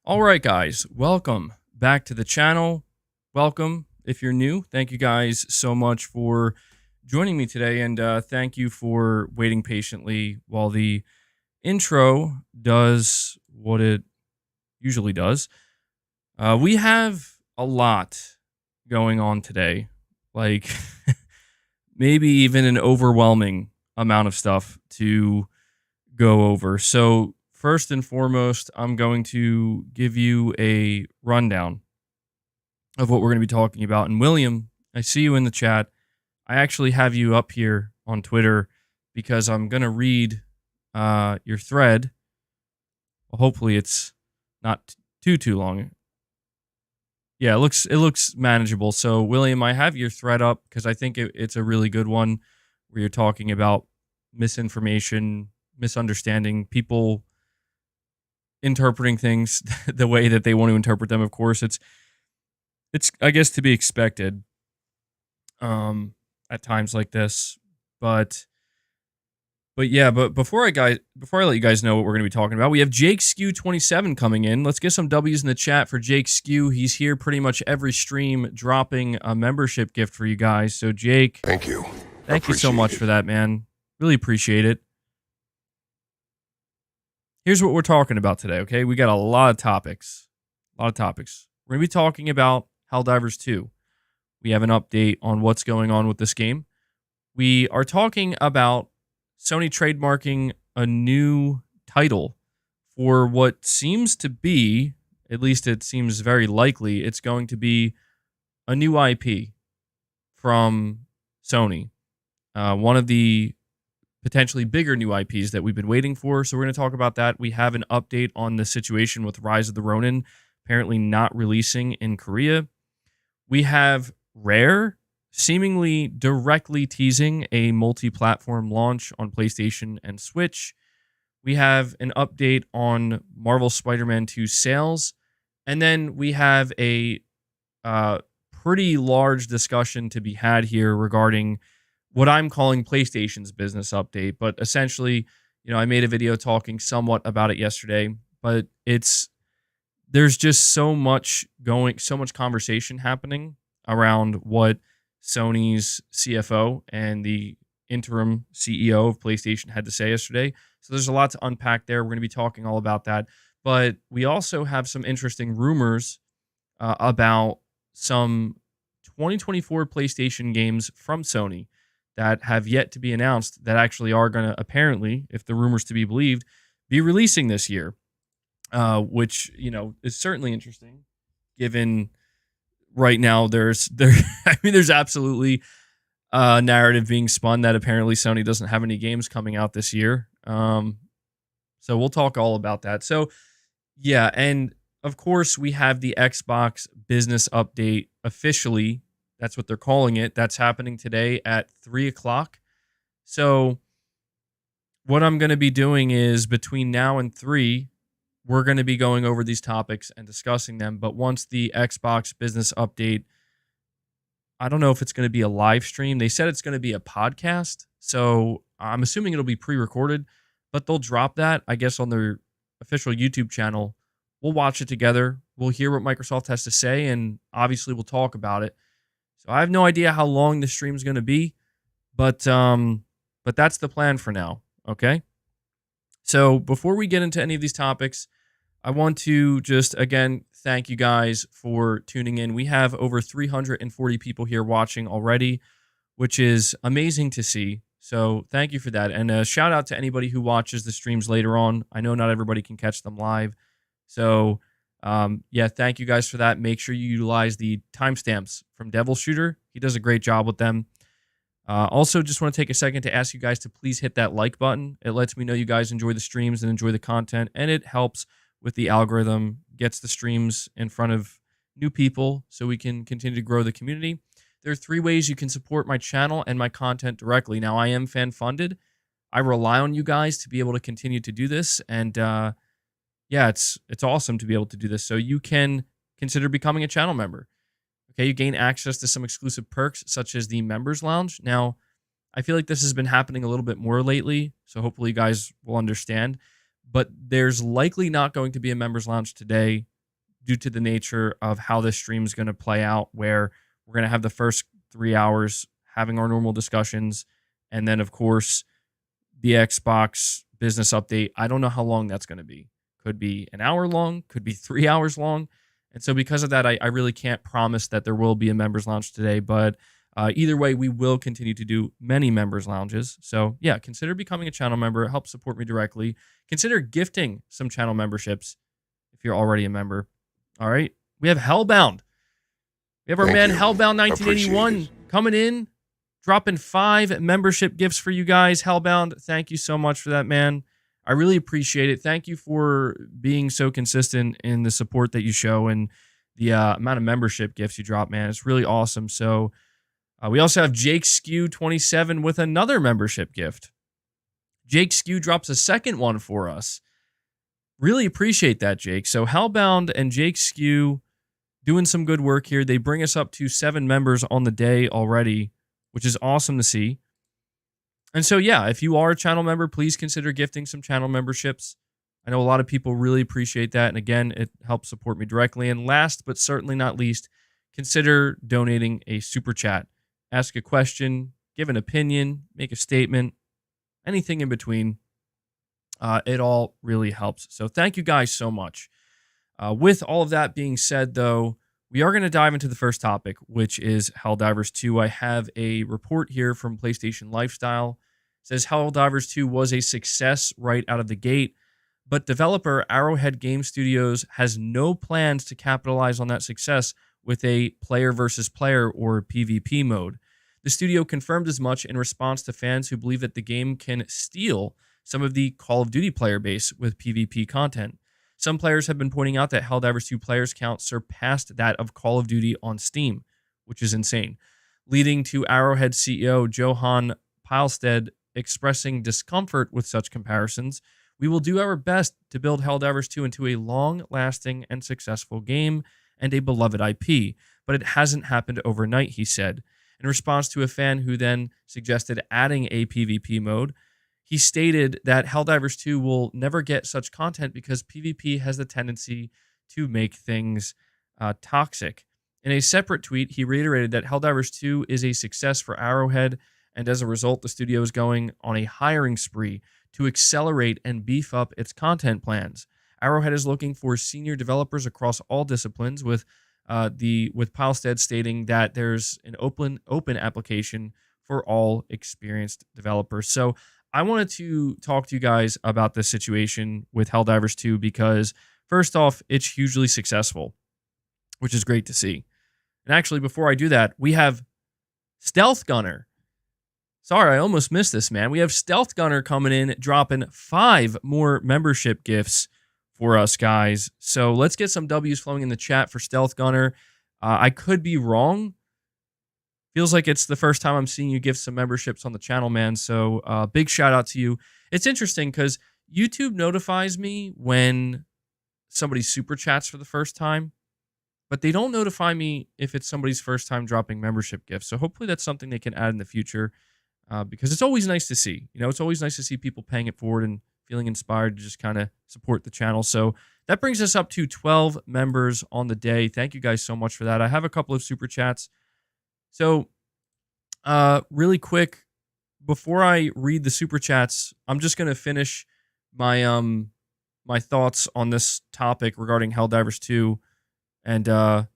All right, guys, welcome back to the channel. Welcome if you're new. Thank you guys so much for joining me today, and thank you for waiting patiently while the intro does what it usually does. We have a lot going on today, like maybe even an overwhelming amount of stuff to go over. So, first and foremost, I'm going to give you a rundown of what we're going to be talking about. And William, I see you in the chat. I actually have you up here on Twitter because I'm going to read your thread. Well, hopefully, it's not too long. Yeah, it looks manageable. So, William, I have your thread up because I think it's a really good one where you're talking about misinformation, misunderstanding, people interpreting things the way that they want to interpret them. Of course, it's I guess to be expected at times like this. But yeah, but before I let you guys know what we're going to be talking about, we have Jake Skew 27 coming in. Let's get some W's in the chat for Jake Skew. He's here pretty much every stream dropping a membership gift for you guys. So Jake, thank you. Thank you so much for that, man. Really appreciate it. Here's what we're talking about today, okay? We got a lot of topics. We're going to be talking about Helldivers 2. We have an update on what's going on with this game. We are talking about Sony trademarking a new title for what seems to be, at least it seems very likely, it's going to be a new IP from Sony. One of the potentially bigger new IPs that we've been waiting for. So we're going to talk about that. We have an update on the situation with Rise of the Ronin, apparently not releasing in Korea. We have Rare seemingly directly teasing a multi-platform launch on PlayStation and Switch. We have an update on Marvel Spider-Man 2 sales. And then we have a pretty large discussion to be had here regarding what I'm calling PlayStation's business update. But essentially, I made a video talking somewhat about it yesterday, but there's just so much conversation happening around what Sony's CFO and the interim CEO of PlayStation had to say yesterday. So there's a lot to unpack there. We're going to be talking all about that. But we also have some interesting rumors about some 2024 PlayStation games from Sony that have yet to be announced that actually are going to, apparently, if the rumors to be believed, be releasing this year, which, is certainly interesting given right now there's absolutely a narrative being spun that apparently Sony doesn't have any games coming out this year. So we'll talk all about that. So yeah, and of course we have the Xbox business update officially. That's what they're calling it. That's happening today at 3 o'clock. So what I'm going to be doing is between now and 3, we're going to be going over these topics and discussing them. But once the Xbox business update, I don't know if it's going to be a live stream. They said it's going to be a podcast. So I'm assuming it'll be pre-recorded, but they'll drop that, I guess, on their official YouTube channel. We'll watch it together. We'll hear what Microsoft has to say, and obviously we'll talk about it. So I have no idea how long the stream is going to be, but that's the plan for now, okay? So before we get into any of these topics, I want to just, again, thank you guys for tuning in. We have over 340 people here watching already, which is amazing to see. So thank you for that. And a shout out to anybody who watches the streams later on. I know not everybody can catch them live. So yeah, thank you guys for that. Make sure you utilize the timestamps from Devil Shooter. He does a great job with them. Also, just want to take a second to ask you guys to please hit that like button. It lets me know you guys enjoy the streams and enjoy the content, and it helps with the algorithm, gets the streams in front of new people so we can continue to grow the community. There are 3 ways you can support my channel and my content directly. Now, I am fan-funded. I rely on you guys to be able to continue to do this, and yeah, it's awesome to be able to do this. So you can consider becoming a channel member. Okay, you gain access to some exclusive perks, such as the Members Lounge. Now, I feel like this has been happening a little bit more lately, so hopefully you guys will understand. But there's likely not going to be a Members Lounge today due to the nature of how this stream is going to play out, where we're going to have the first 3 hours having our normal discussions. And then, of course, the Xbox business update. I don't know how long that's going to be. Could be an hour long, could be 3 hours long. And so because of that, I really can't promise that there will be a members lounge today. But either way, we will continue to do many members lounges. So yeah, consider becoming a channel member. It helps support me directly. Consider gifting some channel memberships if you're already a member. All right. We have Hellbound. We have our man Hellbound 1981 coming in, dropping 5 membership gifts for you guys. Hellbound, thank you so much for that, man. I really appreciate it. Thank you for being so consistent in the support that you show and the amount of membership gifts you drop, man. It's really awesome. So we also have Jake Skew 27 with another membership gift. Jake Skew drops a second one for us. Really appreciate that, Jake. So Hellbound and Jake Skew doing some good work here. They bring us up to 7 members on the day already, which is awesome to see. And so, yeah, if you are a channel member, please consider gifting some channel memberships. I know a lot of people really appreciate that. And again, it helps support me directly. And last but certainly not least, consider donating a super chat. Ask a question, give an opinion, make a statement, anything in between. It all really helps. So thank you guys so much. With all of that being said, though, we are going to dive into the first topic, which is Helldivers 2. I have a report here from PlayStation Lifestyle. It says Helldivers 2 was a success right out of the gate, but developer Arrowhead Game Studios has no plans to capitalize on that success with a player versus player or PvP mode. The studio confirmed as much in response to fans who believe that the game can steal some of the Call of Duty player base with PvP content. Some players have been pointing out that Helldivers 2 players count surpassed that of Call of Duty on Steam, which is insane, leading to Arrowhead CEO Johan Pilestead expressing discomfort with such comparisons. We will do our best to build Helldivers 2 into a long-lasting and successful game and a beloved IP, but it hasn't happened overnight, he said. In response to a fan who then suggested adding a PvP mode, he stated that Helldivers 2 will never get such content because PvP has the tendency to make things toxic. In a separate tweet, he reiterated that Helldivers 2 is a success for Arrowhead, and as a result, the studio is going on a hiring spree to accelerate and beef up its content plans. Arrowhead is looking for senior developers across all disciplines, with Pilestead stating that there's an open application for all experienced developers. So I wanted to talk to you guys about this situation with Helldivers 2 because, first off, it's hugely successful, which is great to see. And actually, before I do that, we have Stealth Gunner. Sorry, I almost missed this, man. We have Stealth Gunner coming in, dropping 5 more membership gifts for us, guys. So let's get some W's flowing in the chat for Stealth Gunner. I could be wrong. Feels like it's the first time I'm seeing you give some memberships on the channel, man. So big shout out to you. It's interesting because YouTube notifies me when somebody super chats for the first time, but they don't notify me if it's somebody's first time dropping membership gifts. So hopefully that's something they can add in the future because it's always nice to see. You know, it's always nice to see people paying it forward and feeling inspired to just kind of support the channel. So that brings us up to 12 members on the day. Thank you guys so much for that. I have a couple of super chats. So, really quick, before I read the super chats, I'm just going to finish my my thoughts on this topic regarding Helldivers 2, and I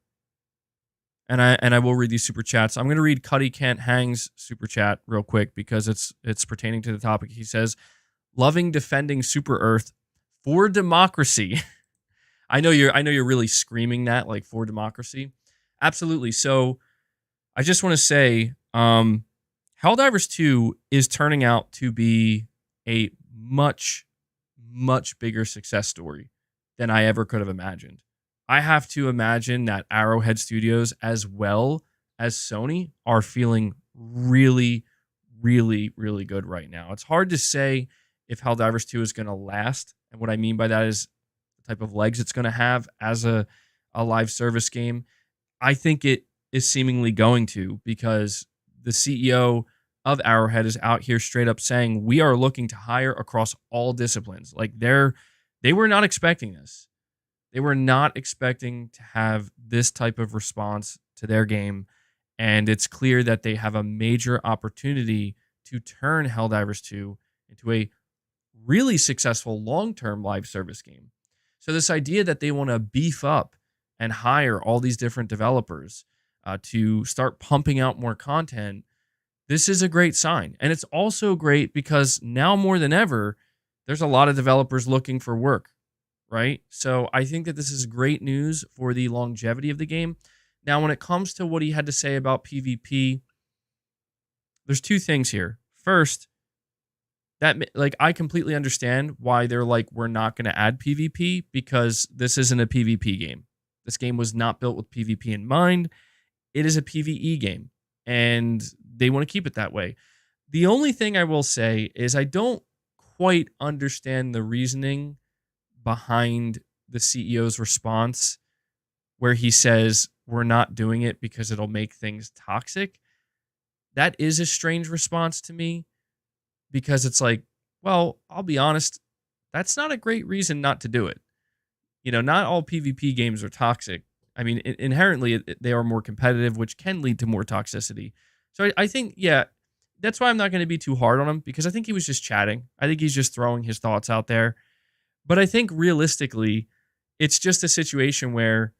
will read these super chats. I'm going to read Cuddy Can't Hang's super chat real quick because it's pertaining to the topic. He says, "Loving defending Super Earth for democracy." I know you're really screaming that, like, for democracy. Absolutely. So I just want to say, Helldivers 2 is turning out to be a much, much bigger success story than I ever could have imagined. I have to imagine that Arrowhead Studios, as well as Sony, are feeling really, really, really good right now. It's hard to say if Helldivers 2 is going to last, and what I mean by that is the type of legs it's going to have as a live service game. I think it is seemingly going to, because the CEO of Arrowhead is out here straight up saying we are looking to hire across all disciplines. Like they were not expecting this. They were not expecting to have this type of response to their game, and it's clear that they have a major opportunity to turn Helldivers 2 into a really successful long-term live service game. So this idea that they want to beef up and hire all these different developers to start pumping out more content, this is a great sign. And it's also great because now more than ever, there's a lot of developers looking for work, right? So I think that this is great news for the longevity of the game. Now, when it comes to what he had to say about PvP, there's two things here. First, like I completely understand why they're like, we're not going to add PvP because this isn't a PvP game. This game was not built with PvP in mind. It is a PvE game, and they want to keep it that way. The only thing I will say is I don't quite understand the reasoning behind the CEO's response where he says we're not doing it because it'll make things toxic. That is a strange response to me because it's like, well, I'll be honest, that's not a great reason not to do it. You know, not all PvP games are toxic. I mean, inherently, they are more competitive, which can lead to more toxicity. So I think, yeah, that's why I'm not going to be too hard on him because I think he was just chatting. I think he's just throwing his thoughts out there. But I think realistically, it's just a situation where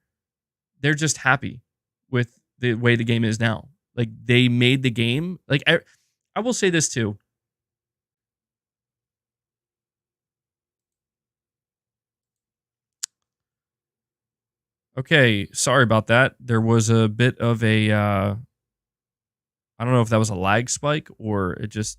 they're just happy with the way the game is now. Like, they made the game. Like, I will say this too. Okay, sorry about that. There was a bit of a I don't know if that was a lag spike or it just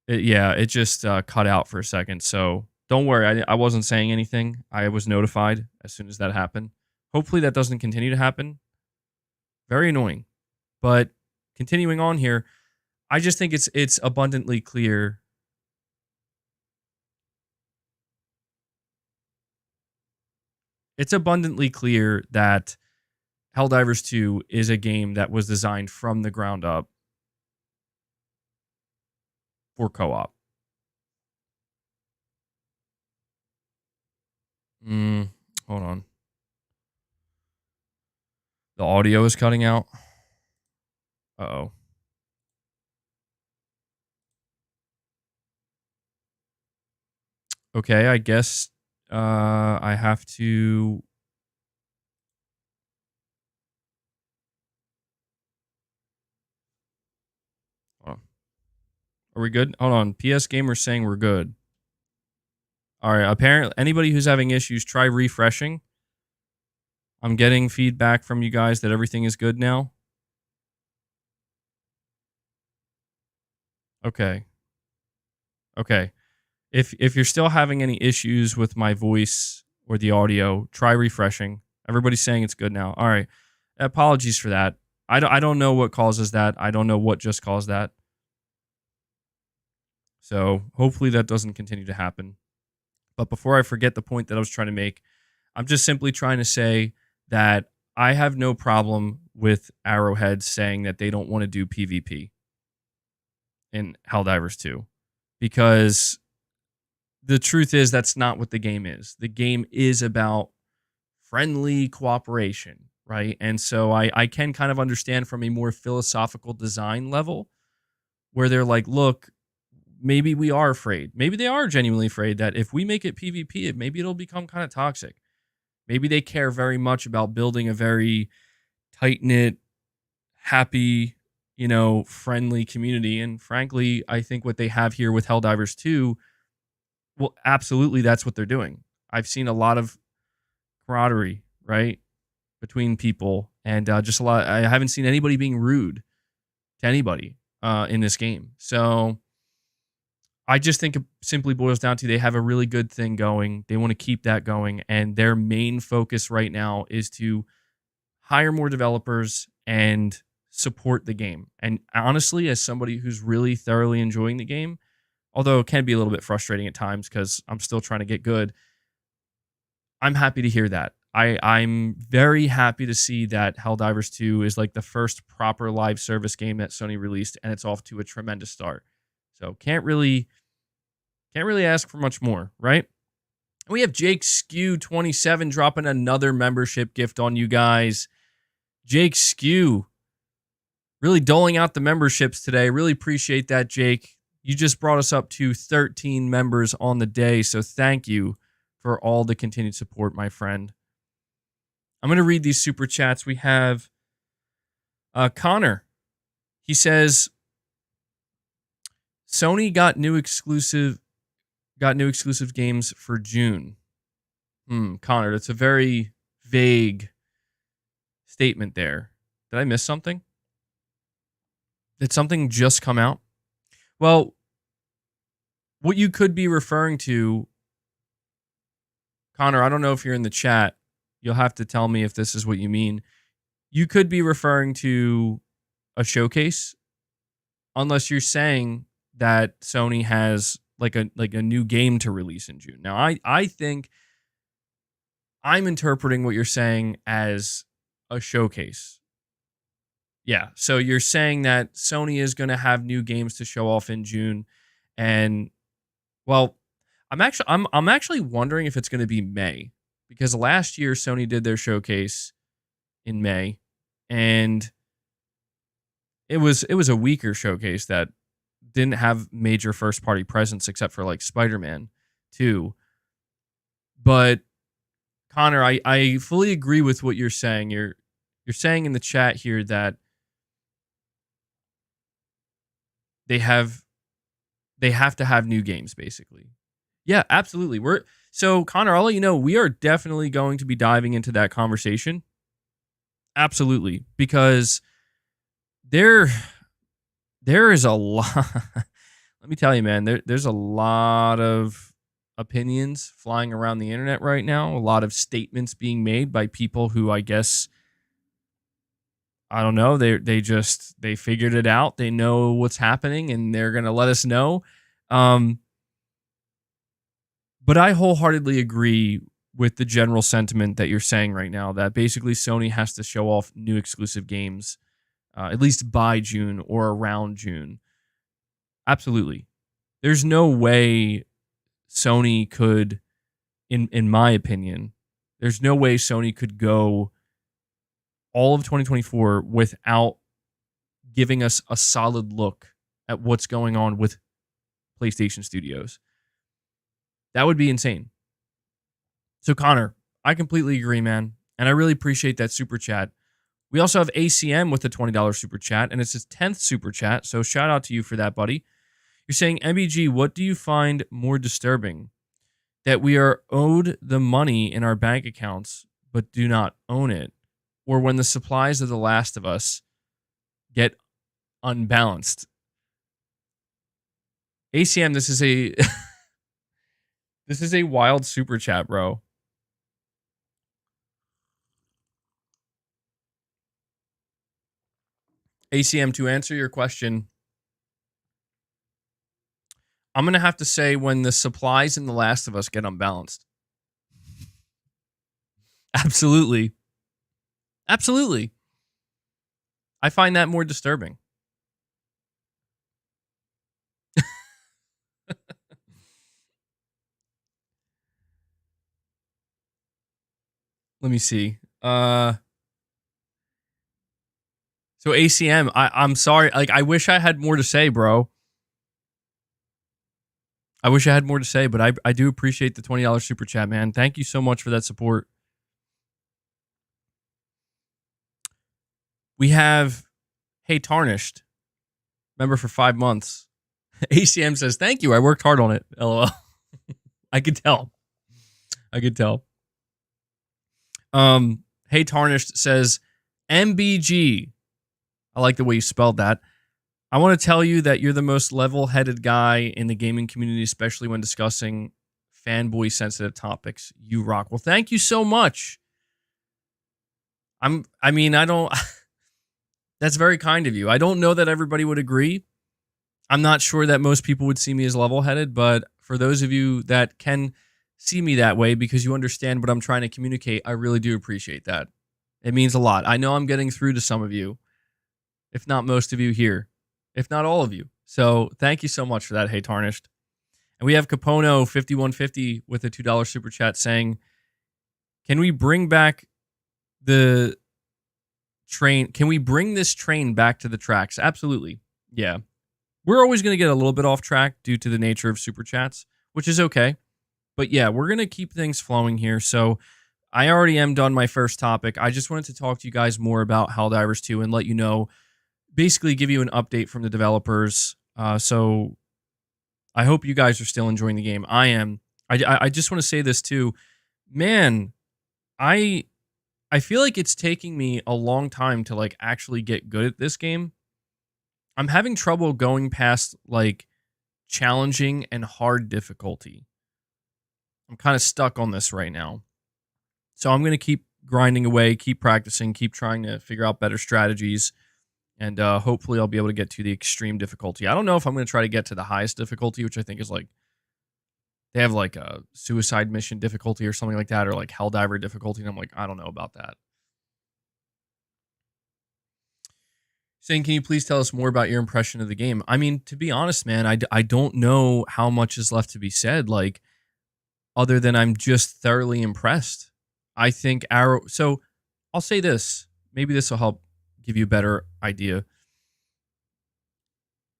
it just cut out for a second. So don't worry, I wasn't saying anything. I was notified as soon as that happened. Hopefully that doesn't continue to happen. Very annoying. But continuing on here, I just think it's abundantly clear. It's abundantly clear that Helldivers 2 is a game that was designed from the ground up for co-op. Hold on. The audio is cutting out. Uh-oh. Okay, I guess I have to. Hold on. Are we good? Hold on. PS Gamer saying we're good. All right. Apparently, anybody who's having issues, try refreshing. I'm getting feedback from you guys that everything is good now. Okay. Okay. If you're still having any issues with my voice or the audio, try refreshing. Everybody's saying it's good now. All right. Apologies for that. I don't know what causes that. I don't know what just caused that. So hopefully that doesn't continue to happen. But before I forget the point that I was trying to make, I'm just simply trying to say that I have no problem with Arrowhead saying that they don't want to do PvP in Helldivers 2 because the truth is that's not what the game is. The game is about friendly cooperation, right? And so I can kind of understand from a more philosophical design level where they're like, look, maybe we are afraid. Maybe they are genuinely afraid that if we make it PvP, maybe it'll become kind of toxic. Maybe they care very much about building a very tight-knit, happy, friendly community. And frankly, I think what they have here with Helldivers 2, well, absolutely that's what they're doing. I've seen a lot of camaraderie, right, between people and just a lot. I haven't seen anybody being rude to anybody in this game. So I just think it simply boils down to they have a really good thing going. They want to keep that going. And their main focus right now is to hire more developers and support the game. And honestly, as somebody who's really thoroughly enjoying the game, although it can be a little bit frustrating at times because I'm still trying to get good, I'm happy to hear that. I'm very happy to see that Helldivers 2 is like the first proper live service game that Sony released, and it's off to a tremendous start. So can't really ask for much more, right? We have Jake Skew 27 dropping another membership gift on you guys. Jake Skew really doling out the memberships today. Really appreciate that, Jake. You just brought us up to 13 members on the day, so thank you for all the continued support, my friend. I'm going to read these super chats. We have Connor. He says, Sony got new exclusive games for June. Connor, that's a very vague statement there. Did I miss something? Did something just come out? Well, what you could be referring to, Connor, I don't know if you're in the chat. You'll have to tell me if this is what you mean. You could be referring to a showcase, unless you're saying that Sony has like a new game to release in June. Now, I think I'm interpreting what you're saying as a showcase. Yeah, so you're saying that Sony is going to have new games to show off in June, and well, I'm actually wondering if it's going to be May, because last year Sony did their showcase in May, and it was a weaker showcase that didn't have major first party presence except for like Spider-Man 2. But Connor, I fully agree with what you're saying. You're saying in the chat here that they have to have new games, basically. Yeah, absolutely. So Connor, I'll let you know, we are definitely going to be diving into that conversation. Absolutely, because there is a lot. Let me tell you, man, there's a lot of opinions flying around the internet right now. A lot of statements being made by people who, I guess, I don't know. They figured it out. They know what's happening, and they're gonna let us know. But I wholeheartedly agree with the general sentiment that you're saying right now, that basically Sony has to show off new exclusive games, at least by June or around June. Absolutely. There's no way Sony could, in my opinion, there's no way Sony could go all of 2024 without giving us a solid look at what's going on with PlayStation Studios. That would be insane. So Connor, I completely agree, man. And I really appreciate that super chat. We also have ACM with the $20 super chat, and it's his 10th super chat. So shout out to you for that, buddy. You're saying, MBG, what do you find more disturbing? That we are owed the money in our bank accounts, but do not own it? Or when the supplies of The Last of Us get unbalanced? ACM, this is a this is a wild super chat, bro. ACM, to answer your question, I'm going to have to say when the supplies in The Last of Us get unbalanced. Absolutely. Absolutely. I find that more disturbing. Let me see. So ACM, I'm sorry. Like, I wish I had more to say, bro. I wish I had more to say, but I do appreciate the $20 super chat, man. Thank you so much for that support. We have, hey, Tarnished, member for 5 months. ACM says, thank you. I worked hard on it. LOL. I could tell. Hey, Tarnished says, MBG. I like the way you spelled that. I want to tell you that you're the most level-headed guy in the gaming community, especially when discussing fanboy-sensitive topics. You rock. Well, thank you so much. That's very kind of you. I don't know that everybody would agree. I'm not sure that most people would see me as level-headed, but for those of you that can see me that way because you understand what I'm trying to communicate, I really do appreciate that. It means a lot. I know I'm getting through to some of you, if not most of you here, if not all of you. So thank you so much for that, hey Tarnished. And we have Capono 5150 with a $2 super chat saying, "Can we bring back the train? Can we bring this train back to the tracks?" Absolutely. Yeah. We're always going to get a little bit off track due to the nature of super chats, which is okay. But yeah, we're going to keep things flowing here. So I already am done my first topic. I just wanted to talk to you guys more about Helldivers 2 and let you know, basically give you an update from the developers. So I hope you guys are still enjoying the game. I am. I just want to say this too. Man, I I feel like it's taking me a long time to like actually get good at this game. I'm having trouble going past like challenging and hard difficulty. I'm kind of stuck on this right now. So I'm going to keep grinding away, keep practicing, keep trying to figure out better strategies, and hopefully I'll be able to get to the extreme difficulty. I don't know if I'm going to try to get to the highest difficulty, which I think is like they have like a suicide mission difficulty or something like that, or like Helldiver difficulty, and I'm like, I don't know about that. Saying, can you please tell us more about your impression of the game? I mean, to be honest, man, I don't know how much is left to be said, like, other than I'm just thoroughly impressed. I think Arrow. So I'll say this. Maybe this will help give you a better idea.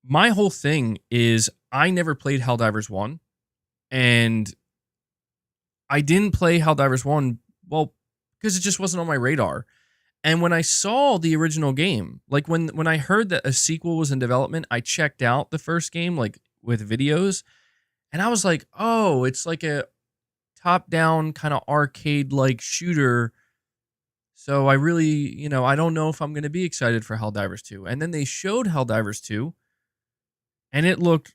My whole thing is I never played Helldivers 1, and I didn't play Helldivers 1, well, because it just wasn't on my radar. And when I saw the original game, like when I heard that a sequel was in development, I checked out the first game like with videos, and I was like, "Oh, it's like a top-down kind of arcade-like shooter." So I really, I don't know if I'm going to be excited for Helldivers 2. And then they showed Helldivers 2, and it looked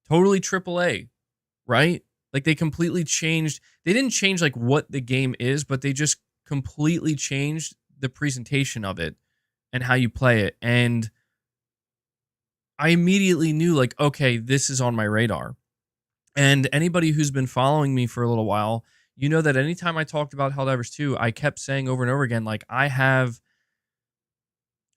totally AAA, right? Like they completely changed. They didn't change like what the game is, but they just completely changed the presentation of it and how you play it. And I immediately knew like, okay, this is on my radar. And anybody who's been following me for a little while, you know that anytime I talked about Helldivers 2, I kept saying over and over again, like I have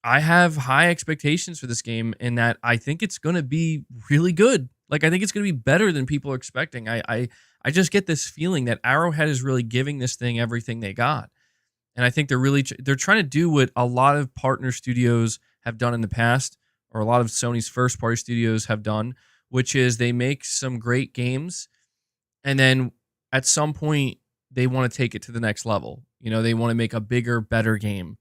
high expectations for this game in that I think it's going to be really good. Like I think it's going to be better than people are expecting. I just get this feeling that Arrowhead is really giving this thing everything they got. And I think they're trying to do what a lot of partner studios have done in the past, or a lot of Sony's first party studios have done, which is they make some great games, and then at some point they want to take it to the next level. They want to make a bigger, better game.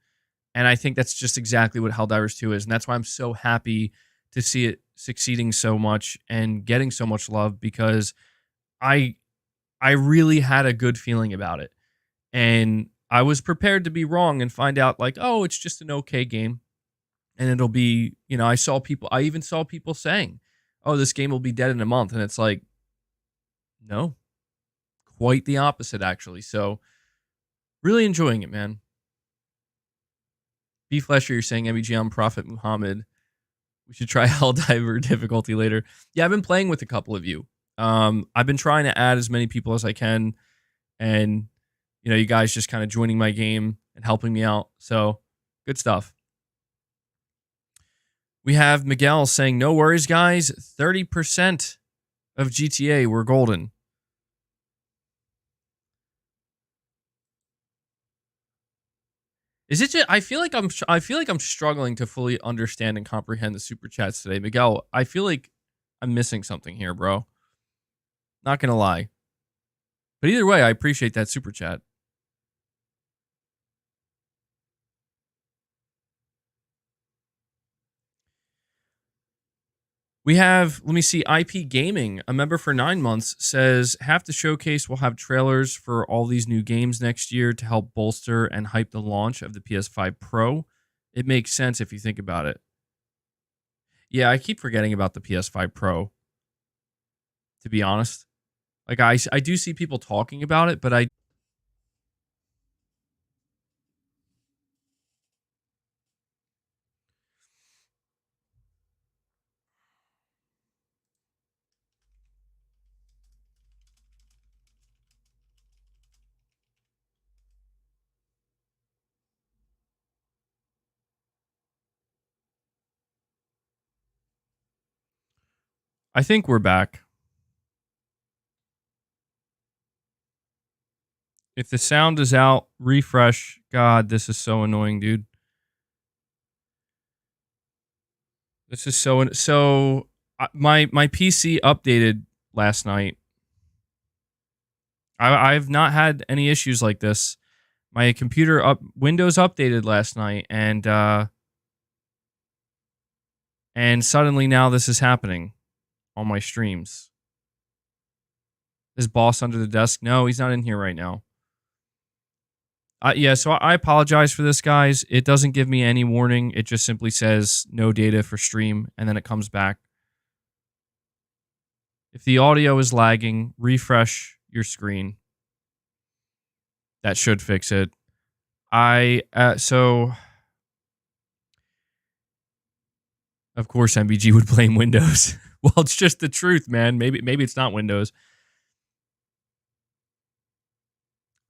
And I think that's just exactly what Helldivers 2 is. And that's why I'm so happy to see it succeeding so much and getting so much love, because I I really had a good feeling about it. And I was prepared to be wrong and find out like, oh, it's just an okay game. And it'll be, I even saw people saying, oh, this game will be dead in a month. And it's like, no, quite the opposite, actually. So really enjoying it, man. B Flesher, you're saying MBG on Prophet Muhammad. We should try Helldiver difficulty later. Yeah, I've been playing with a couple of you. I've been trying to add as many people as I can, and you guys just kind of joining my game and helping me out. So good stuff. We have Miguel saying, "No worries, guys. 30% of GTA were golden." Is it just, I feel like I'm struggling to fully understand and comprehend the super chats today, Miguel. I feel like I'm missing something here, bro. Not gonna lie. But either way, I appreciate that super chat. We have, let me see, IP Gaming, a member for 9 months, says half the showcase will have trailers for all these new games next year to help bolster and hype the launch of the PS5 Pro. It makes sense if you think about it. Yeah, I keep forgetting about the PS5 Pro, to be honest. Like, I do see people talking about it, but I think we're back. If the sound is out, refresh. God, this is so annoying, dude. This is so. My PC updated last night. I've not had any issues like this. My computer Windows updated last night, and suddenly now this is happening on my streams. Is Boss under the desk? No, he's not in here right now. Yeah, so I apologize for this, guys. It doesn't give me any warning. It just simply says no data for stream, and then it comes back. If the audio is lagging, refresh your screen. That should fix it. So of course MBG would blame Windows. Well, it's just the truth, man. Maybe it's not Windows.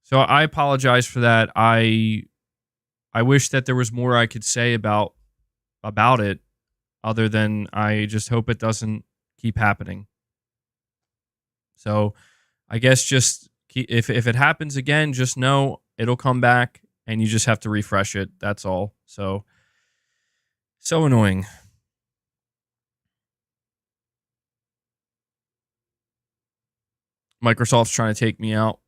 So I apologize for that. I wish that there was more I could say about it, other than I just hope it doesn't keep happening. So I guess just if it happens again, just know it'll come back and you just have to refresh it. That's all. So annoying. Microsoft's trying to take me out.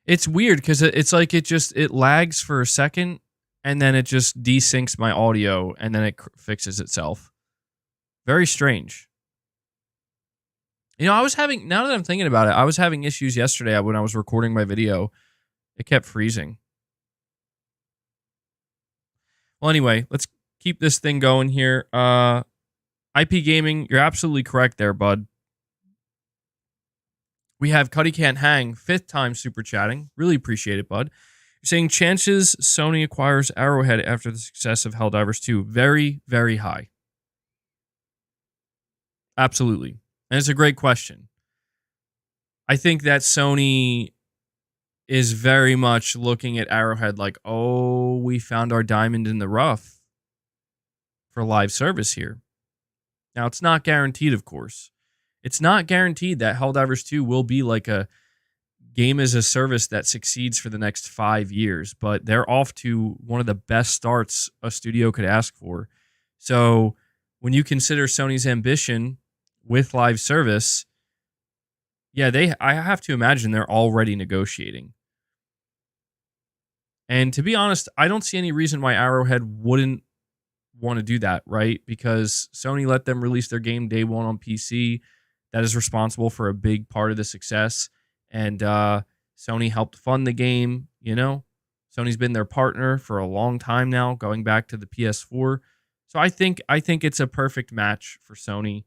It's weird because it's like it lags for a second and then it just desyncs my audio and then it fixes itself. Very strange. You know, now that I'm thinking about it, I was having issues yesterday when I was recording my video. It kept freezing. Well, anyway, let's keep this thing going here. IP Gaming, you're absolutely correct there, bud. We have Cuddy Can't Hang, 5th time super chatting. Really appreciate it, bud. You're saying chances Sony acquires Arrowhead after the success of Helldivers 2. Very, very high. Absolutely. And it's a great question. I think that Sony is very much looking at Arrowhead like, oh, we found our diamond in the rough for live service here. Now, it's not guaranteed, of course. It's not guaranteed that Helldivers 2 will be like a game as a service that succeeds for the next 5 years, but they're off to one of the best starts a studio could ask for. So when you consider Sony's ambition with live service, yeah, I have to imagine they're already negotiating. And to be honest, I don't see any reason why Arrowhead wouldn't want to do that, right? Because Sony let them release their game day one on PC. That is responsible for a big part of the success. And Sony helped fund the game, you know? Sony's been their partner for a long time now, going back to the PS4. So I think it's a perfect match for Sony.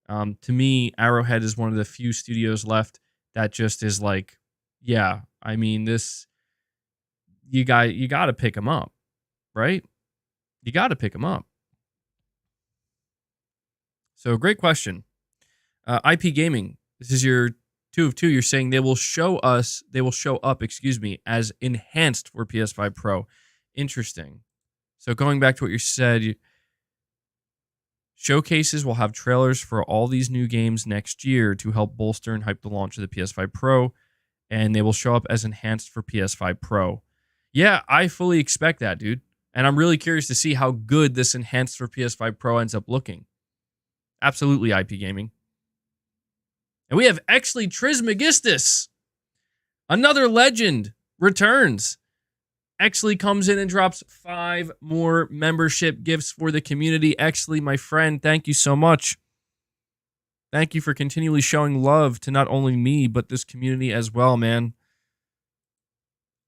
To me, Arrowhead is one of the few studios left that just is like, yeah, I mean, this, you got to pick them up, right? You got to pick them up. So great question. IP Gaming, this is your 2 of 2. You're saying they will show up, as enhanced for PS5 Pro. Interesting. So going back to what you said, showcases will have trailers for all these new games next year to help bolster and hype the launch of the PS5 Pro, and they will show up as enhanced for PS5 Pro. Yeah, I fully expect that, dude. And I'm really curious to see how good this enhanced for PS5 Pro ends up looking. Absolutely, IP Gaming. And we have Exley Trismegistus. Another legend returns. Exley comes in and drops 5 more membership gifts for the community. Exley, my friend, thank you so much. Thank you for continually showing love to not only me, but this community as well, man.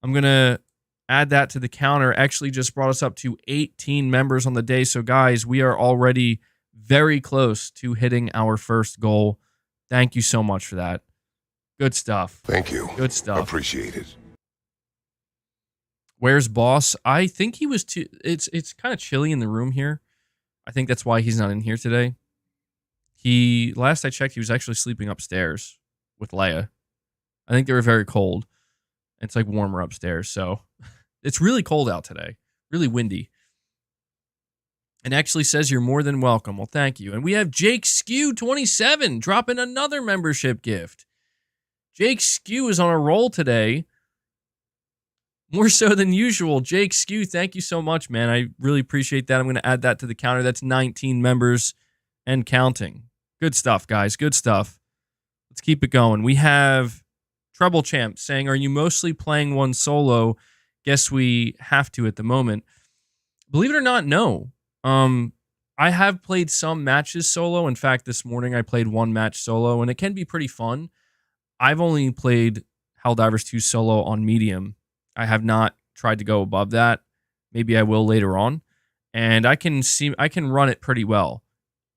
I'm going to add that to the counter. Exley just brought us up to 18 members on the day. So, guys, we are already very close to hitting our first goal. Thank you so much for that. Good stuff. Thank you. Good stuff. Appreciate it. Where's Boss? I think he was too... It's kind of chilly in the room here. I think that's why he's not in here today. Last I checked, he was actually sleeping upstairs with Leia. I think they were very cold. It's like warmer upstairs, so... It's really cold out today. Really windy. And actually says you're more than welcome. Well, thank you. And we have Jake Skew 27 dropping another membership gift. Jake Skew is on a roll today. More so than usual. Jake Skew, thank you so much, man. I really appreciate that. I'm going to add that to the counter. That's 19 members and counting. Good stuff, guys. Good stuff. Let's keep it going. We have Treble Champ saying, are you mostly playing one solo? Guess we have to at the moment. Believe it or not, no. I have played some matches solo. In fact, this morning I played one match solo, and it can be pretty fun. I've only played Helldivers 2 solo on medium. I have not tried to go above that. Maybe I will later on. And I can run it pretty well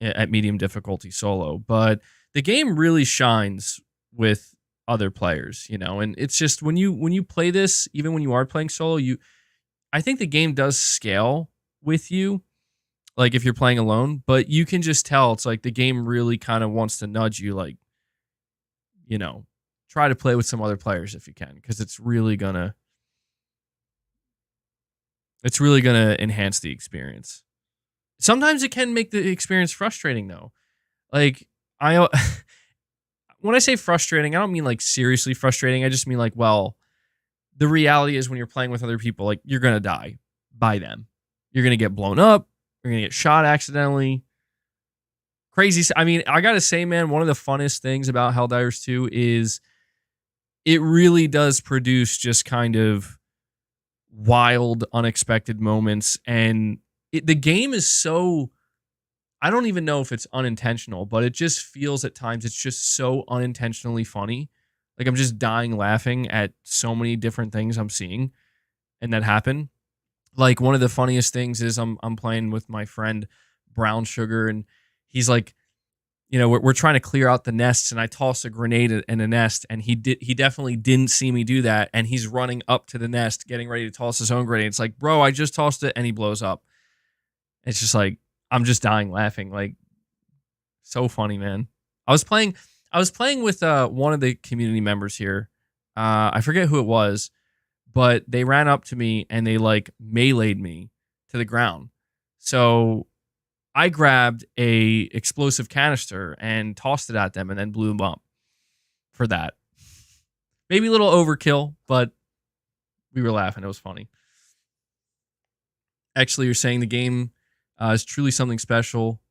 at medium difficulty solo. But the game really shines with other players, you know. And it's just when you play this, even when you are playing solo, I think the game does scale with you, like if you're playing alone. But you can just tell it's like the game really kind of wants to nudge you, like, you know, try to play with some other players if you can, because it's really gonna enhance the experience. Sometimes it can make the experience frustrating though. Like when I say frustrating, I don't mean like seriously frustrating. I just mean like, well, the reality is when you're playing with other people, like you're going to die by them. You're going to get blown up. You're going to get shot accidentally. Crazy. I mean, I got to say, man, one of the funnest things about Helldivers 2 is it really does produce just kind of wild, unexpected moments. And the game is so, I don't even know if it's unintentional, but it just feels at times it's just so unintentionally funny. Like I'm just dying laughing at so many different things I'm seeing and that happen. Like one of the funniest things is I'm playing with my friend Brown Sugar, and he's like, you know, we're trying to clear out the nests, and I toss a grenade in a nest, and he definitely didn't see me do that, and he's running up to the nest getting ready to toss his own grenade. It's like, bro, I just tossed it, and he blows up. It's just like I'm just dying laughing. Like, so funny, man. I was playing with one of the community members here. I forget who it was, but they ran up to me and they like meleeed me to the ground. So I grabbed a explosive canister and tossed it at them and then blew them up for that. Maybe a little overkill, but we were laughing. It was funny. Actually, you're saying the game is truly something special.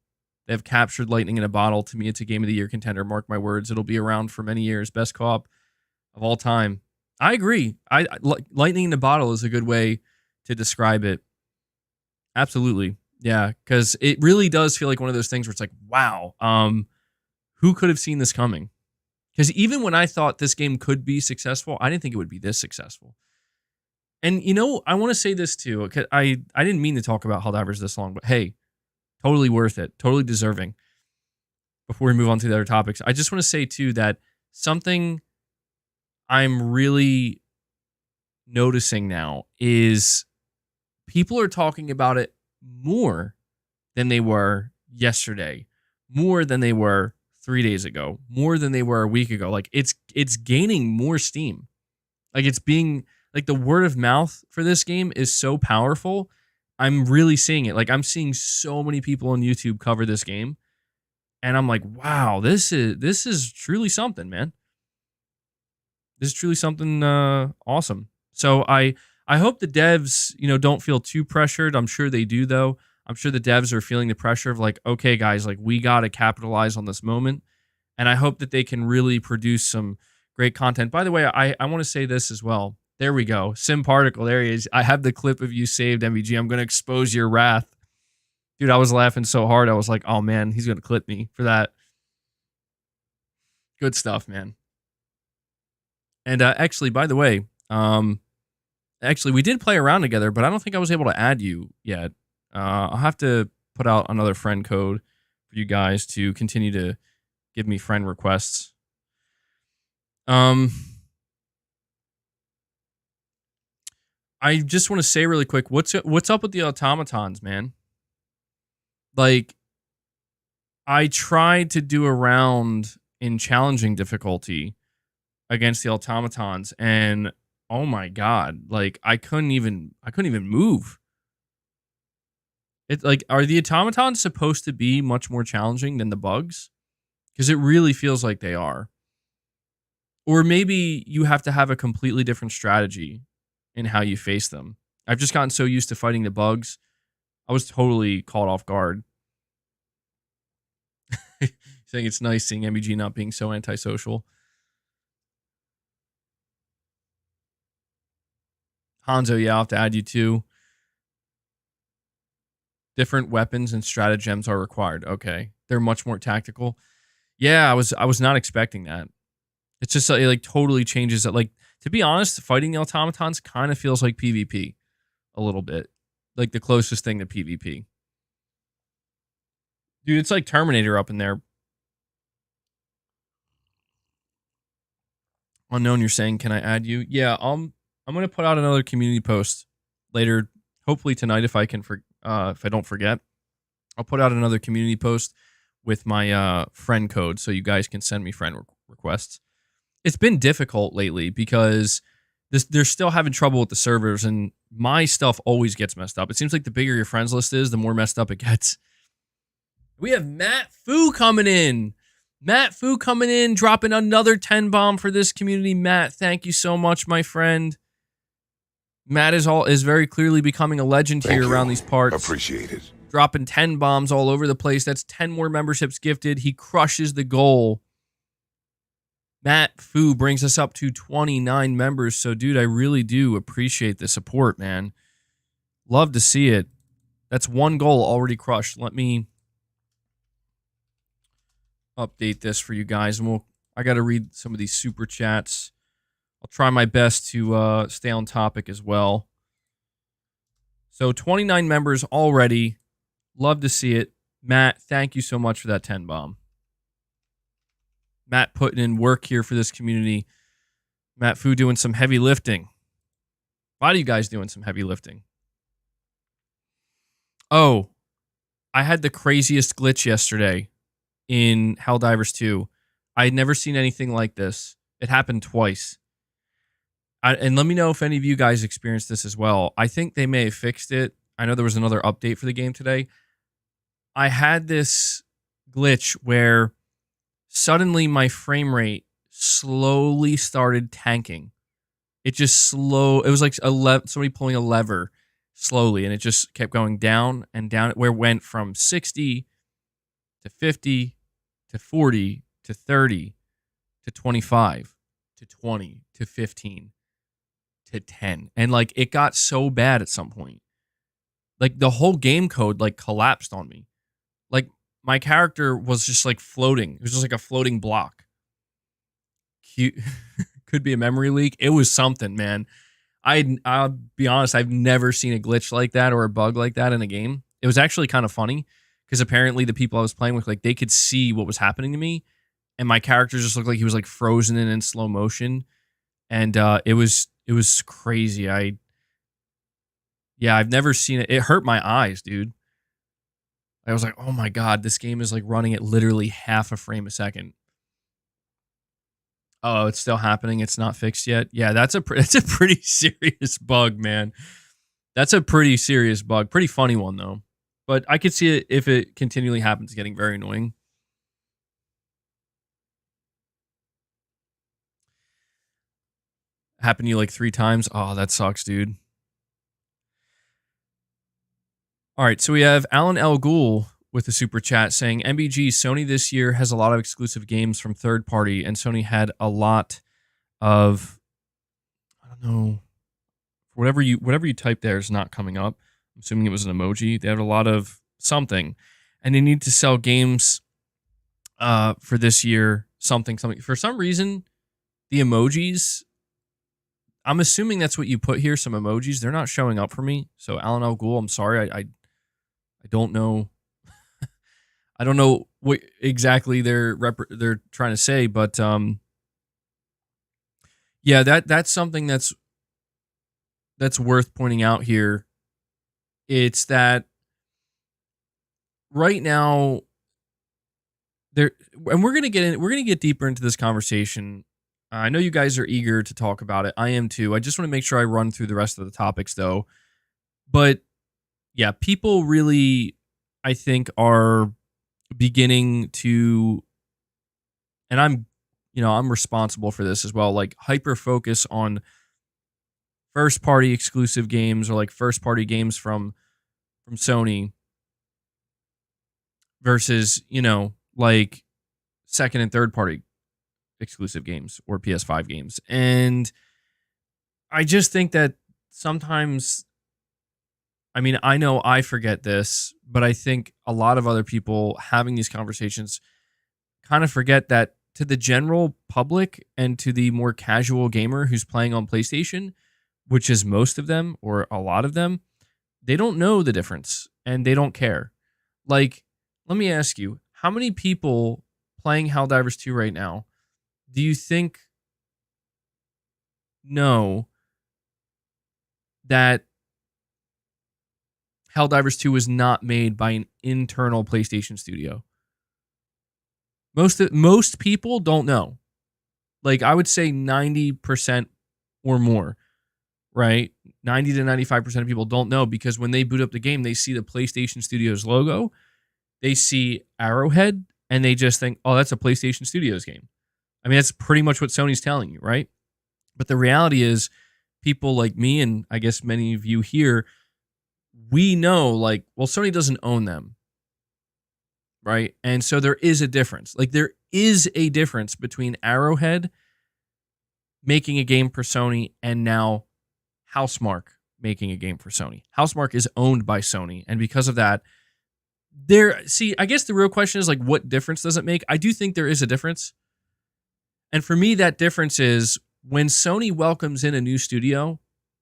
They have captured lightning in a bottle. To me, it's a game of the year contender. Mark my words. It'll be around for many years. Best co-op of all time. I agree. Lightning in a bottle is a good way to describe it. Absolutely. Yeah, because it really does feel like one of those things where it's like, wow, who could have seen this coming? Because even when I thought this game could be successful, I didn't think it would be this successful. And, you know, I want to say this too. I didn't mean to talk about Helldivers this long, but hey, totally worth it. Totally deserving. Before we move on to the other topics, I just want to say too that something I'm really noticing now is people are talking about it more than they were yesterday, more than they were 3 days ago, more than they were a week ago. Like it's gaining more steam. Like it's being like the word of mouth for this game is so powerful. I'm really seeing it. Like I'm seeing so many people on YouTube cover this game, and I'm like, wow, this is truly something, man. This is truly something awesome. So I hope the devs, you know, don't feel too pressured. I'm sure they do, though. I'm sure the devs are feeling the pressure of like, okay, guys, like we got to capitalize on this moment. And I hope that they can really produce some great content. By the way, I want to say this as well. There we go. Sim Particle, there he is. I have the clip of you saved, MBG. I'm going to expose your wrath. Dude, I was laughing so hard. I was like, oh, man, he's going to clip me for that. Good stuff, man. And actually, by the way, actually, we did play around together, but I don't think I was able to add you yet. I'll have to put out another friend code for you guys to continue to give me friend requests. I just want to say really quick, what's up with the automatons, man? Like, I tried to do a round in challenging difficulty against the automatons, and oh my god, like I couldn't even move. It's like, are the automatons supposed to be much more challenging than the bugs? Because it really feels like they are. Or maybe you have to have a completely different strategy in how you face them. I've just gotten so used to fighting the bugs. I was totally caught off guard. Saying it's nice seeing MBG not being so antisocial. Hanzo, yeah, I'll have to add you too. Different weapons and stratagems are required. Okay. They're much more tactical. Yeah, I was not expecting that. It's just it like totally changes it. Like, to be honest, fighting the automatons kind of feels like PvP a little bit. Like the closest thing to PvP. Dude, it's like Terminator up in there. Unknown, you're saying, can I add you? Yeah, I'm gonna put out another community post later, hopefully tonight if I can if I don't forget. I'll put out another community post with my friend code so you guys can send me friend requests. It's been difficult lately because they're still having trouble with the servers, and my stuff always gets messed up. It seems like the bigger your friends list is, the more messed up it gets. We have Matt Fu coming in. Matt Fu coming in, dropping another 10 bomb for this community. Matt, thank you so much, my friend. Matt is very clearly becoming a legend here around these parts. Appreciate it. Dropping 10 bombs all over the place. That's 10 more memberships gifted. He crushes the goal. Matt Fu brings us up to 29 members. So, dude, I really do appreciate the support, man. Love to see it. That's one goal already crushed. Let me update this for you guys, and I got to read some of these super chats. I'll try my best to stay on topic as well. So 29 members already. Love to see it. Matt, thank you so much for that 10 bomb. Matt putting in work here for this community. Matt Fu doing some heavy lifting. A lot of you guys doing some heavy lifting. Oh, I had the craziest glitch yesterday in Helldivers 2. I had never seen anything like this. It happened twice. And let me know if any of you guys experienced this as well. I think they may have fixed it. I know there was another update for the game today. I had this glitch where suddenly my frame rate slowly started tanking. It just it was like somebody pulling a lever slowly, and it just kept going down and down, where it went from 60 to 50 to 40 to 30 to 25 to 20 to 15 to 10. And like it got so bad at some point. Like the whole game code like collapsed on me. Like my character was just like floating. It was just like a floating block. Cute. Could be a memory leak. It was something, man. I'll be honest, I've never seen a glitch like that or a bug like that in a game. It was actually kind of funny because apparently the people I was playing with, like, they could see what was happening to me, and my character just looked like he was like frozen and in slow motion, and it was crazy. I've never seen it. It hurt my eyes, dude. I was like, oh my god, this game is like running at literally half a frame a second. Oh, it's still happening. It's not fixed yet. Yeah, that's a pretty serious bug, man. That's a pretty serious bug. Pretty funny one though. But I could see it if it continually happens, getting very annoying. Happened to you like 3 times. Oh, that sucks, dude. All right, so we have Alan L. Ghoul with a super chat saying, MBG, Sony this year has a lot of exclusive games from third party, and Sony had a lot of, I don't know, whatever you type there is not coming up. I'm assuming it was an emoji. They had a lot of something, and they need to sell games for this year, something. For some reason, the emojis, I'm assuming that's what you put here, some emojis. They're not showing up for me. So Alan L. Ghoul, I'm sorry. I don't know. I don't know what exactly they're trying to say, but yeah, that's something that's worth pointing out here. It's that right now and we're gonna get deeper into this conversation. I know you guys are eager to talk about it. I am too. I just want to make sure I run through the rest of the topics though. But yeah, people really, I think, are beginning to, and I'm responsible for this as well. Like hyper focus on first party exclusive games or like first party games from Sony versus, like second and third party exclusive games or PS5 games. And I just think that sometimes, I mean, I know I forget this, but I think a lot of other people having these conversations kind of forget that to the general public and to the more casual gamer who's playing on PlayStation, which is most of them or a lot of them, they don't know the difference and they don't care. Like, let me ask you, how many people playing Helldivers 2 right now do you think know that Helldivers 2 was not made by an internal PlayStation studio? Most people don't know. Like, I would say 90% or more, right? 90 to 95% of people don't know because when they boot up the game, they see the PlayStation Studios logo, they see Arrowhead, and they just think, oh, that's a PlayStation Studios game. I mean, that's pretty much what Sony's telling you, right? But the reality is, people like me, and I guess many of you here, we know, like, well, Sony doesn't own them, right? And so there is a difference. Like, there is a difference between Arrowhead making a game for Sony and now Housemarque making a game for Sony. Housemarque is owned by Sony, and because of that, I guess the real question is, like, what difference does it make? I do think there is a difference. And for me, that difference is when Sony welcomes in a new studio,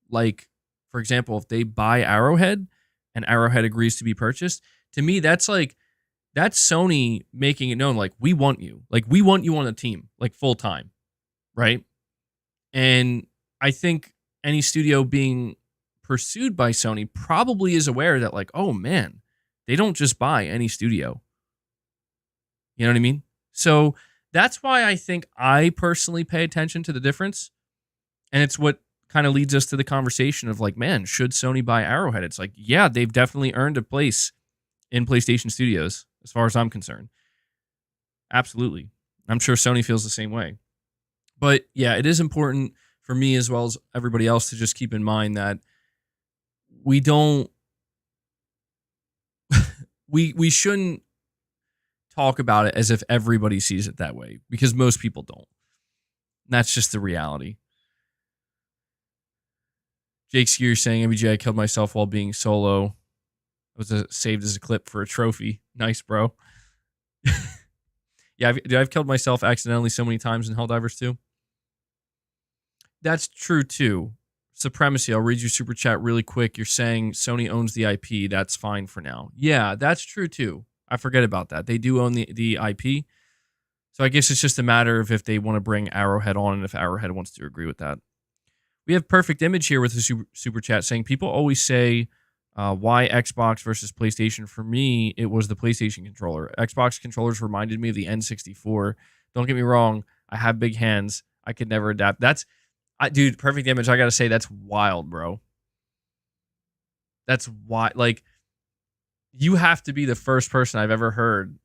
like, for example, if they buy Arrowhead and Arrowhead agrees to be purchased, to me, that's Sony making it known, like, we want you. Like, we want you on the team, like, full time, right? And I think any studio being pursued by Sony probably is aware that, like, oh, man, they don't just buy any studio. You know what I mean? So that's why I think I personally pay attention to the difference. And it's what kind of leads us to the conversation of, like, man, should Sony buy Arrowhead? It's like, yeah, they've definitely earned a place in PlayStation Studios, as far as I'm concerned. Absolutely. I'm sure Sony feels the same way. But yeah, it is important for me as well as everybody else to just keep in mind that we don't, we shouldn't talk about it as if everybody sees it that way, because most people don't. That's just the reality. Jake Skier saying, MBG, I killed myself while being solo. It was saved as a clip for a trophy. Nice, bro. Yeah, I've killed myself accidentally so many times in Helldivers 2. That's true, too. Supremacy, I'll read your super chat really quick. You're saying Sony owns the IP. That's fine for now. Yeah, that's true, too. I forget about that. They do own the IP. So I guess it's just a matter of if they want to bring Arrowhead on and if Arrowhead wants to agree with that. We have Perfect Image here with a super chat saying, people always say, why Xbox versus PlayStation? For me, it was the PlayStation controller. Xbox controllers reminded me of the N64. Don't get me wrong. I have big hands. I could never adapt. Dude, Perfect Image, I got to say, that's wild, bro. That's wild. Like, you have to be the first person I've ever heard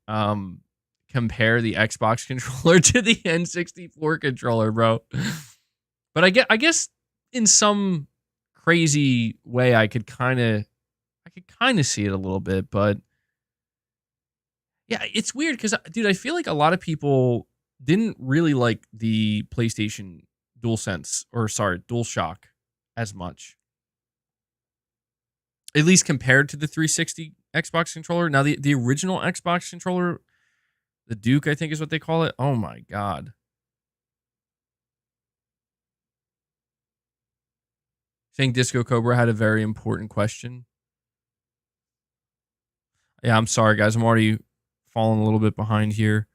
compare the Xbox controller to the N64 controller, bro. But I guess in some crazy way, I could kind of see it a little bit, but yeah, it's weird because, dude, I feel like a lot of people didn't really like the PlayStation DualShock as much, at least compared to the 360 Xbox controller. Now, the original Xbox controller, the Duke, I think is what they call it. Oh my God. Saying Disco Cobra had a very important question. Yeah, I'm sorry, guys. I'm already falling a little bit behind here.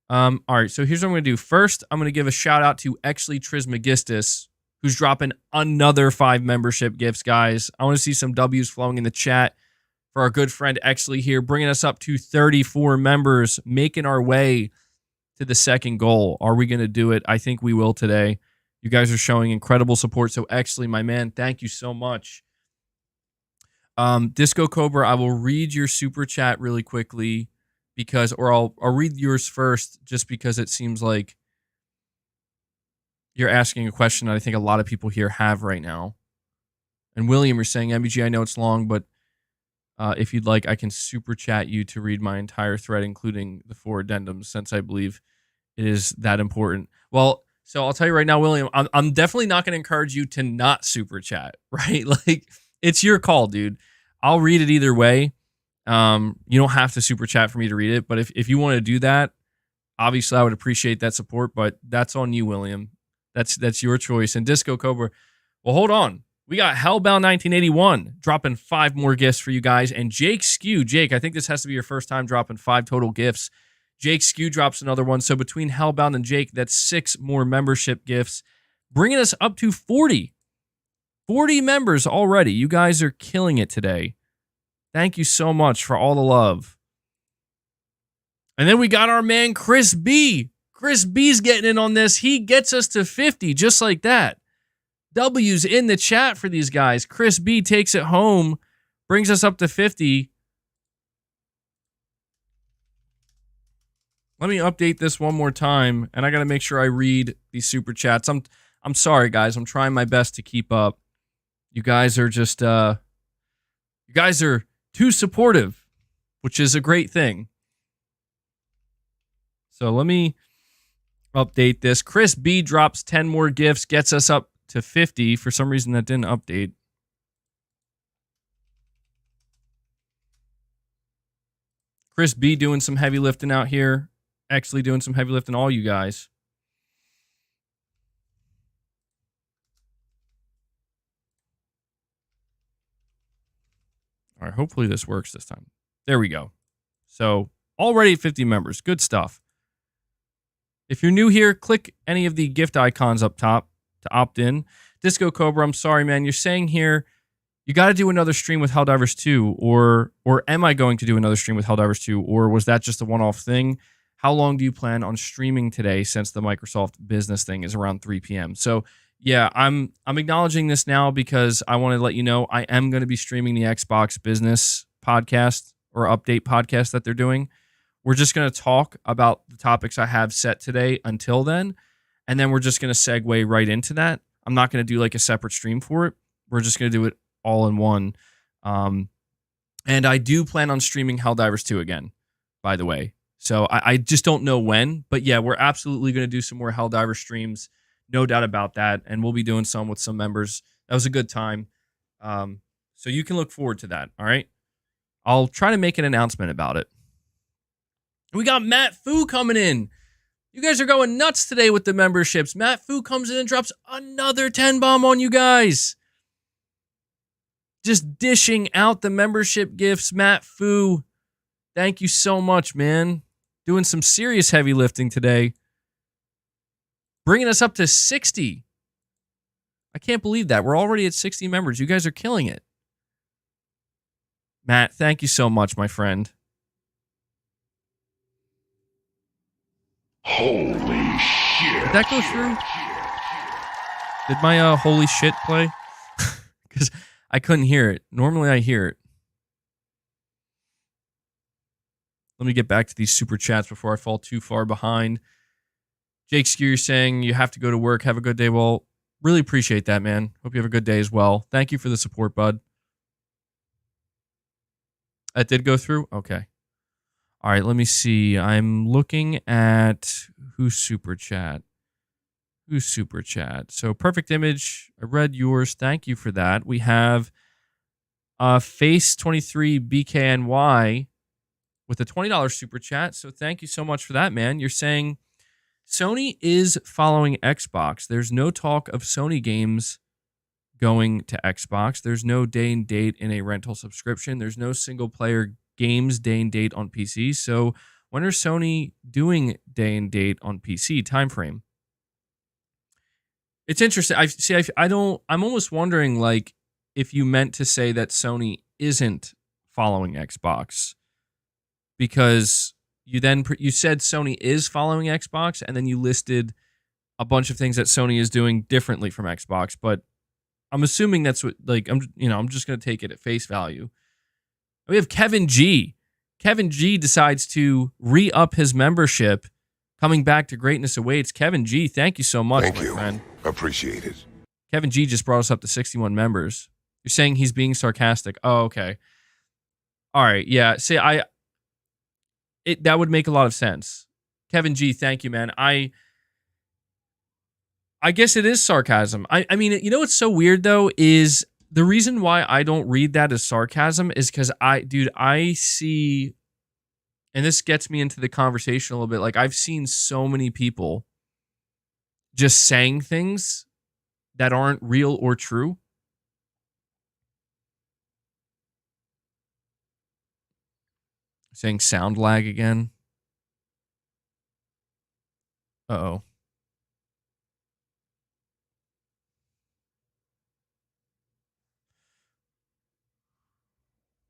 All right, so here's what I'm going to do. First, I'm going to give a shout out to Exley Trismegistus, who's dropping another 5 membership gifts, guys. I want to see some W's flowing in the chat for our good friend Exley here, bringing us up to 34 members, making our way to the second goal. Are we going to do it? I think we will today. You guys are showing incredible support. So Exley, my man, thank you so much. Disco Cobra, I will read your super chat really quickly. because, or I'll read yours first just because it seems like you're asking a question that I think a lot of people here have right now. And William, you're saying, MBG, I know it's long, but if you'd like, I can super chat you to read my entire thread, including the 4 addendums, since I believe it is that important. Well, so I'll tell you right now, William, I'm definitely not going to encourage you to not super chat, right? Like, it's your call, dude. I'll read it either way. You don't have to super chat for me to read it, but if you want to do that, obviously I would appreciate that support, but that's on you, William. That's your choice. And Disco Cobra, well, hold on. We got Hellbound 1981 dropping 5 more gifts for you guys. And Jake Skew, Jake, I think this has to be your first time dropping 5 total gifts. Jake Skew drops another one. So between Hellbound and Jake, that's 6 more membership gifts, bringing us up to 40. 40 members already. You guys are killing it today. Thank you so much for all the love. And then we got our man Chris B. Chris B's getting in on this. He gets us to 50 just like that. W's in the chat for these guys. Chris B takes it home, brings us up to 50. Let me update this one more time, and I got to make sure I read these super chats. I'm sorry, guys. I'm trying my best to keep up. You guys are just you guys are too supportive, which is a great thing. So let me update this. Chris B drops 10 more gifts, gets us up to 50. For some reason, that didn't update. Chris B doing some heavy lifting out here. Actually doing some heavy lifting, all you guys. All right, hopefully this works this time. There we go. So already 50 members. Good stuff. If you're new here, click any of the gift icons up top to opt in. Disco Cobra, I'm sorry, man. You're saying here you got to do another stream with Helldivers 2, or am I going to do another stream with Helldivers 2, or was that just a one-off thing? How long do you plan on streaming today, since the Microsoft business thing is around 3 p.m.? So yeah, I'm acknowledging this now because I want to let you know I am going to be streaming the Xbox business podcast or update podcast that they're doing. We're just going to talk about the topics I have set today until then, and then we're just going to segue right into that. I'm not going to do like a separate stream for it. We're just going to do it all in one. And I do plan on streaming Helldivers 2 again, by the way. So I just don't know when, but yeah, we're absolutely going to do some more Helldivers streams. No doubt about that. And we'll be doing some with some members. That was a good time. So you can look forward to that. All right. I'll try to make an announcement about it. We got Matt Fu coming in. You guys are going nuts today with the memberships. Matt Fu comes in and drops another 10 bomb on you guys. Just dishing out the membership gifts. Matt Fu, thank you so much, man. Doing some serious heavy lifting today. Bringing us up to 60. I can't believe that. We're already at 60 members. You guys are killing it. Matt, thank you so much, my friend. Holy shit. Did that go through? Did my holy shit play? Because I couldn't hear it. Normally I hear it. Let me get back to these super chats before I fall too far behind. Jake Skewer saying you have to go to work. Have a good day. Well, really appreciate that, man. Hope you have a good day as well. Thank you for the support, bud. That did go through? Okay. All right, let me see. I'm looking at who's super chat. Who's super chat? So Perfect Image, I read yours. Thank you for that. We have Face23BKNY with a $20 super chat. So thank you so much for that, man. You're saying Sony is following Xbox. There's no talk of Sony games going to Xbox. There's no day and date in a rental subscription. There's no single player games day and date on PC. So when are Sony doing day and date on PC timeframe? It's interesting. I'm almost wondering like if you meant to say that Sony isn't following Xbox, because you said Sony is following Xbox, and then you listed a bunch of things that Sony is doing differently from Xbox. But I'm assuming that's what, like, I'm just going to take it at face value. We have Kevin G. Kevin G decides to re-up his membership. Coming back to greatness awaits. Kevin G, thank you so much, my friend. Appreciate it. Kevin G just brought us up to 61 members. You're saying he's being sarcastic. Oh, okay. All right. Yeah. See, that would make a lot of sense. Kevin G, thank you, man. I guess it is sarcasm. I mean, you know what's so weird though is the reason why I don't read that as sarcasm is because I see, and this gets me into the conversation a little bit. Like I've seen so many people just saying things that aren't real or true. Saying sound lag again. Uh-oh.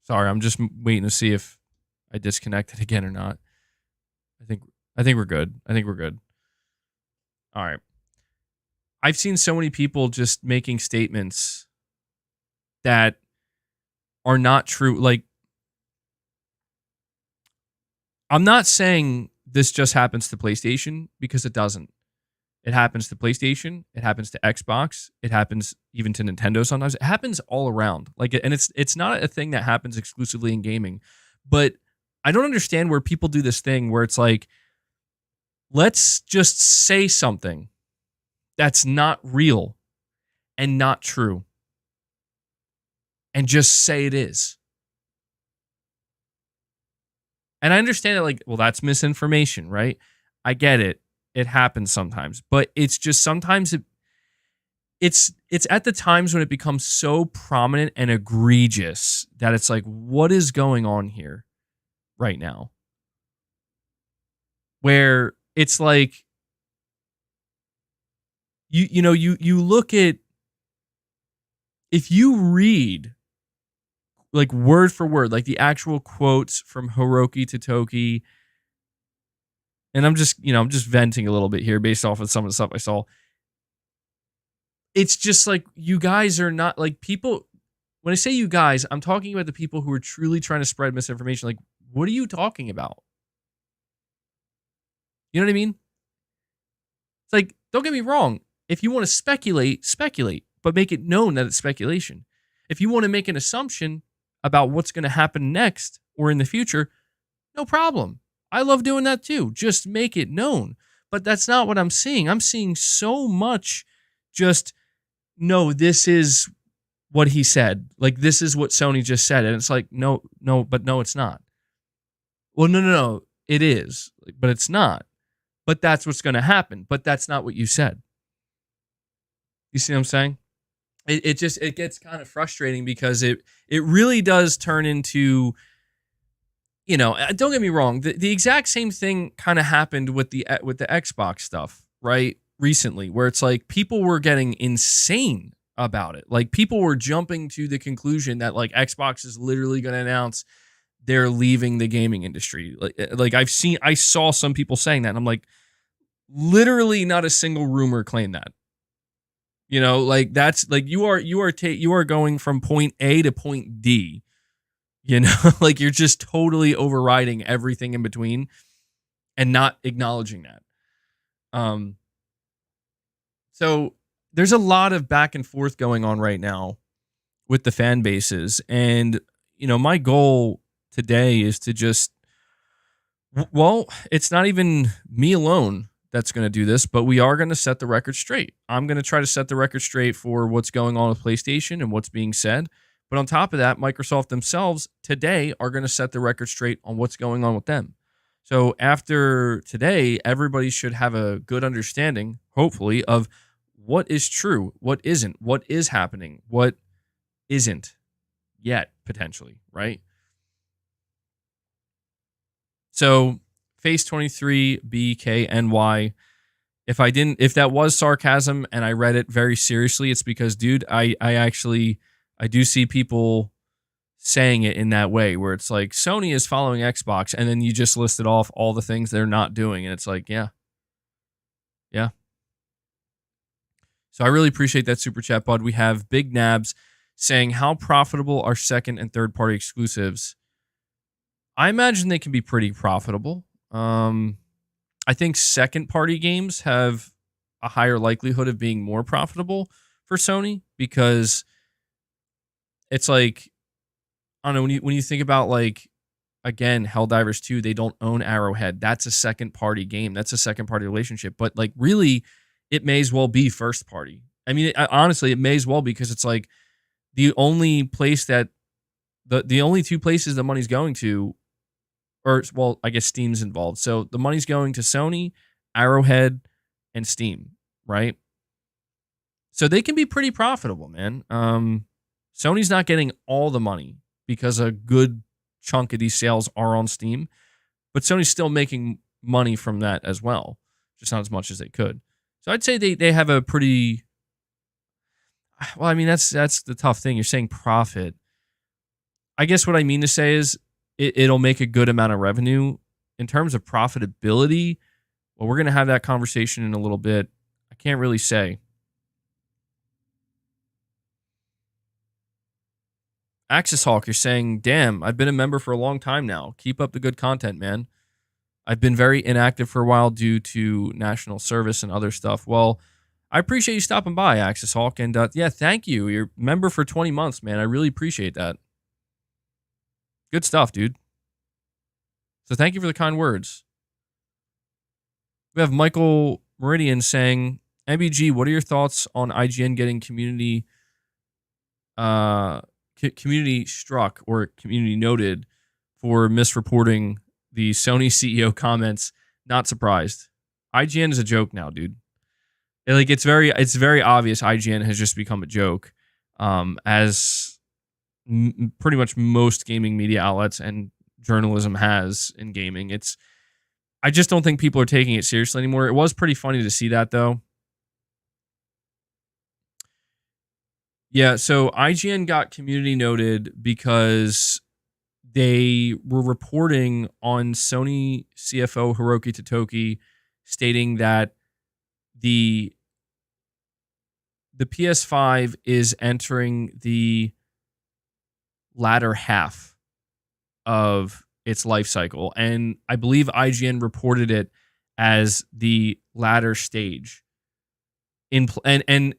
Sorry, I'm just waiting to see if I disconnected again or not. I think we're good. I think we're good. All right. I've seen so many people just making statements that are not true. Like, I'm not saying this just happens to PlayStation because it doesn't. It happens to PlayStation. It happens to Xbox. It happens even to Nintendo sometimes. It happens all around. Like, and it's not a thing that happens exclusively in gaming. But I don't understand where people do this thing where it's like, let's just say something that's not real and not true, and just say it is. And I understand that, like, well, that's misinformation, right? I get it. It happens sometimes, but it's just sometimes it's at the times when it becomes so prominent and egregious that it's like, what is going on here right now? Where it's like, you look at, if you read like word for word, like the actual quotes from Hiroki Totoki, and I'm just venting a little bit here based off of some of the stuff I saw. It's just like, you guys are not like people. When I say you guys, I'm talking about the people who are truly trying to spread misinformation. Like, what are you talking about? You know what I mean? It's like, don't get me wrong. If you want to speculate, speculate, but make it known that it's speculation. If you want to make an assumption about what's going to happen next or in the future, no problem. I love doing that too. Just make it known. But that's not what I'm seeing. I'm seeing so much just, no, this is what he said. Like, this is what Sony just said. And it's like, no, but no, it's not. Well, no, it is, but it's not. But that's what's going to happen. But that's not what you said. You see what I'm saying? It gets kind of frustrating because it really does turn into, don't get me wrong. The exact same thing kind of happened with the Xbox stuff, right? Recently, where it's like people were getting insane about it. Like, people were jumping to the conclusion that like Xbox is literally going to announce they're leaving the gaming industry. Like I saw some people saying that, and I'm like, literally not a single rumor claimed that. Like, that's like, you are going from point A to point D. Like, you're just totally overriding everything in between and not acknowledging that. So there's a lot of back and forth going on right now with the fan bases, and my goal today is to just, well, it's not even me alone that's going to do this, but we are going to set the record straight. I'm going to try to set the record straight for what's going on with PlayStation and what's being said. But on top of that, Microsoft themselves today are going to set the record straight on what's going on with them. So after today, everybody should have a good understanding, hopefully, of what is true, what isn't, what is happening, what isn't yet, potentially, right? So Face 23 BKNY. If that was sarcasm and I read it very seriously, it's because, dude, I do see people saying it in that way where it's like, Sony is following Xbox, and then you just listed off all the things they're not doing, and it's like, yeah. So I really appreciate that super chat, bud. We have Big Nabs saying, how profitable are second and third party exclusives? I imagine they can be pretty profitable. I think second party games have a higher likelihood of being more profitable for Sony because it's like I don't know when you think about like again Helldivers 2, they don't own Arrowhead. That's a second party game. That's a second party relationship. But like really, it may as well be first party. I mean, honestly, it may as well because it's like the only place that the only two places the money's going to, or well, I guess Steam's involved. So the money's going to Sony, Arrowhead, and Steam, right? So they can be pretty profitable, man. Sony's not getting all the money because a good chunk of these sales are on Steam, but Sony's still making money from that as well, just not as much as they could. So I'd say they have a pretty well. I mean, that's the tough thing. You're saying profit. I guess what I mean to say is it'll make a good amount of revenue in terms of profitability. Well, we're gonna have that conversation in a little bit. I can't really say. Axis Hawk, you're saying, damn, I've been a member for a long time now. Keep up the good content, man. I've been very inactive for a while due to national service and other stuff. Well, I appreciate you stopping by, Axis Hawk. And yeah, thank you. You're a member for 20 months, man. I really appreciate that. Good stuff, dude. So thank you for the kind words. We have Michael Meridian saying, MBG, what are your thoughts on IGN getting community struck or community noted for misreporting the Sony CEO comments? Not surprised. IGN is a joke now, dude. It's very obvious IGN has just become a joke, as pretty much most gaming media outlets and journalism has in gaming. I just don't think people are taking it seriously anymore. It was pretty funny to see that though. Yeah, so IGN got community noted because they were reporting on Sony CFO Hiroki Totoki stating that the PS5 is entering the latter half of its life cycle, and I believe IGN reported it as the latter stage. And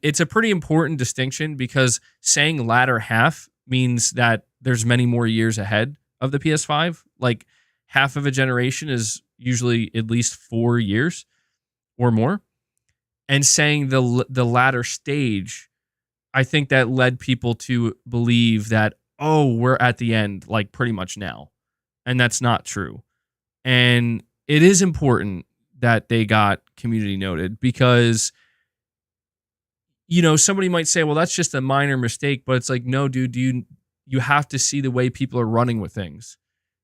it's a pretty important distinction because saying latter half means that there's many more years ahead of the PS5. Like half of a generation is usually at least 4 years or more. And saying the latter stage, I think that led people to believe that, oh, we're at the end, like pretty much now. And that's not true. And it is important that they got community noted because somebody might say, well, that's just a minor mistake, but it's like, no, dude, you have to see the way people are running with things.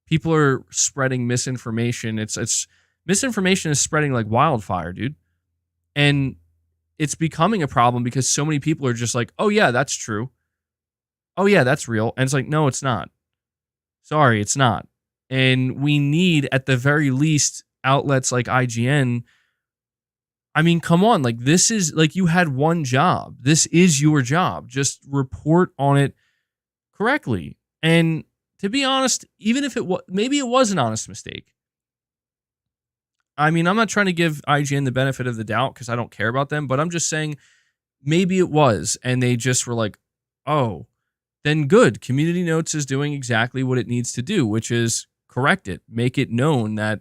People are spreading misinformation. It's misinformation is spreading like wildfire, dude. And it's becoming a problem because so many people are just like, oh yeah, that's true. Oh yeah, that's real. And it's like, no, it's not. Sorry, it's not. And we need, at the very least, outlets like IGN. I mean, come on. Like, this is like you had one job. This is your job. Just report on it correctly. And to be honest, even if maybe it was an honest mistake. I mean, I'm not trying to give IGN the benefit of the doubt because I don't care about them, but I'm just saying maybe it was. And they just were like, oh, then good. Community Notes is doing exactly what it needs to do, which is correct it. Make it known that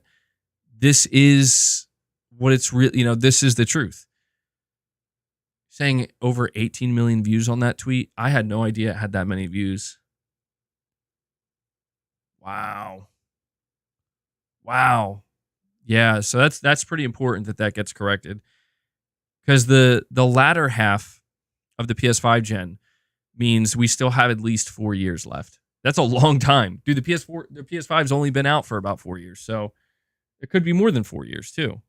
this is what it's really, this is the truth. Saying over 18 million views on that tweet. I had no idea it had that many views. Wow. Yeah, so that's pretty important that gets corrected. Because the latter half of the PS5 gen means we still have at least 4 years left. That's a long time. Dude, the PS5's only been out for about 4 years, so it could be more than 4 years too.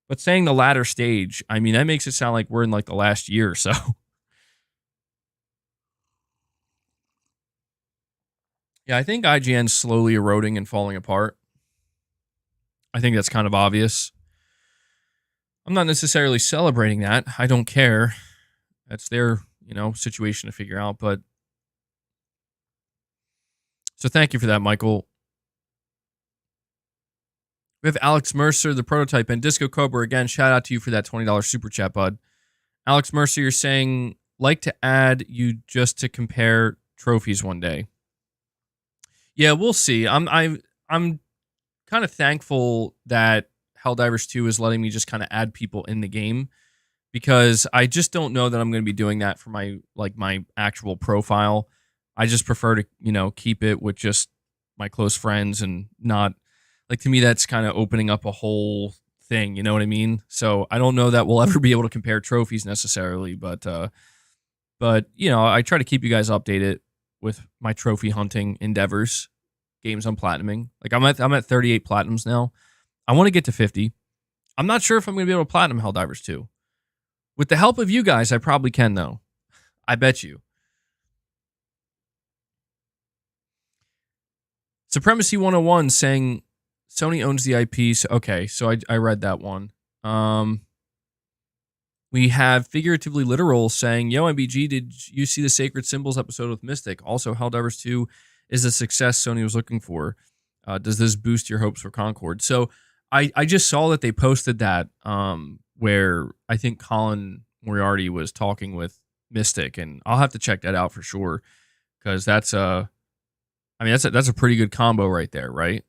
But saying the latter stage, I mean, that makes it sound like we're in like the last year or so. Yeah, I think IGN's slowly eroding and falling apart. I think that's kind of obvious. I'm not necessarily celebrating that. I don't care. That's their, situation to figure out. But so thank you for that, Michael. We have Alex Mercer, the prototype, and Disco Cobra. Again, shout out to you for that $20 super chat, bud. Alex Mercer, you're saying, like to add you just to compare trophies one day. Yeah, we'll see. I'm kind of thankful that Helldivers 2 is letting me just kind of add people in the game, because I just don't know that I'm going to be doing that for my actual profile. I just prefer to, keep it with just my close friends, and not like, to me, that's kind of opening up a whole thing, you know what I mean? So I don't know that we'll ever be able to compare trophies necessarily, but I try to keep you guys updated with my trophy hunting endeavors, games I'm platinuming. Like, I'm at 38 platinums now. I want to get to 50. I'm not sure if I'm going to be able to platinum Helldivers 2. With the help of you guys, I probably can, though. I bet you. Supremacy 101 saying Sony owns the IP. Okay, so I read that one. We have Figuratively Literal saying, Yo, MBG, did you see the Sacred Symbols episode with Mystic? Also, Helldivers 2 is the success Sony was looking for. Does this boost your hopes for Concord? So I just saw that they posted that, where I think Colin Moriarty was talking with Mystic, and I'll have to check that out for sure, because that's a pretty good combo right there, right?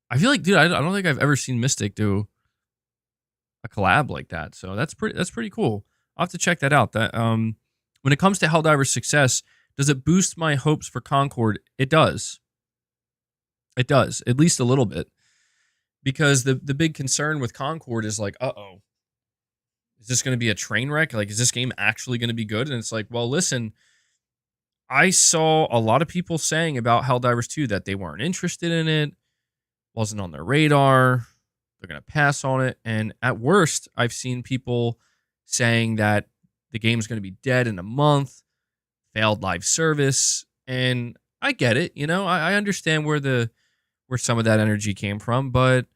I feel like, dude, I don't think I've ever seen Mystic do a collab like that, so that's pretty cool. I'll have to check that out. That when it comes to Helldivers' success, does it boost my hopes for Concord? It does. It does, at least a little bit, because the big concern with Concord is like, is this going to be a train wreck? Like, is this game actually going to be good? And it's like, well, listen, I saw a lot of people saying about Helldivers 2 that they weren't interested in it, wasn't on their radar, they're going to pass on it. And at worst, I've seen people saying that the game's going to be dead in a month, failed live service. And I get it. I understand where some of that energy came from. But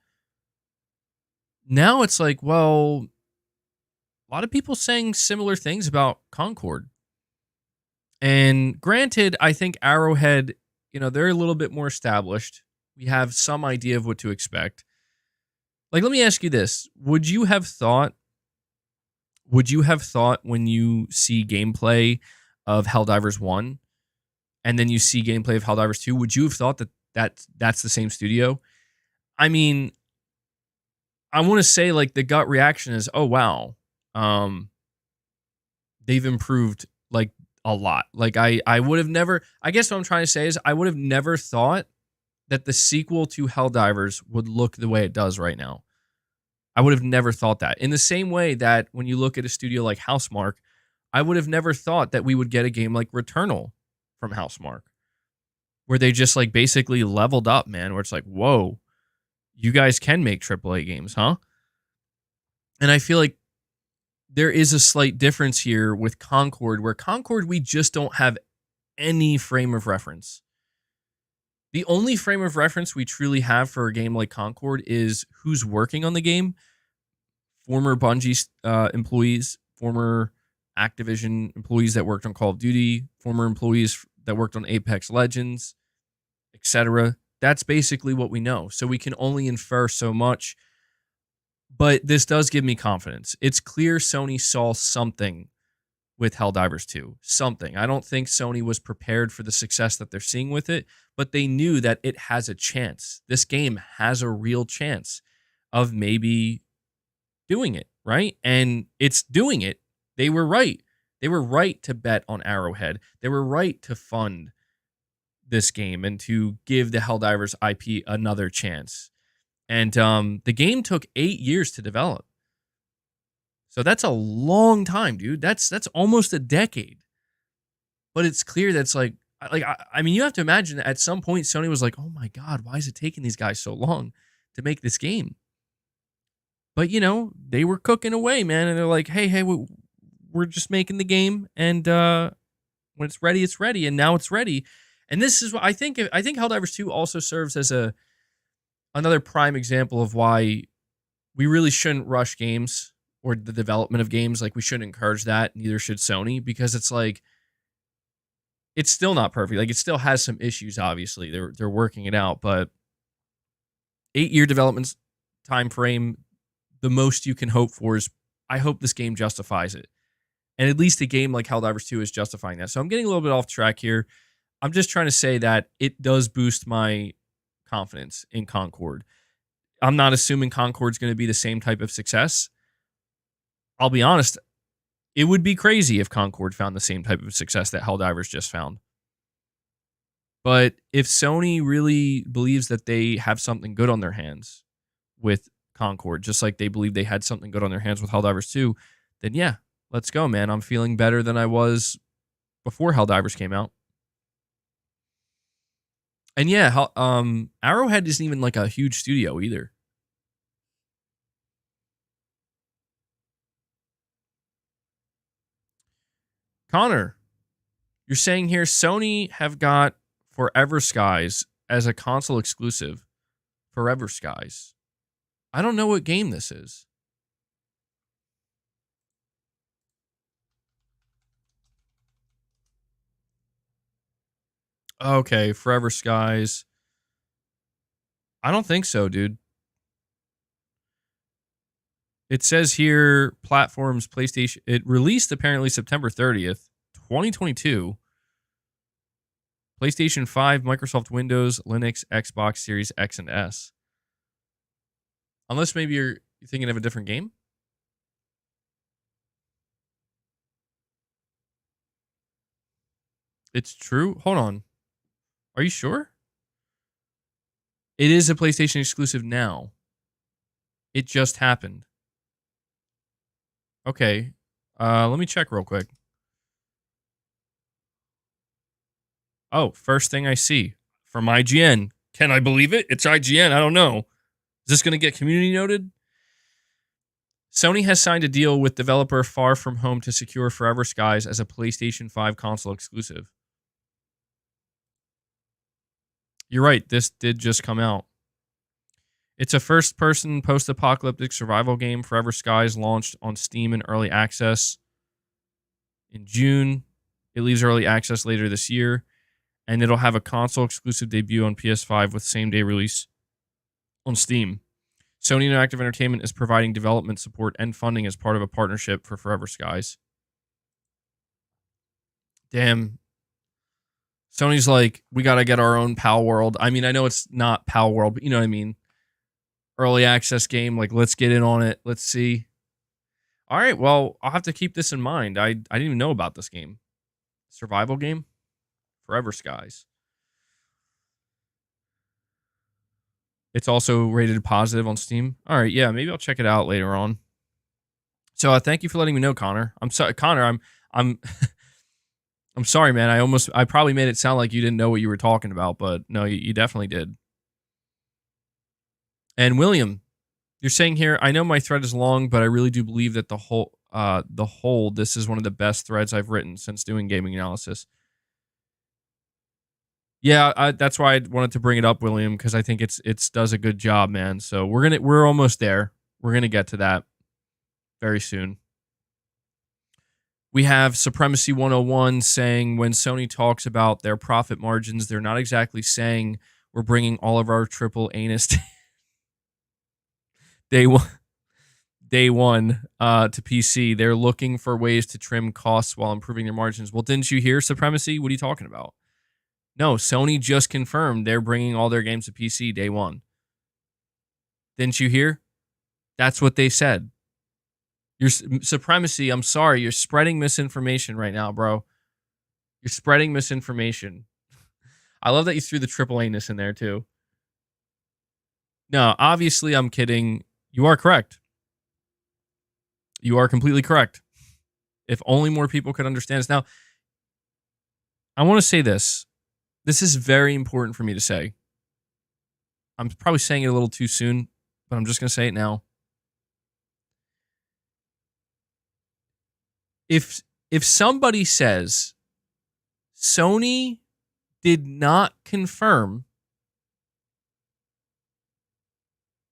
now it's like, well, a lot of people saying similar things about Concord. And granted, I think Arrowhead, they're a little bit more established. We have some idea of what to expect. Like, let me ask you this. Would you have thought when you see gameplay of Helldivers 1 and then you see gameplay of Helldivers 2, would you have thought that's the same studio? I mean, I want to say, like, the gut reaction is, oh, wow. They've improved, like, a lot. Like, I would have never, I guess what I'm trying to say is I would have never thought that the sequel to Helldivers would look the way it does right now. I would have never thought that. In the same way that when you look at a studio like Housemarque, I would have never thought that we would get a game like Returnal from Housemarque, where they just, like, basically leveled up, man, where it's like, whoa, you guys can make AAA games, huh? And I feel like there is a slight difference here with Concord, where Concord, we just don't have any frame of reference. The only frame of reference we truly have for a game like Concord is who's working on the game. Former Bungie employees, former Activision employees that worked on Call of Duty, former employees that worked on Apex Legends, etc. That's basically what we know. So we can only infer so much. But this does give me confidence. It's clear Sony saw something with Helldivers 2. Something. I don't think Sony was prepared for the success that they're seeing with it, but they knew that it has a chance. This game has a real chance of maybe doing it, right? And it's doing it. They were right. They were right to bet on Arrowhead. They were right to fund this game and to give the Helldivers IP another chance. And the game took 8 years to develop. So that's a long time, dude. That's almost a decade. But it's clear that's like I mean, you have to imagine that at some point Sony was like, oh my God, why is it taking these guys so long to make this game? But, they were cooking away, man. And they're like, hey, we're just making the game. And when it's ready, it's ready. And now it's ready. And this is what I think Helldivers 2 also serves as another prime example of why we really shouldn't rush games or the development of games. Like, we shouldn't encourage that. Neither should Sony, because it's like, it's still not perfect. Like, it still has some issues, obviously. They're working it out, but 8-year development time frame, the most you can hope for is I hope this game justifies it. And at least a game like Helldivers 2 is justifying that. So I'm getting a little bit off track here. I'm just trying to say that it does boost my confidence in Concord. I'm not assuming Concord's going to be the same type of success. I'll be honest, it would be crazy if Concord found the same type of success that Helldivers just found. But if Sony really believes that they have something good on their hands with Concord, just like they believe they had something good on their hands with Helldivers 2, then yeah, let's go, man. I'm feeling better than I was before Helldivers came out. And yeah, Arrowhead isn't even like a huge studio either. Connor, you're saying here Sony have got Forever Skies as a console exclusive. Forever Skies. I don't know what game this is. Okay, Forever Skies. I don't think so, dude. It says here platforms PlayStation. It released apparently September 30th, 2022. PlayStation 5, Microsoft Windows, Linux, Xbox Series X and S. Unless maybe you're thinking of a different game. It's true. Hold on. Are you sure? It is a PlayStation exclusive now. It just happened. Okay. Let me check real quick. Oh, first thing I see from IGN. Can I believe it? It's IGN. I don't know. Is this going to get community noted? Sony has signed a deal with developer Far From Home to secure Forever Skies as a PlayStation 5 console exclusive. You're right. This did just come out. It's a first-person post-apocalyptic survival game. Forever Skies launched on Steam in early access in June. It leaves early access later this year, and it'll have a console-exclusive debut on PS5 with same-day release on Steam. Sony Interactive Entertainment is providing development support and funding as part of a partnership for Forever Skies. Damn. Sony's like, we got to get our own Pal World. I mean, I know it's not Pal World, but you know what I mean. Early access game, like, let's get in on it. Let's see. All right, well, I'll have to keep this in mind. I didn't even know about this game. Survival game? Forever Skies. It's also rated positive on Steam. All right, yeah, maybe I'll check it out later on. So thank you for letting me know, Connor. I'm sorry, Connor. I'm I'm sorry, man. I probably made it sound like you didn't know what you were talking about, but no, you definitely did. And William, you're saying here, I know my thread is long, but I really do believe that the whole this is one of the best threads I've written since doing gaming analysis. Yeah, that's why I wanted to bring it up, William, because I think it's does a good job, man. So we're almost there. We're gonna get to that very soon. We have Supremacy 101 saying when Sony talks about their profit margins, they're not exactly saying we're bringing all of our triple anus day one to PC. They're looking for ways to trim costs while improving their margins. Well, didn't you hear, Supremacy? What are you talking about? No, Sony just confirmed they're bringing all their games to PC day one. Didn't you hear? That's what they said. Your Supremacy, I'm sorry, you're spreading misinformation right now, bro. You're spreading misinformation. I love that you threw the triple anus in there, too. No, obviously, I'm kidding. You are correct. You are completely correct. If only more people could understand this. Now, I want to say this. This is very important for me to say. I'm probably saying it a little too soon, but I'm just going to say it now. If somebody says Sony did not confirm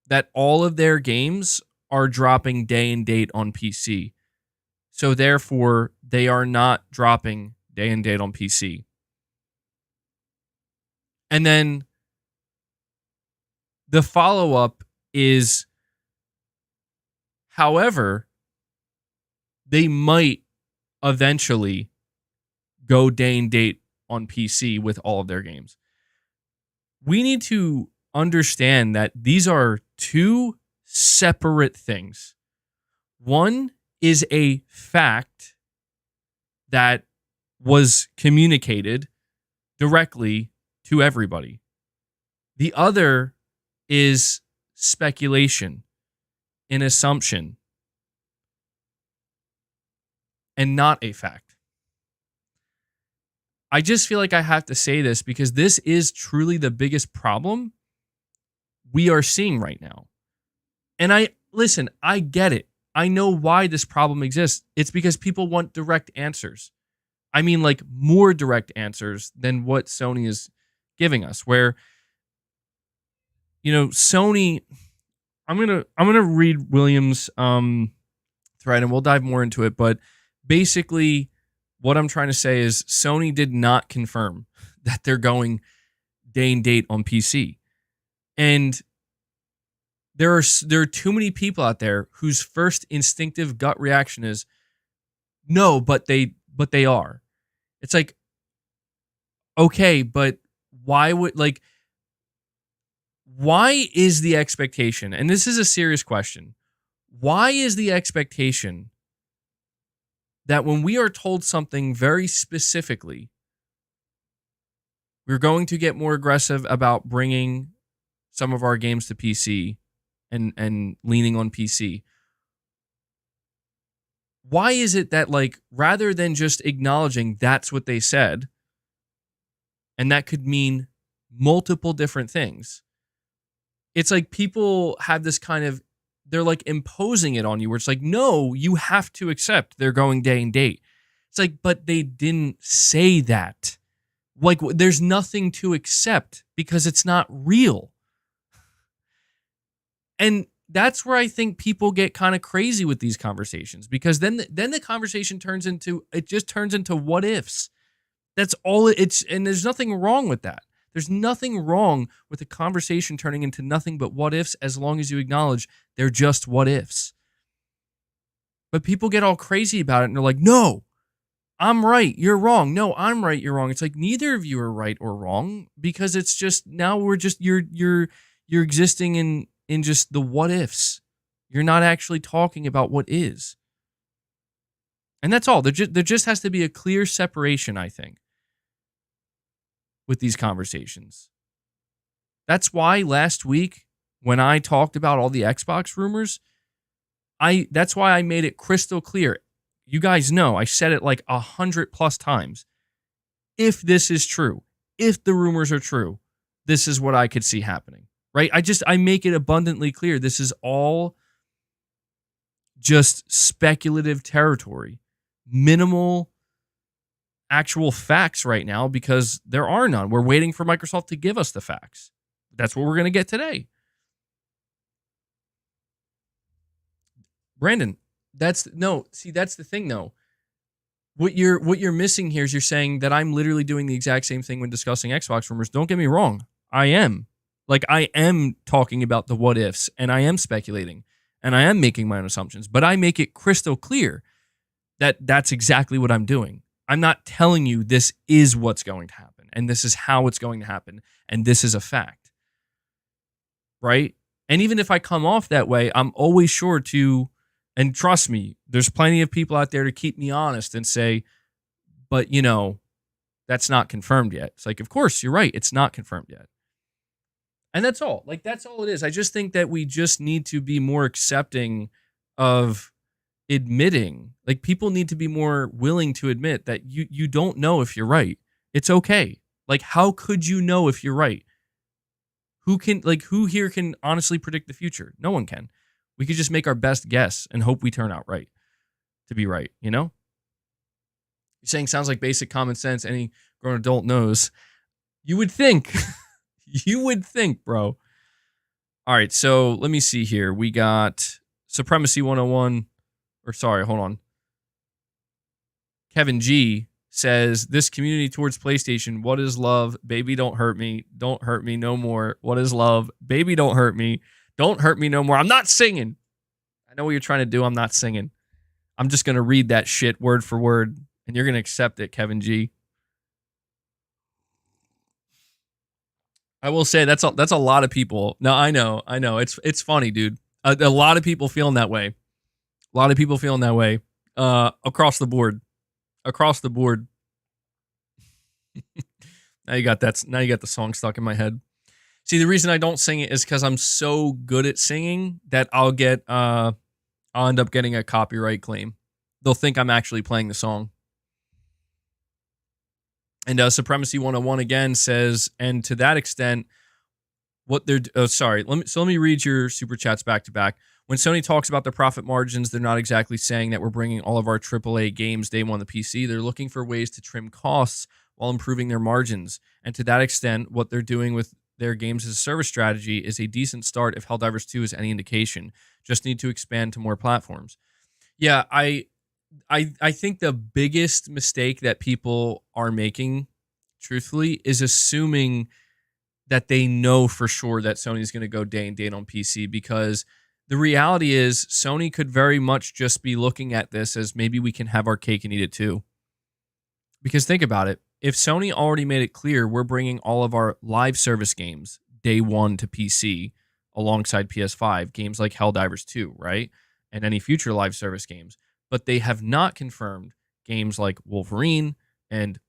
that all of their games are dropping day and date on PC, so therefore they are not dropping day and date on PC, and then the follow-up is However, they might eventually go day and date on PC with all of their games. We need to understand that these are two separate things. One is a fact that was communicated directly to everybody. The other is speculation, an assumption, and not a fact. I just feel like I have to say this because this is truly the biggest problem we are seeing right now. And I get it. I know why this problem exists. It's because people want direct answers. I mean, like more direct answers than what Sony is giving us. Where, Sony. I'm gonna read Williams' thread, and we'll dive more into it. But basically, what I'm trying to say is Sony did not confirm that they're going day and date on PC, and there are too many people out there whose first instinctive gut reaction is no, but they are. It's like, okay, but why is the expectation? And this is a serious question. Why is the expectation that when we are told something very specifically, we're going to get more aggressive about bringing some of our games to PC and leaning on PC? Why is it that, like, rather than just acknowledging that's what they said, and that could mean multiple different things, it's like people have this kind of, they're like imposing it on you where it's like, no, you have to accept they're going day and date. It's like, but they didn't say that. Like, there's nothing to accept because it's not real. And that's where I think people get kind of crazy with these conversations, because then the conversation turns into what ifs. That's all it's, and there's nothing wrong with that. There's nothing wrong with the conversation turning into nothing but what ifs, as long as you acknowledge they're just what ifs. But people get all crazy about it and they're like, no, I'm right, you're wrong. No, I'm right, you're wrong. It's like neither of you are right or wrong, because it's just, now we're just, you're existing in just the what ifs. You're not actually talking about what is. And that's all. There just has to be a clear separation, I think, with these conversations. That's why last week, when I talked about all the Xbox rumors, that's why I made it crystal clear. You guys know, I said it like 100+ times. If this is true, if the rumors are true, this is what I could see happening, right? I make it abundantly clear. This is all just speculative territory, minimal actual facts right now, because there are none. We're waiting for Microsoft to give us the facts. That's what we're going to get today. Brandon, that's the thing though. What you're missing here is you're saying that I'm literally doing the exact same thing when discussing Xbox rumors. Don't get me wrong. I am. Like, I am talking about the what ifs, and I am speculating, and I am making my own assumptions, but I make it crystal clear that that's exactly what I'm doing. I'm not telling you this is what's going to happen, and this is how it's going to happen, and this is a fact, right? And even if I come off that way, I'm always sure to, and trust me, there's plenty of people out there to keep me honest and say, but that's not confirmed yet. It's like, of course, you're right. It's not confirmed yet. And that's all. Like, that's all it is. I just think that we just need to be more accepting of admitting, like, people need to be more willing to admit that you don't know if you're right. It's okay. Like, how could you know if you're right? Who here can honestly predict the future? No one can. We could just make our best guess and hope we turn out right to be right, You're saying sounds like basic common sense any grown adult knows. You would think. You would think, bro. All right, so let me see here. We got Supremacy 101. Or sorry, hold on. Kevin G says, this community towards PlayStation, what is love? Baby, don't hurt me. Don't hurt me no more. What is love? Baby, don't hurt me. Don't hurt me no more. I'm not singing. know what you're trying to do. I'm not singing. I'm just going to read that shit word for word, and you're going to accept it, Kevin G. I will say that's a lot of people. No, I know. It's funny, dude. A lot of people feeling that way. A lot of people feeling that way. Across the board. Across the board. Now you got that. Now you got the song stuck in my head. See, the reason I don't sing it is because I'm so good at singing that I'll end up getting a copyright claim. They'll think I'm actually playing the song. And Supremacy 101 again says, and to that extent, what they're sorry. Let me read your super chats back to back. When Sony talks about their profit margins, they're not exactly saying that we're bringing all of our AAA games day one on the PC. They're looking for ways to trim costs while improving their margins. And to that extent, what they're doing with their games as a service strategy is a decent start if Helldivers 2 is any indication. Just need to expand to more platforms. Yeah, I think the biggest mistake that people are making, truthfully, is assuming that they know for sure that Sony's going to go day and date on PC, because the reality is Sony could very much just be looking at this as maybe we can have our cake and eat it too. Because think about it. If Sony already made it clear we're bringing all of our live service games day one to PC alongside PS5, games like Helldivers 2, right? And any future live service games. But they have not confirmed games like Wolverine and,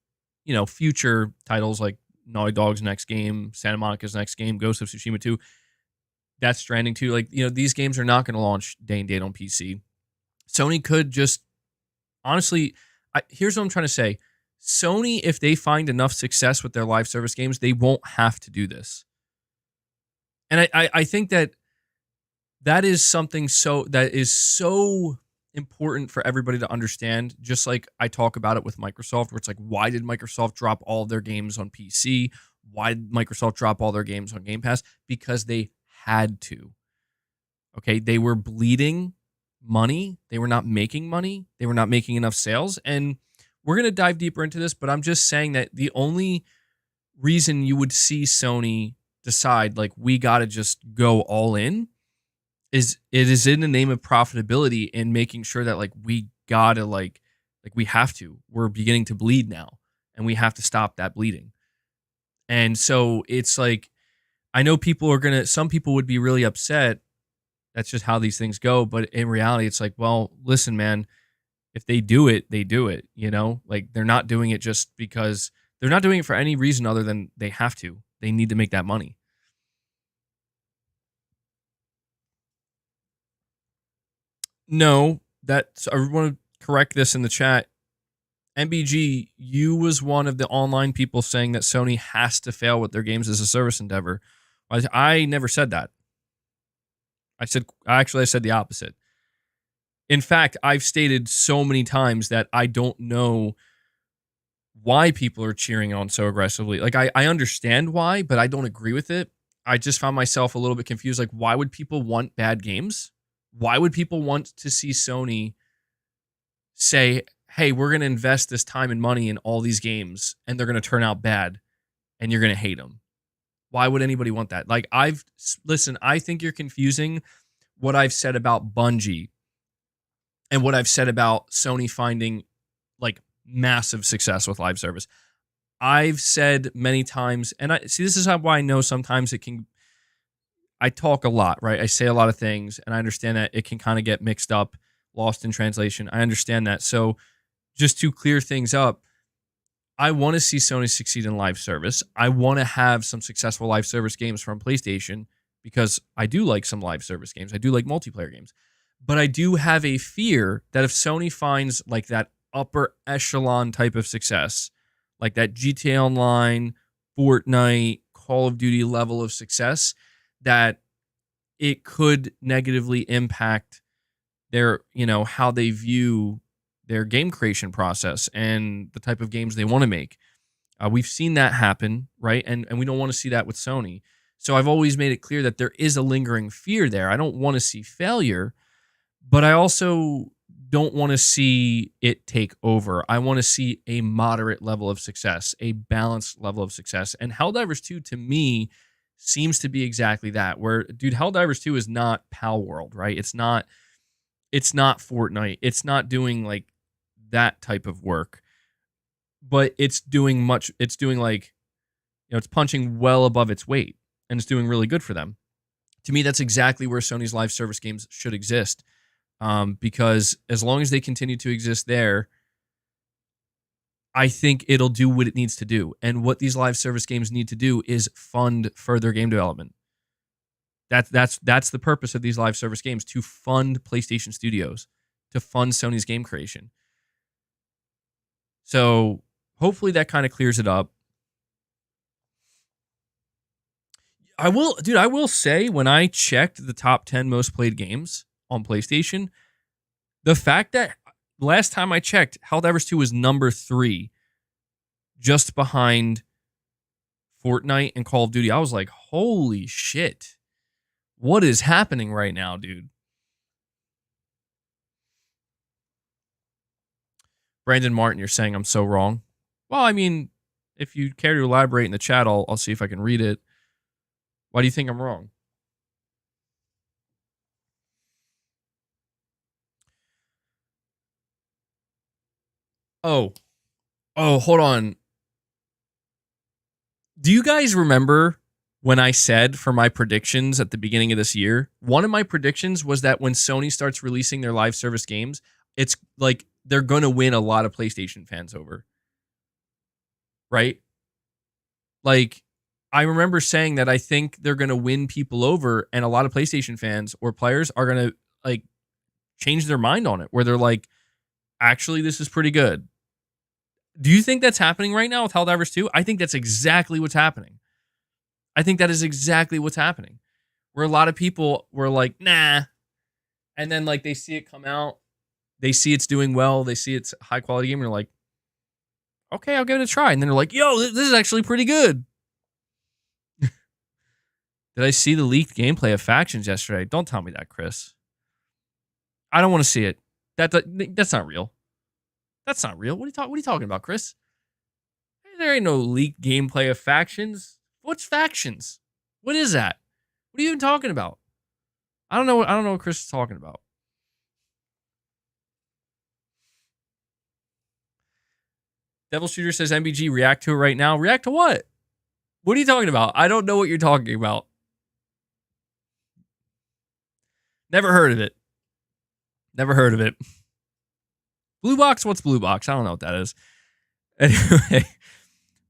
future titles like Naughty Dog's next game, Santa Monica's next game, Ghost of Tsushima 2, Death Stranding 2. Like, these games are not going to launch day and date on PC. Sony could just, honestly, here's what I'm trying to say. Sony, if they find enough success with their live service games, they won't have to do this. And I think that is something that is so important for everybody to understand, just like I talk about it with Microsoft, where it's like, why did Microsoft drop all of their games on PC? Why did Microsoft drop all their games on Game Pass? Because they had to. Okay, they were bleeding money. They were not making money. They were not making enough sales. And we're going to dive deeper into this, but I'm just saying that the only reason you would see Sony decide, like, we got to just go all in, is it is in the name of profitability and making sure that, like, we got to, like we have to. We're beginning to bleed now, and we have to stop that bleeding. And so it's like, I know some people would be really upset. That's just how these things go. But in reality, it's like, well, listen, man, if they do it, they do it, like, they're not doing it just because they're not doing it for any reason other than they have to. They need to make that money. No, I want to correct this in the chat. MBG, you was one of the online people saying that Sony has to fail with their games as a service endeavor. I never said that. I said the opposite. In fact, I've stated so many times that I don't know why people are cheering on so aggressively. Like, I understand why, but I don't agree with it. I just found myself a little bit confused. Like, why would people want bad games? Why would people want to see Sony say, hey, we're going to invest this time and money in all these games, and they're going to turn out bad, and you're going to hate them? Why would anybody want that? Like, I think you're confusing what I've said about Bungie and what I've said about Sony finding, like, massive success with live service. I've said many times, and this is why I know sometimes I talk a lot, right? I say a lot of things, and I understand that it can kind of get mixed up, lost in translation. I understand that. So just to clear things up, I want to see Sony succeed in live service. I want to have some successful live service games from PlayStation, because I do like some live service games. I do like multiplayer games. But I do have a fear that if Sony finds, like, that upper echelon type of success, like that GTA Online, Fortnite, Call of Duty level of success, that it could negatively impact their, how they view their game creation process and the type of games they want to make. We've seen that happen, right? And we don't want to see that with Sony. So I've always made it clear that there is a lingering fear there. I don't want to see failure, but I also don't want to see it take over. I want to see a moderate level of success, a balanced level of success. And Helldivers 2, to me, seems to be exactly that, where, dude, Helldivers 2 is not Pal World, right? It's not It's not Fortnite. It's not doing like that type of work, but it's doing like, it's punching well above its weight, and it's doing really good for them. To me, that's exactly where Sony's live service games should exist. Because as long as they continue to exist there, I think it'll do what it needs to do. And what these live service games need to do is fund further game development. That's the purpose of these live service games, to fund PlayStation Studios, to fund Sony's game creation. So hopefully that kind of clears it up. I will say, when I checked the top 10 most played games on PlayStation, the fact that last time I checked, Helldivers 2 was number 3, just behind Fortnite and Call of Duty. I was like, holy shit. What is happening right now, dude? Brandon Martin, you're saying I'm so wrong. Well, I mean, if you care to elaborate in the chat, I'll see if I can read it. Why do you think I'm wrong? Oh, hold on. Do you guys remember when I said for my predictions at the beginning of this year, one of my predictions was that when Sony starts releasing their live service games, it's like they're going to win a lot of PlayStation fans over. Right? Like, I remember saying that I think they're going to win people over, and a lot of PlayStation fans or players are going to like change their mind on it, where they're like, actually, this is pretty good. Do you think that's happening right now with Helldivers 2? I think that's exactly what's happening. I think that is exactly what's happening. Where a lot of people were like, nah. And then like they see it come out. They see it's doing well. They see it's a high quality game. And they're like, okay, I'll give it a try. And then they're like, yo, this is actually pretty good. Did I see the leaked gameplay of Factions yesterday? Don't tell me that, Chris. I don't want to see it. That's not real. That's not real. What are you talking about, Chris? There ain't no leaked gameplay of Factions. What's Factions? What is that? What are you even talking about? I don't know what Chris is talking about. Devil Shooter says MBG, react to it right now. React to what? What are you talking about? I don't know what you're talking about. Never heard of it. Never heard of it. Blue Box? What's Blue Box? I don't know what that is. Anyway,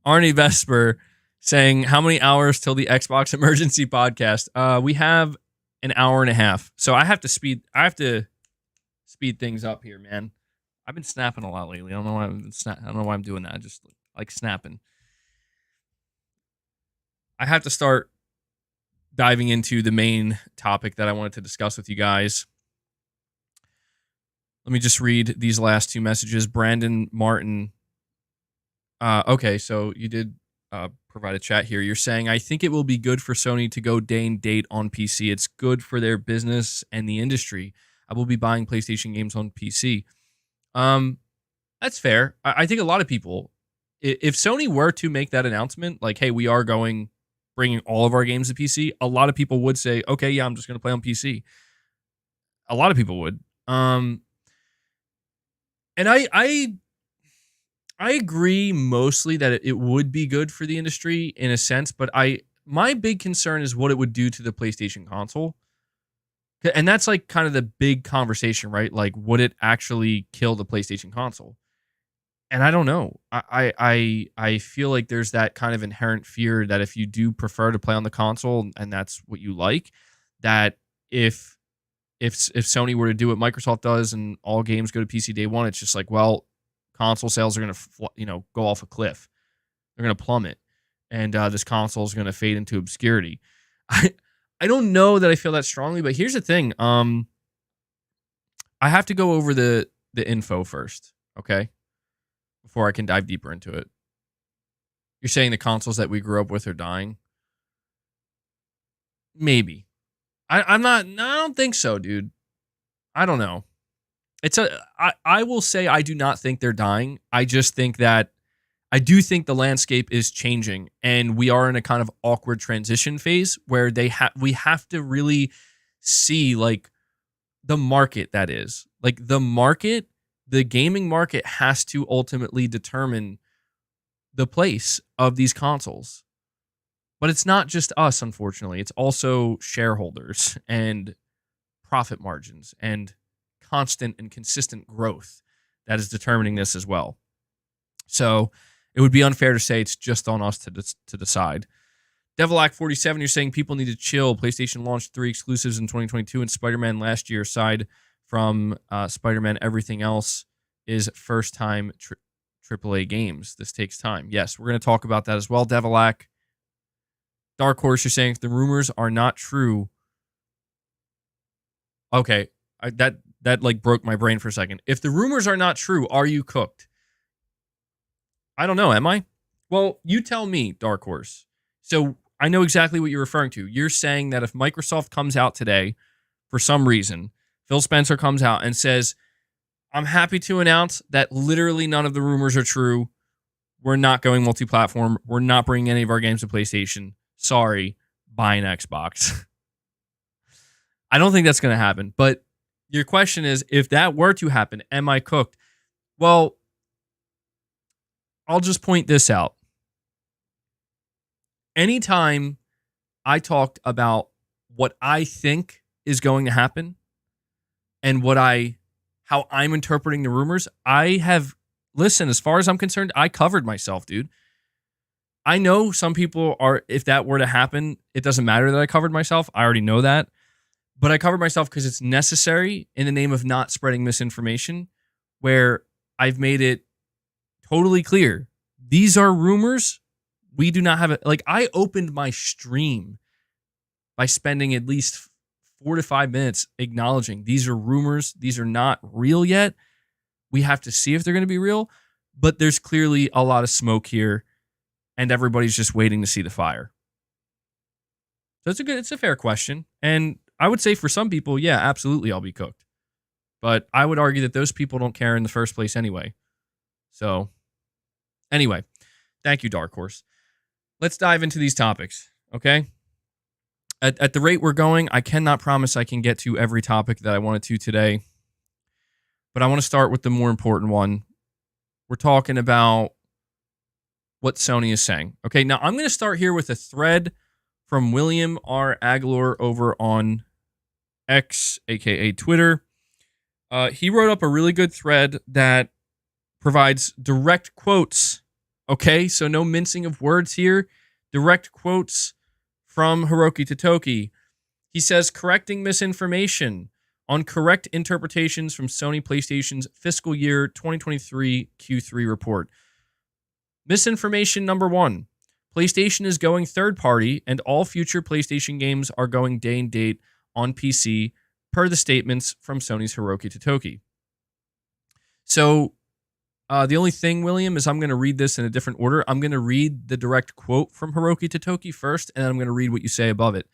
Arnie Vesper saying, how many hours till the Xbox Emergency podcast? We have an hour and a half. So I have to speed things up here, man. I've been snapping a lot lately. I don't know why I'm doing that. I just like snapping. I have to start diving into the main topic that I wanted to discuss with you guys. Let me just read these last two messages. Brandon Martin. Okay, so you did provide a chat here. You're saying, I think it will be good for Sony to go day and date on PC. It's good for their business and the industry. I will be buying PlayStation games on PC. That's fair. I think a lot of people, if Sony were to make that announcement, like, hey, we are bringing all of our games to PC, a lot of people would say, okay, yeah, I'm just going to play on PC. A lot of people would. And I agree mostly that it would be good for the industry in a sense, but my big concern is what it would do to the PlayStation console. And that's like kind of the big conversation, right? Like, would it actually kill the PlayStation console? And I don't know. I feel like there's that kind of inherent fear that if you do prefer to play on the console and that's what you like, that if Sony were to do what Microsoft does and all games go to PC day one, it's just like, well, console sales are going to go off a cliff. They're going to plummet, and this console is going to fade into obscurity. I don't know that I feel that strongly, but here's the thing. I have to go over the info first, okay? Before I can dive deeper into it. You're saying the consoles that we grew up with are dying? Maybe. I'm not. No, I don't think so, dude. I don't know. I will say I do not think they're dying. I just think that I do think the landscape is changing, and we are in a kind of awkward transition phase where we have to really see like the market, that is. Like the market, the gaming market has to ultimately determine the place of these consoles. But it's not just us, unfortunately. It's also shareholders and profit margins and constant and consistent growth that is determining this as well. So it would be unfair to say it's just on us to decide. Devilac 47, you're saying people need to chill. PlayStation launched 3 exclusives in 2022 and Spider-Man last year. Aside from Spider-Man, everything else is first-time AAA games. This takes time. Yes, we're going to talk about that as well. Devilac. Dark Horse, you're saying if the rumors are not true. Okay, that like broke my brain for a second. If the rumors are not true, are you cooked? I don't know. Am I? Well, you tell me, Dark Horse. So I know exactly what you're referring to. You're saying that if Microsoft comes out today, for some reason, Phil Spencer comes out and says, I'm happy to announce that literally none of the rumors are true. We're not going multi-platform. We're not bringing any of our games to PlayStation. Sorry, buy an Xbox. I don't think that's going to happen. But your question is, if that were to happen, am I cooked? Well, I'll just point this out. Anytime I talked about what I think is going to happen and how I'm interpreting the rumors, listen, as far as I'm concerned, I covered myself, dude. I know some people if that were to happen, it doesn't matter that I covered myself. I already know that. But I covered myself because it's necessary in the name of not spreading misinformation, where I've made it totally clear. These are rumors. We do not have it. Like, I opened my stream by spending at least 4 to 5 minutes acknowledging these are rumors. These are not real yet. We have to see if they're going to be real. But there's clearly a lot of smoke here, and everybody's just waiting to see the fire. So it's a fair question. And I would say for some people, yeah, absolutely, I'll be cooked. But I would argue that those people don't care in the first place anyway. So, anyway, thank you, Dark Horse. Let's dive into these topics, okay? At the rate we're going, I cannot promise I can get to every topic that I wanted to today. But I want to start with the more important one. We're talking about what Sony is saying. Okay, now I'm going to start here with a thread from William R. Aguilar over on X, aka Twitter. He wrote up a really good thread that provides direct quotes. Okay, so no mincing of words here. Direct quotes from Hiroki Totoki. He says, correcting misinformation on correct interpretations from Sony PlayStation's fiscal year 2023 Q3 report. Misinformation number 1. PlayStation is going third party and all future PlayStation games are going day and date on PC per the statements from Sony's Hiroki Totoki. So the only thing, William, is I'm going to read this in a different order. I'm going to read the direct quote from Hiroki Totoki first, and then I'm going to read what you say above it.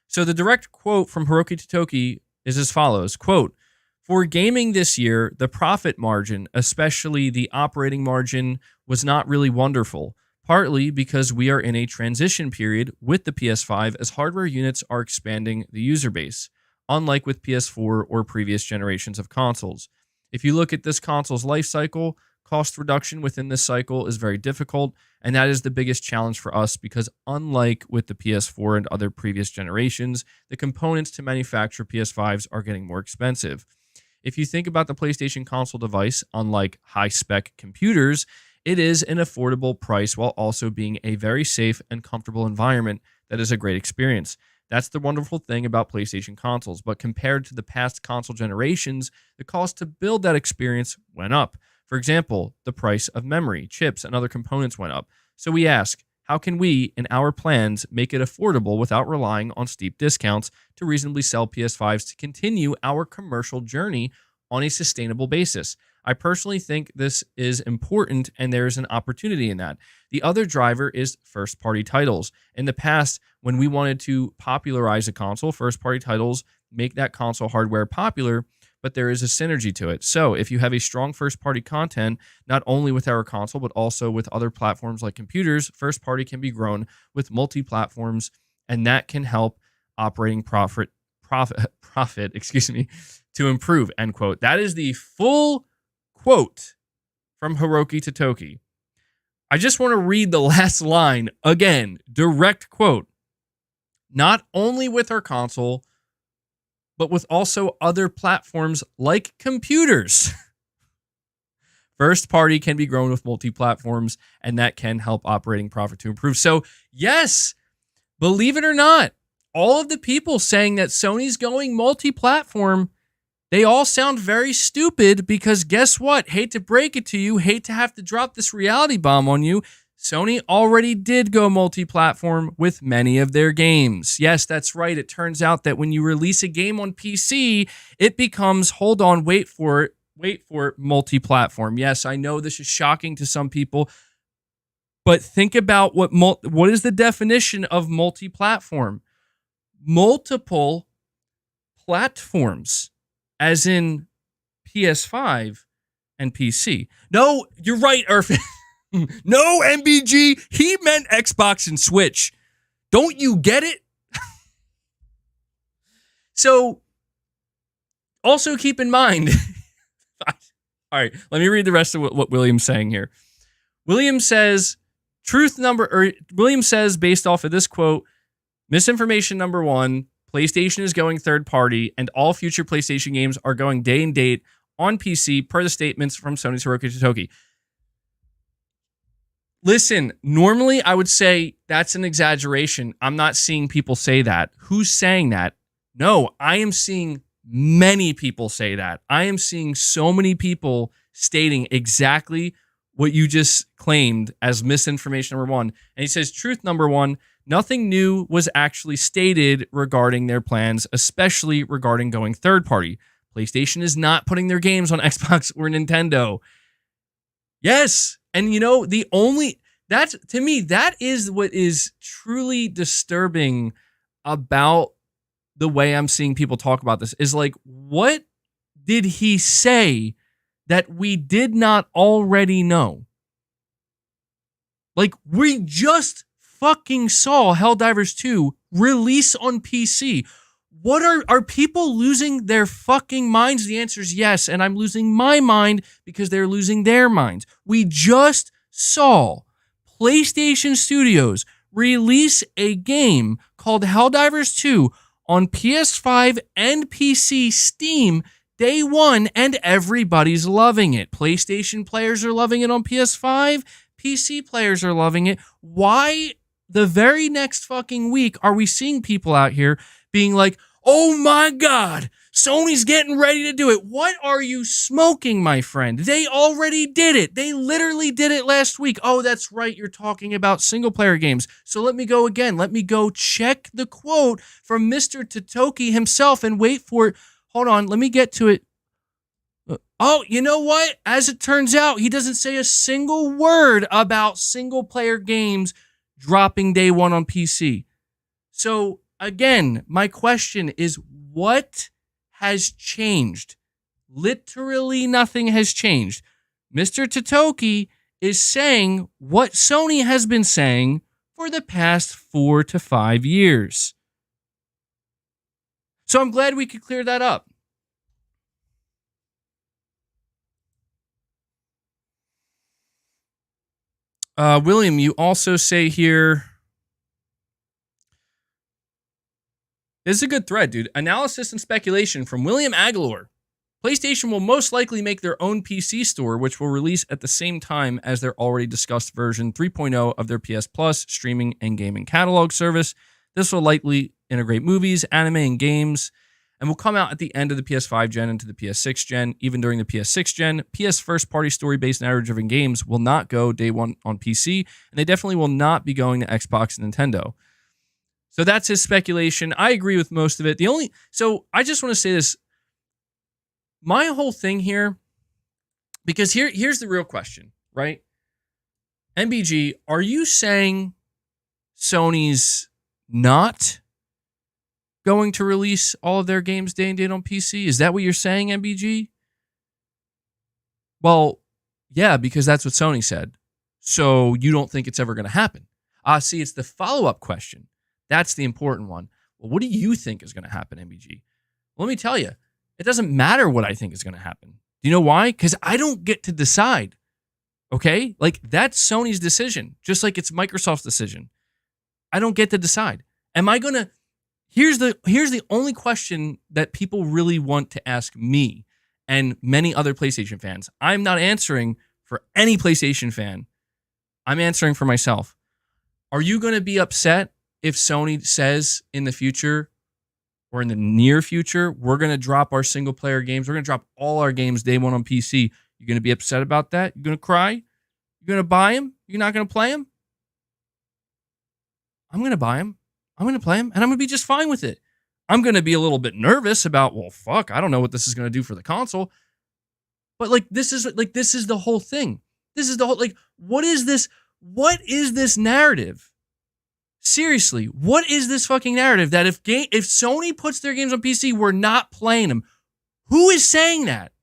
So the direct quote from Hiroki Totoki is as follows, quote, for gaming this year, the profit margin, especially the operating margin, was not really wonderful, partly because we are in a transition period with the PS5 as hardware units are expanding the user base, unlike with PS4 or previous generations of consoles. If you look at this console's life cycle, cost reduction within this cycle is very difficult, and that is the biggest challenge for us because unlike with the PS4 and other previous generations, the components to manufacture PS5s are getting more expensive. If you think about the PlayStation console device, unlike high-spec computers, it is an affordable price while also being a very safe and comfortable environment that is a great experience. That's the wonderful thing about PlayStation consoles, but compared to the past console generations, the cost to build that experience went up. For example, the price of memory, chips, and other components went up. So we ask, how can we, in our plans, make it affordable without relying on steep discounts to reasonably sell PS5s to continue our commercial journey on a sustainable basis? I personally think this is important and there is an opportunity in that. The other driver is first-party titles. In the past, when we wanted to popularize a console, first-party titles make that console hardware popular, but there is a synergy to it. So if you have a strong first-party content, not only with our console, but also with other platforms like computers, first-party can be grown with multi-platforms, and that can help operating profit profit, to improve, end quote. That is the full quote from Hiroki Totoki. I just want to read the last line again, direct quote. Not only with our console, but with also other platforms like computers. First party can be grown with multi-platforms, and that can help operating profit to improve. So, yes, believe it or not, all of the people saying that Sony's going multi-platform, they all sound very stupid because guess what? Hate to break it to you, hate to have to drop this reality bomb on you. Sony already did go multi-platform with many of their games. Yes, that's right. It turns out that when you release a game on PC, it becomes, hold on, wait for it, multi-platform. Yes, I know this is shocking to some people, but think about what is the definition of multi-platform? Multiple platforms, as in PS5 and PC. No, you're right, Irfan. No, MBG, he meant Xbox and Switch. Don't you get it? So, also keep in mind, all right, let me read the rest of what William's saying here. William says, based off of this quote, misinformation number 1, PlayStation is going third party, and all future PlayStation games are going day and date on PC, per the statements from Sony's Hiroki Totoki. Listen, normally I would say that's an exaggeration. I'm not seeing people say that. Who's saying that? No, I am seeing many people say that. I am seeing so many people stating exactly what you just claimed as misinformation number 1. And he says, truth number 1, nothing new was actually stated regarding their plans, especially regarding going third party. PlayStation is not putting their games on Xbox or Nintendo. Yes. And you know, to me, that is what is truly disturbing about the way I'm seeing people talk about this is like, what did he say that we did not already know? Like, we just fucking saw Helldivers 2 release on PC. What are people losing their fucking minds? The answer is yes, and I'm losing my mind because they're losing their minds. We just saw PlayStation Studios release a game called Helldivers 2 on PS5 and PC Steam day one, and everybody's loving it. PlayStation players are loving it on PS5. PC players are loving it. Why the very next fucking week are we seeing people out here being like, oh my God, Sony's getting ready to do it? What are you smoking, my friend? They already did it. They literally did it last week. Oh, that's right. You're talking about single player games. So let me go again. Let me go check the quote from Mr. Totoki himself and wait for it. Hold on. Let me get to it. Oh, you know what? As it turns out, he doesn't say a single word about single player games dropping day one on PC. So again, my question is, what has changed? Literally nothing has changed. Mr. Totoki is saying what Sony has been saying for the past 4 to 5 years. So I'm glad we could clear that up. William, you also say here, this is a good thread, dude. Analysis and speculation from William Aguilar. PlayStation will most likely make their own PC store, which will release at the same time as their already discussed version 3.0 of their PS Plus streaming and gaming catalog service. This will likely integrate movies, anime, and games, and will come out at the end of the PS5 gen into the PS6 gen. Even during the PS6 gen, PS first-party story-based narrative-driven games will not go day one on PC, and they definitely will not be going to Xbox and Nintendo. So that's his speculation. I agree with most of it. So I just want to say this. My whole thing here, because here's the real question, right? MBG, are you saying Sony's not going to release all of their games day and date on PC? Is that what you're saying, MBG? Well, yeah, because that's what Sony said. So you don't think it's ever going to happen? See, it's the follow-up question. That's the important one. Well, what do you think is going to happen, MBG? Let me tell you, it doesn't matter what I think is going to happen. Do you know why? Because I don't get to decide. Okay? Like, that's Sony's decision, just like it's Microsoft's decision. I don't get to decide. Am I going to... Here's the only question that people really want to ask me and many other PlayStation fans. I'm not answering for any PlayStation fan. I'm answering for myself. Are you going to be upset if Sony says in the future or in the near future, we're going to drop our single player games? We're going to drop all our games day one on PC. You're going to be upset about that? You're going to cry? You're going to buy them? You're not going to play them? I'm going to buy them. I'm going to play them, and I'm going to be just fine with it. I'm going to be a little bit nervous about, well, fuck, I don't know what this is going to do for the console. But this is the whole thing. This is the whole, what is this? What is this narrative? Seriously, what is this fucking narrative that if Sony puts their games on PC, we're not playing them? Who is saying that?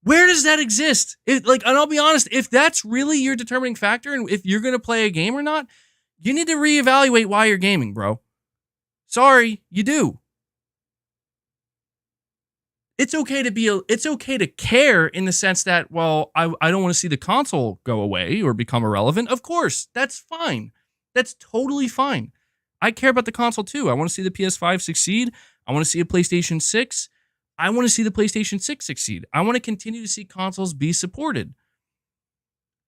Where does that exist? And I'll be honest, if that's really your determining factor and if you're going to play a game or not, you need to reevaluate why you're gaming, bro. Sorry, you do. It's okay to care in the sense that, well, I don't want to see the console go away or become irrelevant. Of course, that's fine. That's totally fine. I care about the console too. I want to see the PS5 succeed. I want to see a PlayStation 6. I want to see the PlayStation 6 succeed. I want to continue to see consoles be supported.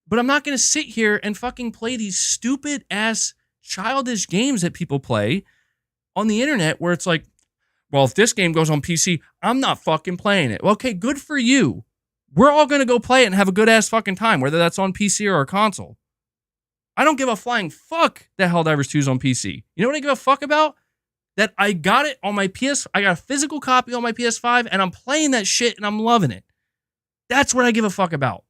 But I'm not going to sit here and fucking play these stupid ass childish games that people play on the internet where it's like, well, if this game goes on PC, I'm not fucking playing it. Well, okay, good for you. We're all going to go play it and have a good ass fucking time, whether that's on PC or a console. I don't give a flying fuck that Helldivers 2 is on PC. You know what I give a fuck about? That I got it on my I got a physical copy on my PS5 and I'm playing that shit and I'm loving it. That's what I give a fuck about.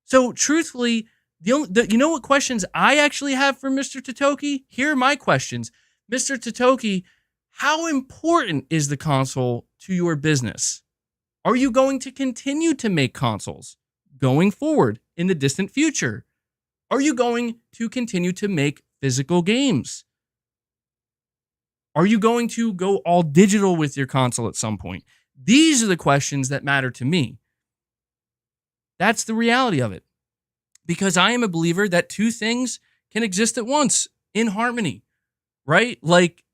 So truthfully, you know what questions I actually have for Mr. Totoki? Here are my questions. Mr. Totoki, how important is the console to your business? Are you going to continue to make consoles going forward in the distant future? Are you going to continue to make physical games? Are you going to go all digital with your console at some point? These are the questions that matter to me. That's the reality of it. Because I am a believer that two things can exist at once in harmony, right? Like,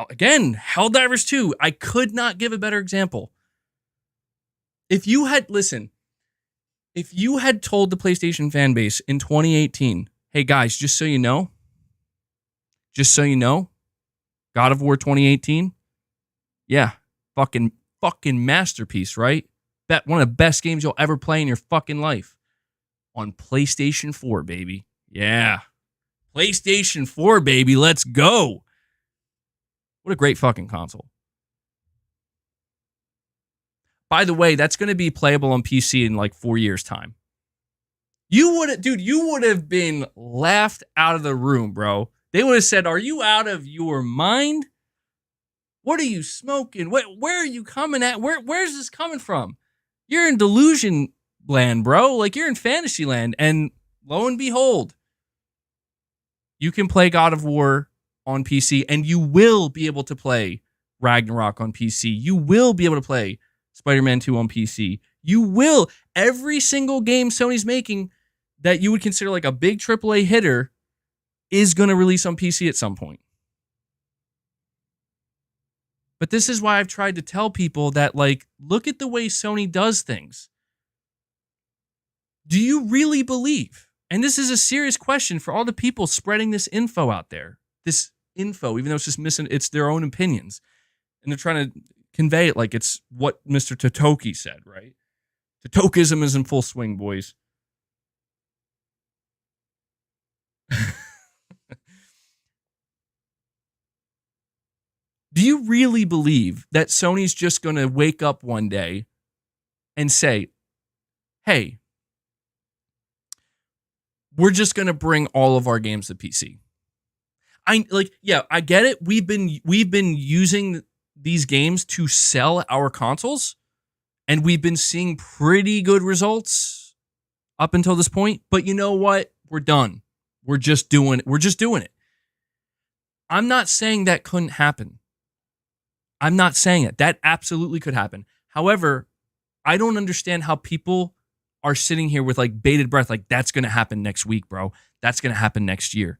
again, Helldivers 2, I could not give a better example. If you had told the PlayStation fan base in 2018, hey guys, just so you know, God of War 2018, yeah, fucking masterpiece, right? Bet one of the best games you'll ever play in your fucking life. On PlayStation 4, baby. Yeah. PlayStation 4, baby. Let's go. What a great fucking console. By the way, that's going to be playable on PC in 4 years' time. You would have been laughed out of the room, bro. They would have said, are you out of your mind? What are you smoking? Where are you coming at? Where's this coming from? You're in delusion land, bro. You're in fantasy land. And lo and behold, you can play God of War on PC and you will be able to play Ragnarok on PC. You will be able to play Spider-Man 2 on PC. You will. Every single game Sony's making that you would consider a big AAA hitter is going to release on PC at some point. But this is why I've tried to tell people that, look at the way Sony does things. Do you really believe? And this is a serious question for all the people spreading this info out there. This info, even though it's just it's their own opinions. And they're trying to convey it like it's what Mr. Totoki said, right? Totokism is in full swing, boys. Do you really believe that Sony's just going to wake up one day and say, hey, we're just going to bring all of our games to PC? I get it. We've been using these games to sell our consoles, and we've been seeing pretty good results up until this point. But you know what? We're done. We're just doing it. I'm not saying that couldn't happen. I'm not saying it. That absolutely could happen. However, I don't understand how people are sitting here with like bated breath, like that's going to happen next week, bro. That's going to happen next year.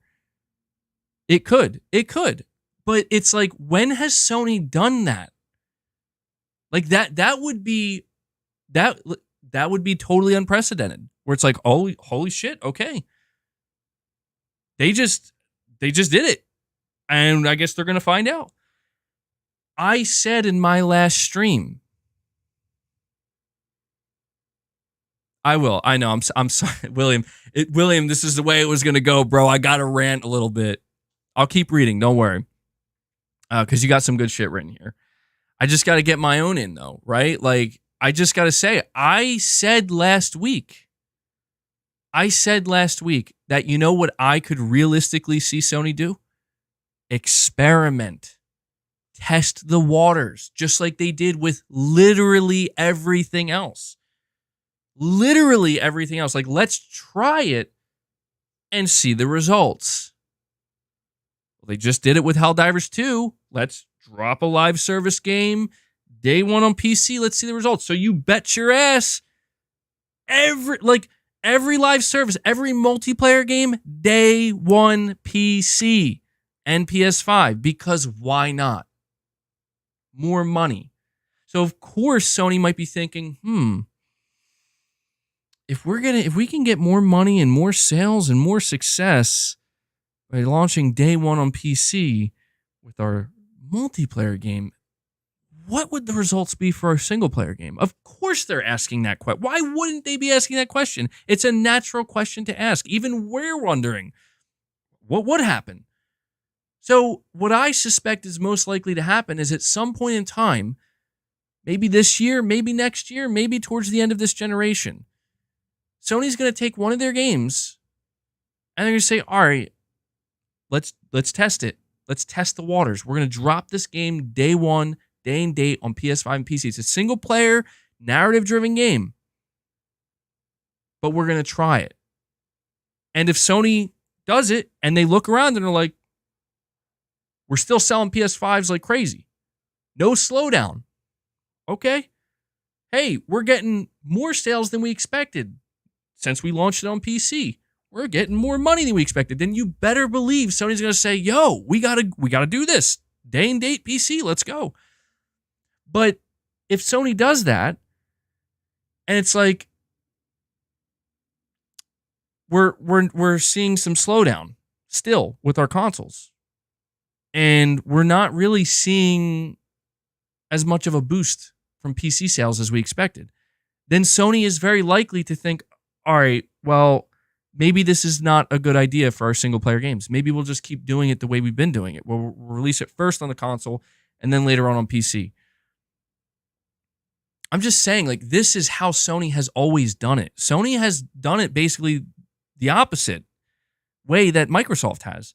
It could. It could. But it's like, when has Sony done that? Like that would be that that would be totally unprecedented. Where it's like, oh, holy shit, okay. They just did it. And I guess they're going to find out. I said in my last stream, I will. I know. I'm sorry, William. William, this is the way it was going to go, bro. I got to rant a little bit. I'll keep reading. Don't worry. Because you got some good shit written here. I just got to get my own in, though, right? Like, I just got to say, I said last week that, you know what I could realistically see Sony do? Experiment. Test the waters, just like they did with literally everything else. Literally everything else. Like, let's try it and see the results. Well, they just did it with Helldivers 2. Let's drop a live service game day one on PC. Let's see the results. So you bet your ass every live service, every multiplayer game, day one PC and PS5, because why not? More money. So of course Sony might be thinking, if we can get more money and more sales and more success by launching day one on PC with our multiplayer game, what would the results be for our single player game? Of course they're asking that question. Why wouldn't they be asking that question? It's a natural question to ask. Even we're wondering, what would happen? So what I suspect is most likely to happen is, at some point in time, maybe this year, maybe next year, maybe towards the end of this generation, Sony's going to take one of their games and they're going to say, all right, let's test it. Let's test the waters. We're going to drop this game day one, day and date on PS5 and PC. It's a single player, narrative driven game, but we're going to try it. And if Sony does it and they look around and they're like, we're still selling PS5s like crazy, no slowdown. Okay. Hey, we're getting more sales than we expected since we launched it on PC. We're getting more money than we expected. Then you better believe Sony's going to say, yo, we gotta do this. Day and date PC, let's go. But if Sony does that, and it's like, we're seeing some slowdown still with our consoles, and we're not really seeing as much of a boost from PC sales as we expected, then Sony is very likely to think, all right, well, maybe this is not a good idea for our single player games. Maybe we'll just keep doing it the way we've been doing it. We'll release it first on the console and then later on PC. I'm just saying, like, this is how Sony has always done it. Sony has done it basically the opposite way that Microsoft has.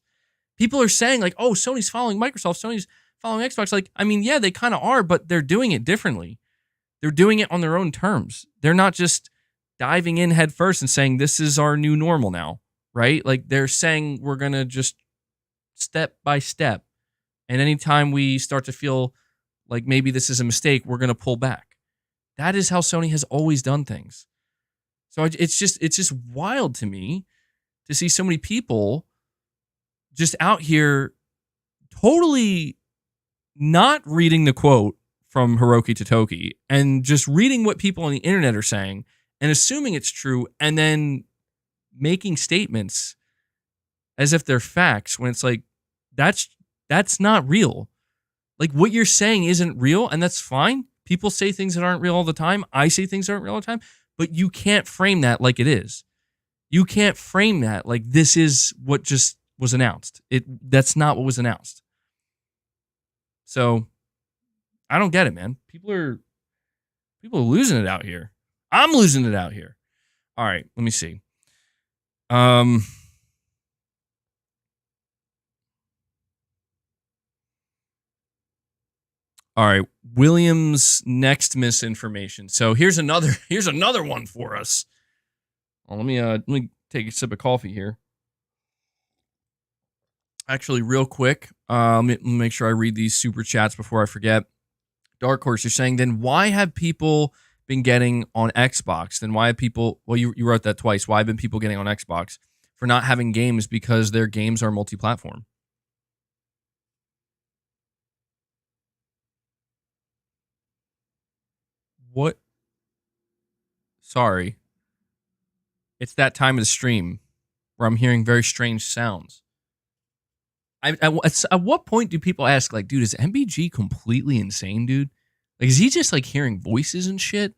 People are saying, like, oh, Sony's following Microsoft, Sony's following Xbox. Like, I mean, yeah, they kind of are, but they're doing it differently. They're doing it on their own terms. They're not just diving in head first and saying, this is our new normal now, right? Like, they're saying we're going to just step by step. And anytime we start to feel like maybe this is a mistake, we're going to pull back. That is how Sony has always done things. So it's just wild to me to see so many people just out here totally not reading the quote from Hiroki Totoki and just reading what people on the internet are saying and assuming it's true, and then making statements as if they're facts when it's like, that's not real. Like, what you're saying isn't real, and that's fine. People say things that aren't real all the time. I say things that aren't real all the time, but you can't frame that like it is. You can't frame that like this is what just was announced. That's not what was announced. So I don't get it, man. People are losing it out here. I'm losing it out here. All right, let me see. All right, William's next misinformation. So here's another one for us. Well, let me take a sip of coffee here. Actually, real quick, let me make sure I read these super chats before I forget. Dark Horse, you're saying, then why have people been getting on Xbox? Then why have people, well, you wrote that twice. Why have been people getting on Xbox for not having games because their games are multi-platform? What? Sorry. It's that time of the stream where I'm hearing very strange sounds. At what point do people ask, like, dude, is MBG completely insane, dude? Like, is he just like hearing voices and shit?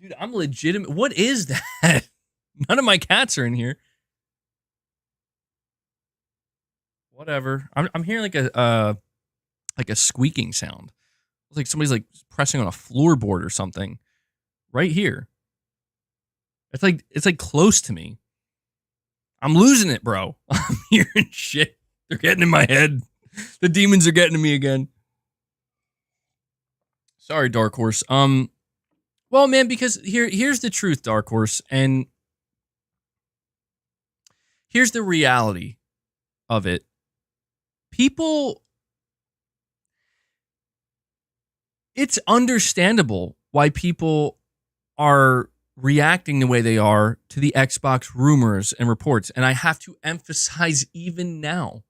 Dude, I'm legitimate. What is that? None of my cats are in here. Whatever. I'm hearing like a squeaking sound. It's like somebody's like pressing on a floorboard or something right here. It's like close to me. I'm losing it, bro. I'm hearing shit. They're getting in my head. The demons are getting to me again. Sorry, Dark Horse. Well, man, because here's the truth, Dark Horse, and here's the reality of it. People, it's understandable why people are reacting the way they are to the Xbox rumors and reports. And I have to emphasize, even now,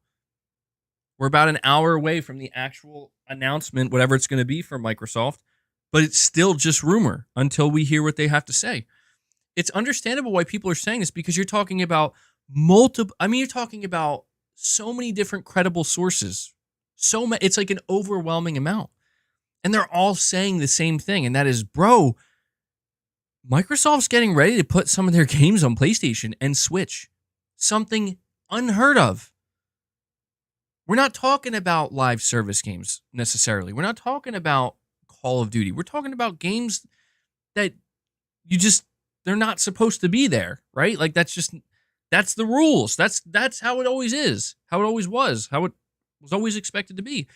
we're about an hour away from the actual announcement, whatever it's going to be from Microsoft, but it's still just rumor until we hear what they have to say. It's understandable why people are saying this, because you're talking about you're talking about so many different credible sources. It's like an overwhelming amount. And they're all saying the same thing, and that is, bro, Microsoft's getting ready to put some of their games on PlayStation and Switch. Something unheard of. We're not talking about live service games necessarily. We're not talking about Call of Duty. We're talking about games that they're not supposed to be there, right? Like that's the rules. That's how it always is, how it always was, how it was always expected to be.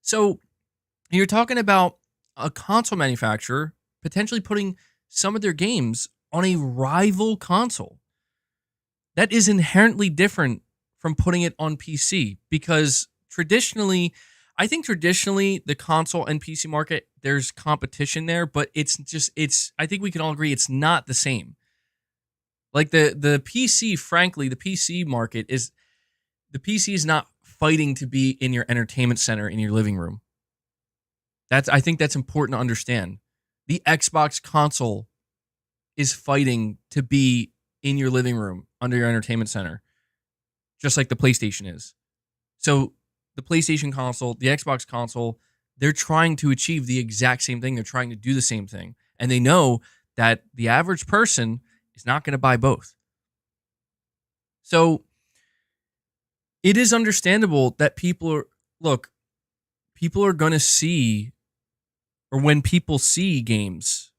So you're talking about a console manufacturer potentially putting some of their games on a rival console. That is inherently different from putting it on PC, because I think traditionally the console and PC market, there's competition there, but I think we can all agree it's not the same. Like the PC, frankly, the PC market is not fighting to be in your entertainment center in your living room. I think that's important to understand. The Xbox console is fighting to be in your living room under your entertainment center, just like the PlayStation is. So the PlayStation console, the Xbox console, they're trying to achieve the exact same thing. They're trying to do the same thing. And they know that the average person is not going to buy both. So it is understandable that people are going to see, or when people see games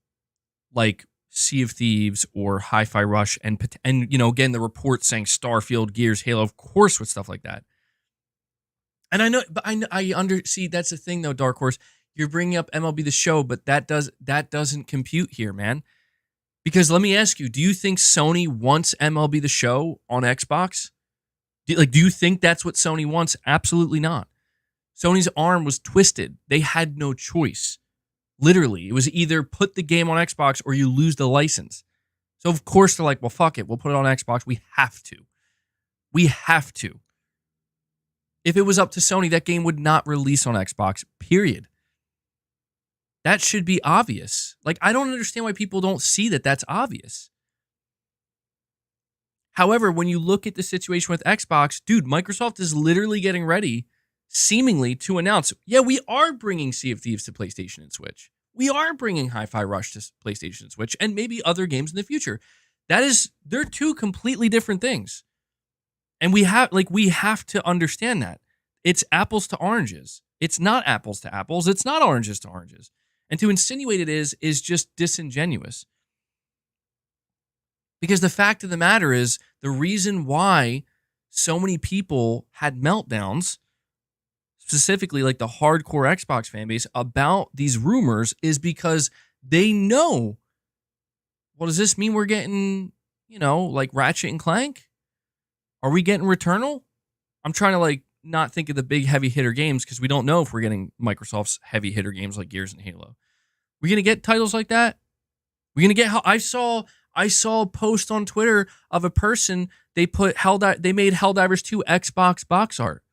like Sea of Thieves or Hi-Fi Rush and again, the report saying Starfield, Gears, Halo, of course, with stuff like that. And I know, but see, that's the thing though, Dark Horse. You're bringing up MLB The Show, but that doesn't compute here, man. Because let me ask you, do you think Sony wants MLB The Show on Xbox? Do you think that's what Sony wants? Absolutely not. Sony's arm was twisted. They had no choice. Literally, it was either put the game on Xbox or you lose the license. So of course they're like, well, fuck it. We'll put it on Xbox. We have to. We have to. If it was up to Sony, that game would not release on Xbox, period. That should be obvious. Like, I don't understand why people don't see that that's obvious. However, when you look at the situation with Xbox, dude, Microsoft is literally getting ready, seemingly, to announce, yeah, we are bringing Sea of Thieves to PlayStation and Switch. We are bringing Hi-Fi Rush to PlayStation and Switch, and maybe other games in the future. They're two completely different things. And we have to understand that. It's apples to oranges. It's not apples to apples. It's not oranges to oranges. And to insinuate it is just disingenuous. Because the fact of the matter is, the reason why so many people had meltdowns, specifically like the hardcore Xbox fan base, about these rumors is because they know, well, does this mean we're getting, like Ratchet and Clank? Are we getting Returnal? I'm trying to not think of the big heavy hitter games because we don't know if we're getting Microsoft's heavy hitter games like Gears and Halo. We're gonna get titles like that. We're gonna get. I saw a post on Twitter of a person they made Helldivers 2 Xbox box art.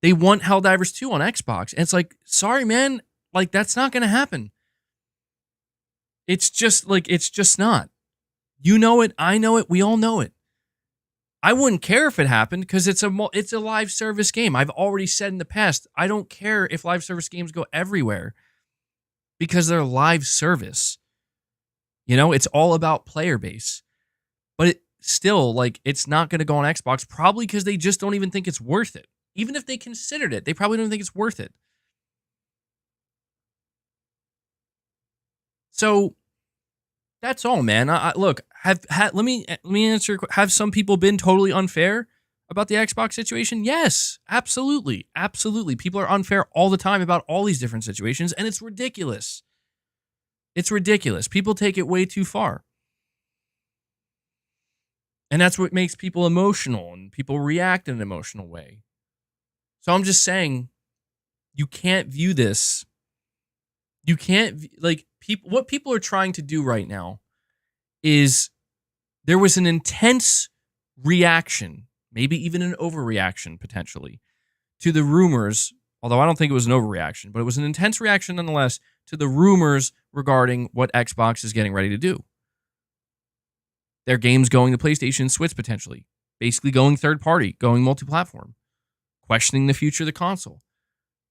They want Helldivers 2 on Xbox, and it's like, sorry, man, that's not gonna happen. It's just not. You know it. I know it. We all know it. I wouldn't care if it happened because it's a live service game. I've already said in the past, I don't care if live service games go everywhere because they're live service. It's all about player base. But it's not going to go on Xbox probably because they just don't even think it's worth it. Even if they considered it, they probably don't think it's worth it. So that's all, man. Look, let me answer. Have some people been totally unfair about the Xbox situation? Yes, absolutely. Absolutely. People are unfair all the time about all these different situations, and it's ridiculous. It's ridiculous. People take it way too far. And that's what makes people emotional, and people react in an emotional way. So I'm just saying, you can't view this. You can't, what people are trying to do right now is there was an intense reaction, maybe even an overreaction potentially, to the rumors, although I don't think it was an overreaction, but it was an intense reaction nonetheless to the rumors regarding what Xbox is getting ready to do. Their games going to PlayStation, Switch potentially, basically going third party, going multi-platform, questioning the future of the console.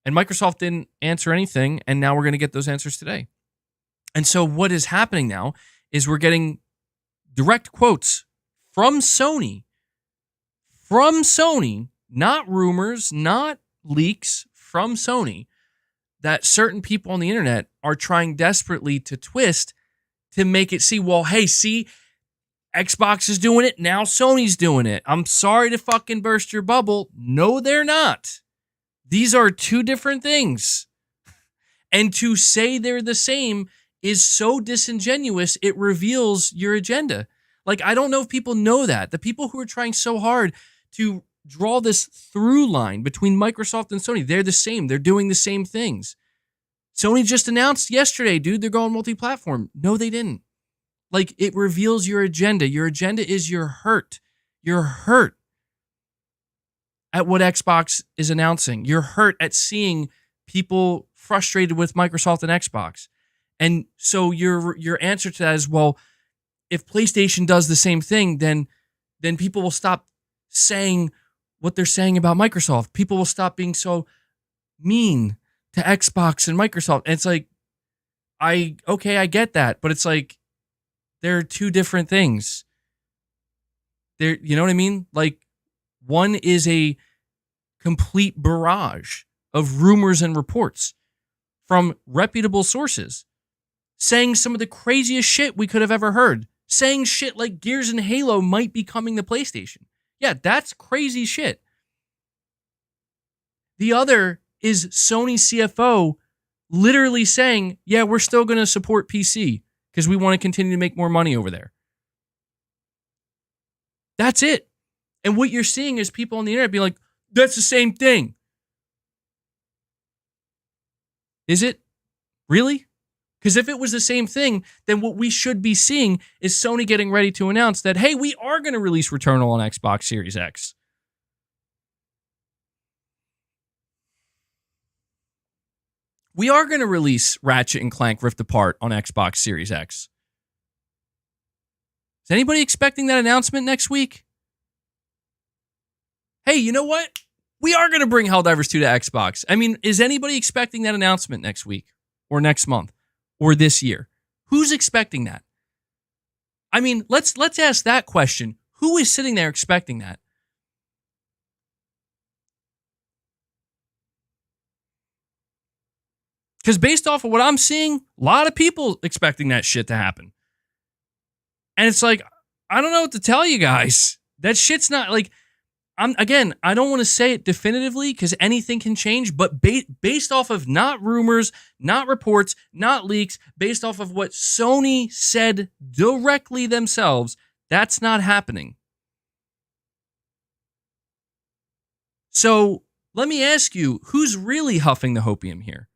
And Microsoft didn't answer anything, and now we're going to get those answers today. And so what is happening now is we're getting direct quotes from Sony, not rumors, not leaks, from Sony, that certain people on the internet are trying desperately to twist to make it see, well, hey, see, Xbox is doing it, now Sony's doing it. I'm sorry to fucking burst your bubble. No, they're not. These are two different things. And to say they're the same is so disingenuous, it reveals your agenda. I don't know if people know that. The people who are trying so hard to draw this through line between Microsoft and Sony, they're the same. They're doing the same things. Sony just announced yesterday, dude, they're going multi-platform. No, they didn't. It reveals your agenda. Your agenda is you're hurt. You're hurt at what Xbox is announcing. You're hurt at seeing people frustrated with Microsoft and Xbox. And so your answer to that is, well, if PlayStation does the same thing, then people will stop saying what they're saying about Microsoft. People will stop being so mean to Xbox and Microsoft. And it's I get that, but it's they're two different things. You know what I mean? One is a complete barrage of rumors and reports from reputable sources saying some of the craziest shit we could have ever heard. Saying shit like Gears and Halo might be coming to PlayStation. Yeah, that's crazy shit. The other is Sony CFO literally saying, yeah, we're still going to support PC because we want to continue to make more money over there. That's it. And what you're seeing is people on the internet be like, that's the same thing. Is it? Really? Because if it was the same thing, then what we should be seeing is Sony getting ready to announce that, hey, we are going to release Returnal on Xbox Series X. We are going to release Ratchet and Clank Rift Apart on Xbox Series X. Is anybody expecting that announcement next week? Hey, you know what? We are going to bring Helldivers 2 to Xbox. I mean, is anybody expecting that announcement next week or next month or this year? Who's expecting that? I mean, let's ask that question. Who is sitting there expecting that? Because based off of what I'm seeing, a lot of people expecting that shit to happen. And it's I don't know what to tell you guys. That shit's not I don't want to say it definitively because anything can change, but based off of not rumors, not reports, not leaks, based off of what Sony said directly themselves, That's not happening. So let me ask you, who's really huffing the hopium here?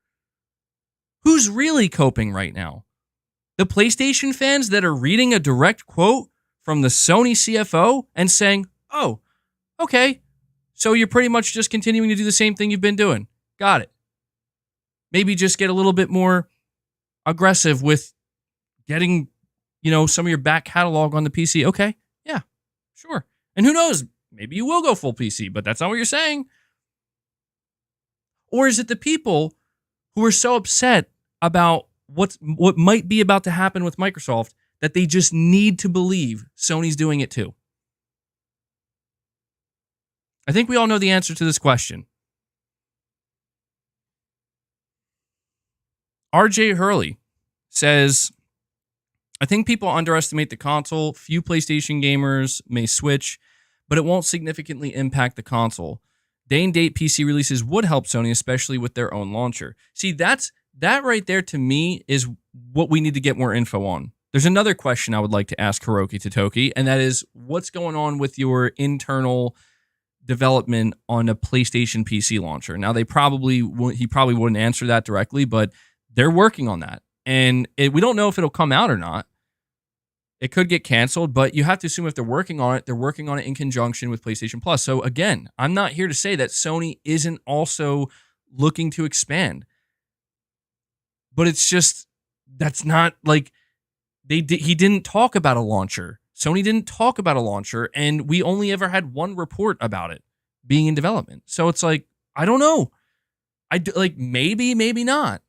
Who's really coping right now? The PlayStation fans that are reading a direct quote from the Sony CFO and saying, oh, okay, so you're pretty much just continuing to do the same thing you've been doing. Got it. Maybe just get a little bit more aggressive with getting, some of your back catalog on the PC. Okay, yeah, sure. And who knows, maybe you will go full PC, but that's not what you're saying. Or is it the people who are so upset about what might be about to happen with Microsoft that they just need to believe Sony's doing it too? I think we all know the answer to this question. RJ Hurley says, I think people underestimate the console. Few PlayStation gamers may switch, but it won't significantly impact the console. Day and date PC releases would help Sony, especially with their own launcher. See, that right there to me is what we need to get more info on. There's another question I would like to ask Hiroki Totoki, and that is, what's going on with your internal development on a PlayStation PC launcher? Now, he probably wouldn't answer that directly, but they're working on that. And we don't know if it'll come out or not. It could get canceled, but you have to assume if they're working on it in conjunction with PlayStation Plus. So again, I'm not here to say that Sony isn't also looking to expand. But it's just, that's not like, he didn't talk about a launcher. Sony didn't talk about a launcher, and we only ever had one report about it being in development. So it's like, I don't know. Maybe not.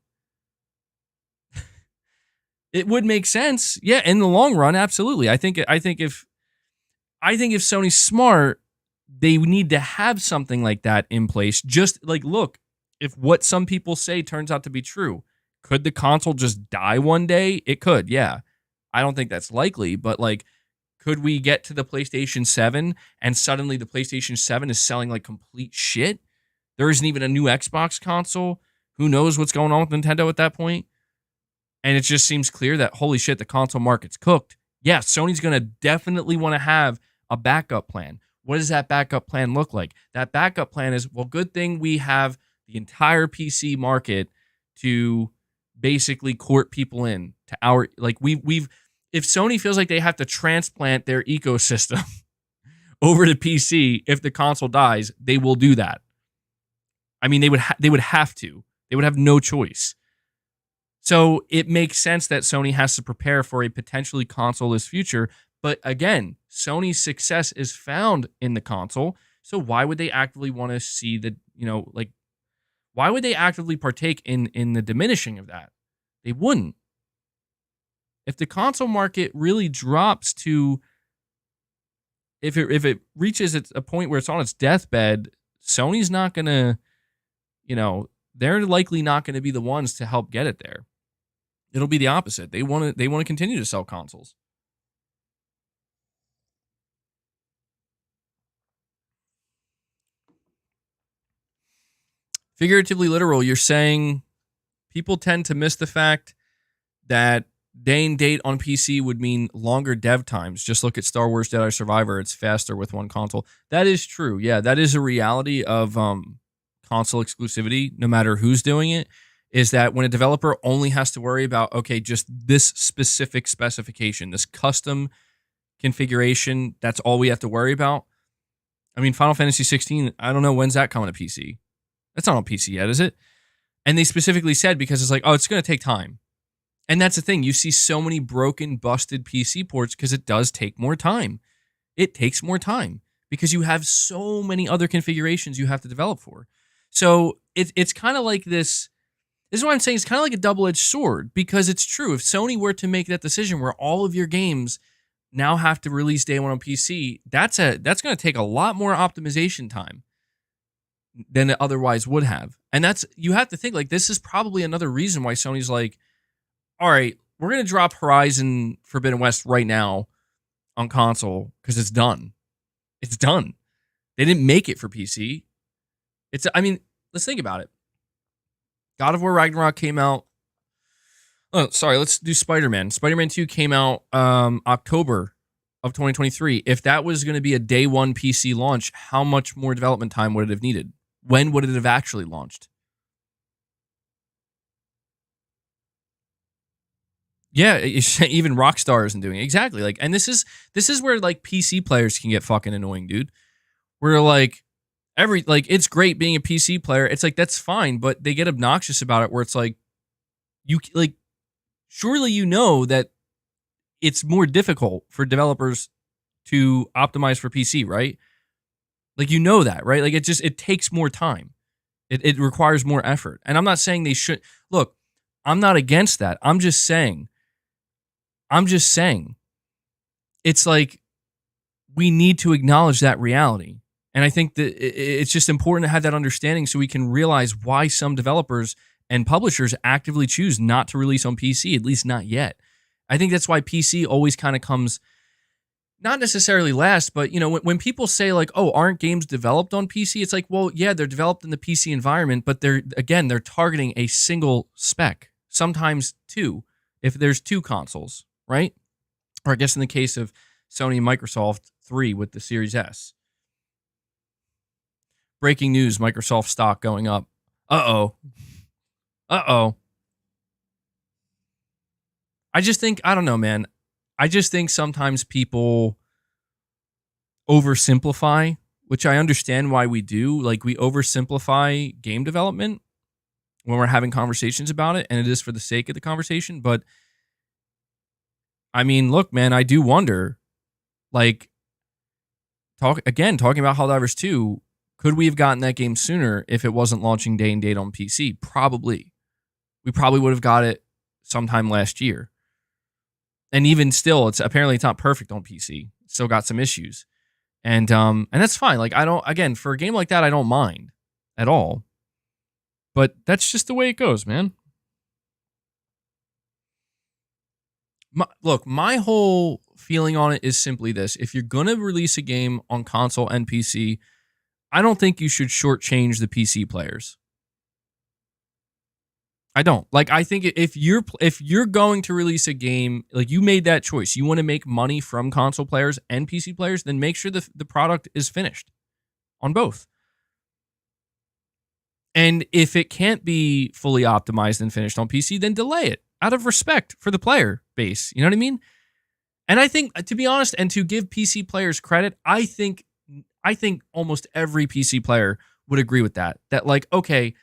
It would make sense. Yeah, in the long run, absolutely. I think if Sony's smart, they need to have something like that in place. Just like, look, if what some people say turns out to be true, could the console just die one day? It could, yeah. I don't think that's likely, but like, could we get to the PlayStation 7 and suddenly the PlayStation 7 is selling like complete shit? There isn't even a new Xbox console. Who knows what's going on with Nintendo at that point? And it just seems clear that, holy shit, the console market's cooked. Yeah, Sony's going to definitely want to have a backup plan. What does that backup plan look like? That backup plan is, well, good thing we have the entire PC market to basically court people in to our, like, if Sony feels like they have to transplant their ecosystem over to PC if the console dies, they will do that. I mean, they would have to. They would have no choice. So it makes sense that Sony has to prepare for a potentially console-less future. But again, Sony's success is found in the console. So why would they actively want to see why would they actively partake in the diminishing of that? They wouldn't. If the console market really drops to, if it reaches a point where it's on its deathbed, Sony's not going to, they're likely not going to be the ones to help get it there. It'll be the opposite. They want to continue to sell consoles. Figuratively literal, you're saying people tend to miss the fact that day and date on PC would mean longer dev times. Just look at Star Wars Jedi Survivor. It's faster with one console. That is true. Yeah, that is a reality of console exclusivity, no matter who's doing it, is that when a developer only has to worry about, okay, just this specific specification, this custom configuration, that's all we have to worry about. I mean, Final Fantasy 16, I don't know, when's that coming to PC? That's not on PC yet, is it? And they specifically said, because it's like, oh, it's going to take time. And that's the thing. You see so many broken, busted PC ports because it does take more time. It takes more time because you have so many other configurations you have to develop for. So it's kind of like this. This is what I'm saying. It's kind of like a double-edged sword, because it's true. If Sony were to make that decision where all of your games now have to release day one on PC, that's going to take a lot more optimization time than it otherwise would have. And you have to think, like, this is probably another reason why Sony's like, all right, we're going to drop Horizon Forbidden West right now on console because it's done. It's done. They didn't make it for PC. Let's think about it. God of War Ragnarok came out. Oh, sorry, let's do Spider-Man. Spider-Man 2 came out October of 2023. If that was going to be a day one PC launch, how much more development time would it have needed? When would it have actually launched? Yeah, even Rockstar isn't doing it. Exactly. Like, and this is where like PC players can get fucking annoying, dude. Where like it's great being a PC player. It's like that's fine, but they get obnoxious about it where it's like you like surely you know that it's more difficult for developers to optimize for PC, right? Like you know that, right? Like it takes more time. It requires more effort. And I'm not saying they should look, I'm not against that. I'm just saying it's like we need to acknowledge that reality. And I think that it's just important to have that understanding so we can realize why some developers and publishers actively choose not to release on PC, at least not yet. I think that's why PC always kind of comes not necessarily last, but you know, when people say like, "Oh, aren't games developed on PC?" It's like, well, yeah, they're developed in the PC environment, but they're targeting a single spec, sometimes two, if there's two consoles, right? Or I guess in the case of Sony and Microsoft, 3 with the Series S. Breaking news: Microsoft stock going up. Uh-oh. Uh-oh. I don't know, man. I just think sometimes people oversimplify, which I understand why we do. Like we oversimplify game development when we're having conversations about it, and it is for the sake of the conversation. But I mean, look, man, I do wonder, like, talking about Helldivers 2, could we have gotten that game sooner if it wasn't launching day and date on PC? Probably. We probably would have got it sometime last year. And even still, it's not perfect on PC. It's still got some issues. And that's fine. Like for a game like that, I don't mind at all. But that's just the way it goes, man. My whole feeling on it is simply this. If you're going to release a game on console and PC, I don't think you should shortchange the PC players. I don't. Like I think if you're going to release a game, like you made that choice, you want to make money from console players and PC players, then make sure the product is finished on both. And if it can't be fully optimized and finished on PC, then delay it out of respect for the player base. You know what I mean? And I think, to be honest, and to give PC players credit, I think almost every PC player would agree with that. That like, okay,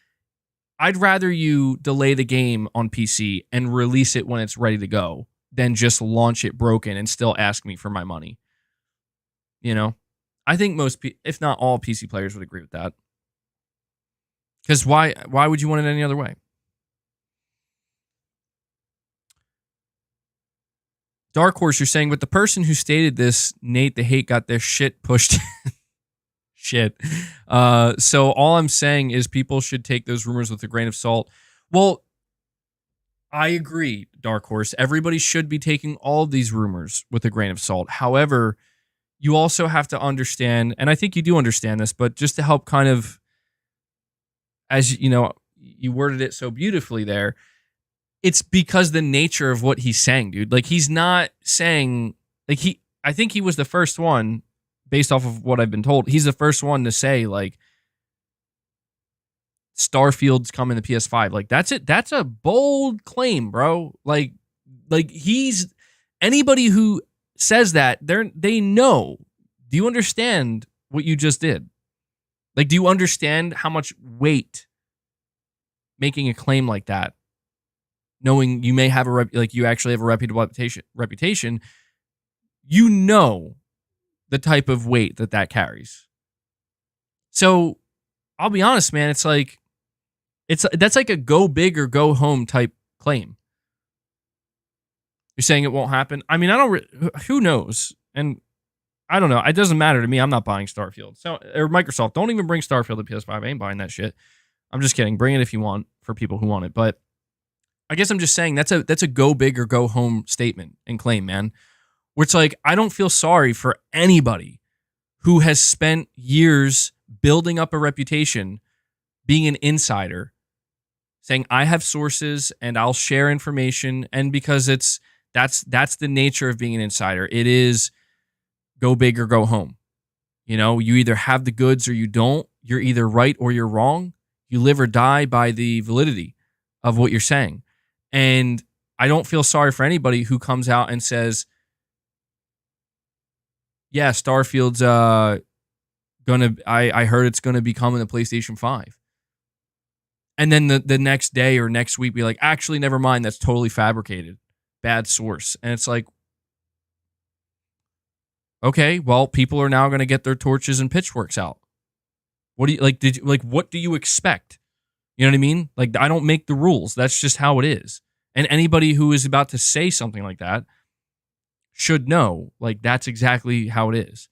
I'd rather you delay the game on PC and release it when it's ready to go than just launch it broken and still ask me for my money. You know? I think most, if not all PC players would agree with that. Because why would you want it any other way? Dark Horse, you're saying, but the person who stated this, Nate the Hate, got their shit pushed. Shit. So all I'm saying is people should take those rumors with a grain of salt. Well, I agree, Dark Horse. Everybody should be taking all of these rumors with a grain of salt. However, you also have to understand, and I think you do understand this, but just to help kind of, as you know, you worded it so beautifully there, it's because the nature of what he's saying, dude. Like he's not saying, like I think he was the first one, based off of what I've been told, he's the first one to say like Starfield's coming to PS5. Like that's it. That's a bold claim, bro. Like he's anybody who says that, they know. Do you understand what you just did? Like, do you understand how much weight making a claim like that, knowing you may have you actually have a reputable reputation, you know the type of weight that carries. So I'll be honest, man, it's like that's like a go big or go home type claim. You're saying it won't happen? I mean, who knows? And I don't know. It doesn't matter to me. I'm not buying Starfield. So, or Microsoft, don't even bring Starfield to PS5. I ain't buying that shit. I'm just kidding. Bring it if you want, for people who want it. But I guess I'm just saying that's a go big or go home statement and claim, man. Where it's like, I don't feel sorry for anybody who has spent years building up a reputation, being an insider, saying I have sources and I'll share information, and because that's the nature of being an insider. It is go big or go home. You know, you either have the goods or you don't. You're either right or you're wrong. You live or die by the validity of what you're saying. And I don't feel sorry for anybody who comes out and says, yeah, Starfield's I heard it's gonna be coming to PlayStation 5. And then the next day or next week be like, actually, never mind, that's totally fabricated. Bad source. And it's like, okay, well, people are now gonna get their torches and pitchforks out. What do you what do you expect? You know what I mean? Like, I don't make the rules. That's just how it is. And anybody who is about to say something like that should know, like, that's exactly how it is.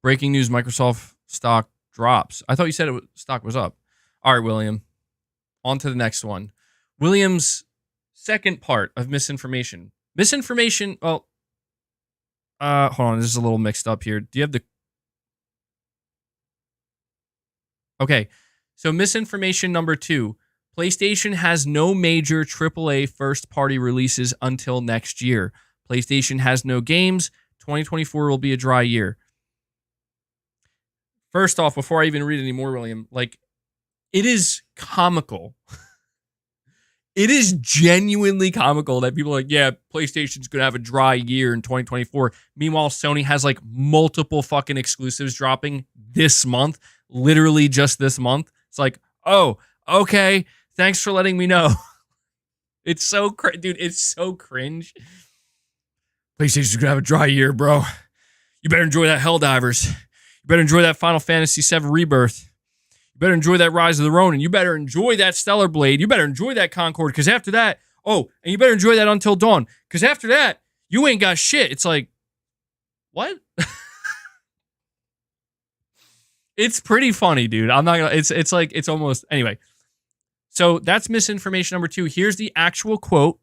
Breaking news, Microsoft stock drops. I thought you said stock was up. All right, William. On to the next one. William's second part of misinformation. Misinformation, well, hold on, this is a little mixed up here. Do you have the... Okay, so misinformation number 2. PlayStation has no major AAA first-party releases until next year. PlayStation has no games. 2024 will be a dry year. First off, before I even read any more, William, like, it is comical. It is genuinely comical that people are like, yeah, PlayStation's going to have a dry year in 2024. Meanwhile, Sony has like multiple fucking exclusives dropping this month, literally just this month. It's like, oh, okay, thanks for letting me know. It's so, dude, it's so cringe. PlayStation's going to have a dry year, bro. You better enjoy that Helldivers. You better enjoy that Final Fantasy VII Rebirth. You better enjoy that Rise of the Ronin. You better enjoy that Stellar Blade. You better enjoy that Concord, because after that, oh, and you better enjoy that Until Dawn, because after that, you ain't got shit. It's like, what? It's pretty funny, dude. I'm not gonna, it's like, it's almost, anyway. So that's misinformation number 2. Here's the actual quote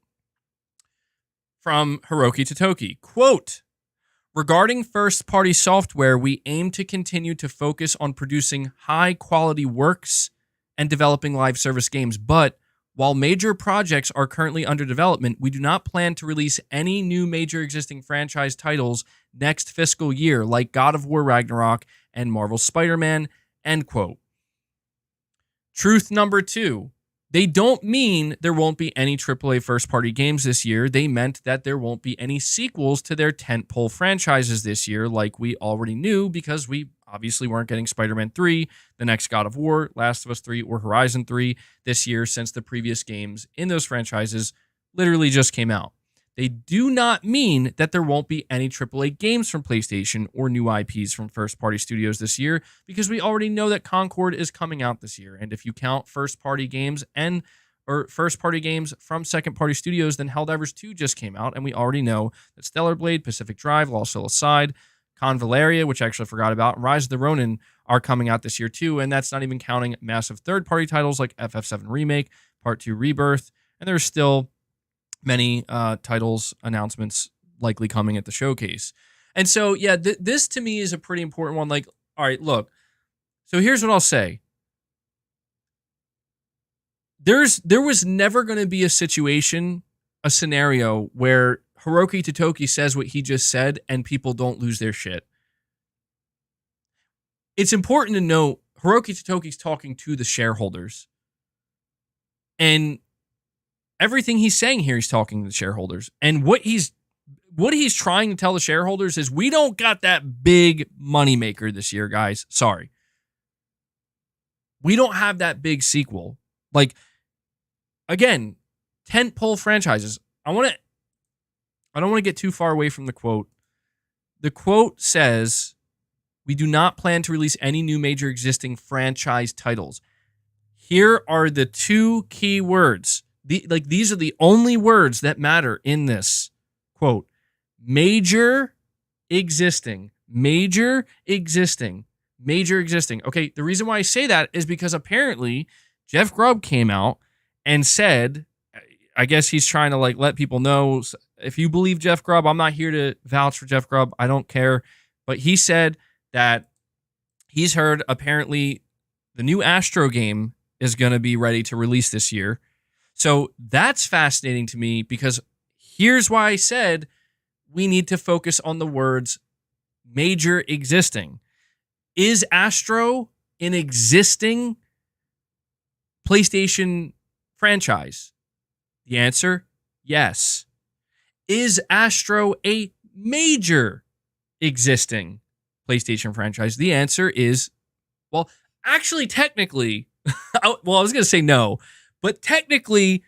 from Hiroki Totoki. Quote, regarding first-party software, we aim to continue to focus on producing high-quality works and developing live service games. But while major projects are currently under development, we do not plan to release any new major existing franchise titles next fiscal year, like God of War Ragnarok and Marvel's Spider-Man, end quote. Truth number 2. They don't mean there won't be any AAA first-party games this year. They meant that there won't be any sequels to their tentpole franchises this year, like we already knew, because we obviously weren't getting Spider-Man 3, the next God of War, Last of Us 3, or Horizon 3 this year, since the previous games in those franchises literally just came out. They do not mean that there won't be any AAA games from PlayStation or new IPs from first-party studios this year, because we already know that Concord is coming out this year. And if you count first-party games or first-party games from second-party studios, then Helldivers 2 just came out, and we already know that Stellar Blade, Pacific Drive, Lost Soul Aside, Convaleria, which I actually forgot about, and Rise of the Ronin are coming out this year too, and that's not even counting massive third-party titles like FF7 Remake, Part 2 Rebirth, and there's still many titles, announcements likely coming at the showcase. And so, yeah, this to me is a pretty important one. Like, all right, look. So here's what I'll say. There was never going to be a scenario where Hiroki Totoki says what he just said and people don't lose their shit. It's important to know Hiroki Totoki's talking to the shareholders. And everything he's saying here, he's talking to the shareholders. And what he's trying to tell the shareholders is, we don't got that big moneymaker this year, guys. Sorry. We don't have that big sequel. Like, again, tentpole franchises. I don't want to get too far away from the quote. The quote says, we do not plan to release any new major existing franchise titles. Here are the 2 key words. These are the only words that matter in this quote. Major existing. Major existing. Major existing. Okay, the reason why I say that is because apparently Jeff Grubb came out and said, I guess he's trying to like let people know, if you believe Jeff Grubb, I'm not here to vouch for Jeff Grubb, I don't care. But he said that he's heard apparently the new Astro game is going to be ready to release this year. So that's fascinating to me because here's why I said we need to focus on the words major existing. Is Astro an existing PlayStation franchise? The answer, yes. Is Astro a major existing PlayStation franchise? The answer is, well, actually, technically, I was going to say no, but technically,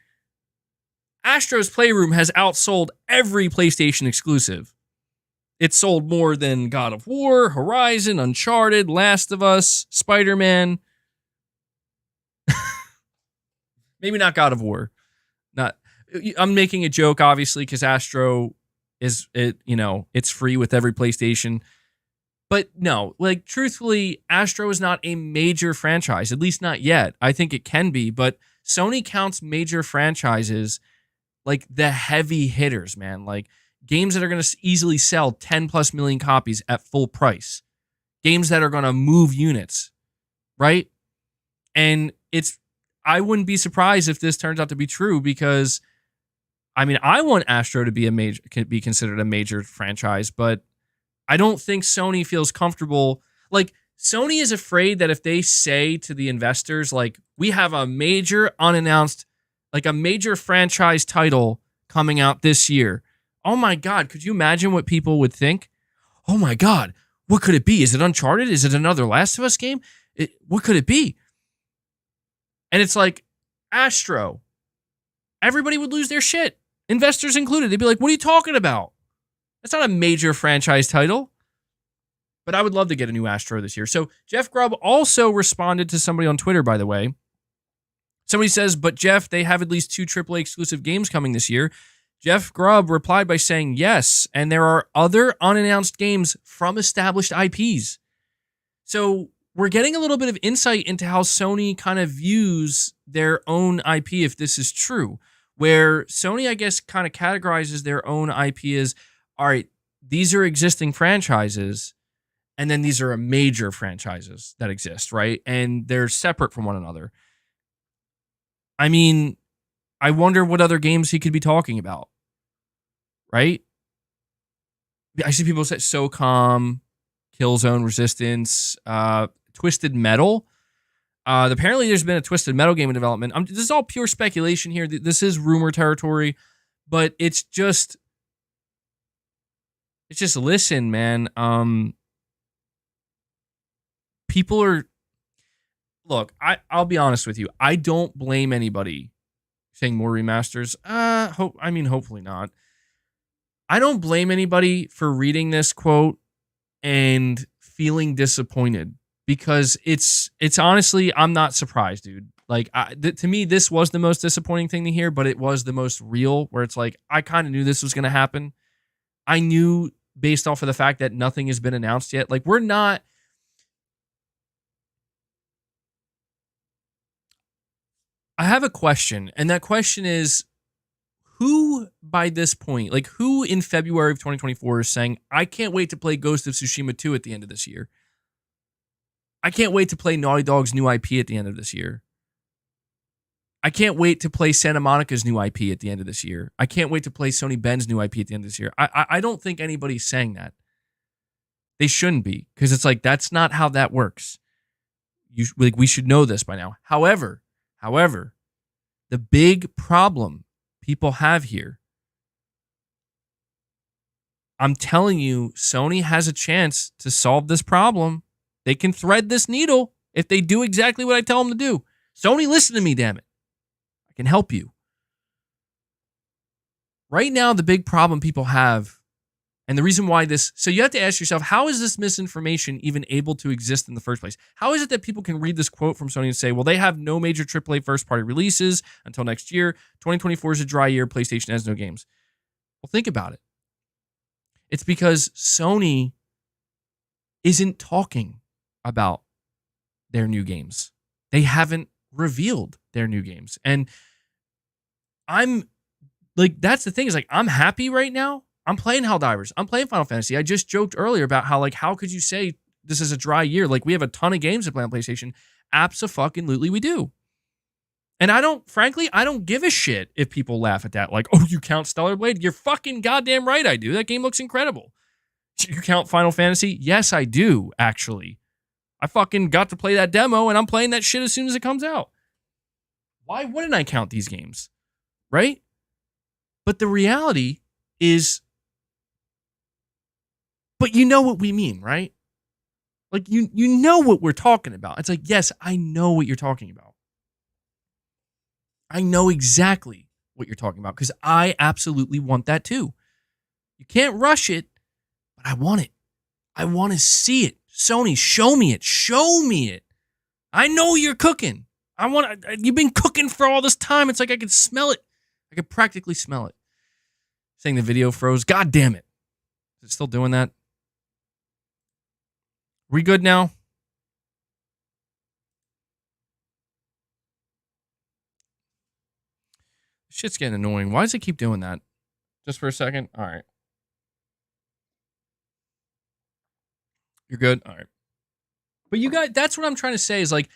Astro's Playroom has outsold every PlayStation exclusive. It's sold more than God of War, Horizon, Uncharted, Last of Us, Spider-Man. Maybe not God of War. I'm making a joke, obviously, because Astro it's free with every PlayStation. But no, like, truthfully, Astro is not a major franchise, at least not yet. I think it can be, but Sony counts major franchises like the heavy hitters, man. Like games that are going to easily sell 10 plus million copies at full price. Games that are going to move units, right? And I wouldn't be surprised if this turns out to be true because, I mean, I want Astro to be considered a major franchise, but I don't think Sony feels comfortable. Like, Sony is afraid that if they say to the investors, like, we have a major unannounced, like a major franchise title coming out this year. Oh my God, could you imagine what people would think? Oh my God, what could it be? Is it Uncharted? Is it another Last of Us game? What could it be? And it's like, Astro. Everybody would lose their shit. Investors included. They'd be like, what are you talking about? That's not a major franchise title. But I would love to get a new Astro this year. So Jeff Grubb also responded to somebody on Twitter, by the way. Somebody says, but Jeff, they have at least 2 AAA exclusive games coming this year. Jeff Grubb replied by saying yes, and there are other unannounced games from established IPs. So we're getting a little bit of insight into how Sony kind of views their own IP, if this is true, where Sony, I guess, kind of categorizes their own IP as, all right, these are existing franchises, and then these are major franchises that exist, right? And they're separate from one another. I mean, I wonder what other games he could be talking about, right? I see people say SOCOM, Killzone, Resistance, Twisted Metal. Apparently, there's been a Twisted Metal game in development. This is all pure speculation here. This is rumor territory, but it's just listen, man. People are. Look, I'll be honest with you. I don't blame anybody saying more remasters. Hopefully not. I don't blame anybody for reading this quote and feeling disappointed because it's honestly, I'm not surprised, dude. Like, to me, this was the most disappointing thing to hear, but it was the most real, where it's like, I kind of knew this was going to happen. I knew based off of the fact that nothing has been announced yet. Like, we're not. I have a question, and that question is, who by this point, like who in February of 2024 is saying, I can't wait to play Ghost of Tsushima 2 at the end of this year. I can't wait to play Naughty Dog's new IP at the end of this year. I can't wait to play Santa Monica's new IP at the end of this year. I can't wait to play Sony Ben's new IP at the end of this year. I don't think anybody's saying that. They shouldn't be, because it's like, that's not how that works. We should know this by now. However, the big problem people have here, I'm telling you, Sony has a chance to solve this problem. They can thread this needle if they do exactly what I tell them to do. Sony, listen to me, damn it. I can help you. Right now, the big problem people have, and the reason why so you have to ask yourself, how is this misinformation even able to exist in the first place? How is it that people can read this quote from Sony and say, well, they have no major AAA first-party releases until next year. 2024 is a dry year. PlayStation has no games. Well, think about it. It's because Sony isn't talking about their new games. They haven't revealed their new games. And I'm like, that's the thing, is like, I'm happy right now. I'm playing Helldivers. I'm playing Final Fantasy. I just joked earlier about how could you say this is a dry year? Like, we have a ton of games to play on PlayStation. Abso-fucking-lutely we do. And frankly, I don't give a shit if people laugh at that. Like, oh, you count Stellar Blade? You're fucking goddamn right I do. That game looks incredible. You count Final Fantasy? Yes, I do, actually. I fucking got to play that demo, and I'm playing that shit as soon as it comes out. Why wouldn't I count these games? Right? But the reality is, but you know what we mean, right? Like, you know what we're talking about. It's like, yes, I know what you're talking about. I know exactly what you're talking about because I absolutely want that too. You can't rush it, but I want it. I want to see it. Sony, show me it. Show me it. I know you're cooking. You've been cooking for all this time. It's like I could smell it. I could practically smell it. Saying the video froze. God damn it. Is it still doing that? We good now? Shit's getting annoying. Why does it keep doing that? Just for a second? All right. You're good? All right. But you guys, that's what I'm trying to say is like,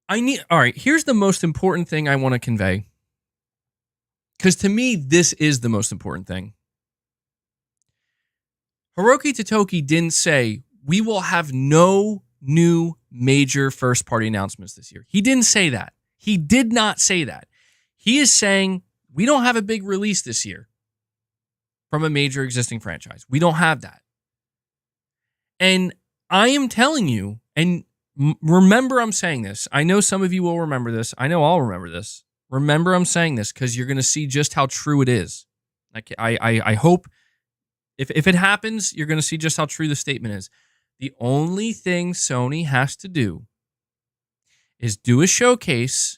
all right, here's the most important thing I want to convey. Because to me, this is the most important thing. Hiroki Totoki didn't say, we will have no new major first-party announcements this year. He didn't say that. He did not say that. He is saying, we don't have a big release this year from a major existing franchise. We don't have that. And I am telling you, and remember I'm saying this. I know some of you will remember this. I know I'll remember this. Remember I'm saying this because you're going to see just how true it is. Like I hope if it happens, you're going to see just how true the statement is. The only thing Sony has to do is do a showcase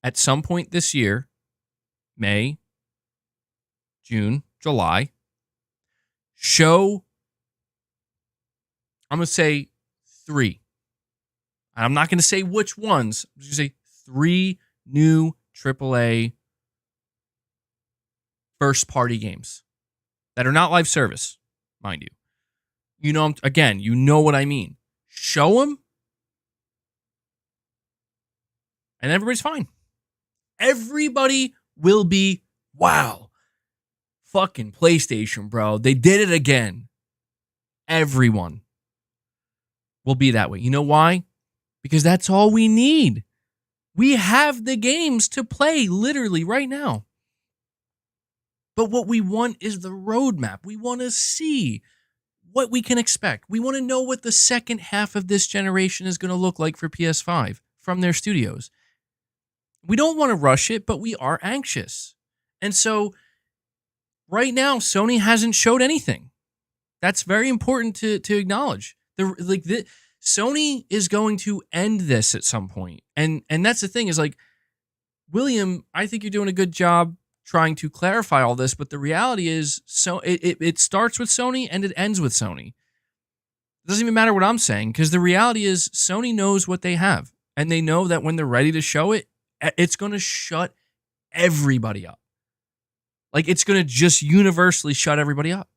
at some point this year, May, June, July, show, I'm going to say 3. And I'm not going to say which ones. I'm just going to say 3 new AAA first-party games that are not live service, mind you. You know, again, you know what I mean. Show them, and everybody's fine. Everybody will be, wow, fucking PlayStation, bro. They did it again. Everyone will be that way. You know why? Because that's all we need. We have the games to play literally right now. But what we want is the roadmap. We want to see what we can expect. We want to know what the second half of this generation is going to look like for PS5 from their studios. We don't want to rush it, but we are anxious. And so right now, Sony hasn't showed anything. That's very important to acknowledge. Sony is going to end this at some point. And that's the thing is like, William, I think you're doing a good job trying to clarify all this, but the reality is so it starts with Sony and it ends with Sony. It doesn't even matter what I'm saying because the reality is Sony knows what they have and they know that when they're ready to show it, it's going to shut everybody up. Like it's going to just universally shut everybody up.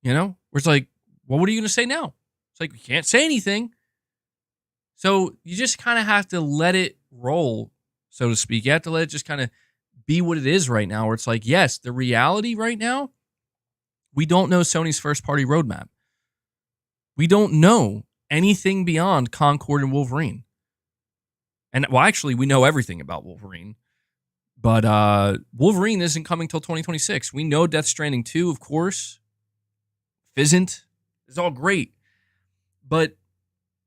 You know? Where it's like, well, what are you going to say now? It's like, we can't say anything. So you just kind of have to let it roll, so to speak. You have to let it just kind of be what it is right now, where it's like, yes, the reality right now, we don't know Sony's first-party roadmap. We don't know anything beyond Concord and Wolverine. And, well, actually, we know everything about Wolverine. But Wolverine isn't coming till 2026. We know Death Stranding 2, of course. Fizzant. It's all great. But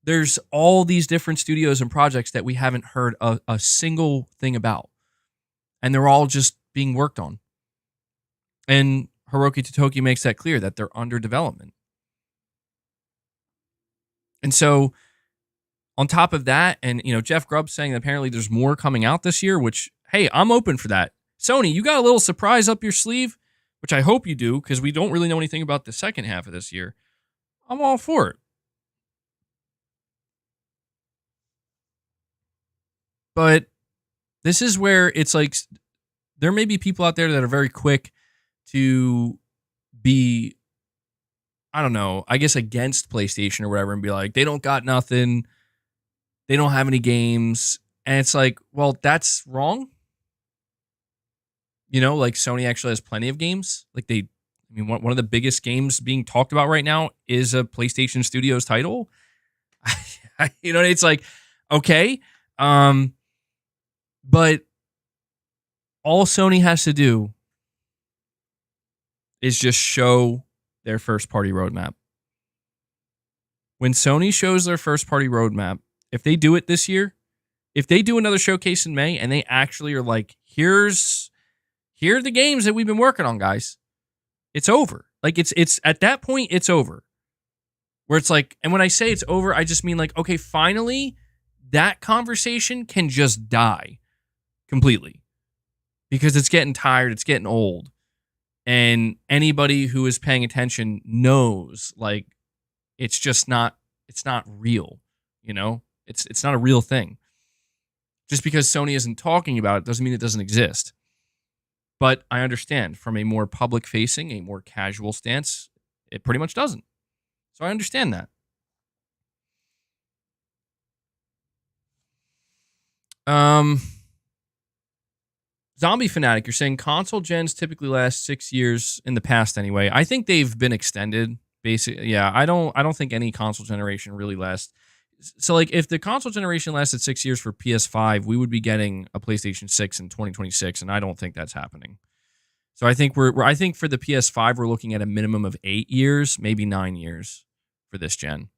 there's all these different studios and projects that we haven't heard a single thing about. And they're all just being worked on. And Hiroki Totoki makes that clear, that they're under development. And so, on top of that, and Jeff Grubb saying that apparently there's more coming out this year, which, hey, I'm open for that. Sony, you got a little surprise up your sleeve, which I hope you do, because we don't really know anything about the second half of this year. I'm all for it. But this is where it's like, there may be people out there that are very quick to be, I don't know, I guess against PlayStation or whatever and be like, they don't got nothing. they don't have any games. And it's like, well, that's wrong. You know, like Sony actually has plenty of games. Like one of the biggest games being talked about right now is a PlayStation Studios title. You know, it's like, okay. But all Sony has to do is just show their first party roadmap. When Sony shows their first party roadmap, if they do it this year, if they do another showcase in May and they actually are like, here are the games that we've been working on, guys. It's over. Like it's at that point, it's over. Where it's like, and when I say it's over, I just mean like, okay, finally, that conversation can just die completely. Because it's getting tired, it's getting old. And anybody who is paying attention knows like it's not real, you know? It's not a real thing. Just because Sony isn't talking about it doesn't mean it doesn't exist. But I understand from a more public facing, a more casual stance, it pretty much doesn't. So I understand that. Zombie Fanatic, you're saying console gens typically last 6 years in the past anyway. I think they've been extended. Basically, yeah, I don't think any console generation really lasts. So like if the console generation lasted 6 years for PS5, we would be getting a PlayStation 6 in 2026, and I don't think that's happening. So I think I think for the PS5 we're looking at a minimum of 8 years, maybe 9 years for this gen.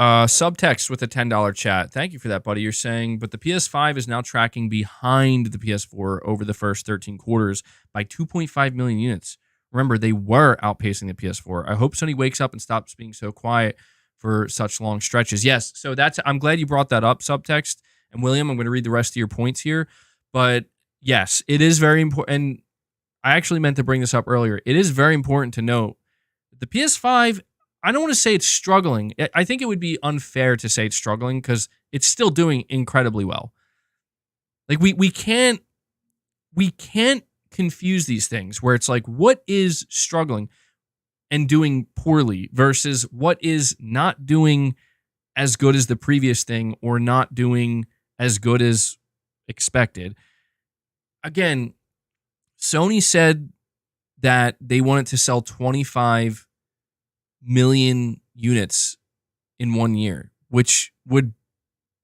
Subtext with a $10 chat. Thank you for that, buddy. You're saying, but the PS5 is now tracking behind the PS4 over the first 13 quarters by 2.5 million units. Remember, they were outpacing the PS4. I hope Sony wakes up and stops being so quiet for such long stretches. Yes, so I'm glad you brought that up, Subtext. And William, I'm going to read the rest of your points here. But yes, it is very important. And I actually meant to bring this up earlier. It is very important to note that the PS5, I don't want to say it's struggling. I think it would be unfair to say it's struggling because it's still doing incredibly well. Like we can't confuse these things where it's like what is struggling and doing poorly versus what is not doing as good as the previous thing or not doing as good as expected. Again, Sony said that they wanted to sell 25 million units in 1 year, which would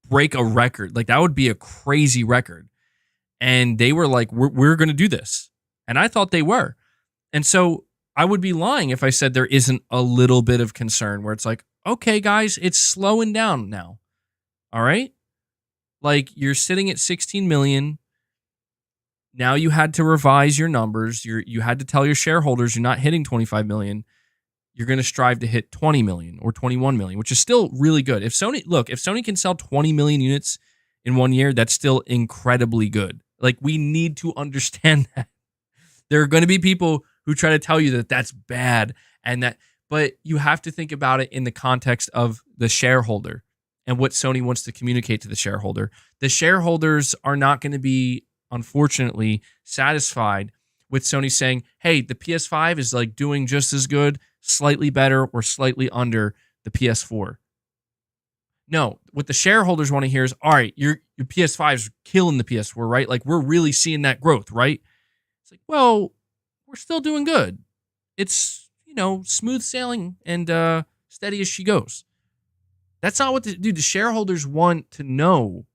break a record. Like that would be a crazy record. And they were like, we're going to do this. And I thought they were. And so I would be lying if I said there isn't a little bit of concern where it's like, okay, guys, it's slowing down now. All right. Like you're sitting at 16 million. Now you had to revise your numbers. You had to tell your shareholders you're not hitting 25 million. You're going to strive to hit 20 million or 21 million, which is still really good. If Sony can sell 20 million units in 1 year, that's still incredibly good. Like we need to understand that. There are going to be people who try to tell you that that's bad but you have to think about it in the context of the shareholder and what Sony wants to communicate to the shareholder. The shareholders are not going to be, unfortunately, satisfied with Sony saying, hey, the PS5 is like doing just as good, slightly better, or slightly under the PS4. No, what the shareholders want to hear is, all right, your PS5 is killing the PS4, right? Like we're really seeing that growth, right? It's like, well, we're still doing good. It's, smooth sailing and steady as she goes. That's not what the shareholders want to know.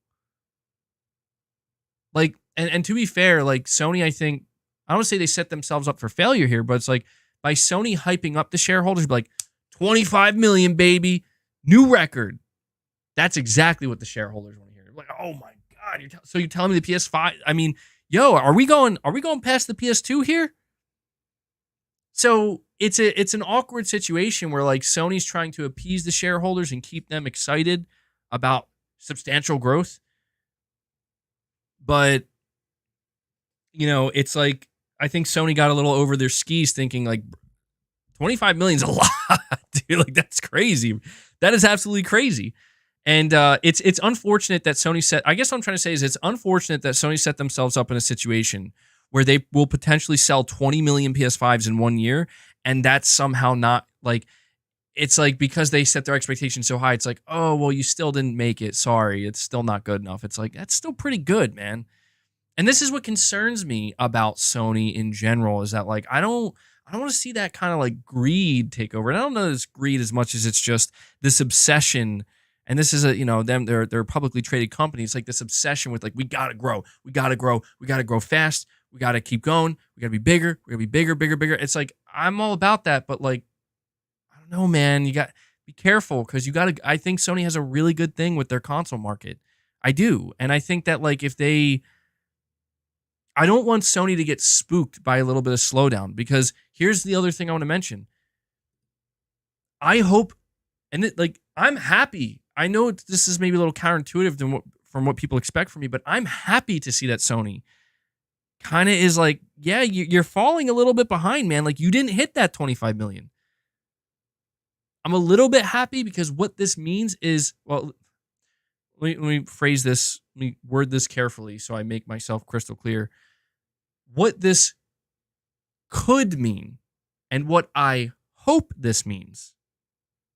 Like, and to be fair, like Sony, I think, I don't want to say they set themselves up for failure here, but it's like by Sony hyping up the shareholders, be like 25 million, baby, new record. That's exactly what the shareholders want to hear. Like, oh my God, you're telling me the PS5? I mean, yo, are we going past the PS2 here? So it's an awkward situation where like Sony's trying to appease the shareholders and keep them excited about substantial growth. But, it's like, I think Sony got a little over their skis thinking like 25 million is a lot, dude. Like that's crazy. That is absolutely crazy. And it's unfortunate that Sony I guess what I'm trying to say is it's unfortunate that Sony set themselves up in a situation where they will potentially sell 20 million PS5s in 1 year, and that's somehow not like, it's like because they set their expectations so high, it's like, oh, well, you still didn't make it. Sorry, it's still not good enough. It's like, that's still pretty good, man. And this is what concerns me about Sony in general, is that like I don't want to see that kind of like greed take over. And I don't know this greed as much as it's just this obsession. And this is they're a publicly traded company. It's like this obsession with like, we gotta grow, we gotta grow fast, we gotta keep going, we gotta be bigger, we gotta be bigger, bigger, bigger. It's like, I'm all about that, but like, I don't know, man. You got to be careful, because I think Sony has a really good thing with their console market. I do. And I think that like I don't want Sony to get spooked by a little bit of slowdown, because here's the other thing I want to mention. I hope, I'm happy. I know this is maybe a little counterintuitive from what people expect from me, but I'm happy to see that Sony kind of is like, yeah, you're falling a little bit behind, man. Like, you didn't hit that 25 million. I'm a little bit happy, because what this means is, well, let me phrase this, let me word this carefully so I make myself crystal clear. What this could mean, and what I hope this means,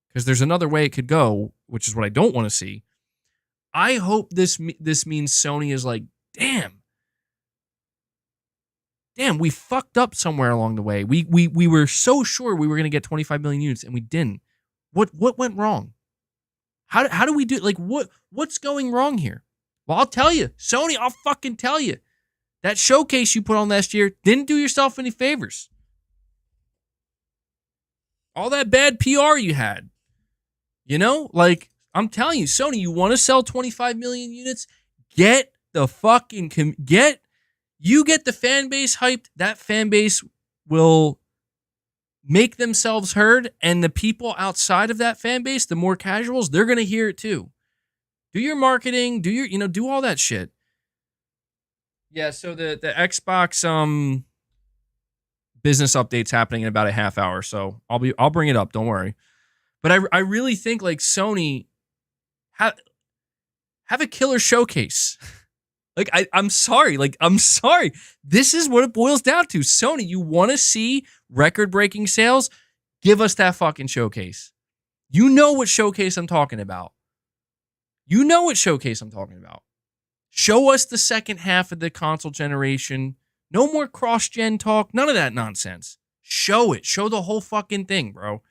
because there's another way it could go, which is what I don't want to see. I hope this means Sony is like, damn, we fucked up somewhere along the way. We were so sure we were going to get 25 million units, and we didn't. What went wrong? How do we do, like, what's going wrong here? Well, I'll tell you, Sony, I'll fucking tell you. That showcase you put on last year didn't do yourself any favors. All that bad PR you had. Like, I'm telling you, Sony, you want to sell 25 million units? Get the fan base hyped. That fan base will make themselves heard, and the people outside of that fan base, the more casuals, they're going to hear it too. Do your marketing, do all that shit. Yeah, so the Xbox business update's happening in about a half hour, so I'll bring it up, don't worry. But I really think like Sony have a killer showcase. Like, I'm sorry. This is what it boils down to. Sony, you want to see record-breaking sales? Give us that fucking showcase. You know what showcase I'm talking about. Show us the second half of the console generation. No more cross-gen talk. None of that nonsense. Show it. Show the whole fucking thing, bro.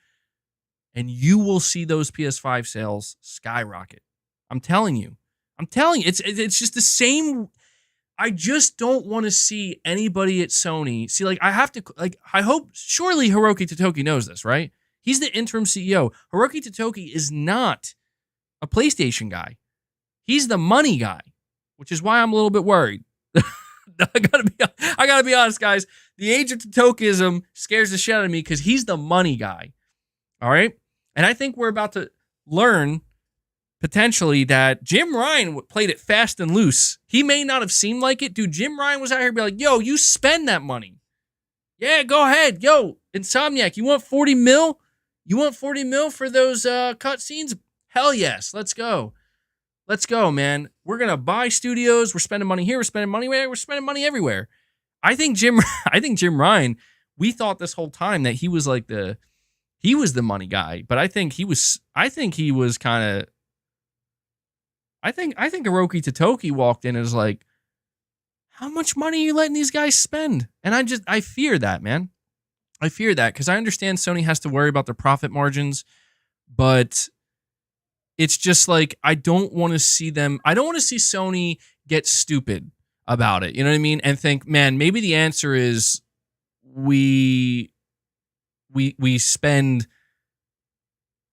And you will see those PS5 sales skyrocket. I'm telling you. It's just the same. I just don't want to see anybody at Sony. See, like, I hope, surely Hiroki Totoki knows this, right? He's the interim CEO. Hiroki Totoki is not a PlayStation guy. He's the money guy, which is why I'm a little bit worried. I gotta be honest, guys. The age of Totokism scares the shit out of me, because he's the money guy. All right? And I think we're about to learn potentially that Jim Ryan played it fast and loose. He may not have seemed like it. Dude, Jim Ryan was out here be like, yo, you spend that money. Yeah, go ahead. Yo, Insomniac, you want 40 mil? You want 40 mil for those cutscenes? Hell yes. Let's go. Let's go, man. We're going to buy studios. We're spending money here. We're spending money there. We're spending money everywhere. I think Jim Ryan, we thought this whole time that he was like he was the money guy, but I think he was kind of, I think Hiroki Totoki walked in and was like, how much money are you letting these guys spend? And I fear that, man. I fear that, because I understand Sony has to worry about their profit margins, but it's just like, I don't want to see Sony get stupid about it. You know what I mean? And think, man, maybe the answer is we spend,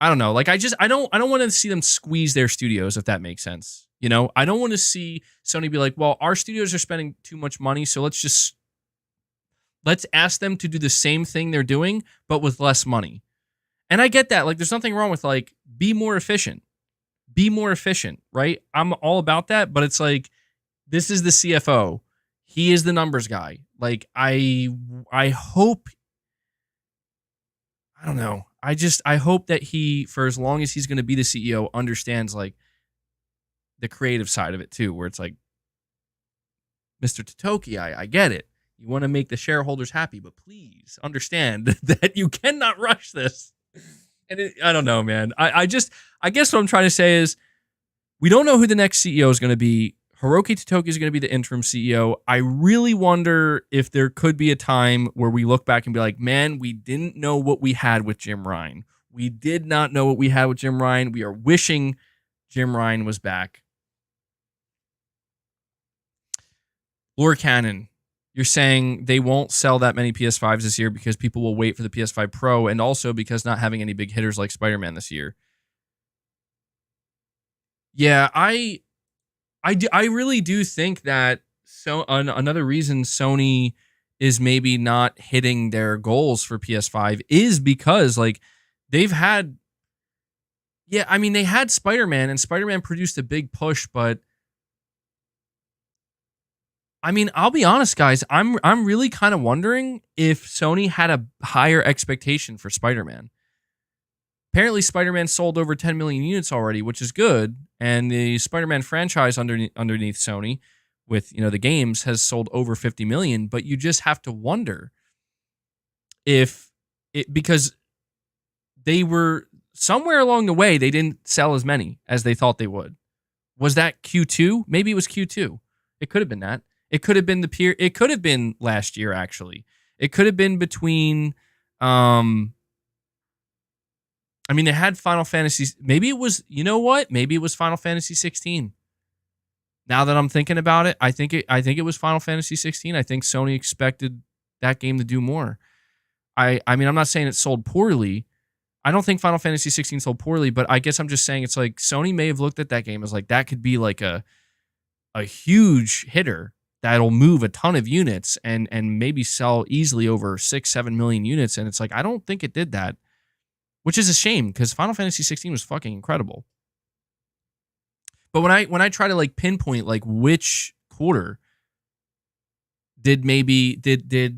I don't know. Like, I don't want to see them squeeze their studios, if that makes sense. I don't want to see Sony be like, well, our studios are spending too much money, so let's ask them to do the same thing they're doing, but with less money. And I get that. Like, there's nothing wrong with, like, be more efficient, right? I'm all about that, but it's like, this is the CFO. He is the numbers guy. Like, I hope, I don't know. I hope that he, for as long as he's going to be the CEO, understands like the creative side of it too, where it's like, Mr. Totoki, I get it. You want to make the shareholders happy, but please understand that you cannot rush this. And I don't know, man. I guess what I'm trying to say is we don't know who the next CEO is going to be. Hiroki Totoki is going to be the interim CEO. I really wonder if there could be a time where we look back and be like, man, we didn't know what we had with Jim Ryan. We did not know what we had with Jim Ryan. We are wishing Jim Ryan was back. Lore Cannon, you're saying they won't sell that many PS5s this year because people will wait for the PS5 Pro, and also because not having any big hitters like Spider-Man this year. Yeah, I really do think that another reason Sony is maybe not hitting their goals for PS5 is because like they've had, yeah, I mean they had Spider-Man and Spider-Man produced a big push, but I mean, I'll be honest, guys, I'm really kind of wondering if Sony had a higher expectation for Spider-Man. Apparently, Spider-Man sold over 10 million units already, which is good. And the Spider-Man franchise underneath Sony with, the games has sold over 50 million. But you just have to wonder if because they were somewhere along the way, they didn't sell as many as they thought they would. Was that Q2? Maybe it was Q2. It could have been that. It could have been it could have been last year, actually. It could have been between I mean, they had Final Fantasy. Maybe it was, you know what? Maybe it was Final Fantasy 16. Now that I'm thinking about it, I think it was Final Fantasy 16. I think Sony expected that game to do more. I mean, I'm not saying it sold poorly. I don't think Final Fantasy 16 sold poorly, but I guess I'm just saying it's like Sony may have looked at that game as like that could be like a huge hitter that'll move a ton of units and maybe sell easily over 6-7 million units. And it's like, I don't think it did that. Which is a shame because Final Fantasy 16 was fucking incredible. But when I try to like pinpoint like which quarter did the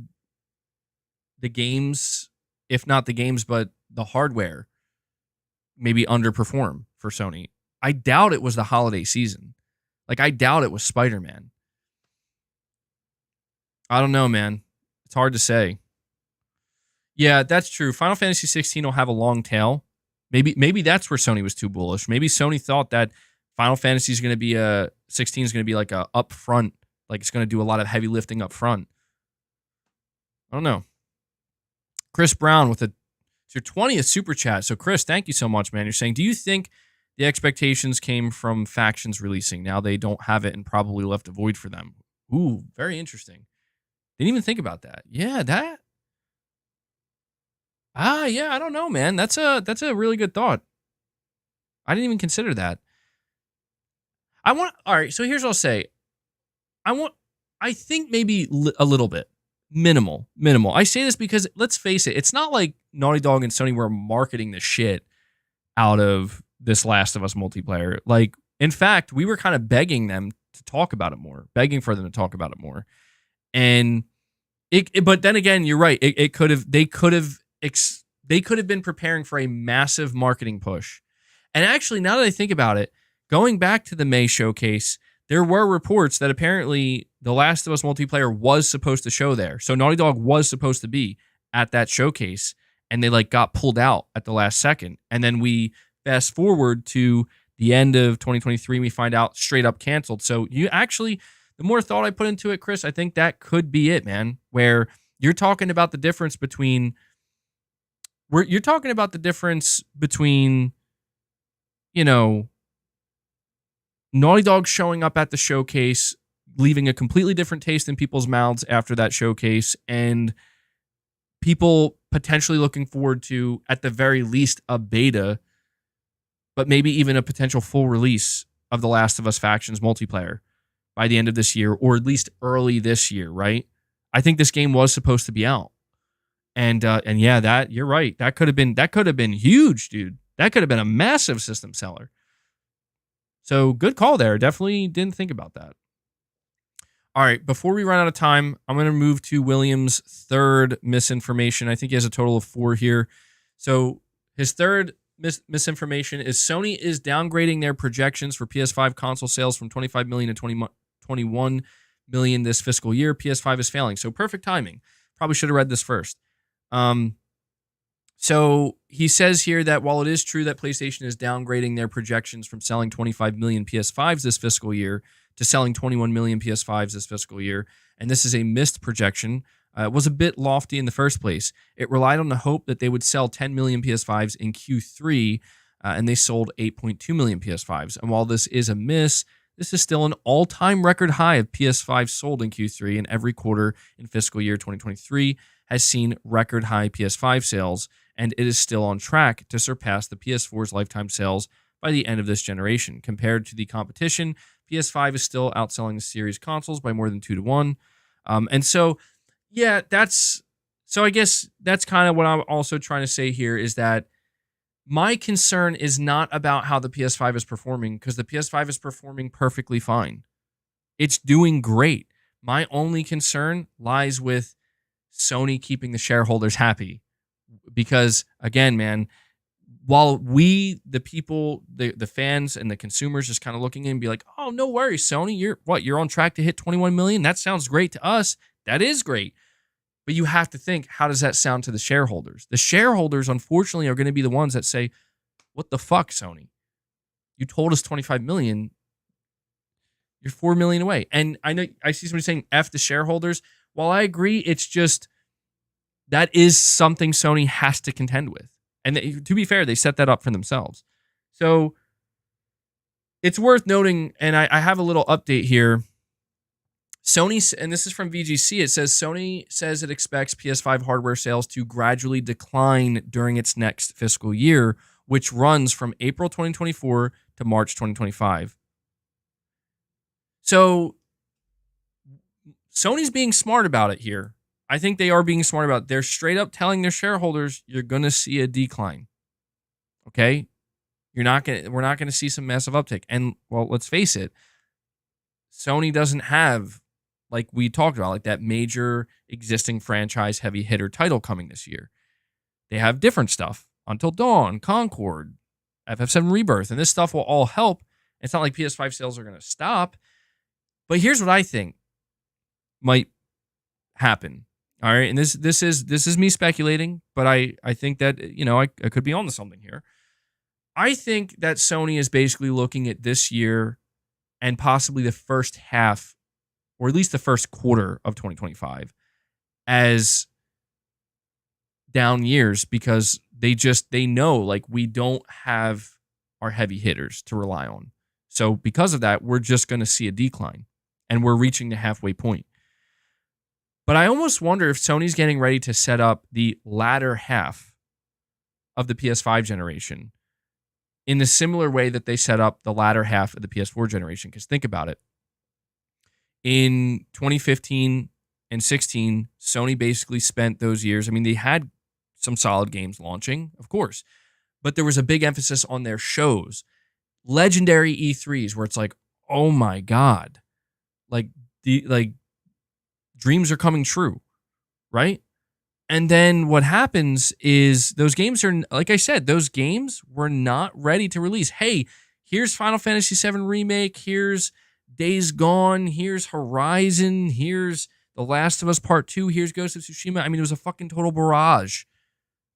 games, if not the games, but the hardware maybe underperform for Sony, I doubt it was the holiday season. Like I doubt it was Spider-Man. I don't know, man. It's hard to say. Yeah, that's true. Final Fantasy 16 will have a long tail. Maybe that's where Sony was too bullish. Maybe Sony thought that Final Fantasy is going to be 16 is going to be like a upfront, like it's going to do a lot of heavy lifting up front. I don't know. Chris Brown with it's your 20th super chat. So Chris, thank you so much, man. You're saying, do you think the expectations came from factions releasing? Now they don't have it and probably left a void for them. Ooh, very interesting. Didn't even think about that. Yeah, that. Yeah, I don't know, man. That's a really good thought. I didn't even consider that. All right, so here's what I'll say. I think maybe a little bit. Minimal. I say this because, let's face it, it's not like Naughty Dog and Sony were marketing the shit out of this Last of Us multiplayer. Like, in fact, we were kind of begging them to talk about it more, begging for them to talk about it more. And but then again, you're right. They could have been preparing for a massive marketing push. And actually, now that I think about it, going back to the May showcase, there were reports that apparently The Last of Us multiplayer was supposed to show there. So Naughty Dog was supposed to be at that showcase, and they like got pulled out at the last second. And then we fast forward to the end of 2023, and we find out straight up canceled. So you actually, the more thought I put into it, Chris, I think that could be it, man, where you're talking about the difference between Naughty Dog showing up at the showcase, leaving a completely different taste in people's mouths after that showcase, and people potentially looking forward to, at the very least, a beta, but maybe even a potential full release of The Last of Us Factions multiplayer by the end of this year, or at least early this year, right? I think this game was supposed to be out. And yeah, that you're right. That could have been huge, dude. That could have been a massive system seller. So good call there. Definitely didn't think about that. All right, before we run out of time, I'm going to move to William's third misinformation. I think he has a total of 4 here. So his third misinformation is Sony is downgrading their projections for PS5 console sales from 25 million in 2021 million this fiscal year. PS5 is failing. So perfect timing. Probably should have read this first. So he says here that while it is true that PlayStation is downgrading their projections from selling 25 million PS5s this fiscal year to selling 21 million PS5s this fiscal year, and this is a missed projection, it was a bit lofty in the first place. It relied on the hope that they would sell 10 million PS5s in Q3, and they sold 8.2 million PS5s. And while this is a miss, this is still an all-time record high of PS5 sold in Q3, and every quarter in fiscal year 2023 has seen record high PS5 sales, and it is still on track to surpass the PS4's lifetime sales by the end of this generation. Compared to the competition, PS5 is still outselling the series consoles by more than 2-1. And so, yeah, I guess that's kind of what I'm also trying to say here is that my concern is not about how the PS5 is performing, because the PS5 is performing perfectly fine. It's doing great. My only concern lies with Sony keeping the shareholders happy. Because again, man, while we, the people, the fans and the consumers just kind of looking in and be like, oh, no worries, Sony, you're on track to hit 21 million. That sounds great to us. That is great. But you have to think, how does that sound to the shareholders? The shareholders, unfortunately, are going to be the ones that say, what the fuck, Sony? You told us 25 million. You're 4 million away. And I know I see somebody saying F the shareholders. While I agree, it's just that is something Sony has to contend with. And to be fair, they set that up for themselves. So it's worth noting, and I have a little update here. Sony, and this is from VGC, it says Sony says it expects PS5 hardware sales to gradually decline during its next fiscal year, which runs from April 2024 to March 2025. So Sony's being smart about it here. I think they are being smart about it. They're straight up telling their shareholders, you're going to see a decline. Okay? We're not going to see some massive uptick. And, well, let's face it, Sony doesn't have, like we talked about, like that major existing franchise heavy hitter title coming this year. They have different stuff. Until Dawn, Concord, FF7 Rebirth, and this stuff will all help. It's not like PS5 sales are going to stop. But here's what I think might happen. All right, and this is me speculating, but I think that, I could be onto something here. I think that Sony is basically looking at this year and possibly the first half, or at least the first quarter of 2025, as down years, because they know, like, we don't have our heavy hitters to rely on. So because of that, we're just going to see a decline, and we're reaching the halfway point. But I almost wonder if Sony's getting ready to set up the latter half of the PS5 generation in the similar way that they set up the latter half of the PS4 generation. Because think about it. In 2015 and 16, Sony basically spent those years. I mean, they had some solid games launching, of course, but there was a big emphasis on their shows. Legendary E3s where it's like, oh my God, dreams are coming true, right? And then what happens is those games are, like I said, those games were not ready to release. Hey, here's Final Fantasy VII Remake, here's Days Gone, here's Horizon, here's The Last of Us Part 2, here's Ghost of Tsushima. I mean, it was a fucking total barrage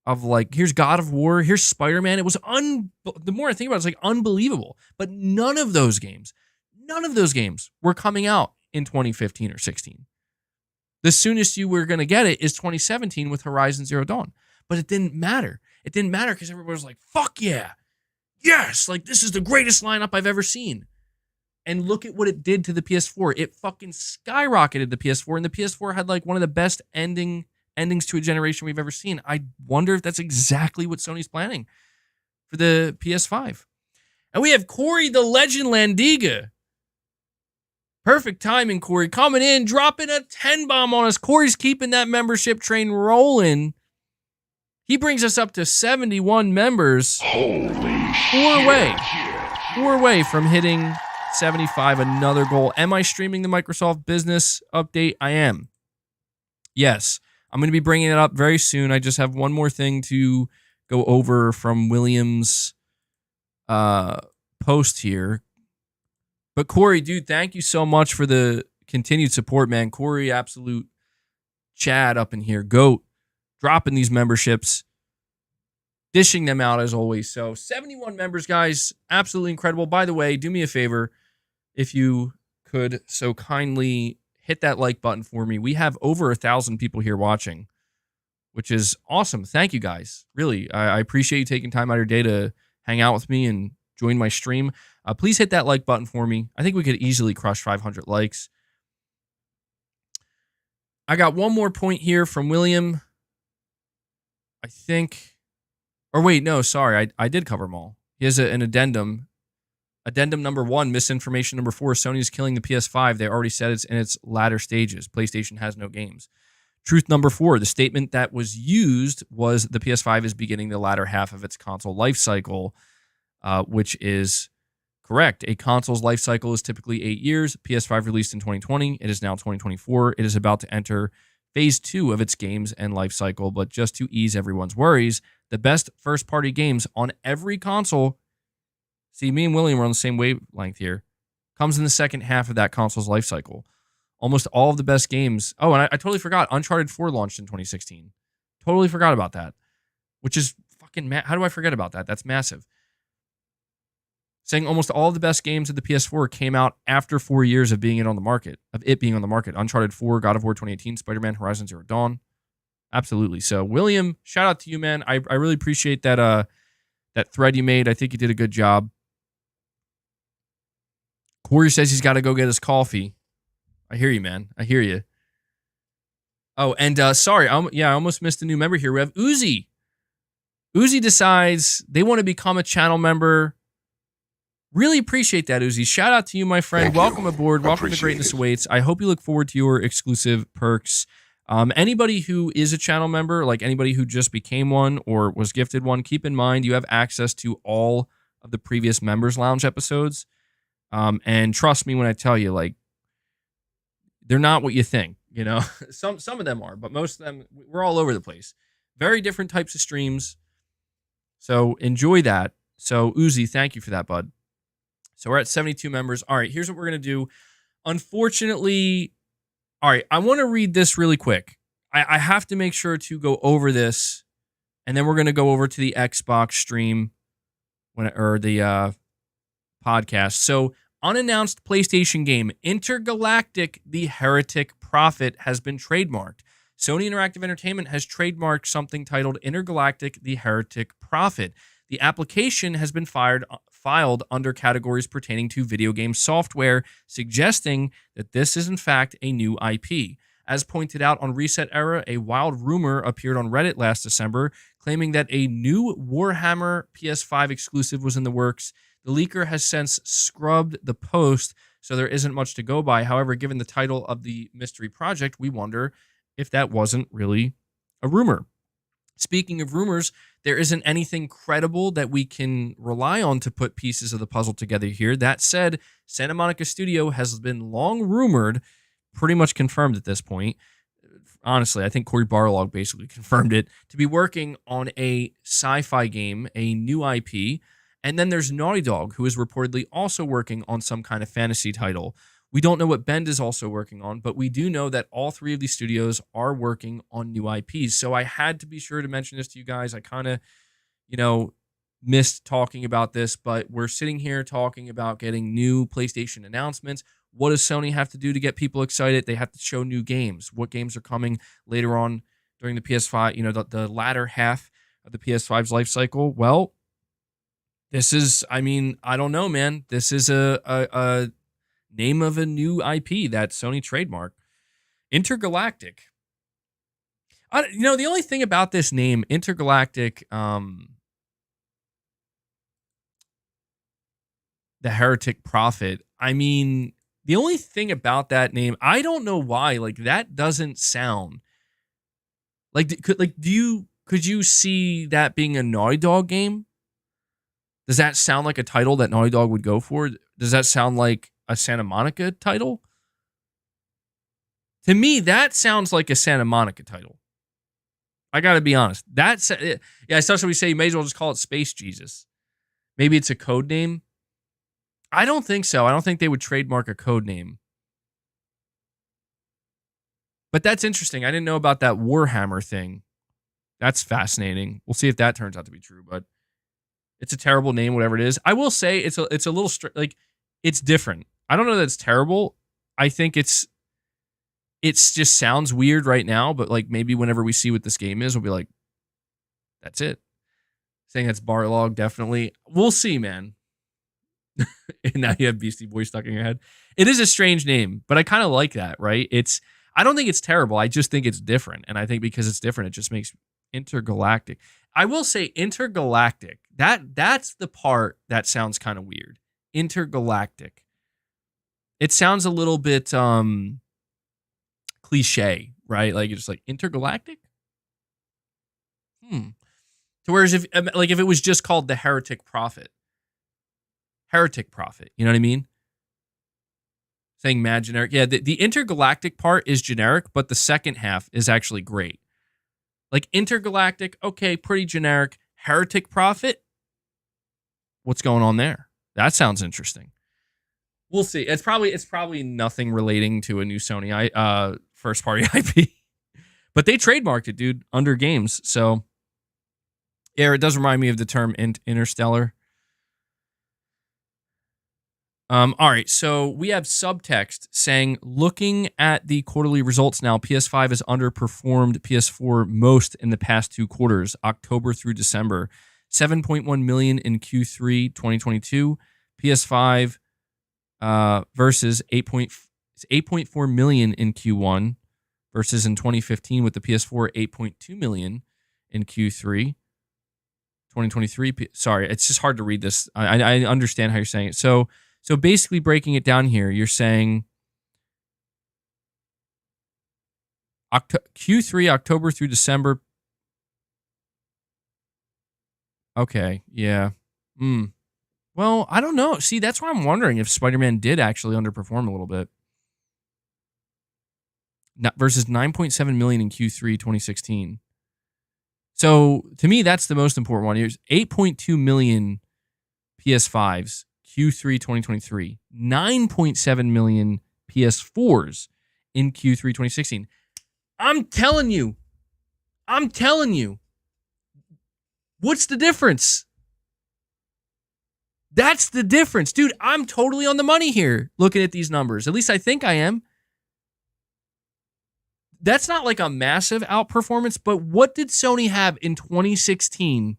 of, like, here's God of War, here's Spider-Man. It was, the more I think about it, it's like unbelievable. But none of those games were coming out in 2015 or 16. The soonest you were going to get it is 2017 with Horizon Zero Dawn. But it didn't matter. It didn't matter because everybody was like, fuck yeah. Yes, like, this is the greatest lineup I've ever seen. And look at what it did to the PS4. It fucking skyrocketed the PS4, and the PS4 had, like, one of the best endings to a generation we've ever seen. I wonder if that's exactly what Sony's planning for the PS5. And we have Corey the Legend Landiga. Perfect timing, Corey. Coming in, dropping a 10 bomb on us. Corey's keeping that membership train rolling. He brings us up to 71 members. Holy Four away from hitting 75, another goal. Am I streaming the Microsoft Business Update? I am. Yes, I'm going to be bringing it up very soon. I just have one more thing to go over from William's post here. But Corey, dude, thank you so much for the continued support, man. Corey, absolute Chad up in here. GOAT, dropping these memberships, dishing them out as always. So 71 members, guys. Absolutely incredible. By the way, do me a favor if you could so kindly hit that like button for me. We have over 1,000 people here watching, which is awesome. Thank you, guys. Really, I appreciate you taking time out of your day to hang out with me and join my stream. Please hit that like button for me. I think we could easily crush 500 likes. I got one more point here from William. I think, or wait, no, sorry. I did cover them all. He has an addendum. Addendum number 1, misinformation number 4, Sony is killing the PS5. They already said it's in its latter stages. PlayStation has no games. Truth number 4, the statement that was used was the PS5 is beginning the latter half of its console life cycle, which is correct. A console's life cycle is typically 8 years. PS5 released in 2020. It is now 2024. It is about to enter phase 2 of its games and life cycle, but just to ease everyone's worries, the best first-party games on every console, see, me and William are on the same wavelength here, comes in the second half of that console's life cycle. Almost all of the best games. Oh, and I totally forgot. Uncharted 4 launched in 2016. Totally forgot about that, which is fucking how do I forget about that? That's massive. Saying almost all of the best games of the PS4 came out after 4 years of being on the market. Uncharted 4, God of War 2018, Spider-Man, Horizon Zero Dawn. Absolutely. So, William, shout out to you, man. I really appreciate that that thread you made. I think you did a good job. Corey says he's got to go get his coffee. I hear you, man. I hear you. Oh, and sorry, I almost missed a new member here. We have Uzi. Uzi decides they want to become a channel member. Really appreciate that, Uzi. Shout out to you, my friend. Welcome aboard. Welcome to Greatness Awaits. I hope you look forward to your exclusive perks. Anybody who is a channel member, like anybody who just became one or was gifted one, keep in mind you have access to all of the previous Members Lounge episodes. And trust me when I tell you, like, they're not what you think. You know, some of them are, but most of them, we're all over the place. Very different types of streams. So enjoy that. So Uzi, thank you for that, bud. So we're at 72 members. All right, here's what we're going to do. Unfortunately, all right, I want to read this really quick. I have to make sure to go over this, and then we're going to go over to the Xbox stream or the podcast. So unannounced PlayStation game, Intergalactic: The Heretic Prophet, has been trademarked. Sony Interactive Entertainment has trademarked something titled Intergalactic: The Heretic Prophet. The application has been filed under categories pertaining to video game software, suggesting that this is in fact a new IP. As pointed out on Reset Era, a wild rumor appeared on Reddit last December, claiming that a new Warhammer PS5 exclusive was in the works. The leaker has since scrubbed the post, so there isn't much to go by. However, given the title of the mystery project, we wonder if that wasn't really a rumor. Speaking of rumors, there isn't anything credible that we can rely on to put pieces of the puzzle together here. That said, Santa Monica Studio has been long rumored, pretty much confirmed at this point. Honestly, I think Cory Barlog basically confirmed it, to be working on a sci-fi game, a new IP. And then there's Naughty Dog, who is reportedly also working on some kind of fantasy title. We don't know what Bend is also working on, but we do know that all three of these studios are working on new IPs. So I had to be sure to mention this to you guys. I kind of, missed talking about this, but we're sitting here talking about getting new PlayStation announcements. What does Sony have to do to get people excited? They have to show new games. What games are coming later on during the PS5, the latter half of the PS5's life cycle? Well, this is, I don't know, man. This is a name of a new IP that Sony trademarked. Intergalactic. The only thing about this name, Intergalactic, the Heretic Prophet, the only thing about that name, I don't know why, like, that doesn't sound like, could you see that being a Naughty Dog game? Does that sound like a title that Naughty Dog would go for? Does that sound like a Santa Monica title? To me, that sounds like a Santa Monica title. I got to be honest. Especially we say you may as well just call it Space Jesus. Maybe it's a code name. I don't think so. I don't think they would trademark a code name. But that's interesting. I didn't know about that Warhammer thing. That's fascinating. We'll see if that turns out to be true, but it's a terrible name, whatever it is. I will say it's a little like it's different. I don't know that it's terrible. I think it's just sounds weird right now, but like maybe whenever we see what this game is, we'll be like, that's it. Saying that's Barlog, definitely. We'll see, man. And now you have Beastie Boy stuck in your head. It is a strange name, but I kind of like that, right? I don't think it's terrible. I just think it's different. And I think because it's different, it just makes intergalactic. I will say intergalactic. That's the part that sounds kind of weird. Intergalactic. It sounds a little bit cliche, right? Like it's just like intergalactic. So whereas if it was just called the Heretic Prophet, you know what I mean? Saying mad generic. Yeah, the intergalactic part is generic, but the second half is actually great. Like intergalactic, okay, pretty generic. Heretic Prophet, what's going on there? That sounds interesting. We'll see. It's probably nothing relating to a new Sony first party IP, but they trademarked it, dude, under games. So yeah, it does remind me of the term interstellar. All right, so we have subtext saying, looking at the quarterly results now, PS5 has underperformed PS4 most in the past 2 quarters, October through December. 7.1 million in Q3 2022, PS5 versus 8.4 million in Q1 versus in 2015 with the PS4 8.2 million in Q3 2023. Sorry, it's just hard to read this. I understand how you're saying it. So basically breaking it down here, you're saying Q3, October through December. Okay, yeah. Well, I don't know. See, that's why I'm wondering if Spider-Man did actually underperform a little bit. Versus 9.7 million in Q3 2016. So to me, that's the most important one. Here's 8.2 million PS5s. Q3 2023, 9.7 million PS4s in Q3 2016. I'm telling you. What's the difference? That's the difference. Dude, I'm totally on the money here looking at these numbers. At least I think I am. That's not like a massive outperformance, but what did Sony have in 2016?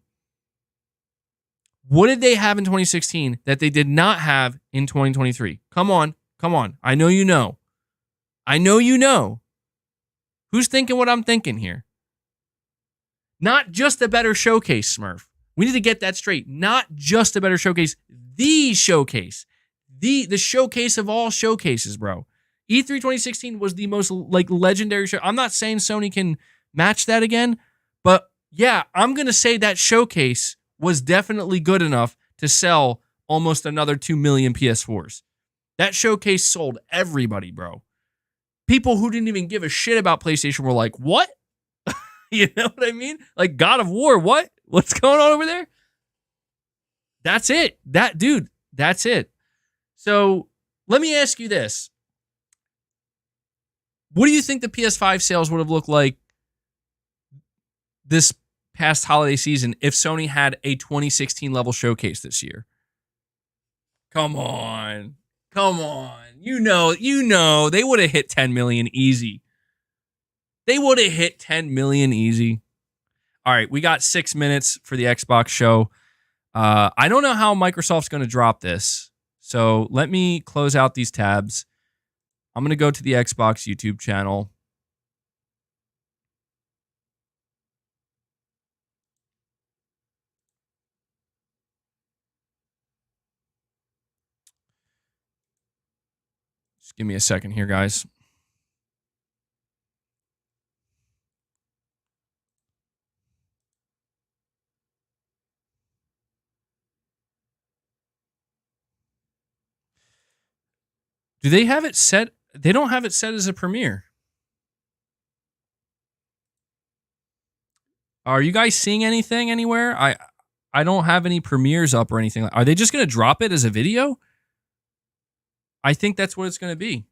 What did they have in 2016 that they did not have in 2023? Come on. I know you know. Who's thinking what I'm thinking here? Not just a better showcase, Smurf. We need to get that straight. Not just a better showcase, the showcase. The showcase of all showcases, bro. E3 2016 was the most like legendary show. I'm not saying Sony can match that again, but yeah, I'm going to say that showcase was definitely good enough to sell almost another 2 million PS4s. That showcase sold everybody, bro. People who didn't even give a shit about PlayStation were like, what? You know what I mean? Like God of War, what? What's going on over there? That's it. That's it. So let me ask you this. What do you think the PS5 sales would have looked like this past holiday season if Sony had a 2016 level showcase this year? Come on. You know, they would have hit 10 million easy. All right, we got 6 minutes for the Xbox show. I don't know how Microsoft's going to drop this, so let me close out these tabs. I'm going to go to the Xbox YouTube channel. Just give me a second here, guys. Do they have it set? They don't have it set as a premiere. Are you guys seeing anything anywhere? I don't have any premieres up or anything. Are they just going to drop it as a video? I think that's what it's going to be.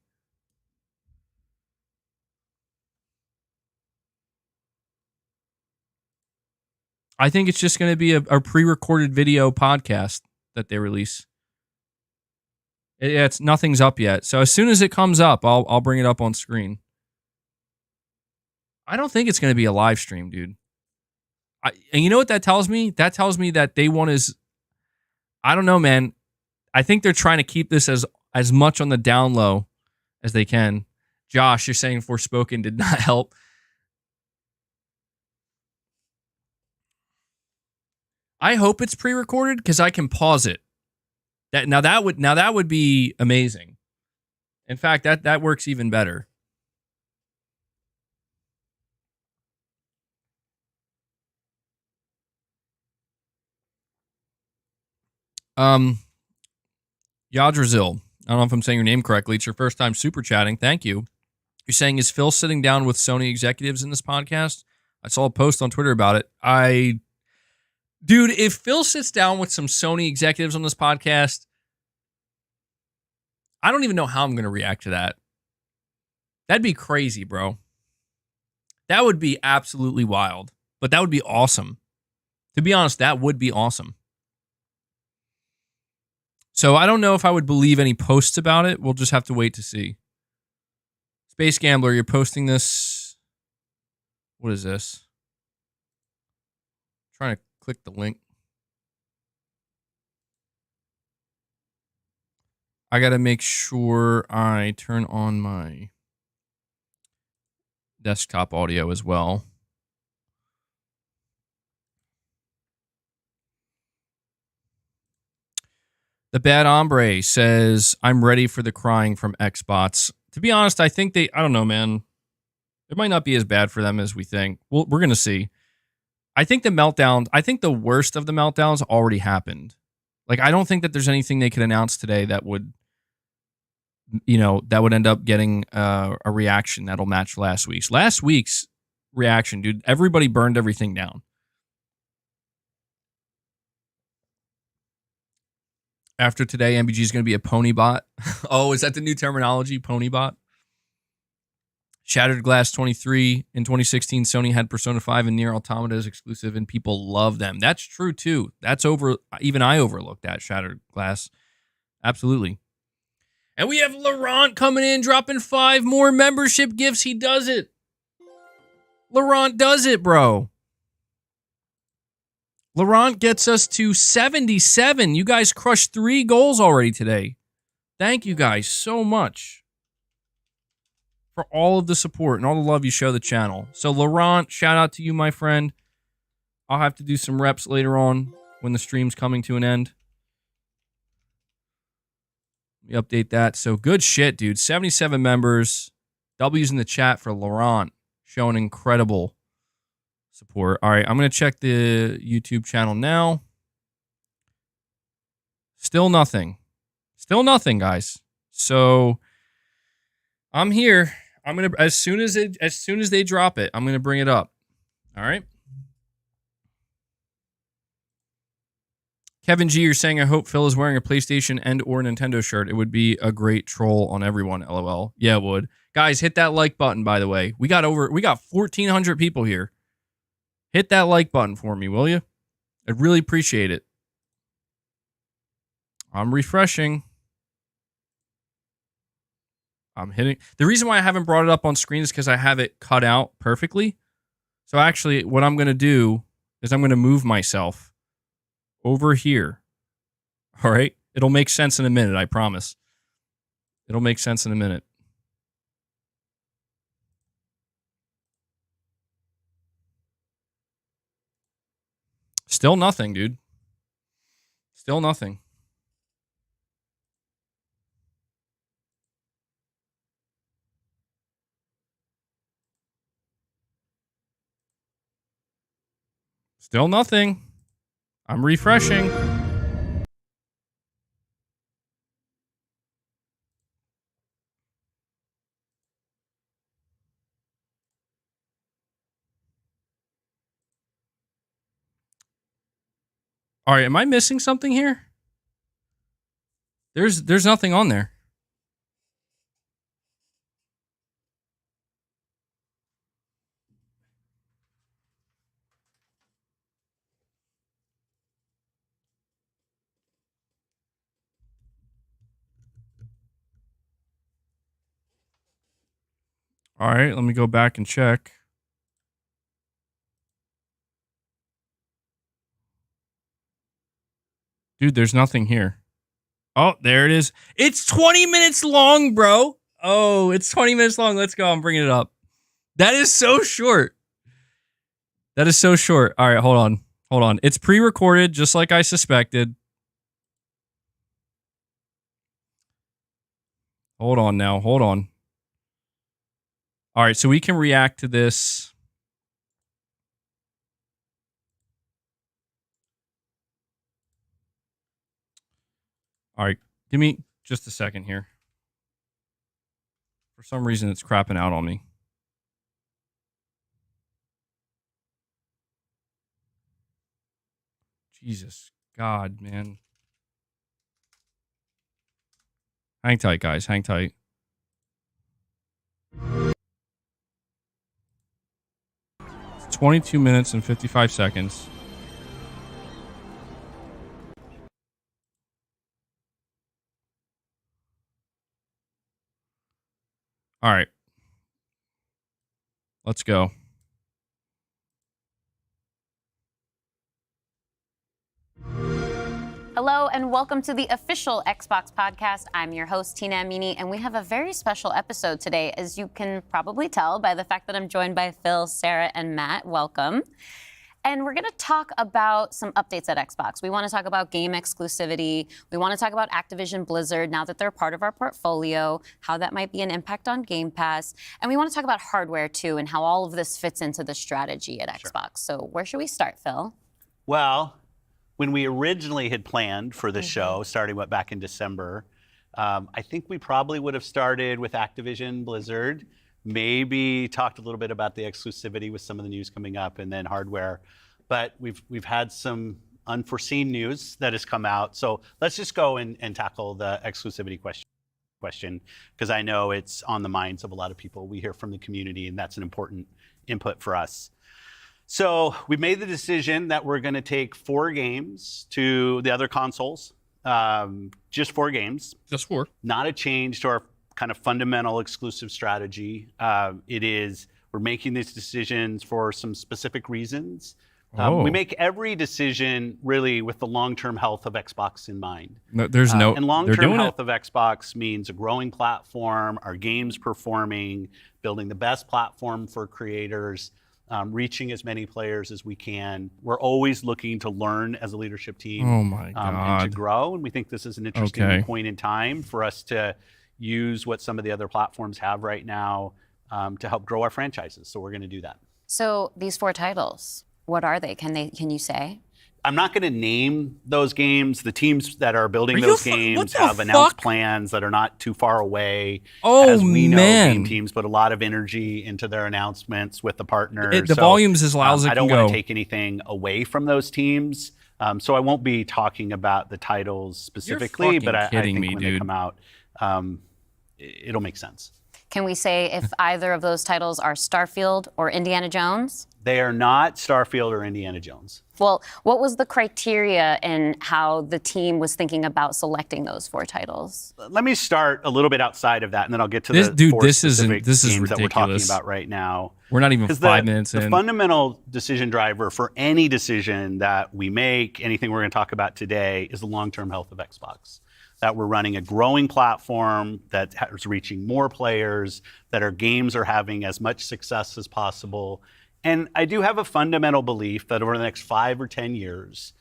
I think it's just going to be a pre-recorded video podcast that they release. It's nothing's up yet. So as soon as it comes up, I'll bring it up on screen. I don't think it's going to be a live stream, dude. And you know what that tells me? That tells me that they want is, I don't know, man. I think they're trying to keep this as much on the down low as they can. Josh, you're saying Forspoken did not help. I hope it's pre-recorded because I can pause it. That would be amazing. In fact, that works even better. Yadrazil. I don't know if I'm saying your name correctly. It's your first time super chatting. Thank you. You're saying, is Phil sitting down with Sony executives in this podcast? I saw a post on Twitter about it. Dude, if Phil sits down with some Sony executives on this podcast, I don't even know how I'm going to react to that. That'd be crazy, bro. That would be absolutely wild. But that would be awesome. To be honest, that would be awesome. So I don't know if I would believe any posts about it. We'll just have to wait to see. Space Gambler, you're posting this. What is this? I'm trying to click the link. I got to make sure I turn on my desktop audio as well. The Bad Hombre says, I'm ready for the crying from Xbots. To be honest, I think I don't know, man. It might not be as bad for them as we think. We're going to see. I think the worst of the meltdowns already happened. Like, I don't think that there's anything they could announce today that would, that would end up getting a reaction that'll match last week's. Last week's reaction, dude, everybody burned everything down. After today, MBG is going to be a pony bot. Oh, is that the new terminology, pony bot? Shattered Glass 23. In 2016, Sony had Persona 5 and Nier Automata as exclusive, and people love them. That's true, too. Even I overlooked that, Shattered Glass. Absolutely. And we have Laurent coming in, dropping 5 more membership gifts. He does it. Laurent does it, bro. Laurent gets us to 77. You guys crushed 3 goals already today. Thank you guys so much for all of the support and all the love you show the channel. So, Laurent, shout out to you, my friend. I'll have to do some reps later on when the stream's coming to an end. Let me update that. So, good shit, dude. 77 members. W's in the chat for Laurent. Showing incredible support. All right, I'm going to check the YouTube channel now. Still nothing. Still nothing, guys. So, I'm here. I'm going to, as soon as they drop it, I'm going to bring it up. All right. Kevin G, you're saying, I hope Phil is wearing a PlayStation and or Nintendo shirt. It would be a great troll on everyone, LOL. Yeah, it would. Guys, hit that like button, by the way. We got 1,400 people here. Hit that like button for me, will you? I'd really appreciate it. I'm refreshing. I'm hitting. The reason why I haven't brought it up on screen is because I have it cut out perfectly. So actually, what I'm going to do is I'm going to move myself over here. All right? It'll make sense in a minute, I promise. It'll make sense in a minute. Still nothing, dude. Still nothing. Still nothing. I'm refreshing. All right, am I missing something here? There's nothing on there. All right, let me go back and check. Dude, there's nothing here. Oh, there it is. It's 20 minutes long, bro. Oh, it's 20 minutes long. Let's go. I'm bringing it up. That is so short. That is so short. All right, hold on. Hold on. It's pre-recorded, just like I suspected. Hold on now. Hold on. All right, so we can react to this. All right, give me just a second here. For some reason, it's crapping out on me. Jesus God, man. Hang tight, guys. Hang tight. It's 22 minutes and 55 seconds. All right. Let's go. Hello and welcome to the official Xbox podcast. I'm your host, Tina Amini, and we have a very special episode today, as you can probably tell by the fact that I'm joined by Phil, Sarah, and Matt. Welcome. And we're going to talk about some updates at Xbox. We want to talk about game exclusivity. We want to talk about Activision Blizzard now that they're part of our portfolio, how that might be an impact on Game Pass. And we want to talk about hardware, too, and how all of this fits into the strategy at Xbox. So where should we start, Phil? Well, when we originally had planned for the show, starting back in December, I think we probably would have started with Activision Blizzard, maybe talked a little bit about the exclusivity with some of the news coming up, and then hardware. But we've had some unforeseen news that has come out. So let's just go and tackle the exclusivity question, because I know it's on the minds of a lot of people. We hear from the community, and that's an important input for us. So we made the decision that we're going to take 4 games to the other consoles, just 4 games. Just 4. Not a change to our kind of fundamental exclusive strategy. We're making these decisions for some specific reasons. We make every decision really with the long-term health of Xbox in mind. No, and long-term health of Xbox means a growing platform, our games performing, building the best platform for creators, reaching as many players as we can. We're always looking to learn as a leadership team. Oh my God. And to grow. And we think this is an interesting point in time for us to use what some of the other platforms have right now to help grow our franchises. So we're going to do that. So these 4 titles, what are they? Can you say? I'm not going to name those games. The teams that are building those games have announced plans that are not too far away. Oh, as we know, man. game teams put a lot of energy into their announcements with the partners. The volume's as loud as it I can don't want go. to take anything away from those teams. So I won't be talking about the titles specifically, but I think when they come out, it'll make sense. Can we say if either of those titles are Starfield or Indiana Jones? They are not Starfield or Indiana Jones. Well, what was the criteria in how the team was thinking about selecting those 4 titles? Let me start a little bit outside of that, and then I'll get to This- the dude, 4 this is specific games that we're talking ridiculous. about right now. We're not even 'Cause 5 minutes the in. fundamental decision driver for any decision that we make, anything we're going to talk about today, is the long-term health of Xbox. That we're running a growing platform that is reaching more players, that our games are having as much success as possible. And I do have a fundamental belief that over the next 5 or 10 years,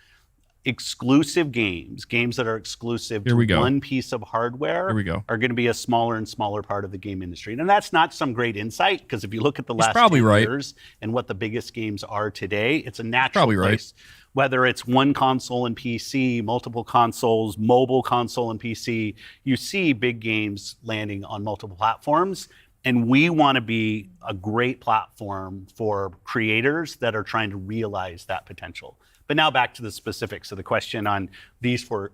exclusive games that are exclusive to one piece of hardware are going to be a smaller and smaller part of the game industry. And that's not some great insight, because if you look at the last 10 years and what the biggest games are today, it's a natural place. Whether it's one console and PC, multiple consoles, mobile console and PC, you see big games landing on multiple platforms. And we want to be a great platform for creators that are trying to realize that potential. But now back to the specifics of the question on these four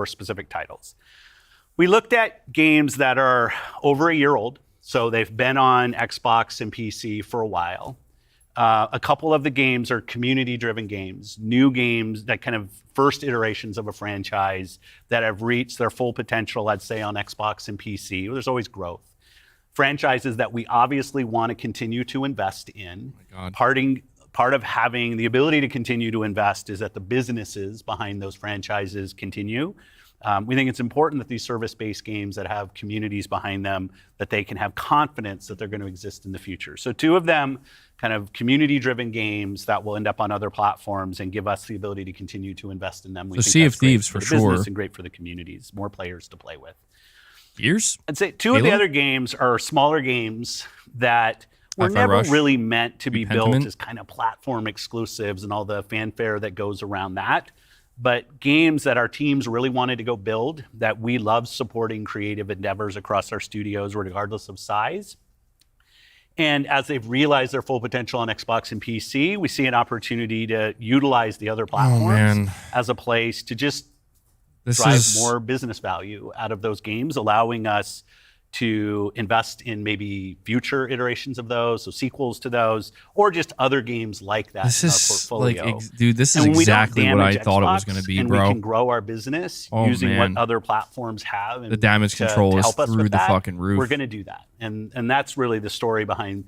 specific titles. We looked at games that are over a year old. So they've been on Xbox and PC for a while. A couple of the games are community-driven games, new games that kind of first iterations of a franchise that have reached their full potential, I'd say, on Xbox and PC. There's always growth. franchises that we obviously want to continue to invest in. Oh my God. Part of having the ability to continue to invest is that the businesses behind those franchises continue. We think it's important that these service-based games that have communities behind them, that they can have confidence that they're going to exist in the future. So 2 of them, kind of community-driven games that will end up on other platforms and give us the ability to continue to invest in them. We So think Sea of that's great Thieves for for the business sure. and great for the communities, more players to play with. Gears? I'd say 2 of the Halo? other games are smaller games that were Hi-Fi never Rush? really meant to be built Pentiment? as kind of platform exclusives and all the fanfare that goes around that. But games that our teams really wanted to go build, that we love supporting creative endeavors across our studios, regardless of size. And as they've realized their full potential on Xbox and PC, we see an opportunity to utilize the other platforms man. as a place to just This drive is more business value out of those games, allowing us to invest in maybe future iterations of those, so sequels to those, or just other games like that This in our is like, portfolio. dude, this is And when we don't exactly what I damage thought it was Xbox going to be, and bro. we can grow our business Oh, using man. what other platforms have. And The damage control is help us through with the that, fucking roof. We're going to do that. And that's really the story behind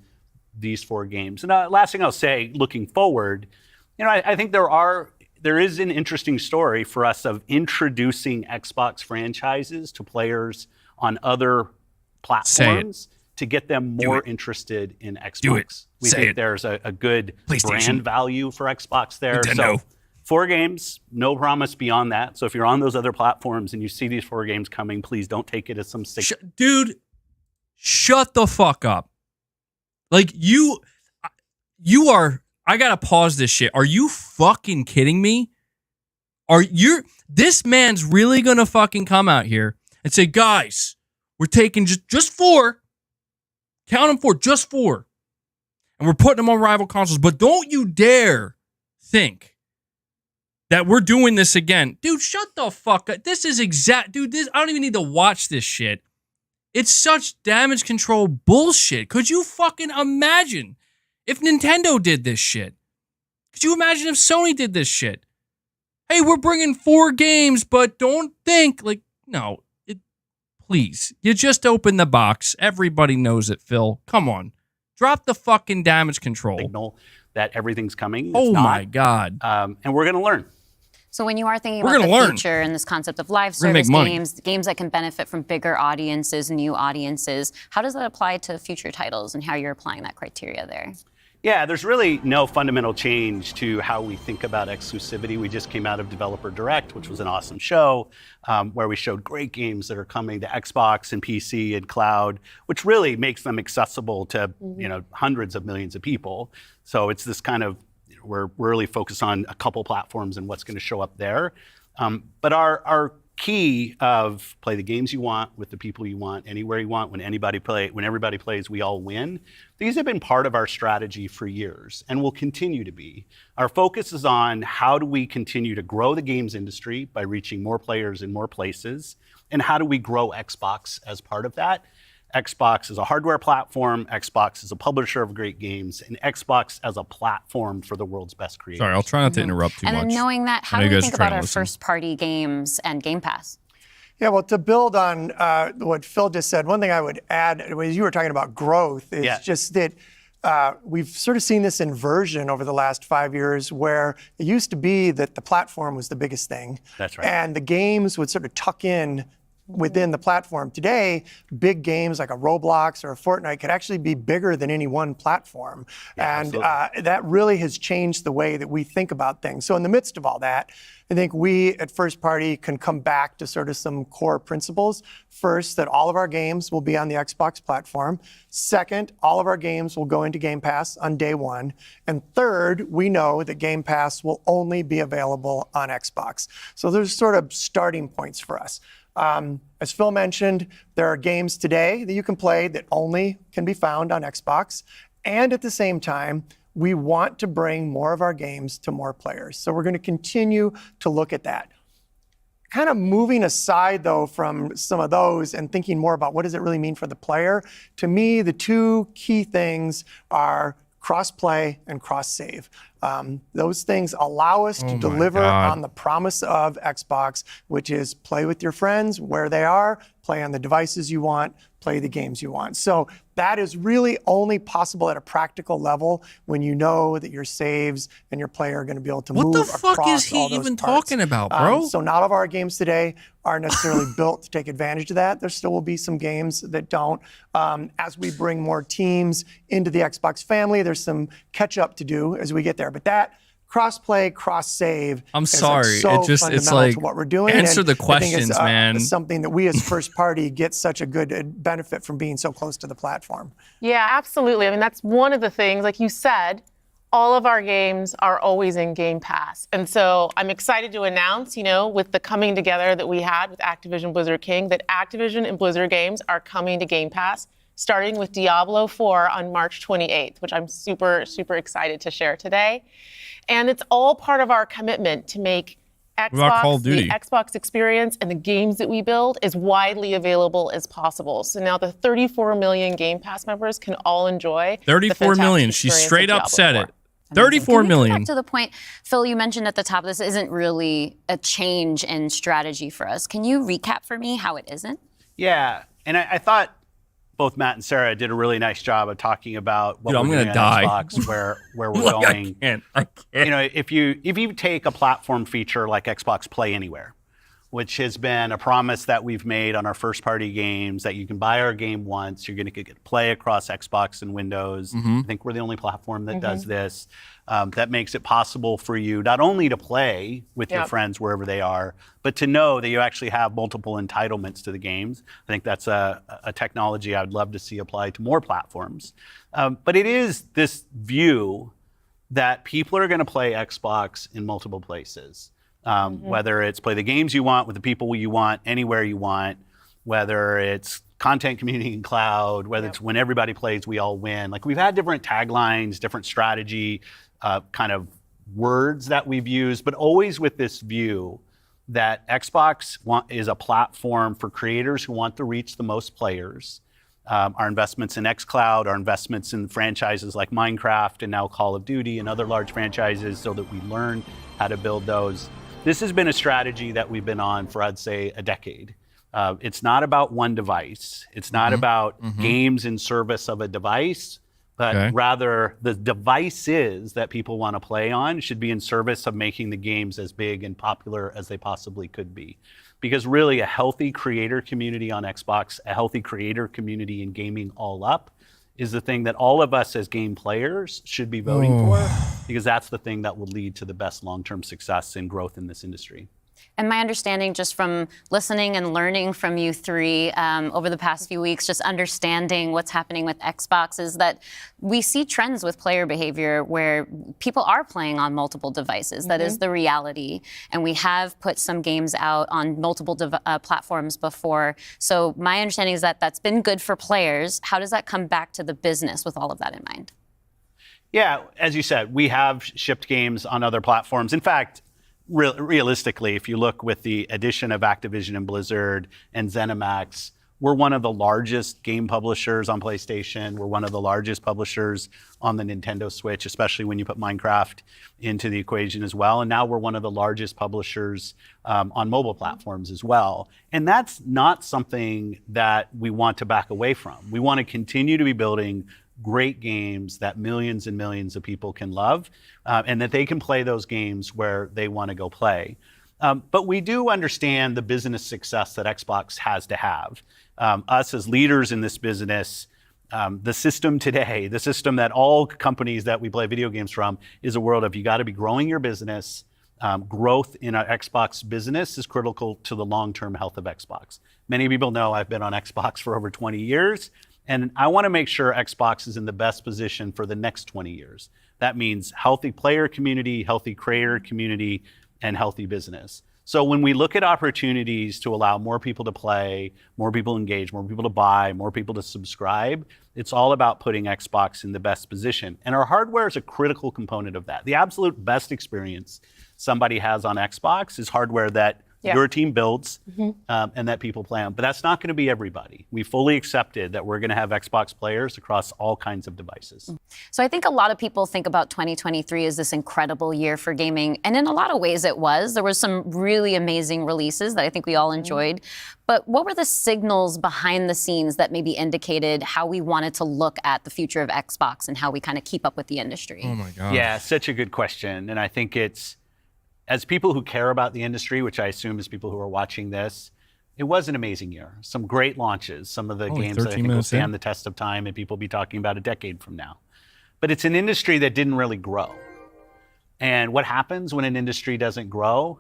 these 4 games. And last thing I'll say, looking forward, I think there is an interesting story for us of introducing Xbox franchises to players on other platforms to get them more interested in Xbox. Do it. We Say think it. there's a good PlayStation. brand value for Xbox there. Nintendo. So 4 games, no promise beyond that. So if you're on those other platforms and you see these 4 games coming, please don't take it as some sick. Dude, shut the fuck up. Like, you are, I gotta pause this shit. Are you fucking kidding me? This man's really gonna fucking come out here and say, guys, we're taking just 4, count them 4, just 4, and we're putting them on rival consoles, but don't you dare think that we're doing this again. Dude, shut the fuck up. This is dude, I don't even need to watch this shit. It's such damage control bullshit. Could you fucking imagine if Nintendo did this shit? Could you imagine if Sony did this shit? Hey, we're bringing 4 games, but don't think no. Please, you just opened the box. Everybody knows it, Phil. Come on, drop the fucking damage control. Signal that everything's coming. It's Oh not. my God. And we're going to learn. So when you are thinking We're about the gonna learn. future and this concept of live We're gonna make service money. games that can benefit from bigger audiences, new audiences, how does that apply to future titles and how you're applying that criteria there? Yeah, there's really no fundamental change to how we think about exclusivity. We just came out of Developer Direct, which was an awesome show, where we showed great games that are coming to Xbox and PC and cloud, which really makes them accessible to hundreds of millions of people. So it's this kind of, we're really focused on a couple platforms and what's going to show up there. But our key of play the games you want with the people you want, anywhere you want, when everybody plays, we all win. These have been part of our strategy for years and will continue to be. Our focus is on how do we continue to grow the games industry by reaching more players in more places, and how do we grow Xbox as part of that. Xbox is a hardware platform, Xbox is a publisher of great games, and Xbox as a platform for the world's best creators. Sorry, I'll try not to interrupt too And much. then knowing that, how I know do you we guys think are trying about to our listen. first-party games and Game Pass? Yeah, well, to build on what Phil just said, one thing I would add, as you were talking about growth, is just that we've sort of seen this inversion over the last 5 years where it used to be that the platform was the biggest thing. That's right. And the games would sort of tuck in within the platform. Today, big games like a Roblox or a Fortnite could actually be bigger than any one platform. And that really has changed the way that we think about things. So in the midst of all that, I think we at First Party can come back to sort of some core principles. First, that all of our games will be on the Xbox platform. Second, all of our games will go into Game Pass on day 1. And third, we know that Game Pass will only be available on Xbox. So there's sort of starting points for us. As Phil mentioned, there are games today that you can play that only can be found on Xbox. And at the same time, we want to bring more of our games to more players. So we're going to continue to look at that. Kind of moving aside, though, from some of those and thinking more about what does it really mean for the player, to me, the 2 key things are cross-play and cross-save. Those things allow us to deliver on the promise of Xbox, which is play with your friends where they are, play on the devices you want, play the games you want. So that is really only possible at a practical level when you know that your saves and your player are going to be able to What move the across fuck is he all those even parts. talking about, bro? So not all of our games today are necessarily built to take advantage of that. There still will be some games that don't. As we bring more teams into the Xbox family, there's some catch up to do as we get there. But that cross-play, cross-save. I'm is sorry. so it's fundamental like, to what we're doing. answer And the I think questions, it's, man. something that we as first party get such a good benefit from being so close to the platform. Yeah, absolutely. I mean, that's one of the things, like you said, all of our games are always in Game Pass. And so I'm excited to announce, with the coming together that we had with Activision Blizzard King, that Activision and Blizzard games are coming to Game Pass, starting with Diablo 4 on March 28th, which I'm super, super excited to share today. And it's all part of our commitment to make about Call of Xbox, the Duty? Xbox experience and the games that we build as widely available as possible. So now the 34 million Game Pass members can all enjoy 34 million. She straight up said it. 34 Can we come million. back to the point, Phil, you mentioned at the top, this isn't really a change in strategy for us. Can you recap for me how it isn't? Yeah, and I thought both Matt and Sarah did a really nice job of talking about what Dude, I'm we're doing gonna die. on Xbox, where we're Like, going. I can't. If you take a platform feature like Xbox Play Anywhere, which has been a promise that we've made on our first-party games, that you can buy our game once, you're going to get to play across Xbox and Windows. I think we're the only platform that does this. That makes it possible for you not only to play with your friends wherever they are, but to know that you actually have multiple entitlements to the games. I think that's a technology I would love to see applied to more platforms. But it is this view that people are going to play Xbox in multiple places. Whether it's play the games you want with the people you want, anywhere you want, whether it's content, community, and cloud, whether it's when everybody plays, we all win. Like, we've had different taglines, different strategy, kind of words that we've used, but always with this view that Xbox is a platform for creators who want to reach the most players. Our investments in xCloud, our investments in franchises like Minecraft and now Call of Duty and other large franchises so that we learn how to build those. This has been a strategy that we've been on for, I'd say, a decade. It's not about one device. It's not about games in service of a device, but rather the devices that people want to play on should be in service of making the games as big and popular as they possibly could be. Because really, a healthy creator community on Xbox, a healthy creator community in gaming all up, is the thing that all of us as game players should be voting for, because that's the thing that will lead to the best long-term success and growth in this industry. And my understanding, just from listening and learning from you three over the past few weeks, just understanding what's happening with Xbox, is that we see trends with player behavior where people are playing on multiple devices. That is the reality. And we have put some games out on multiple platforms before. So my understanding is that that's been good for players. How does that come back to the business with all of that in mind? Yeah, as you said, we have shipped games on other platforms. In fact, realistically, if you look with the addition of Activision and Blizzard and ZeniMax, we're one of the largest game publishers on PlayStation. We're one of the largest publishers on the Nintendo Switch, especially when you put Minecraft into the equation as well. And now we're one of the largest publishers on mobile platforms as well. And that's not something that we want to back away from. We want to continue to be building great games that millions and millions of people can love, and that they can play those games where they want to go play. But we do understand the business success that Xbox has to have. Us as leaders in this business, the system today, the system that all companies that we play video games from, is a world of you got to be growing your business. Growth in our Xbox business is critical to the long-term health of Xbox. Many people know I've been on Xbox for over 20 years. And I want to make sure Xbox is in the best position for the next 20 years. That means healthy player community, healthy creator community, and healthy business. So when we look at opportunities to allow more people to play, more people engage, more people to buy, more people to subscribe, it's all about putting Xbox in the best position. And our hardware is a critical component of that. The absolute best experience somebody has on Xbox is hardware that your team builds and that people play on. But that's not going to be everybody. We fully accepted that we're going to have Xbox players across all kinds of devices. So I think a lot of people think about 2023 as this incredible year for gaming. And in a lot of ways it was. There were some really amazing releases that I think we all enjoyed. But what were the signals behind the scenes that maybe indicated how we wanted to look at the future of Xbox and how we kind of keep up with the industry? Oh my God. Yeah, such a good question. And I think it's, as people who care about the industry, which I assume is people who are watching this, it was an amazing year. Some great launches, some of the games that I think will stand the test of time and people will be talking about a decade from now. But it's an industry that didn't really grow. And what happens when an industry doesn't grow?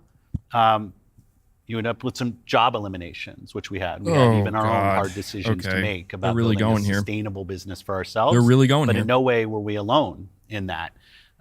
You end up with some job eliminations, which we had. We had even our own hard decisions to make about building a sustainable business for ourselves. They're really going but here. In no way were we alone in that.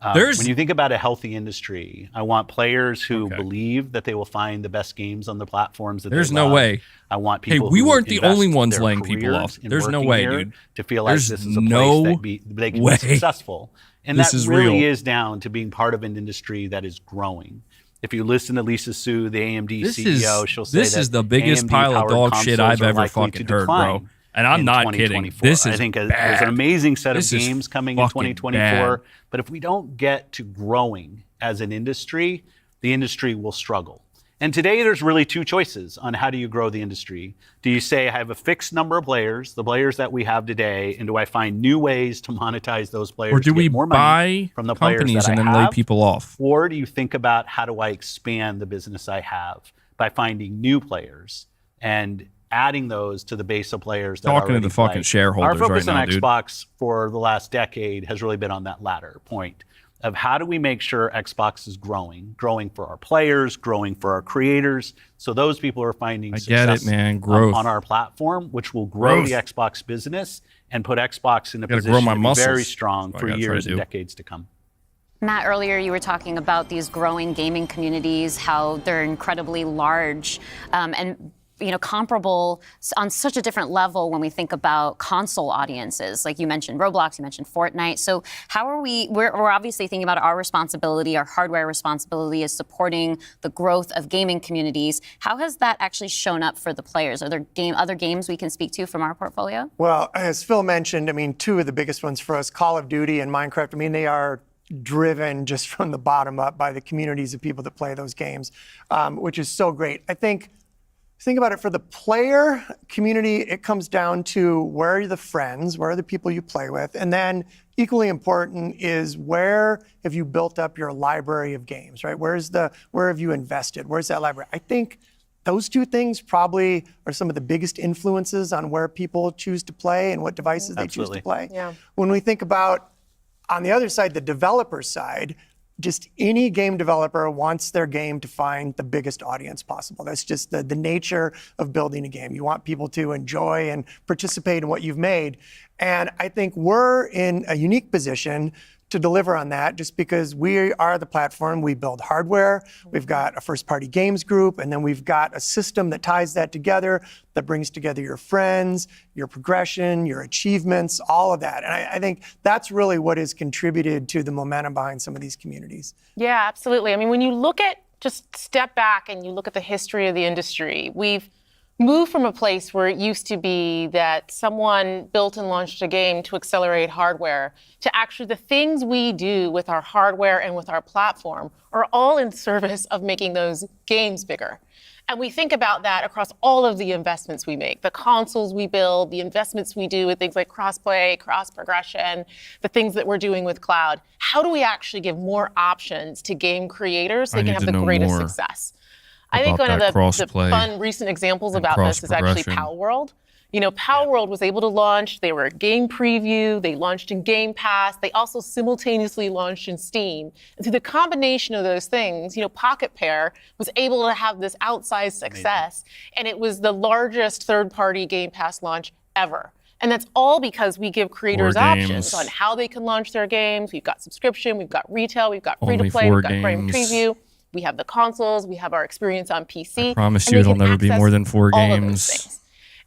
When you think about a healthy industry, I want players who believe that they will find the best games on the platforms that There's they no love. way. I want people Hey, we who weren't the invest only ones their laying people careers off. in There's no working way, here dude. to feel like There's this is a no place that they can way. be successful. And This that is really real. is down to being part of an industry that is growing. If you listen to Lisa Su, the AMD CEO, she'll say this that is the biggest pile of AMD-powered dog shit consoles I've are ever likely fucking to heard, decline bro. And I'm in not kidding. 2024. This is I think bad. there's an amazing set This of is games coming in fucking 2024. bad. But if we don't get to growing as an industry, the industry will struggle. And today there's really two choices on how do you grow the industry. Do you say I have a fixed number of players, the players that we have today, and do I find new ways to monetize those players Or do to we get more money buy from the players companies that and I then lay have? people off? Or do you think about how do I expand the business I have by finding new players and adding those to the base of players that Talking to already the fucking play? shareholders Our focus right now, on dude. Xbox for the last decade has really been on that latter point of how do we make sure Xbox is growing for our players, growing for our creators, so those people are finding success Growth. on our platform, which will grow the Xbox business and put Xbox in a position to be very strong for years and decades to come. Matt, earlier you were talking about these growing gaming communities, how they're incredibly large and comparable on such a different level when we think about console audiences. Like you mentioned Roblox, you mentioned Fortnite. So how are we're obviously thinking about our responsibility, our hardware responsibility is supporting the growth of gaming communities. How has that actually shown up for the players? Are there other games we can speak to from our portfolio? Well, as Phil mentioned, two of the biggest ones for us, Call of Duty and Minecraft, they are driven just from the bottom up by the communities of people that play those games, which is so great. I think about it for the player community, it comes down to where are the friends, where are the people you play with, and then equally important is where have you built up your library of games, right? Where have you invested? Where's that library? I think those two things probably are some of the biggest influences on where people choose to play and what devices they choose to play. Yeah. When we think about, on the other side, the developer side, just any game developer wants their game to find the biggest audience possible. That's just the nature of building a game. You want people to enjoy and participate in what you've made. And I think we're in a unique position to deliver on that just because we are the platform. We build hardware, we've got a first-party games group, and then we've got a system that ties that together, that brings together your friends, your progression, your achievements, all of that. And I think that's really what has contributed to the momentum behind some of these communities. Yeah, absolutely. When you look at, just step back and you look at the history of the industry, we've moved from a place where it used to be that someone built and launched a game to accelerate hardware to actually the things we do with our hardware and with our platform are all in service of making those games bigger. And we think about that across all of the investments we make, the consoles we build, the investments we do with things like cross-play, cross-progression, the things that we're doing with cloud. How do we actually give more options to game creators so they can have the greatest success? I think one of the fun recent examples about this is actually Power World. Power World was able to launch. They were a game preview. They launched in Game Pass. They also simultaneously launched in Steam. And through the combination of those things, Pocket Pair was able to have this outsized success. And it was the largest third-party Game Pass launch ever. And that's all because we give creators options on how they can launch their games. We've got subscription, we've got retail, we've got free-to-play, we've got game preview. We have the consoles, we have our experience on PC. I promise you it'll never be more than 4 games.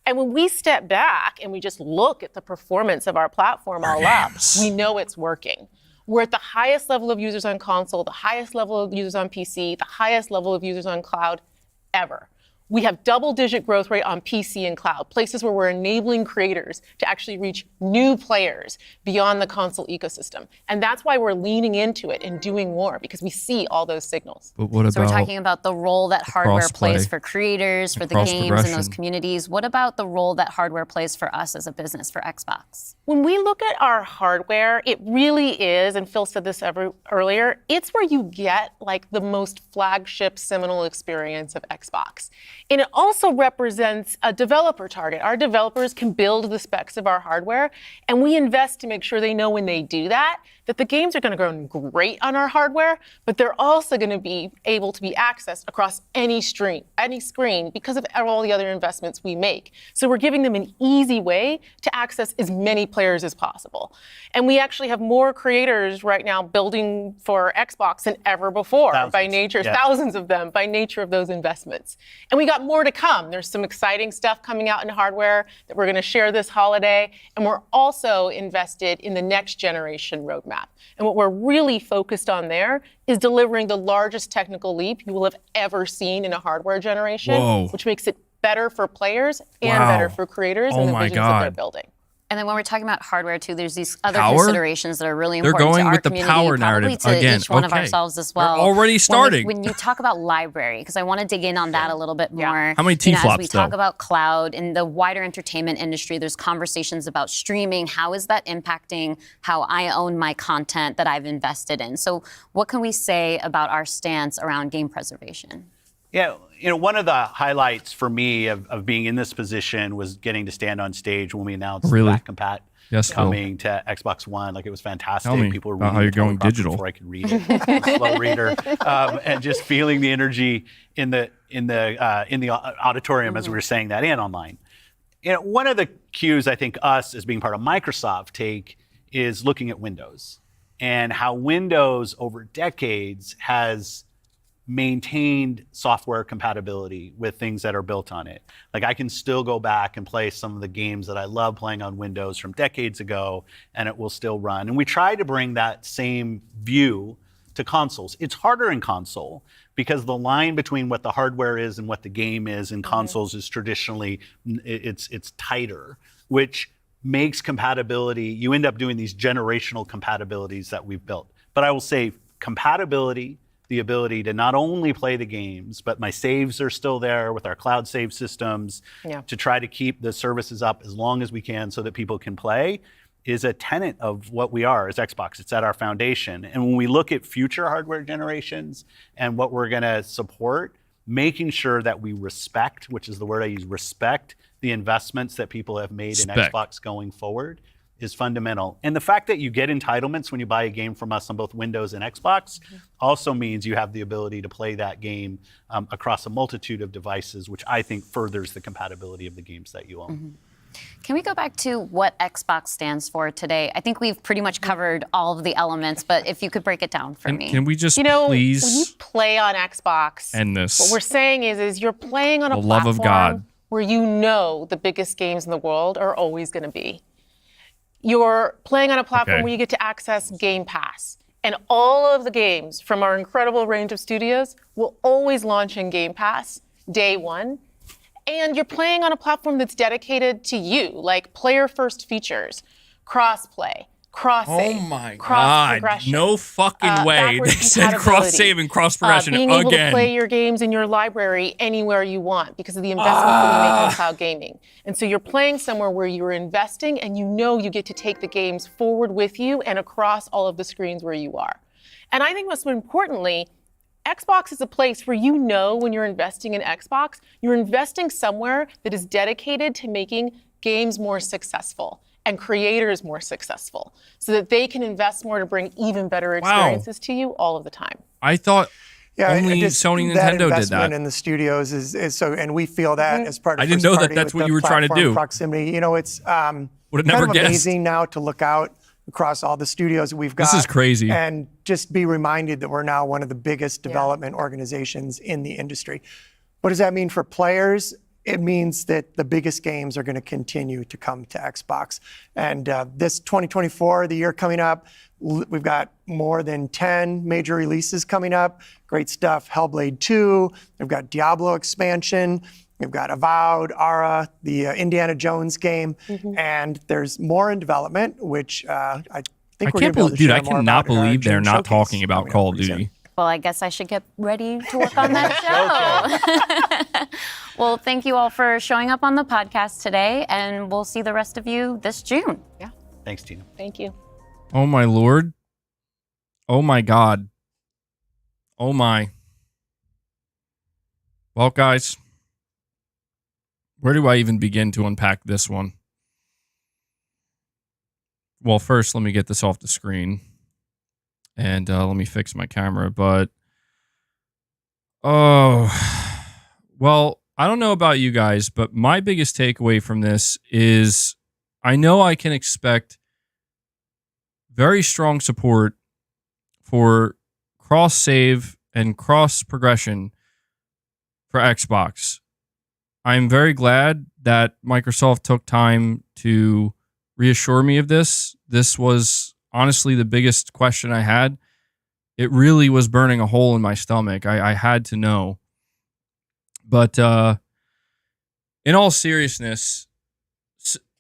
And when we step back and we just look at the performance of our platform all up, we know it's working. We're at the highest level of users on console, the highest level of users on PC, the highest level of users on cloud ever. We have double-digit growth rate on PC and cloud, places where we're enabling creators to actually reach new players beyond the console ecosystem. And that's why we're leaning into it and doing more, because we see all those signals. But what about So we're talking about the role that hardware plays crossplay for creators, for the cross games and those progression? communities. What about the role that hardware plays for us as a business, for Xbox? When we look at our hardware, it really is, and Phil said this earlier, it's where you get like the most flagship seminal experience of Xbox. And it also represents a developer target. Our developers can build the specs of our hardware, and we invest to make sure they know when they do that the games are going to run great on our hardware, but they're also going to be able to be accessed across any screen because of all the other investments we make. So we're giving them an easy way to access as many players as possible. And we actually have more creators right now building for Xbox than ever before by nature, thousands of them by nature of those investments. And we got more to come. There's some exciting stuff coming out in hardware that we're going to share this holiday. And we're also invested in the next generation roadmap. And what we're really focused on there is delivering the largest technical leap you will have ever seen in a hardware generation, which makes it better for players and better for creators and the visions that they're building. And then when we're talking about hardware too, there's these other considerations that are really important They're going to our with the community, power probably narrative to again. each one of ourselves as well. They're already starting. When you talk about library, because I want to dig in on that a little bit more. How many T-flops, as we talk about cloud in the wider entertainment industry, there's conversations about streaming. How is that impacting how I own my content that I've invested in? So what can we say about our stance around game preservation? Yeah, one of the highlights for me of being in this position was getting to stand on stage when we announced Back Compat coming to Xbox One. Like, it was fantastic. Tell me People were about reading how you're going digital before I could read it. Slow reader, and just feeling the energy in the auditorium as we were saying that, and online. One of the cues I think us as being part of Microsoft take is looking at Windows and how Windows over decades has maintained software compatibility with things that are built on it. Like, I can still go back and play some of the games that I love playing on Windows from decades ago, and it will still run. And we try to bring that same view to consoles. It's harder in console because the line between what the hardware is and what the game is in consoles is traditionally, it's tighter, which makes compatibility, you end up doing these generational compatibilities that we've built. But I will say compatibility, the ability to not only play the games, but my saves are still there with our cloud save systems to try to keep the services up as long as we can so that people can play, is a tenet of what we are as Xbox. It's at our foundation. And when we look at future hardware generations and what we're going to support, making sure that we respect, which is the word I use, respect the investments that people have made in Xbox going forward is fundamental. And the fact that you get entitlements when you buy a game from us on both Windows and Xbox also means you have the ability to play that game across a multitude of devices, which I think furthers the compatibility of the games that you own. Can we go back to what Xbox stands for today? I think we've pretty much covered all of the elements, but if you could break it down for me. Can we just please? When you play on Xbox, end this. What we're saying is you're playing on a platform love of God. Where the biggest games in the world are always going to be. You're playing on a platform where you get to access Game Pass. And all of the games from our incredible range of studios will always launch in Game Pass day one. And you're playing on a platform that's dedicated to you, like player-first features, cross-play, cross-save, cross-progression. No fucking way. They said cross-save and cross-progression being able to play your games in your library anywhere you want because of the investments that we make in cloud gaming. And so you're playing somewhere where you're investing and you get to take the games forward with you and across all of the screens where you are. And I think most importantly, Xbox is a place where when you're investing in Xbox, you're investing somewhere that is dedicated to making games more successful and creators more successful so that they can invest more to bring even better experiences to you all of the time. I thought only Sony and Nintendo did that. In the studios is so, and we feel that as part of I didn't know that's what you were trying to do. Proximity, it's would have kind never of guessed. Amazing now to look out across all the studios we've got. This is crazy. And just be reminded that we're now one of the biggest development organizations in the industry. What does that mean for players? it means that the biggest games are going to continue to come to Xbox. And this 2024, the year coming up, we've got more than 10 major releases coming up. Great stuff. Hellblade 2. We've got Diablo expansion. We've got Avowed, Ara, the Indiana Jones game. And there's more in development, which I think we're going to be able to share more about. Dude, I cannot believe they're June not showcase talking about coming Call up of pretty Duty. soon. Well, I guess I should get ready to work on that show. Well, thank you all for showing up on the podcast today, and we'll see the rest of you this June. Yeah. Thanks, Tina. Thank you. Oh my Lord. Oh my God. Oh my. Well, guys, where do I even begin to unpack this one? Well, first, let me get this off the screen. And let me fix my camera. But, oh, well, I don't know about you guys, but my biggest takeaway from this is I know I can expect very strong support for cross save and cross progression for Xbox. I'm very glad that Microsoft took time to reassure me of this. This was honestly the biggest question I had. It really was burning a hole in my stomach. I had to know. But in all seriousness,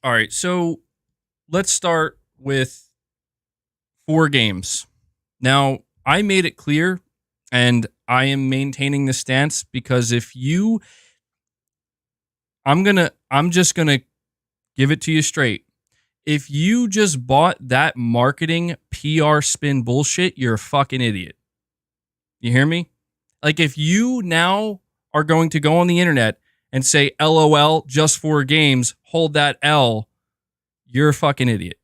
all right, so let's start with 4 games. Now, I made it clear, and I am maintaining this stance because I'm just gonna give it to you straight. If you just bought that marketing PR spin bullshit, you're a fucking idiot. You hear me? Like, if you now are going to go on the internet and say, LOL, just 4 games, hold that L, you're a fucking idiot.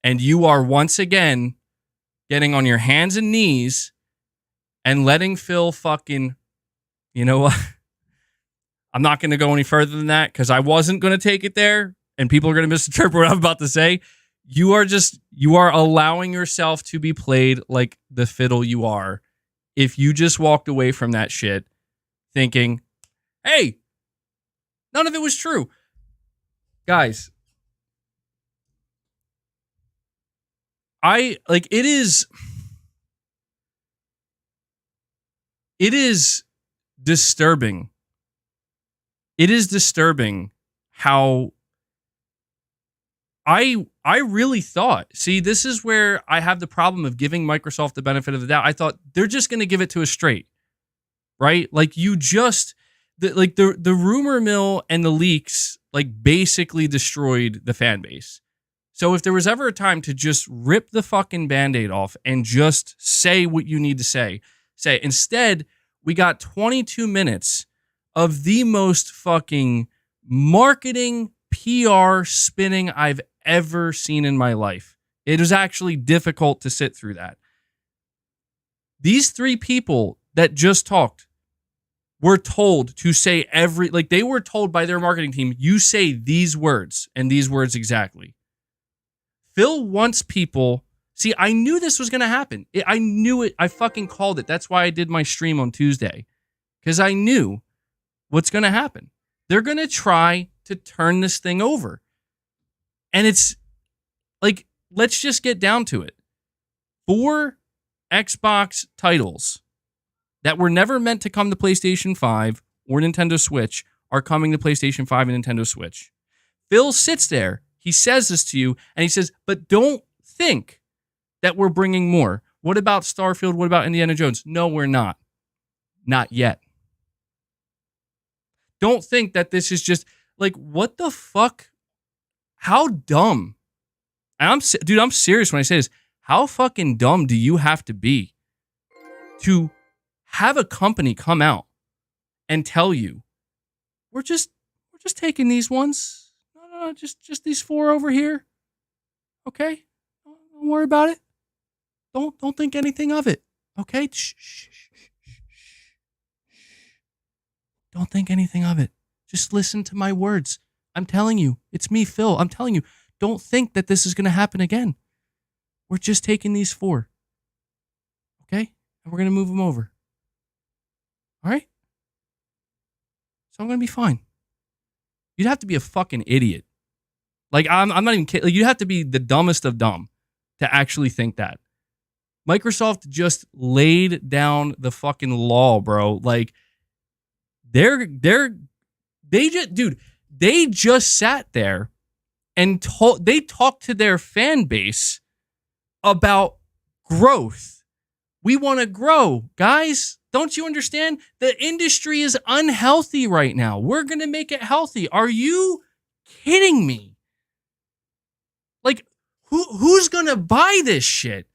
And you are once again getting on your hands and knees and letting Phil fucking, you know what? I'm not going to go any further than that because I wasn't going to take it there and people are going to misinterpret what I'm about to say. You are allowing yourself to be played like the fiddle you are if you just walked away from that shit thinking, hey, none of it was true. Guys, it is disturbing. It is disturbing how I really thought, see, this is where I have the problem of giving Microsoft the benefit of the doubt. I thought they're just going to give it to us straight, right? Like the rumor mill and the leaks like basically destroyed the fan base. So if there was ever a time to just rip the fucking Band-Aid off and just say what you need to say. Instead, we got 22 minutes of the most fucking marketing PR spinning I've ever seen in my life. It is actually difficult to sit through that. These 3 people that just talked were told to say they were told by their marketing team, you say these words and these words exactly. Phil wants people. See, I knew this was going to happen. I knew it. I fucking called it. That's why I did my stream on Tuesday. Because I knew what's going to happen. They're going to try to turn this thing over. And it's like, let's just get down to it. 4 Xbox titles that were never meant to come to PlayStation 5 or Nintendo Switch are coming to PlayStation 5 and Nintendo Switch. Phil sits there. He says this to you, and he says, but don't think that we're bringing more. What about Starfield? What about Indiana Jones? No, we're not. Not yet. Don't think that this is just, like, what the fuck? How dumb? And I'm serious when I say this. How fucking dumb do you have to be to have a company come out and tell you, we're just taking these ones. No, just these 4 over here. Okay? Don't worry about it. Don't think anything of it. Okay? Shh. Don't think anything of it. Just listen to my words. I'm telling you, it's me, Phil. I'm telling you, don't think that this is going to happen again. We're just taking these 4. Okay? And we're going to move them over. All right? So I'm going to be fine. You'd have to be a fucking idiot. Like, I'm not even kidding. Like, you'd have to be the dumbest of dumb to actually think that. Microsoft just laid down the fucking law, bro. Like, they just sat there and they talked to their fan base about growth. We want to grow, guys. Don't you understand? The industry is unhealthy right now. We're going to make it healthy. Are you kidding me? Like, who's going to buy this shit?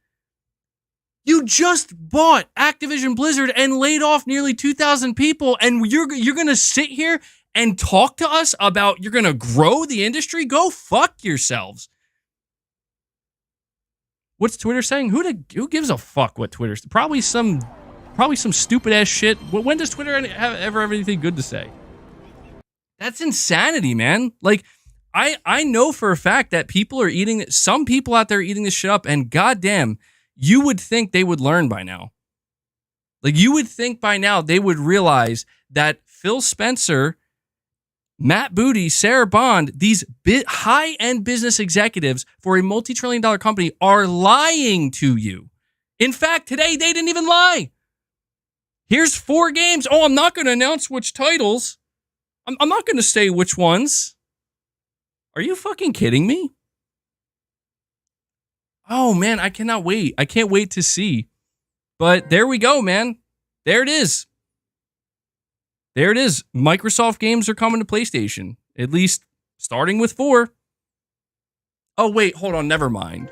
You just bought Activision Blizzard and laid off nearly 2,000 people, and you're going to sit here and talk to us about you're going to grow the industry? Go fuck yourselves. What's Twitter saying? Who gives a fuck what Twitter's? Probably some stupid ass shit. When does Twitter ever have anything good to say? That's insanity, man. Like, I know for a fact that some people out there are eating this shit up, and goddamn, you would think they would learn by now. Like, you would think by now they would realize that Phil Spencer, Matt Booty, Sarah Bond, these high-end business executives for a multi-trillion-dollar company are lying to you. In fact, today they didn't even lie. Here's 4 games. Oh, I'm not going to announce which titles. I'm not going to say which ones. Are you fucking kidding me? Oh, man, I cannot wait. I can't wait to see. But there we go, man. There it is. There it is. Microsoft games are coming to PlayStation. At least starting with 4. Oh, wait, hold on. Never mind.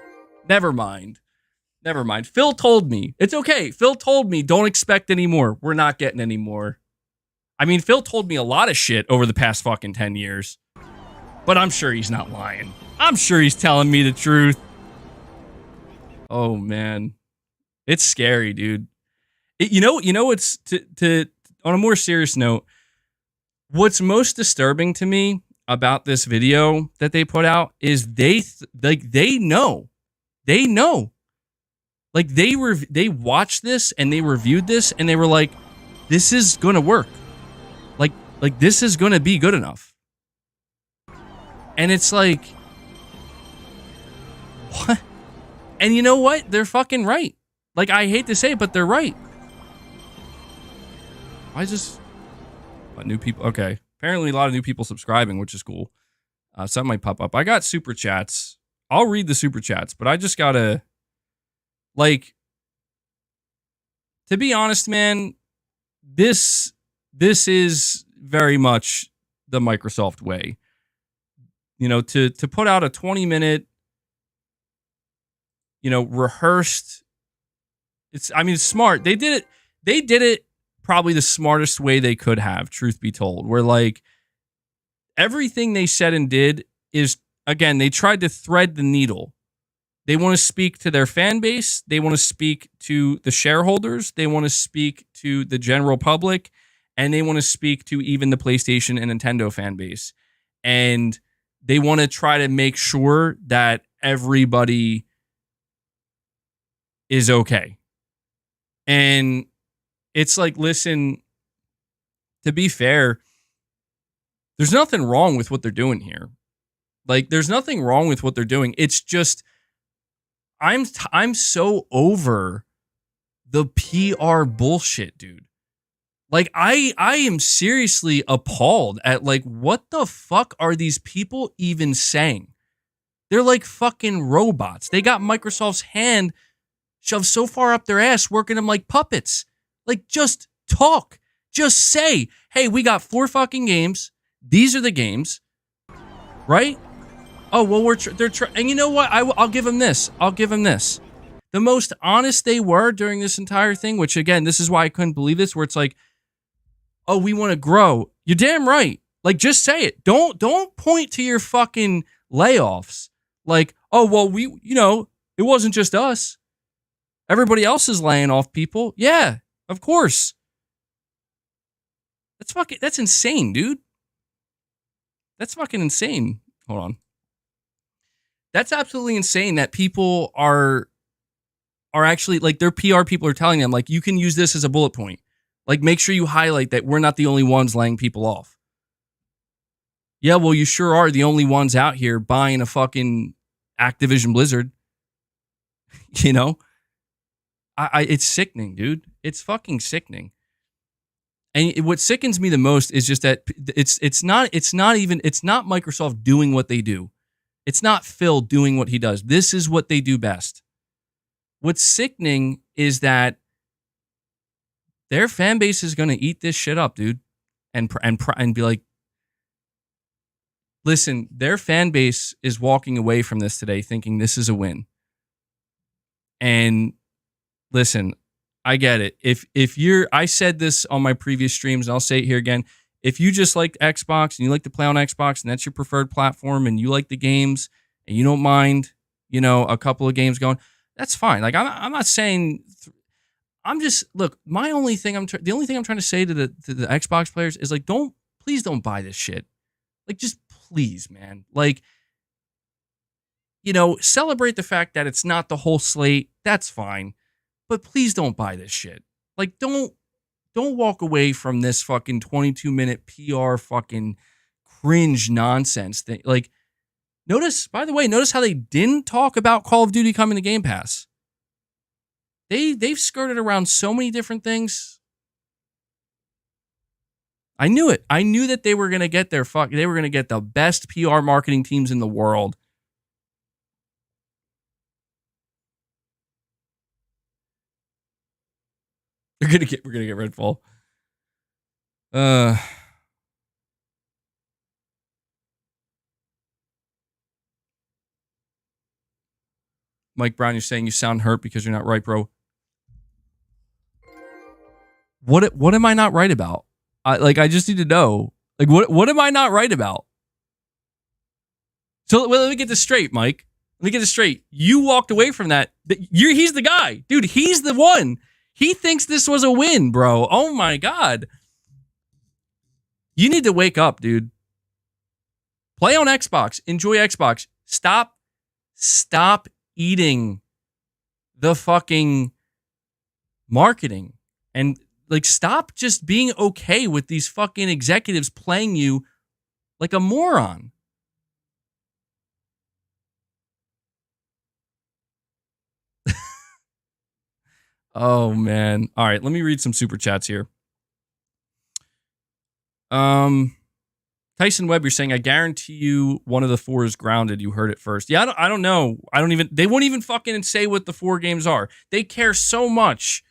Phil told me. It's okay. Phil told me don't expect any more. We're not getting any more. I mean, Phil told me a lot of shit over the past fucking 10 years. But I'm sure he's not lying. I'm sure he's telling me the truth. Oh, man. It's scary, dude. It's on a more serious note, what's most disturbing to me about this video that they put out is they know. Like, they watched this and they reviewed this and they were like, this is going to work. Like this is going to be good enough. And it's like, what? And you know what? They're fucking right. Like, I hate to say it, but they're right. Why is this? New people. Okay. Apparently a lot of new people subscribing, which is cool. Something might pop up. I got super chats. I'll read the super chats, but I just gotta, like, to be honest, man, this is very much the Microsoft way. You know, to put out a 20-minute, rehearsed. It's smart. They did it probably the smartest way they could have, truth be told, where, like, everything they said and did is, again, they tried to thread the needle. They want to speak to their fan base. They want to speak to the shareholders. They want to speak to the general public. And they want to speak to even the PlayStation and Nintendo fan base. And they want to try to make sure that everybody is okay. And it's like, listen, to be fair, there's nothing wrong with what they're doing here. Like, there's nothing wrong with what they're doing. It's just, I'm so over the PR bullshit, dude. Like, I am seriously appalled at, like, what the fuck are these people even saying? They're like fucking robots. They got Microsoft's hand shoved so far up their ass, working them like puppets. Like, just talk. Just say, hey, we got 4 fucking games. These are the games. Right? Oh, well, and you know what? I'll give them this. The most honest they were during this entire thing, which, again, this is why I couldn't believe this, where it's like, oh, we want to grow. You're damn right. Like, just say it. Don't point to your fucking layoffs. Like, oh, well, it wasn't just us. Everybody else is laying off people. Yeah, of course. That's insane, dude. That's fucking insane. Hold on. That's absolutely insane that people are actually, like, their PR people are telling them, like, you can use this as a bullet point. Like, make sure you highlight that we're not the only ones laying people off. Yeah, well, you sure are the only ones out here buying a fucking Activision Blizzard. You know? It's sickening, dude. It's fucking sickening. And what sickens me the most is just that it's not Microsoft doing what they do. It's not Phil doing what he does. This is what they do best. What's sickening is that their fan base is going to eat this shit up, dude, and be like, listen, their fan base is walking away from this today thinking this is a win. And listen, I get it. I said this on my previous streams, and I'll say it here again. If you just like Xbox and you like to play on Xbox and that's your preferred platform and you like the games and you don't mind, a couple of games going, that's fine. Like I'm not saying. I'm just look. The only thing I'm trying to say to the Xbox players is like, please don't buy this shit. Like, just please, man. Like, celebrate the fact that it's not the whole slate. That's fine. But please don't buy this shit. Like, don't walk away from this fucking 22-minute PR fucking cringe nonsense thing. Like, notice how they didn't talk about Call of Duty coming to Game Pass. They've skirted around so many different things. I knew it. I knew that they were gonna get they were gonna get the best PR marketing teams in the world. We're gonna get Redfall. Mike Brown, you're saying you sound hurt because you're not right, bro. What am I not right about? I just need to know. Like, what am I not right about? So let me get this straight, Mike. Let me get this straight. You walked away from that. He's the guy. Dude, he's the one. He thinks this was a win, bro. Oh my God. You need to wake up, dude. Play on Xbox. Enjoy Xbox. Stop eating the fucking marketing. And like, stop just being okay with these fucking executives playing you like a moron. Oh man. All right, let me read some super chats here. Tyson Webb, you're saying, I guarantee you one of the 4 is grounded. You heard it first. Yeah, I don't know. They won't even fucking say what the 4 games are. They care so much.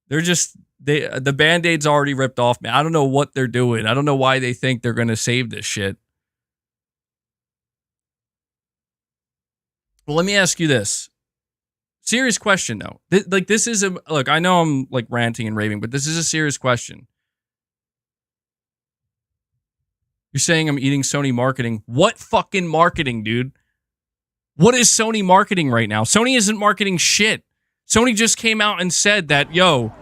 The Band-Aid's already ripped off, man. I don't know what they're doing. I don't know why they think they're going to save this shit. Well, let me ask you this. Serious question, though. This is look, I know I'm like ranting and raving, but this is a serious question. You're saying I'm eating Sony marketing. What fucking marketing, dude? What is Sony marketing right now? Sony isn't marketing shit. Sony just came out and said that, yo,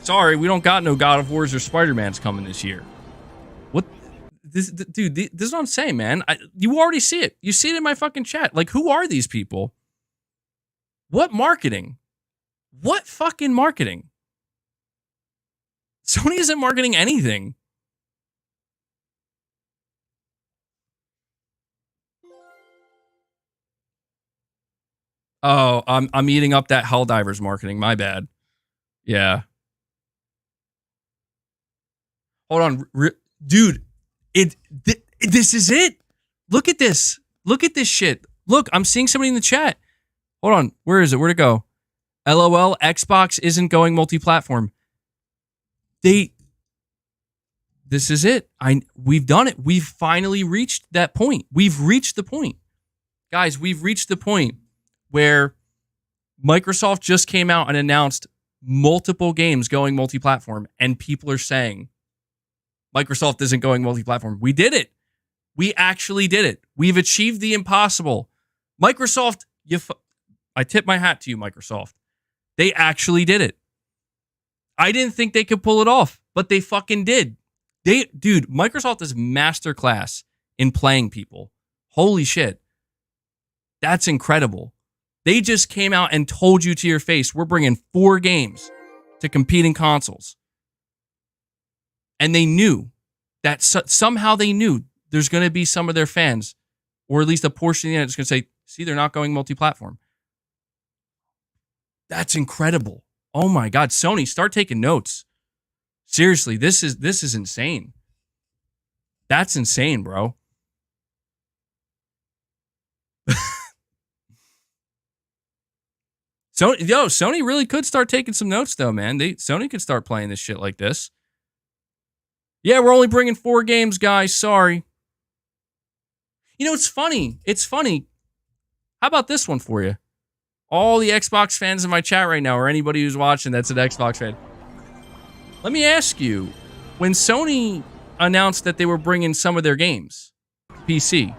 sorry, we don't got no God of Wars or Spider-Man's coming this year. What? This is what I'm saying, man. You already see it. You see it in my fucking chat. Like, who are these people? What marketing? What fucking marketing? Sony isn't marketing anything. Oh, I'm eating up that Helldivers marketing. My bad. Yeah. Hold on, dude. This is it. Look at this. Look at this shit. Look, I'm seeing somebody in the chat. Hold on. Where is it? Where'd it go? LOL, Xbox isn't going multi-platform. This is it. We've done it. We've finally reached that point. We've reached the point. Guys, we've reached the point where Microsoft just came out and announced multiple games going multi-platform, and people are saying Microsoft isn't going multi-platform. We did it. We actually did it. We've achieved the impossible. Microsoft, I tip my hat to you, Microsoft. They actually did it. I didn't think they could pull it off, but they fucking did. Dude, Microsoft is masterclass in playing people. Holy shit. That's incredible. They just came out and told you to your face, we're bringing 4 games to competing consoles. And they knew. that somehow they knew there's going to be some of their fans, or at least a portion of the internet, that's going to say, see, they're not going multi-platform. That's incredible. Oh my God, Sony, start taking notes. Seriously, this is insane. That's insane, bro. Sony really could start taking some notes though, man. Sony could start playing this shit like this. Yeah, we're only bringing 4 games, guys. Sorry. You know, it's funny. It's funny. How about this one for you? All the Xbox fans in my chat right now, or anybody who's watching that's an Xbox fan. Let me ask you, when Sony announced that they were bringing some of their games, PC,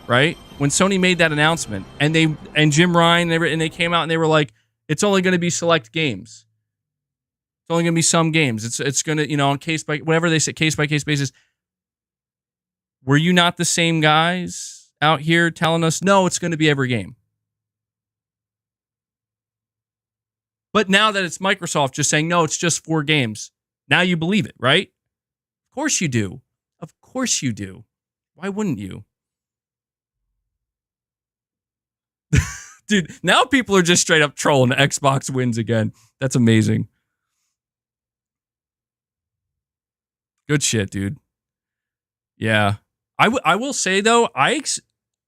right? When Sony made that announcement, and Jim Ryan, and they came out and they were like, it's only going to be select games. It's only going to be some games. It's going to, you know, on case by case basis. Were you not the same guys out here telling us, no, it's going to be every game? But now that it's Microsoft just saying, no, it's just 4 games, now you believe it, right? Of course you do. Of course you do. Why wouldn't you? Dude, now people are just straight up trolling. Xbox wins again. That's amazing. Good shit, dude. Yeah. I will say, though, I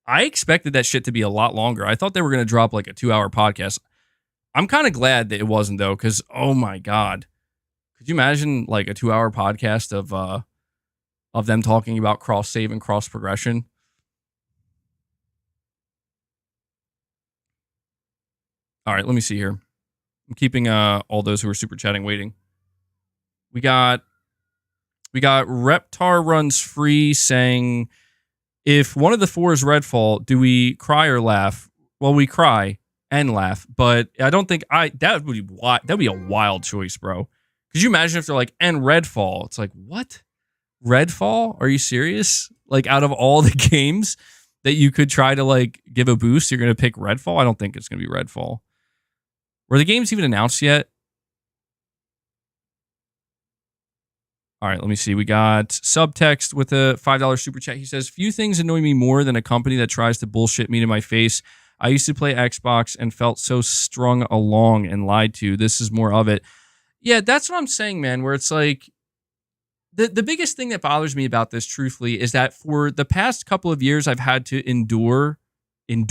expected that shit to be a lot longer. I thought they were going to drop like a 2-hour podcast. I'm kind of glad that it wasn't, though, because, oh my God. Could you imagine like a 2-hour podcast of them talking about cross-save and cross-progression? All right, let me see here. I'm keeping all those who are super chatting waiting. We got Reptar Runs Free saying, if one of the 4 is Redfall, do we cry or laugh? Well, we cry and laugh, but I don't think that'd be a wild choice, bro. Could you imagine if they're like, and Redfall? It's like, what? Redfall? Are you serious? Like, out of all the games that you could try to like give a boost, you're gonna pick Redfall? I don't think it's gonna be Redfall. Were the games even announced yet? All right, let me see. We got Subtext with a $5 super chat. He says, few things annoy me more than a company that tries to bullshit me to my face. I used to play Xbox and felt so strung along and lied to. This is more of it. Yeah, that's what I'm saying, man, where it's like, the biggest thing that bothers me about this, truthfully, is that for the past couple of years, I've had to endure, and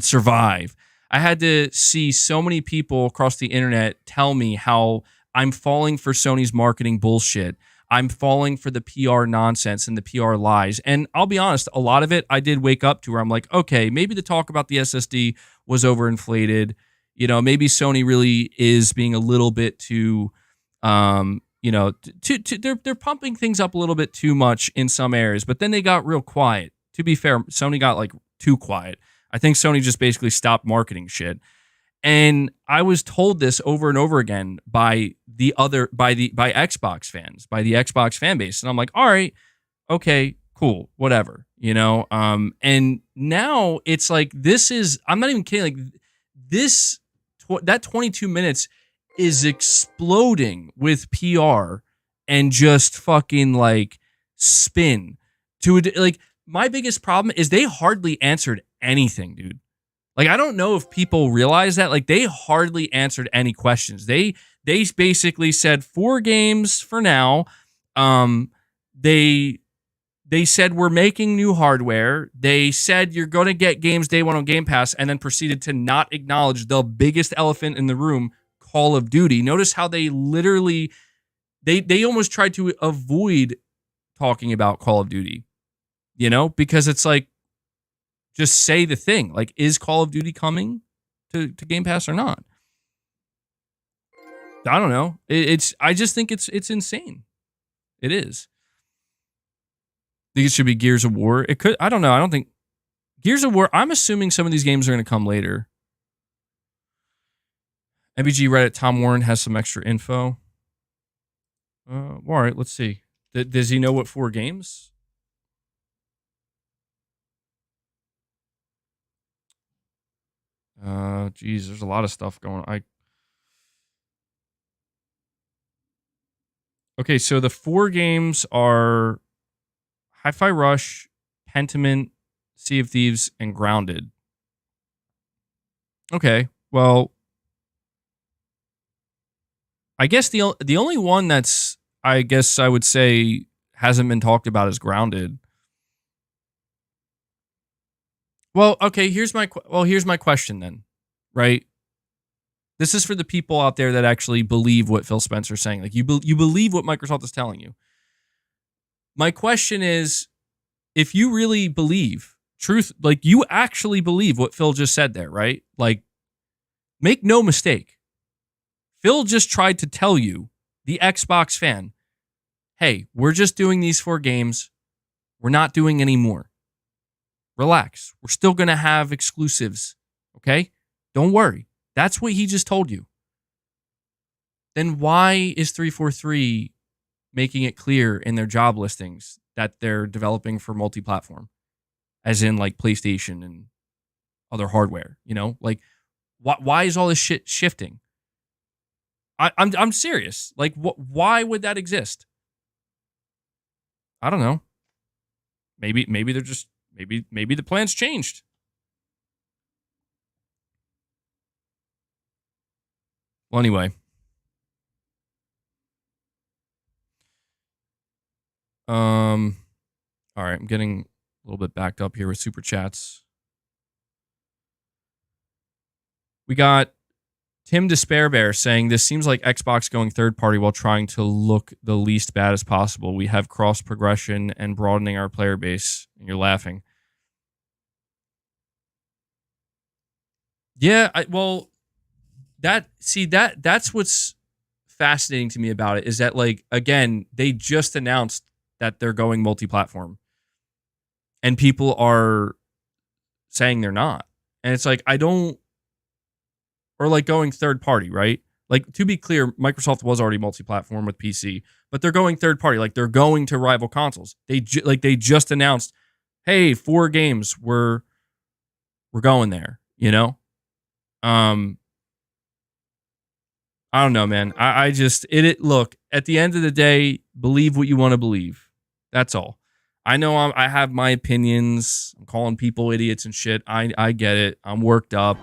survive. I had to see so many people across the internet tell me how I'm falling for Sony's marketing bullshit. I'm falling for the PR nonsense and the PR lies. And I'll be honest, a lot of it I did wake up to where I'm like, okay, maybe the talk about the SSD was overinflated. You know, maybe Sony really is being a little bit too, they're pumping things up a little bit too much in some areas, but then they got real quiet. To be fair, Sony got like too quiet. I think Sony just basically stopped marketing shit. And I was told this over and over again by Xbox fans, by the Xbox fan base. And I'm like, all right, okay, cool, whatever, you know? And now it's like, I'm not even kidding. Like that 22 minutes is exploding with PR and just fucking like spin like, my biggest problem is they hardly answered anything, dude. Like, I don't know if people realize that. Like, they hardly answered any questions. They basically said 4 games for now. They said we're making new hardware. They said you're going to get games day one on Game Pass, and then proceeded to not acknowledge the biggest elephant in the room, Call of Duty. Notice how they literally, they almost tried to avoid talking about Call of Duty, you know, because it's like, just say the thing. Like, is Call of Duty coming to Game Pass or not? I don't know. I just think it's insane. It is. Think it should be Gears of War. It could. I don't know. I don't think Gears of War. I'm assuming some of these games are going to come later. MBG Reddit Tom Warren has some extra info. All right, let's see. Does he know what 4 games? Geez, there's a lot of stuff going on. Okay, so the 4 games are Hi-Fi Rush, Pentiment, Sea of Thieves, and Grounded. Okay, well, I guess the only one that's, I guess I would say, hasn't been talked about is Grounded. Well, okay, here's my question then, right? This is for the people out there that actually believe what Phil Spencer's saying. Like you believe what Microsoft is telling you. My question is, if you really believe like you actually believe what Phil just said there, right? Like, make no mistake. Phil just tried to tell you, the Xbox fan, hey, we're just doing these 4 games. We're not doing any more. Relax. We're still going to have exclusives. Okay? Don't worry. That's what he just told you. Then why is 343 making it clear in their job listings that they're developing for multi-platform? As in like PlayStation and other hardware, you know? Like, why is all this shit shifting? I'm serious. Like, why would that exist? I don't know. Maybe they're just maybe the plan's changed. Well, anyway. All right, I'm getting a little bit backed up here with super chats. We got Tim Despairbear saying, this seems like Xbox going third party while trying to look the least bad as possible. We have cross progression and broadening our player base. And you're laughing. Yeah, that's what's fascinating to me about it, is that, like, again, they just announced that they're going multi-platform. And people are saying they're not. And it's like, or like going third party, right? Like, to be clear, Microsoft was already multi-platform with PC, but they're going third party. Like, they're going to rival consoles. They just announced, hey, 4 games, we're going there, you know? I don't know, man. I just look, at the end of the day, believe what you want to believe. That's all. I know I have my opinions. I'm calling people idiots and shit. I get it. I'm worked up.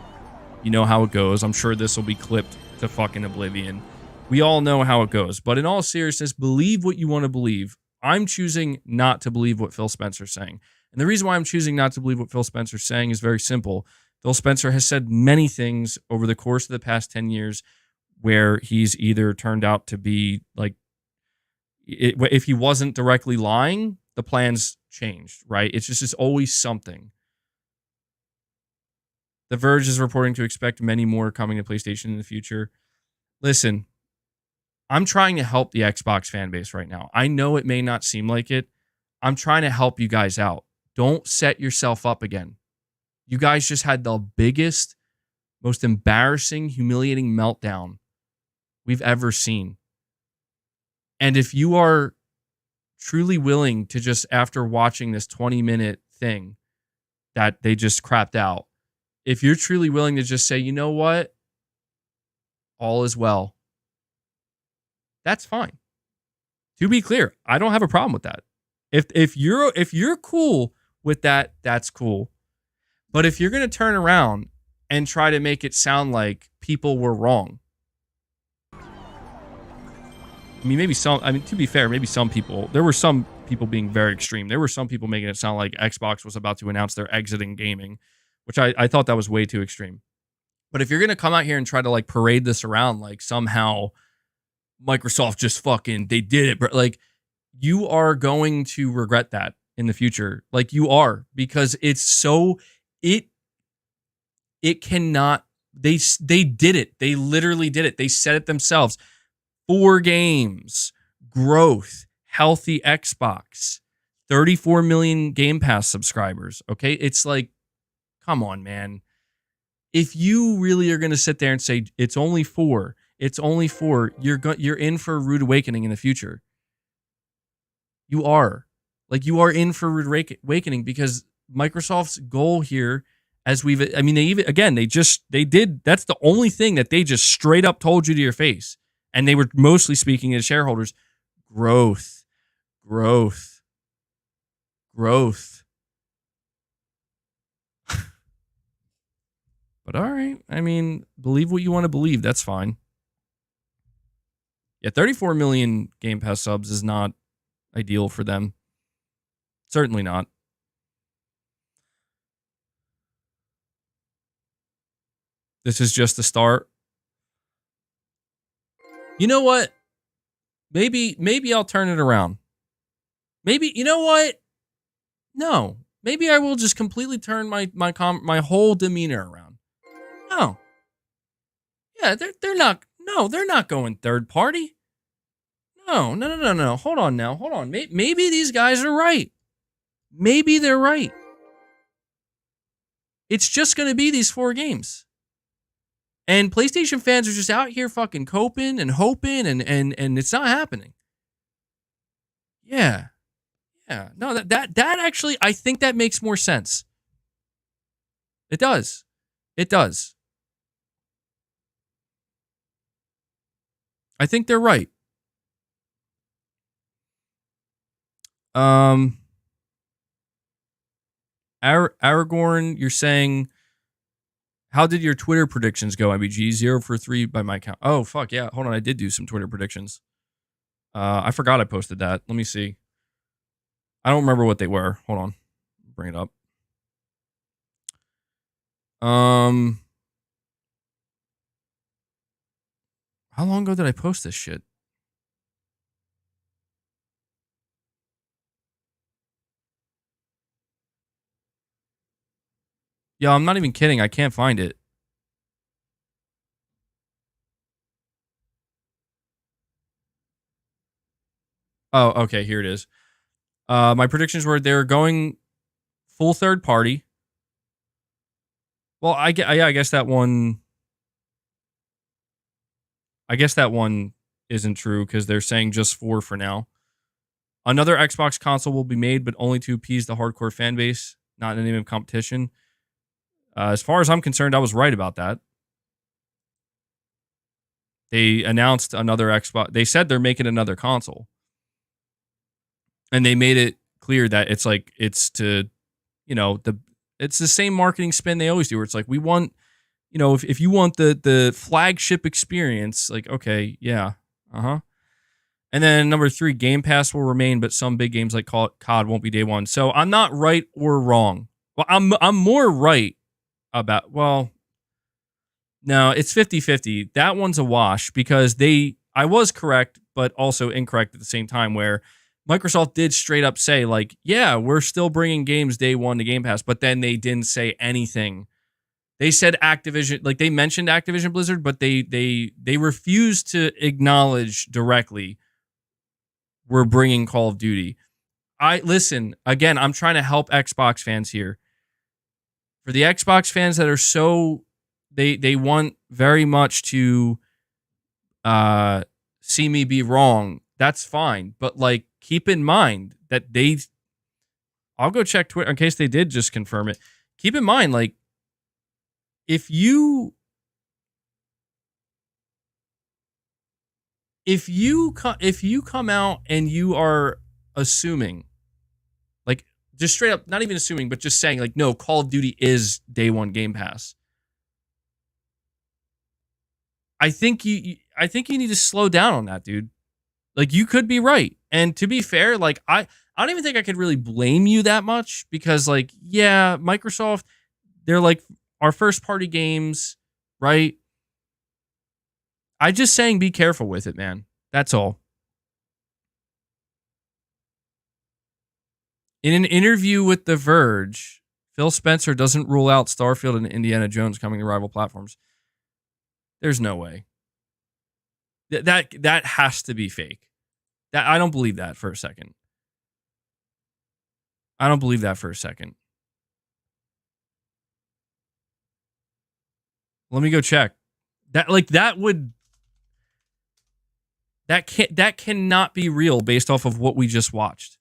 You know how it goes. I'm sure this will be clipped to fucking oblivion. We all know how it goes. But in all seriousness, believe what you want to believe. I'm choosing not to believe what Phil Spencer's saying. And the reason why I'm choosing not to believe what Phil Spencer's saying is very simple. Phil Spencer has said many things over the course of the past 10 years where he's either turned out to be like, if he wasn't directly lying, the plans changed, right? It's always something. The Verge is reporting to expect many more coming to PlayStation in the future. Listen, I'm trying to help the Xbox fan base right now. I know it may not seem like it. I'm trying to help you guys out. Don't set yourself up again. You guys just had the biggest, most embarrassing, humiliating meltdown we've ever seen. And if you are truly willing to just, after watching this 20-minute thing that they just crapped out, if you're truly willing to just say, you know what, all is well, that's fine. To be clear, I don't have a problem with that. If you're cool with that, that's cool. But if you're going to turn around and try to make it sound like people were wrong, I mean, to be fair, maybe there were some people being very extreme. There were some people making it sound like Xbox was about to announce they're exiting gaming, which I thought that was way too extreme. But if you're going to come out here and try to like parade this around like somehow Microsoft just fucking, they did it, but like, you are going to regret that in the future. Like, you are, because it's so, it cannot, they did it. They literally did it. They said it themselves. 4 games, growth, healthy Xbox, 34 million Game Pass subscribers. Okay. It's like, come on, man. If you really are going to sit there and say it's only 4, you're in for a rude awakening in the future. You are. Like, you are in for a rude awakening, because Microsoft's goal here, that's the only thing that they just straight up told you to your face. And they were mostly speaking as shareholders. Growth. But all right. I mean, believe what you want to believe. That's fine. Yeah, 34 million Game Pass subs is not ideal for them. Certainly not. This is just the start. You know what? Maybe I'll turn it around. Maybe, you know what? No. Maybe I will just completely turn my whole demeanor around. No. Yeah, they're not going third party. No. Hold on now. Hold on. Maybe these guys are right. Maybe they're right. It's just going to be these 4 games. And PlayStation fans are just out here fucking coping and hoping and it's not happening. Yeah. Yeah. No, that actually, I think that makes more sense. It does. It does. I think they're right. Aragorn, you're saying, how did your Twitter predictions go, MBG? 0 for 3 by my count. Oh, fuck, yeah. Hold on, I did do some Twitter predictions. I forgot I posted that. Let me see. I don't remember what they were. Hold on. Bring it up. How long ago did I post this shit? Yeah, I'm not even kidding. I can't find it. Oh, okay. Here it is. My predictions were they're going full third party. Well, I guess that one. I guess that one isn't true because they're saying just 4 for now. Another Xbox console will be made, but only to appease the hardcore fan base, not in the name of competition. As far as I'm concerned, I was right about that. They announced another Xbox. They said they're making another console. And they made it clear that it's like, it's to, it's the same marketing spin they always do, where it's like, we want, if you want the flagship experience, like, okay, yeah, And then number 3, Game Pass will remain, but some big games like COD won't be day one. So I'm not right or wrong. Well, I'm more right about, no, it's 50-50. That one's a wash because I was correct, but also incorrect at the same time, where Microsoft did straight up say, like, yeah, we're still bringing games day one to Game Pass, but then they didn't say anything. They said Activision, like they mentioned Activision Blizzard, but they refused to acknowledge directly we're bringing Call of Duty. Listen, again, I'm trying to help Xbox fans here. For the Xbox fans that are so, they want very much to see me be wrong, that's fine. But like, keep in mind that I'll go check Twitter in case they did just confirm it. Keep in mind, like, if you come out and you are assuming, like, just straight up, not even assuming, but just saying, like, no, Call of Duty is day one Game Pass, I think you need to slow down on that, dude. Like, you could be right. And to be fair, like, I don't even think I could really blame you that much because, like, yeah, Microsoft, they're like our first party games, right? I just saying be careful with it, man. That's all. In an interview with The Verge, Phil Spencer doesn't rule out Starfield and Indiana Jones coming to rival platforms. There's no way. That has to be fake. I don't believe that for a second. Let me go check. That cannot be real based off of what we just watched.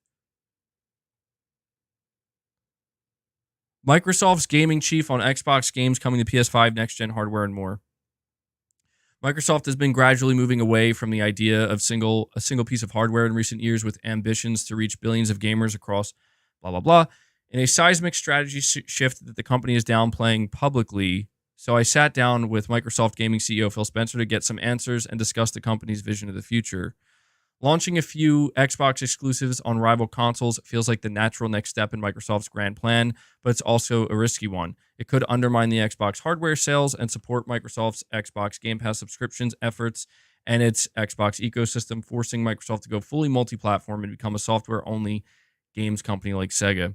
Microsoft's gaming chief on Xbox games coming to PS5, next gen hardware, and more. Microsoft has been gradually moving away from the idea of a single piece of hardware in recent years, with ambitions to reach billions of gamers across blah, blah, blah, in a seismic strategy shift that the company is downplaying publicly. So I sat down with Microsoft Gaming CEO Phil Spencer to get some answers and discuss the company's vision of the future. Launching a few Xbox exclusives on rival consoles feels like the natural next step in Microsoft's grand plan, but it's also a risky one. It could undermine the Xbox hardware sales and support Microsoft's Xbox Game Pass subscriptions efforts and its Xbox ecosystem, forcing Microsoft to go fully multi-platform and become a software-only games company like Sega.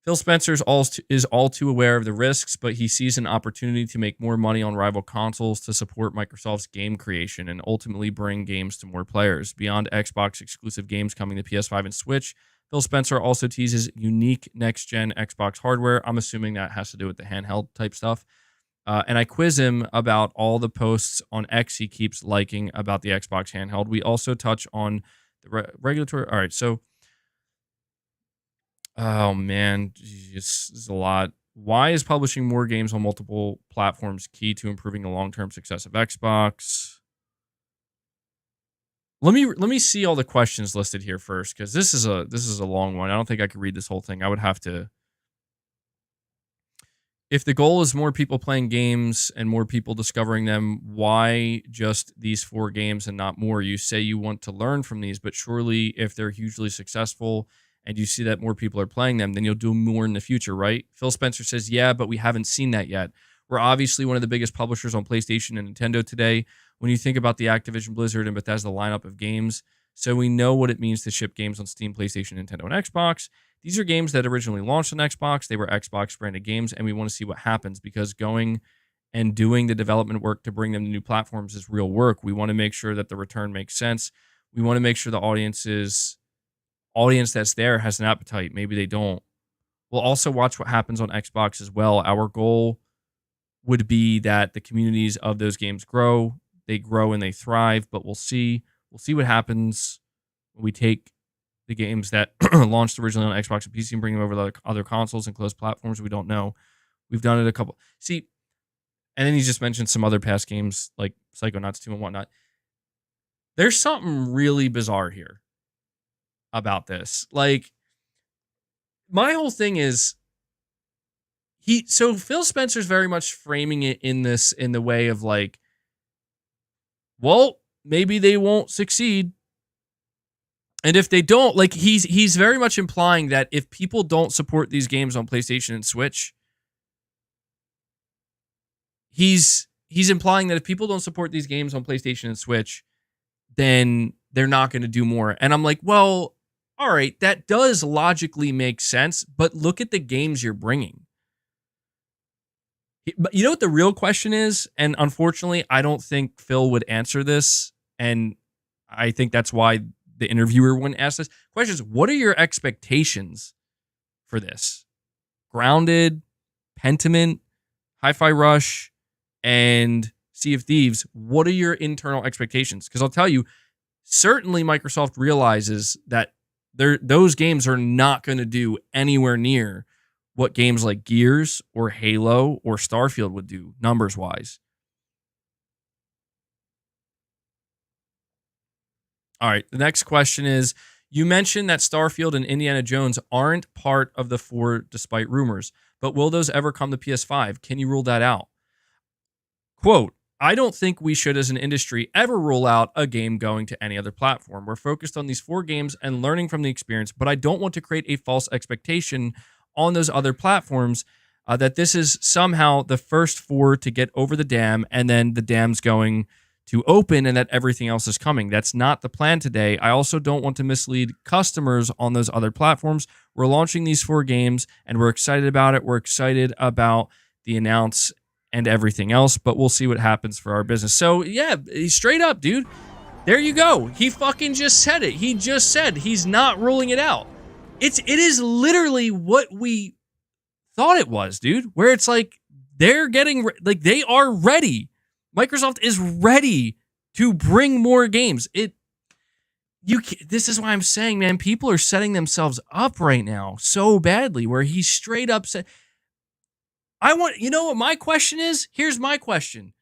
Phil Spencer is all too aware of the risks, but he sees an opportunity to make more money on rival consoles to support Microsoft's game creation and ultimately bring games to more players. Beyond Xbox exclusive games coming to PS5 and Switch, Phil Spencer also teases unique next-gen Xbox hardware. I'm assuming that has to do with the handheld type stuff. And I quiz him about all the posts on X he keeps liking about the Xbox handheld. We also touch on the regulatory. All right, so... Oh, man. This is a lot. Why is publishing more games on multiple platforms key to improving the long-term success of Xbox? Let me see all the questions listed here first, because this is a long one. I don't think I could read this whole thing. I would have to. If the goal is more people playing games and more people discovering them, why just these 4 games and not more? You say you want to learn from these, but surely if they're hugely successful and you see that more people are playing them, then you'll do more in the future, right? Phil Spencer says, yeah, but we haven't seen that yet. We're obviously one of the biggest publishers on PlayStation and Nintendo today. When you think about the Activision Blizzard and Bethesda lineup of games, so we know what it means to ship games on Steam, PlayStation, Nintendo, and Xbox. These are games that originally launched on Xbox. They were Xbox branded games, and we want to see what happens, because going and doing the development work to bring them to new platforms is real work. We want to make sure that the return makes sense. We want to make sure the audience that's there has an appetite. Maybe they don't. We'll also watch what happens on Xbox as well. Our goal would be that the communities of those games grow. They grow and they thrive, but we'll see. We'll see what happens when we take the games that launched originally on Xbox and PC and bring them over to other consoles and closed platforms. We don't know. We've done it a couple. See, and then he just mentioned some other past games like Psychonauts 2 and whatnot. There's something really bizarre here about this. Like, my whole thing is Phil Spencer's very much framing it in the way of like, well, maybe they won't succeed. And if they don't, like, he's very much implying that if people don't support these games on PlayStation and Switch, he's implying that if people don't support these games on PlayStation and Switch, then they're not going to do more. And I'm like, well, all right, that does logically make sense, but look at the games you're bringing. But you know what the real question is? And unfortunately, I don't think Phil would answer this. And I think that's why the interviewer wouldn't ask this. Question is, what are your expectations for this? Grounded, Pentiment, Hi-Fi Rush, and Sea of Thieves. What are your internal expectations? Because I'll tell you, certainly Microsoft realizes that those games are not going to do anywhere near what games like Gears or Halo or Starfield would do numbers-wise. All right, the next question is, you mentioned that Starfield and Indiana Jones aren't part of the 4 despite rumors, but will those ever come to PS5? Can you rule that out? Quote, I don't think we should as an industry ever rule out a game going to any other platform. We're focused on these 4 games and learning from the experience, but I don't want to create a false expectation on those other platforms that this is somehow the first 4 to get over the dam and then the dam's going to open and that everything else is coming. That's not the plan today. I also don't want to mislead customers on those other platforms. We're launching these 4 games and we're excited about it. We're excited about the announce and everything else, but we'll see what happens for our business. So yeah, straight up, dude, there you go. He fucking just said it. He just said he's not ruling it out. It is literally what we thought it was, dude, where it's like they're getting, like, they are ready. Microsoft is ready to bring more games. This is why I'm saying, man, people are setting themselves up right now so badly, where he straight up said, you know what my question is? Here's my question.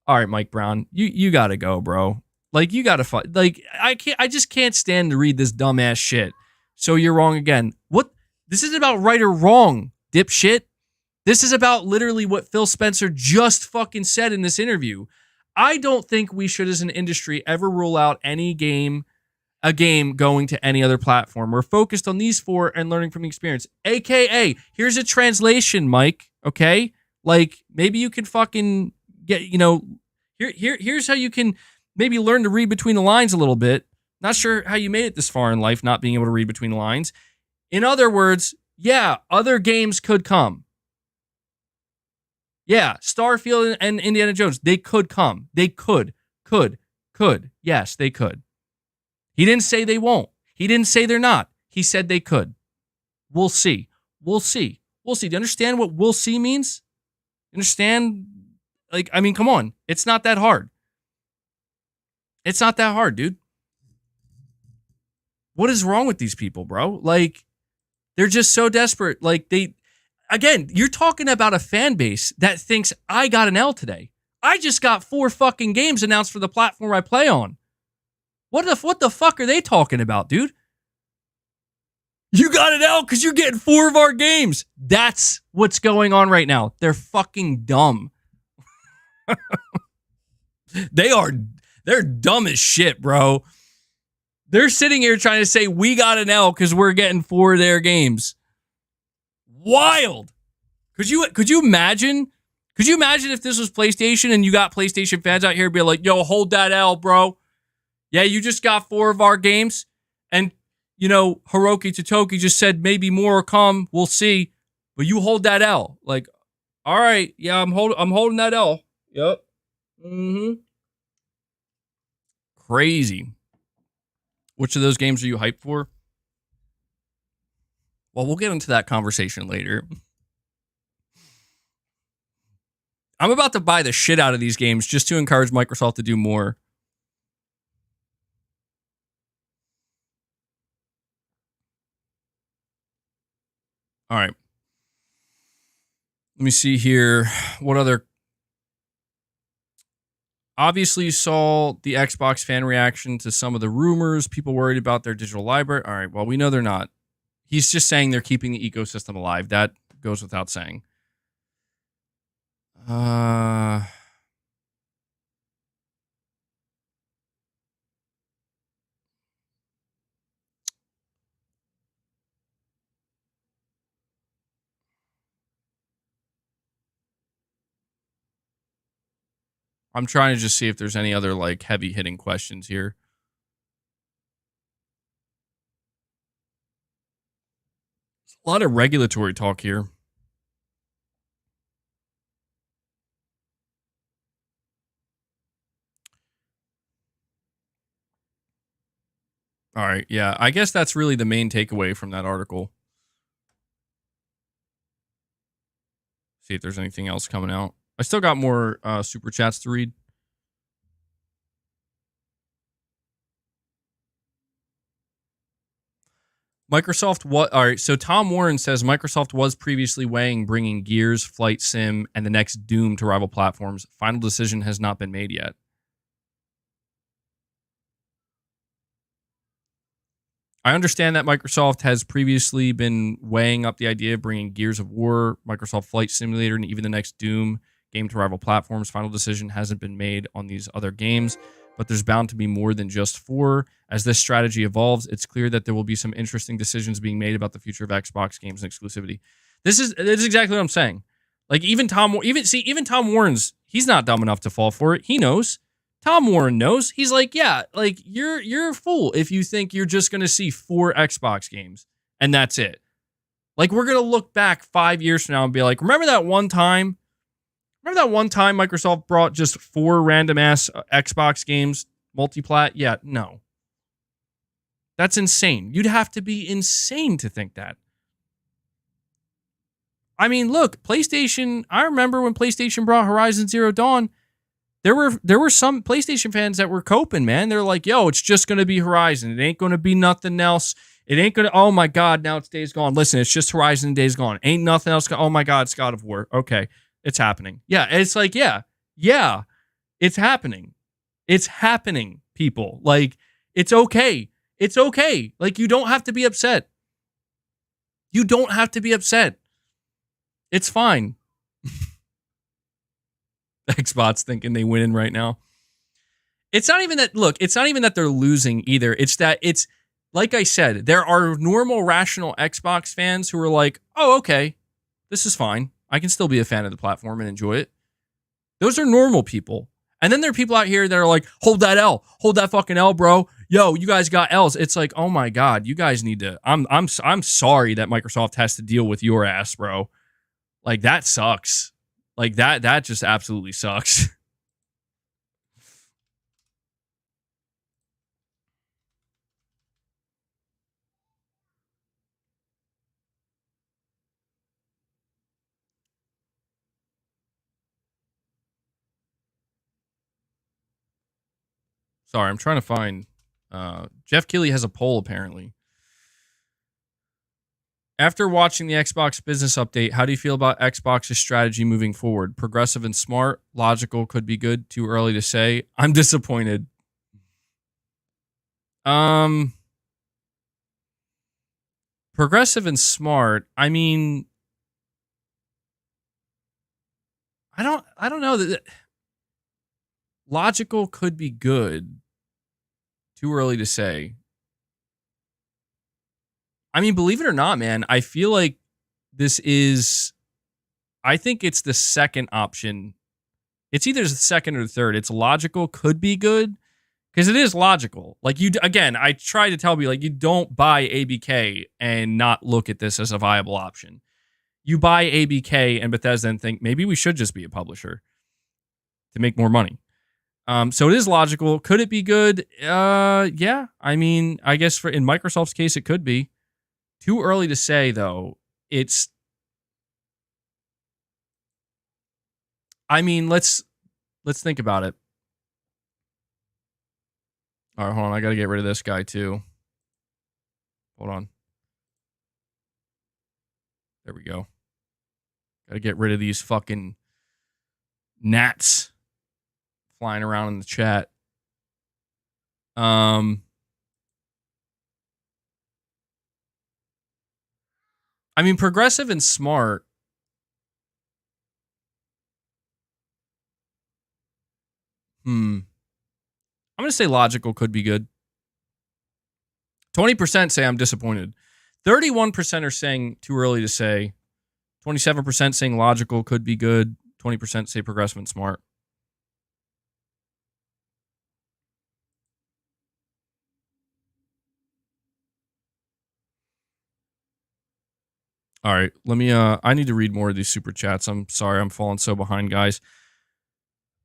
All right, Mike Brown, you got to go, bro. Like, you got to fight. Like, I just can't stand to read this dumbass shit. So you're wrong again. What? This isn't about right or wrong, dipshit. This is about literally what Phil Spencer just fucking said in this interview. I don't think we should, as an industry, ever rule out a game going to any other platform. We're focused on these 4 and learning from the experience. AKA, here's a translation, Mike. Okay? Like, maybe you can fucking get, here's how you can maybe learn to read between the lines a little bit. Not sure how you made it this far in life, not being able to read between the lines. In other words, yeah, other games could come. Yeah, Starfield and Indiana Jones, they could come. They could. Yes, they could. He didn't say they won't. He didn't say they're not. He said they could. We'll see. Do you understand what we'll see means? Understand? Like, I mean, come on. It's not that hard. It's not that hard, dude. What is wrong with these people, bro? Like, they're just so desperate. Like, again, you're talking about a fan base that thinks I got an L today. I just got 4 fucking games announced for the platform I play on. What the fuck are they talking about, dude? You got an L because you're getting 4 of our games. That's what's going on right now. They're fucking dumb. They're dumb as shit, bro. They're sitting here trying to say we got an L because we're getting 4 of their games. Wild. Could you imagine? Could you imagine if this was PlayStation and you got PlayStation fans out here being like, yo, hold that L, bro. Yeah, you just got 4 of our games. And, Hiroki Totoki just said maybe more will come. We'll see. But you hold that L. Like, all right. Yeah, I'm holding that L. Yep. Mm-hmm. Crazy. Which of those games are you hyped for? Well, we'll get into that conversation later. I'm about to buy the shit out of these games just to encourage Microsoft to do more. All right. Let me see here. What other... Obviously, you saw the Xbox fan reaction to some of the rumors. People worried about their digital library. All right, well, we know they're not. He's just saying they're keeping the ecosystem alive. That goes without saying. I'm trying to just see if there's any other like heavy hitting questions here. There's a lot of regulatory talk here. All right, yeah, I guess that's really the main takeaway from that article. See if there's anything else coming out. I still got more super chats to read. Microsoft, what? All right, so Tom Warren says Microsoft was previously weighing bringing Gears, Flight Sim, and the next Doom to rival platforms. Final decision has not been made yet. I understand that Microsoft has previously been weighing up the idea of bringing Gears of War, Microsoft Flight Simulator, and even the next Doom game to rival platforms. Final decision hasn't been made on these other games, but there's bound to be more than just 4. As this strategy evolves, it's clear that there will be some interesting decisions being made about the future of Xbox games and exclusivity. This is exactly what I'm saying. Like even Tom Warren's, he's not dumb enough to fall for it. He knows. Tom Warren knows. He's like, yeah, like you're a fool if you think you're just going to see 4 Xbox games and that's it. Like we're going to look back 5 years from now and be like, remember that one time Microsoft brought just 4 random ass Xbox games multiplat? Yeah, no. That's insane. You'd have to be insane to think that. I mean, look, PlayStation, I remember when PlayStation brought Horizon Zero Dawn, there were some PlayStation fans that were coping, man. They're like, yo, it's just going to be Horizon. It ain't going to be nothing else. It ain't going to, oh my God, now it's Days Gone. Listen, it's just Horizon and Days Gone. Ain't nothing else. Oh my God, it's God of War. Okay, it's happening. Yeah, it's like, yeah. It's happening. It's happening, people. Like, it's okay. It's okay. Like, you don't have to be upset. You don't have to be upset. It's fine. Xbox thinking they win right now. It's not even that, look, it's not even that they're losing either. It's that it's, like I said, there are normal, rational Xbox fans who are like, oh, okay, this is fine. I can still be a fan of the platform and enjoy it. Those are normal people. And then there are people out here that are like, hold that L. Hold that fucking L, bro. Yo, you guys got L's. It's like, oh my God, you guys need to, I'm sorry that Microsoft has to deal with your ass, bro. Like, that sucks. Like, that just absolutely sucks. Sorry, I'm trying to find. Jeff Keighley has a poll, apparently. After watching the Xbox business update, how do you feel about Xbox's strategy moving forward? Progressive and smart, logical, could be good, too early to say. I'm disappointed. Progressive and smart, I mean, I don't know that logical could be good. Too early to say. I mean, believe it or not, man, I feel like I think it's the second option. It's either the second or the third. It's logical, could be good, because it is logical. Like, again, I try to tell you, like, you don't buy ABK and not look at this as a viable option. You buy ABK and Bethesda and think, maybe we should just be a publisher to make more money. So it is logical. Could it be good? Yeah. I mean, I guess in Microsoft's case, it could be. Too early to say, though. I mean, let's think about it. All right, hold on. I got to get rid of this guy, too. Hold on. There we go. Got to get rid of these fucking gnats flying around in the chat. I mean, progressive and smart. I'm going to say logical could be good. 20% say I'm disappointed. 31% are saying too early to say. 27% saying logical could be good. 20% say progressive and smart. All right, let me I need to read more of these super chats. I'm sorry, I'm falling so behind, guys.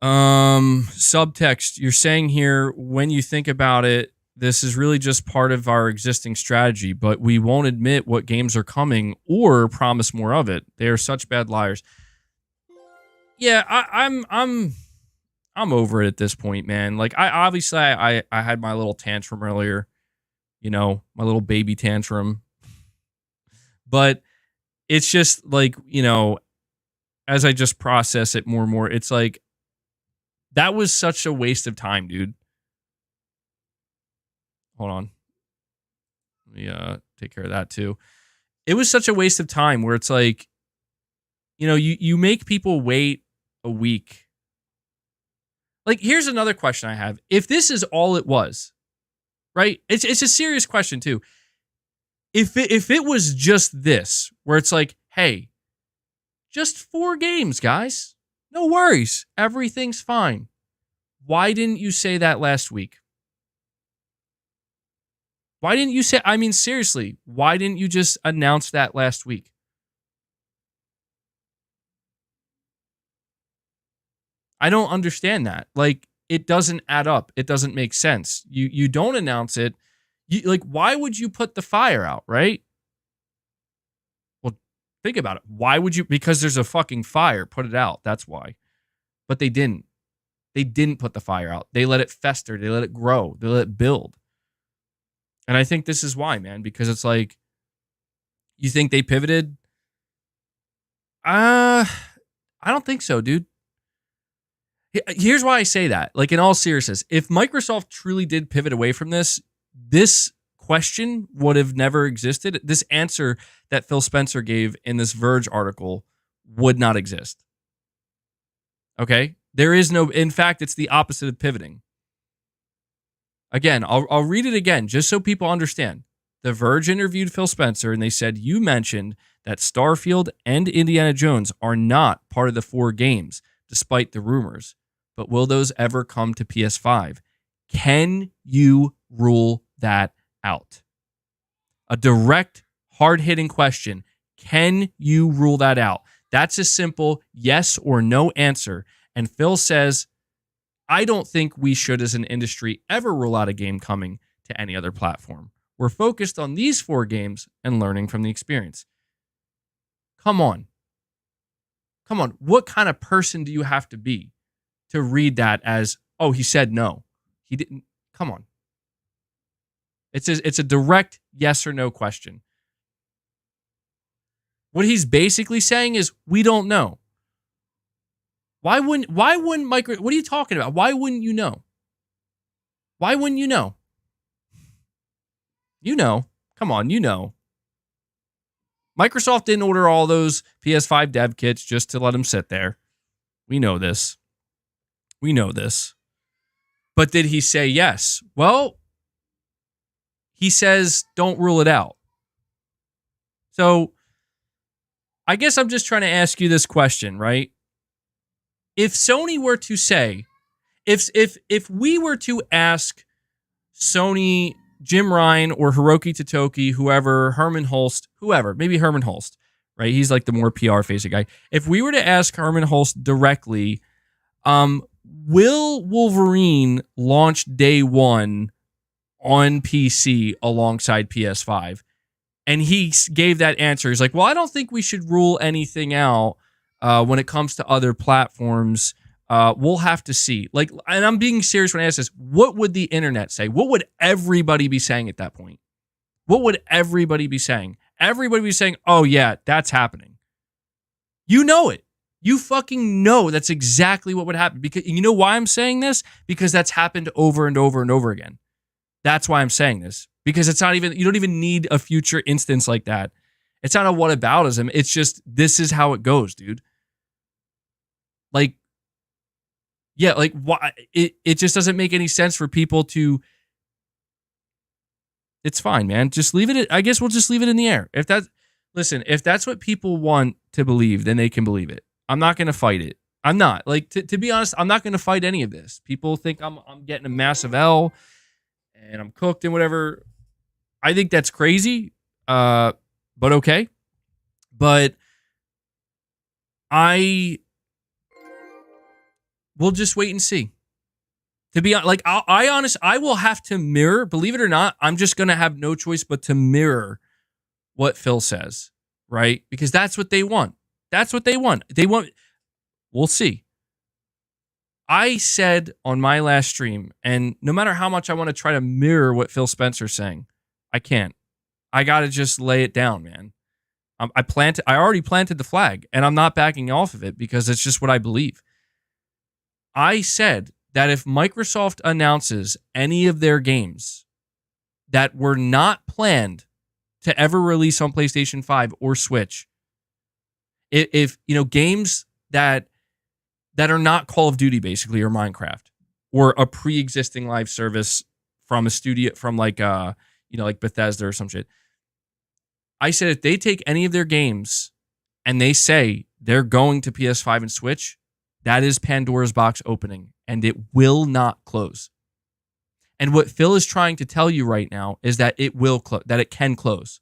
Subtext, you're saying here, when you think about it, this is really just part of our existing strategy, but we won't admit what games are coming or promise more of it. They are such bad liars. Yeah, I'm over it at this point, man. Like, I had my little tantrum earlier, my little baby tantrum. But it's just like, as I just process it more and more, it's like, that was such a waste of time, dude. Hold on. Let me take care of that too. It was such a waste of time where it's like, you make people wait a week. Like, here's another question I have. If this is all it was, right? It's a serious question too. If it was just this, where it's like, hey, just 4 games, guys. No worries. Everything's fine. Why didn't you say that last week? Why didn't you say, I mean, seriously, why didn't you just announce that last week? I don't understand that. Like, it doesn't add up. It doesn't make sense. You don't announce it. Why would you put the fire out, right? Well, think about it. Why would you? Because there's a fucking fire. Put it out. That's why. But they didn't. They didn't put the fire out. They let it fester. They let it grow. They let it build. And I think this is why, man, because it's like, you think they pivoted? I don't think so, dude. Here's why I say that. Like, in all seriousness, if Microsoft truly did pivot away from this question would have never existed. This answer that Phil Spencer gave in this Verge article would not exist. Okay? There is no, in fact, it's the opposite of pivoting. Again, I'll read it again just so people understand. The Verge interviewed Phil Spencer and they said, you mentioned that Starfield and Indiana Jones are not part of the 4 games, despite the rumors. But will those ever come to PS5? Can you rule that out? A direct, hard-hitting question. Can you rule that out? That's a simple yes or no answer. And Phil says, I don't think we should, as an industry, ever rule out a game coming to any other platform. We're focused on these 4 games and learning from the experience. Come on. Come on. What kind of person do you have to be to read that as, oh, he said no? He didn't. Come on. It's a direct yes or no question. What he's basically saying is, we don't know. Why wouldn't Microsoft, what are you talking about? Why wouldn't you know? Why wouldn't you know? You know. Come on, you know. Microsoft didn't order all those PS5 dev kits just to let them sit there. We know this. We know this. But did he say yes? Well, he says don't rule it out. So I guess I'm just trying to ask you this question, right? If Sony were to say, if we were to ask Sony, Jim Ryan or Hiroki Totoki, whoever, Herman Hulst, whoever, maybe Herman Hulst, right? He's like the more PR-facing guy. If we were to ask Herman Hulst directly, will Wolverine launch day 1 on PC alongside PS5? And he gave that answer. He's like, well, I don't think we should rule anything out when it comes to other platforms. We'll have to see. Like, and I'm being serious when I ask this. What would the internet say? What would everybody be saying at that point? What would everybody be saying? Everybody would be saying, oh, yeah, that's happening. You know it. You fucking know that's exactly what would happen. Because you know why I'm saying this? Because that's happened over and over and over again. That's why I'm saying this. Because it's not even, you don't even need a future instance like that. It's not a whataboutism. It's just, this is how it goes, dude. Like, yeah, like, why? It just doesn't make any sense for people to. It's fine, man. Just leave it. I guess we'll just leave it in the air. If that's what people want to believe, then they can believe it. I'm not going to fight it. I'm not. Like, to be honest, I'm not going to fight any of this. People think I'm getting a massive L and I'm cooked and whatever. I think that's crazy, but okay. But we'll just wait and see. To be honest, like, I will have to mirror, believe it or not, I'm just going to have no choice but to mirror what Phil says, right? Because that's what they want. That's what they want. We'll see. I said on my last stream, and no matter how much I want to try to mirror what Phil Spencer's saying, I can't. I got to just lay it down, man. I already planted the flag, and I'm not backing off of it because it's just what I believe. I said that if Microsoft announces any of their games that were not planned to ever release on PlayStation 5 or Switch, if games that are not Call of Duty basically or Minecraft or a pre-existing live service from a studio from like Bethesda or some shit, I said if they take any of their games and they say they're going to PS5 and Switch, that is Pandora's box opening, and it will not close. And what Phil is trying to tell you right now is that it will that it can close.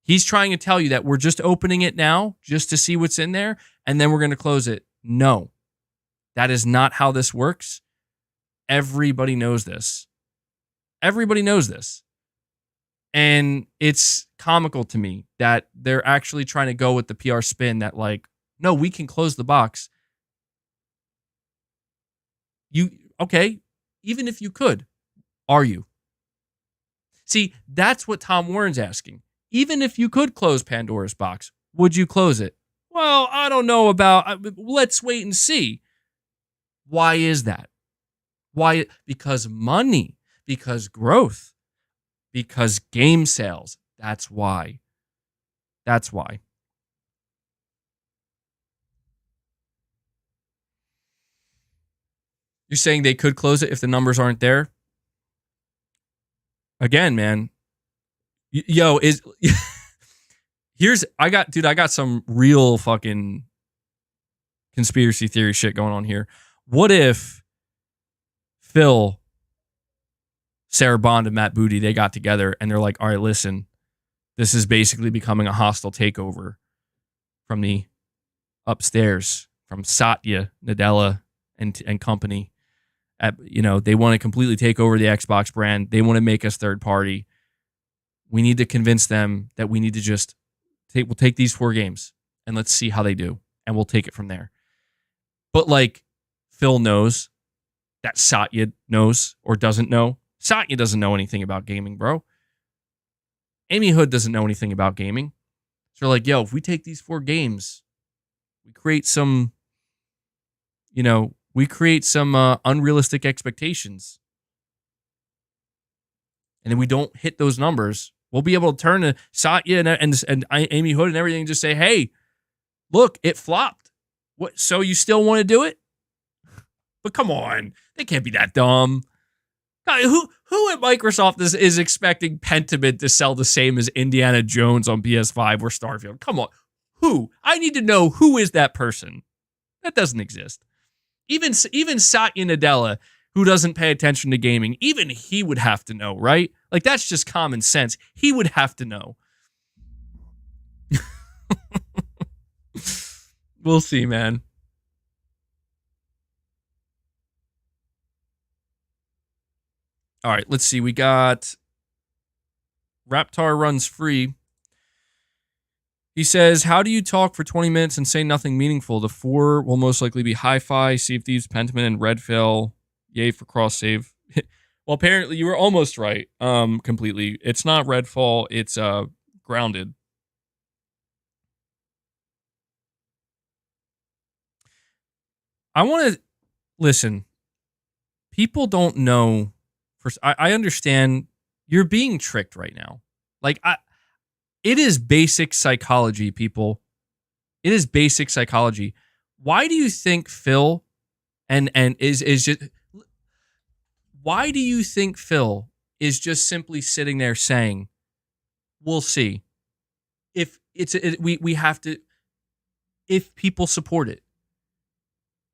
He's trying to tell you that we're just opening it now just to see what's in there, and then we're going to close it. No, that is not how this works. Everybody knows this. Everybody knows this. And it's comical to me that they're actually trying to go with the PR spin that, like, no, we can close the box. Okay, even if you could, are you? See, that's what Tom Warren's asking. Even if you could close Pandora's box, would you close it? Well, I don't know about, let's wait and see. Why is that? Why? Because money, because growth, because game sales. That's why. That's why. You're saying they could close it if the numbers aren't there? Again, man. Yo, I got some real fucking conspiracy theory shit going on here. What if Phil, Sarah Bond, and Matt Booty, they got together and they're like, all right, listen, this is basically becoming a hostile takeover from the upstairs, from Satya Nadella and company. They want to completely take over the Xbox brand. They want to make us third party. We need to convince them that we need to we'll take these 4 games and let's see how they do. And we'll take it from there. But like Phil knows that Satya knows or doesn't know. Satya doesn't know anything about gaming, bro. Amy Hood doesn't know anything about gaming. So they're like, yo, if we take these 4 games, we create some, unrealistic expectations. And then we don't hit those numbers. We'll be able to turn to Satya and Amy Hood and everything and just say, hey, look, it flopped. What? So you still want to do it? But come on. They can't be that dumb. God, who at Microsoft is expecting Pentiment to sell the same as Indiana Jones on PS5 or Starfield? Come on. Who? I need to know who is that person. That doesn't exist. Even Satya Nadella, who doesn't pay attention to gaming, even he would have to know, right? Like, that's just common sense. He would have to know. We'll see, man. All right, let's see. We got Raptar runs free. He says, how do you talk for 20 minutes and say nothing meaningful? The 4 will most likely be Hi-Fi, Sea of Thieves, Pentiment, and Redfall. Yay for cross-save. Well, apparently you were almost right completely. It's not Redfall. It's Grounded. I want to... Listen. People don't know... I understand you're being tricked right now. Like, it is basic psychology, people. It is basic psychology. Why do you think Phil is just... Why do you think Phil is just simply sitting there saying, we'll see. We have to, if people support it.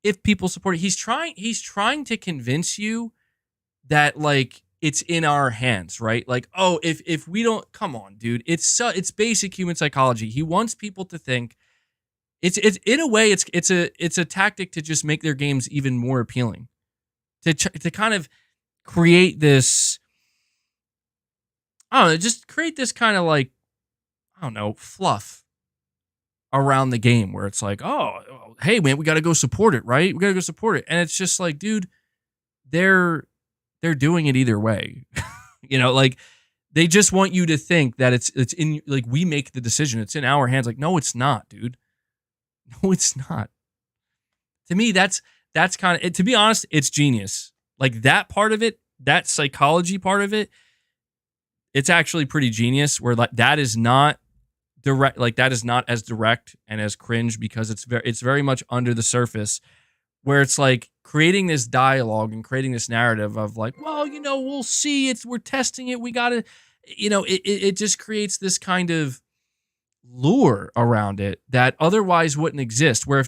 If people support it. He's trying to convince you that, like, it's in our hands, right? Like, oh, if we don't, come on, dude. It's basic human psychology. He wants people to think it's in a way it's a tactic to just make their games even more appealing. To kind of create this, I don't know, just create this kind of, like, I don't know, fluff around the game where it's like, oh, hey man, we got to go support it, right? We got to go support it. And it's just like, dude, they're doing it either way. Like, they just want you to think that it's in, like, we make the decision. It's in our hands. Like, no, it's not, dude. No, it's not. To me, that's kind of, to be honest, it's genius. Like, that part of it, that psychology part of it, it's actually pretty genius, where, like, that is not direct, like, that is not as direct and as cringe, because it's very much under the surface, where it's like creating this dialogue and creating this narrative of, like, well, we'll see, we're testing it, we gotta, it just creates this kind of lure around it that otherwise wouldn't exist, where I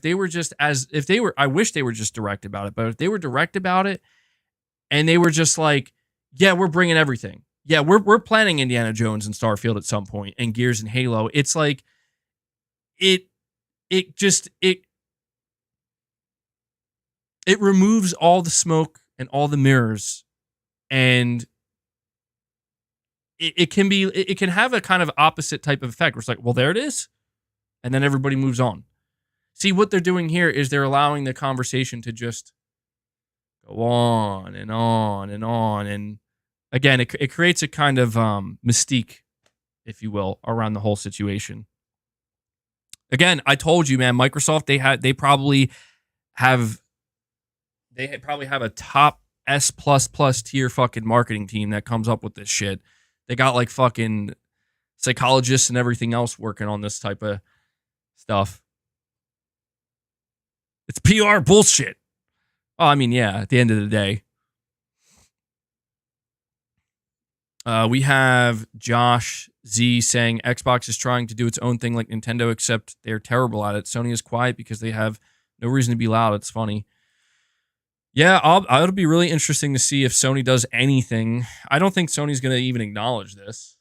wish they were just direct about it, but if they were direct about it and they were just like, yeah, we're bringing everything. Yeah, we're planning Indiana Jones and Starfield at some point, and Gears and Halo. It's like, it removes all the smoke and all the mirrors, and it can have a kind of opposite type of effect where it's like, well, there it is, and then everybody moves on. See, what they're doing here is they're allowing the conversation to just go on and on and on, and again, it creates a kind of mystique, if you will, around the whole situation. Again, I told you, man, Microsoft, they they probably have a top S++ tier fucking marketing team that comes up with this shit. They got like fucking psychologists and everything else working on this type of stuff. It's PR bullshit. Oh, I mean, yeah, at the end of the day. We have Josh Z saying Xbox is trying to do its own thing like Nintendo, except they're terrible at it. Sony is quiet because they have no reason to be loud. It's funny. Yeah, it'll be really interesting to see if Sony does anything. I don't think Sony's going to even acknowledge this,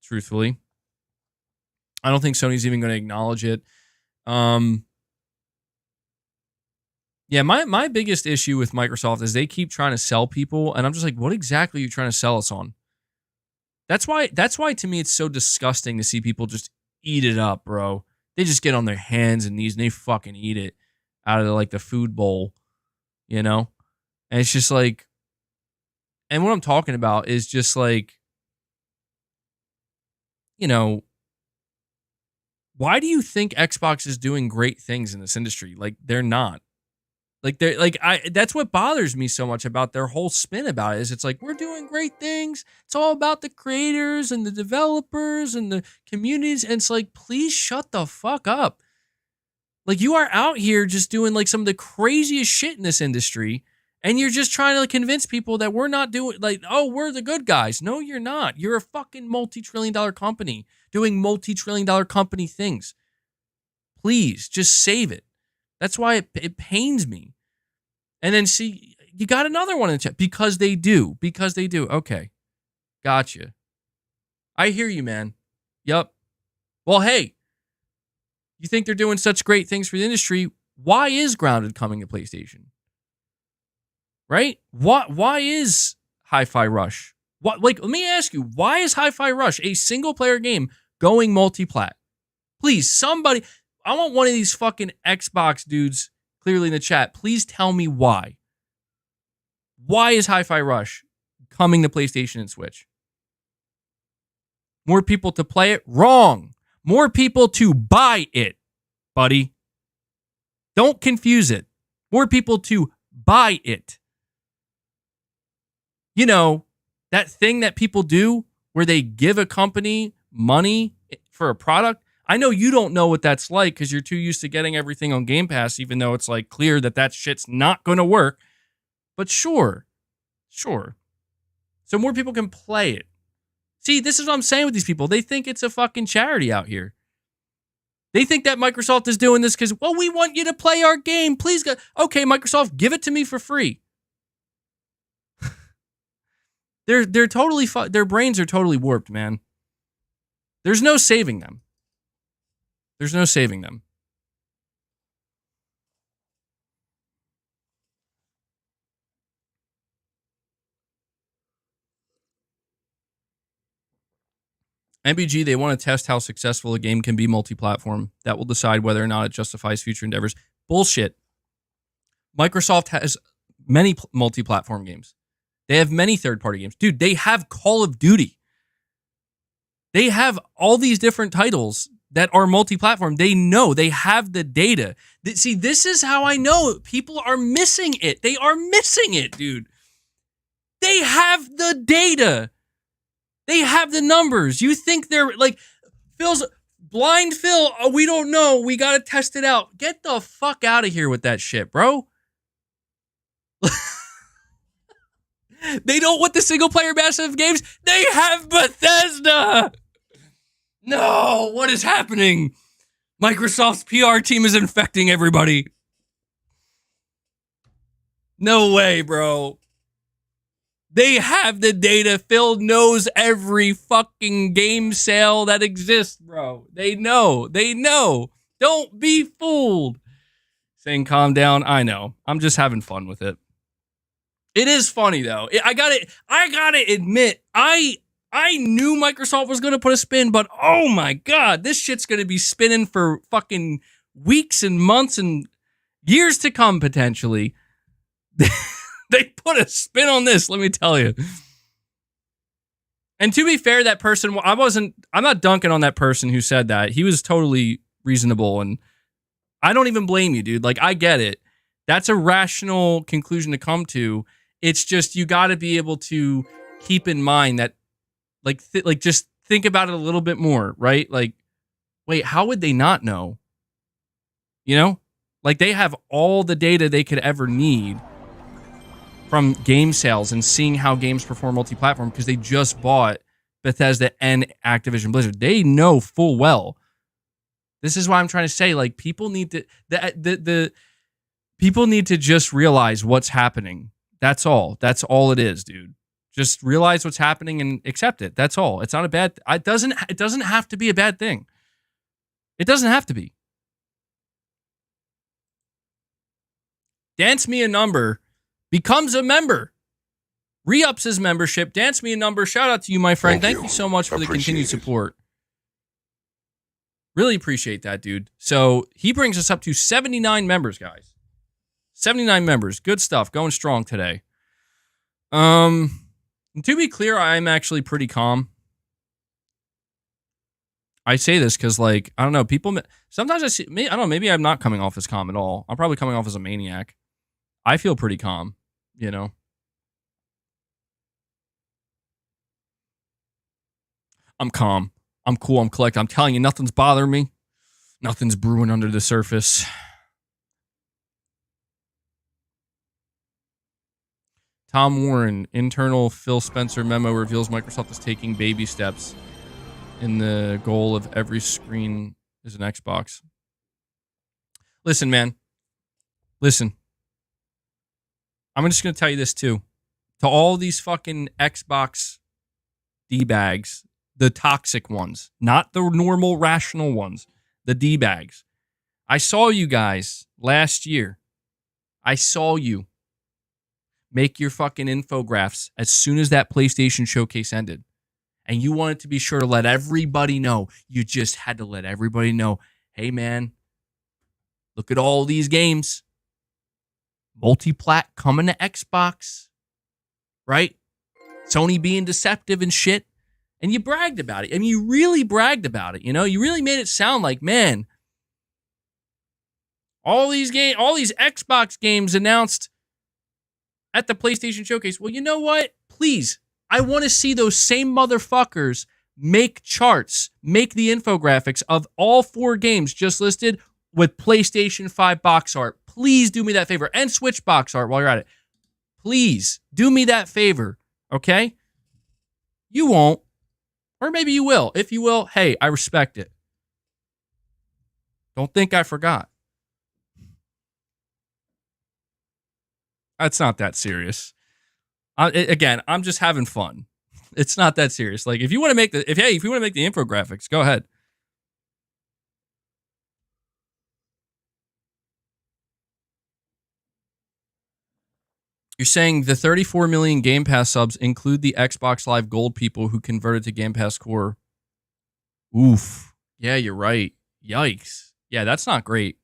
truthfully. I don't think Sony's even going to acknowledge it. Yeah, my biggest issue with Microsoft is they keep trying to sell people, and I'm just like, what exactly are you trying to sell us on? That's why to me it's so disgusting to see people just eat it up, bro. They just get on their hands and knees and they fucking eat it out of the food bowl, you know? And it's just like, and what I'm talking about is just like, you know, why do you think Xbox is doing great things in this industry? Like, they're not. That's what bothers me so much about their whole spin about it, is it's like, we're doing great things. It's all about the creators and the developers and the communities. And it's like, please shut the fuck up. Like, you are out here just doing like some of the craziest shit in this industry. And you're just trying to convince people that we're not doing, like, oh, we're the good guys. No, you're not. You're a fucking multi-trillion-dollar company doing multi-trillion-dollar company things. Please, just save it. That's why it pains me. And then see, you got another one in the chat. Because they do. Because they do. Okay. Gotcha. I hear you, man. Yup. Well, hey, you think they're doing such great things for the industry. Why is Grounded coming to PlayStation? Right? Why is Hi-Fi Rush? What, like, let me ask you, why is Hi-Fi Rush, a single-player game, going multi-plat? Please, somebody, I want one of these fucking Xbox dudes clearly in the chat. Please tell me why. Why is Hi-Fi Rush coming to PlayStation and Switch? More people to play it? Wrong. More people to buy it, buddy. Don't confuse it. More people to buy it. You know, that thing that people do where they give a company money for a product. I know you don't know what that's like because you're too used to getting everything on Game Pass, even though it's like clear that shit's not going to work. But sure. So more people can play it. See, this is what I'm saying with these people. They think it's a fucking charity out here. They think that Microsoft is doing this because, well, we want you to play our game. Please go. Okay, Microsoft, give it to me for free. They're totally their brains are totally warped, man. There's no saving them. There's no saving them. MBG, they want to test how successful a game can be multi-platform. That will decide whether or not it justifies future endeavors. Bullshit. Microsoft has many multi-platform games. They have many third-party games. Dude, they have Call of Duty. They have all these different titles that are multi-platform. They know. They have the data. See, this is how I know people are missing it. They are missing it, dude. They have the data. They have the numbers. You think they're like, blind Phil, oh, we don't know. We got to test it out. Get the fuck out of here with that shit, bro. They don't want the single-player massive games. They have Bethesda. No, what is happening? Microsoft's PR team is infecting everybody. No way, bro. They have the data. Phil knows every fucking game sale that exists, bro. They know. Don't be fooled. Saying calm down. I know. I'm just having fun with it. It is funny though. I gotta admit, I knew Microsoft was gonna put a spin, but oh my god, this shit's gonna be spinning for fucking weeks and months and years to come potentially. They put a spin on this, let me tell you. And to be fair, that person, I'm not dunking on that person who said that. He was totally reasonable, and I don't even blame you, dude. Like, I get it. That's a rational conclusion to come to. It's just you got to be able to keep in mind that, like, just think about it a little bit more, right? Like, wait, how would they not know? You know, like they have all the data they could ever need from game sales and seeing how games perform multi-platform because they just bought Bethesda and Activision Blizzard. They know full well. This is why I'm trying to say, like, people need to the people need to just realize what's happening. That's all. That's all it is, dude. Just realize what's happening and accept it. That's all. It's not a bad. It doesn't have to be a bad thing. It doesn't have to be. Dance Me a Number becomes a member. Re-ups his membership. Dance Me a Number. Shout out to you, my friend. Thank you so much for the continued support. Really appreciate that, dude. So he brings us up to 79 members, guys. 79 members. Good stuff. Going strong today. To be clear, I'm actually pretty calm. I say this because, like, I don't know, people, sometimes I don't know, maybe I'm not coming off as calm at all. I'm probably coming off as a maniac. I feel pretty calm, you know. I'm calm. I'm cool. I'm collected. I'm telling you, nothing's bothering me. Nothing's brewing under the surface. Tom Warren, internal Phil Spencer memo reveals Microsoft is taking baby steps in the goal of every screen is an Xbox. Listen, man. Listen. I'm just going to tell you this, too. To all these fucking Xbox D-bags, the toxic ones, not the normal, rational ones, the D-bags. I saw you guys last year. I saw you make your fucking infographics as soon as that PlayStation showcase ended. And you wanted to be sure to let everybody know. You just had to let everybody know, hey, man, look at all these games. Multi-plat coming to Xbox, right? Sony being deceptive and shit. And you bragged about it. I mean, you really bragged about it, you know? You really made it sound like, man, all these Xbox games announced at the PlayStation Showcase. Well, you know what? Please, I want to see those same motherfuckers make charts, make the infographics of all 4 games just listed with PlayStation 5 box art. Please do me that favor. And Switch box art while you're at it. Please do me that favor, okay? You won't. Or maybe you will. If you will, hey, I respect it. Don't think I forgot. It's not that serious. Again, I'm just having fun. It's not that serious. Like, if you want to make the infographics, go ahead. You're saying the 34 million Game Pass subs include the Xbox Live Gold people who converted to Game Pass Core. Oof. Yeah, you're right. Yikes. Yeah, that's not great.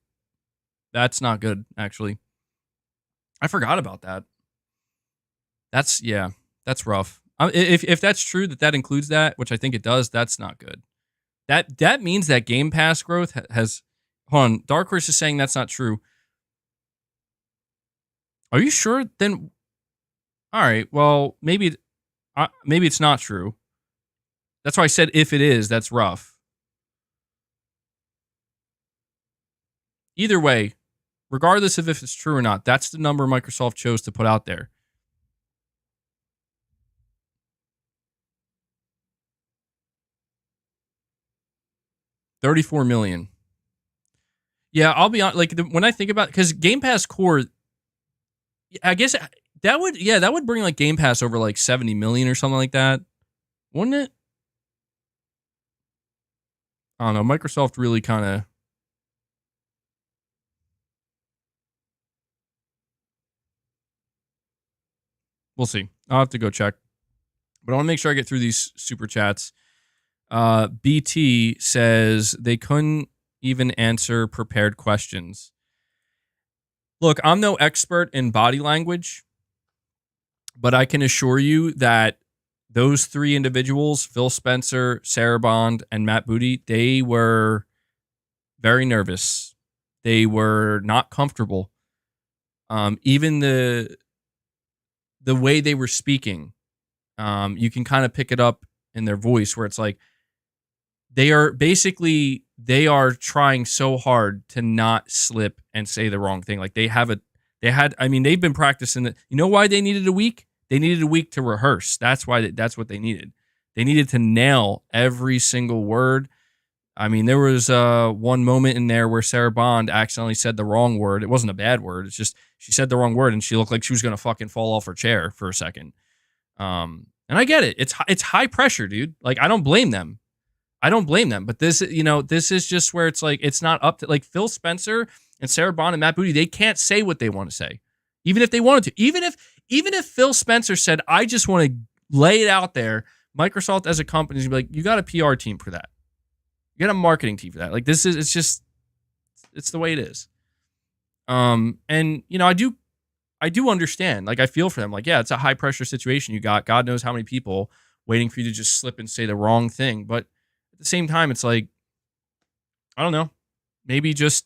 That's not good, actually. I forgot about that. That's rough. If that's true that includes that, which I think it does, that's not good. That means that Game Pass growth has. Hold on, Dark Horse is saying that's not true. Are you sure? Then, all right. Well, maybe it's not true. That's why I said if it is, that's rough. Either way, regardless of if it's true or not, that's the number Microsoft chose to put out there. $34 million. Yeah, I'll be honest. Like when I think about, because Game Pass Core, I guess that would bring like Game Pass over like 70 million or something like that, wouldn't it? I don't know. Microsoft really kind of. We'll see. I'll have to go check. But I want to make sure I get through these super chats. BT says they couldn't even answer prepared questions. Look, I'm no expert in body language, but I can assure you that those 3 individuals, Phil Spencer, Sarah Bond, and Matt Booty, they were very nervous. They were not comfortable. Even the way they were speaking, you can kind of pick it up in their voice where it's like they are trying so hard to not slip and say the wrong thing. Like they've been practicing it. You know why they needed a week? They needed a week to rehearse. That's what they needed. They needed to nail every single word. I mean, there was one moment in there where Sarah Bond accidentally said the wrong word. It wasn't a bad word. It's just she said the wrong word and she looked like she was going to fucking fall off her chair for a second. And I get it. It's high pressure, dude. Like, I don't blame them. But this is just where it's like, it's not up to, like, Phil Spencer and Sarah Bond and Matt Booty, they can't say what they want to say. Even if they wanted to. Even if Phil Spencer said, I just want to lay it out there, Microsoft as a company is like, you got a PR team for that. You got a marketing team for that. Like, it's the way it is. And I do understand. Like, I feel for them. Like, yeah, it's a high pressure situation. You got God knows how many people waiting for you to just slip and say the wrong thing. But at the same time, it's like, I don't know. Maybe just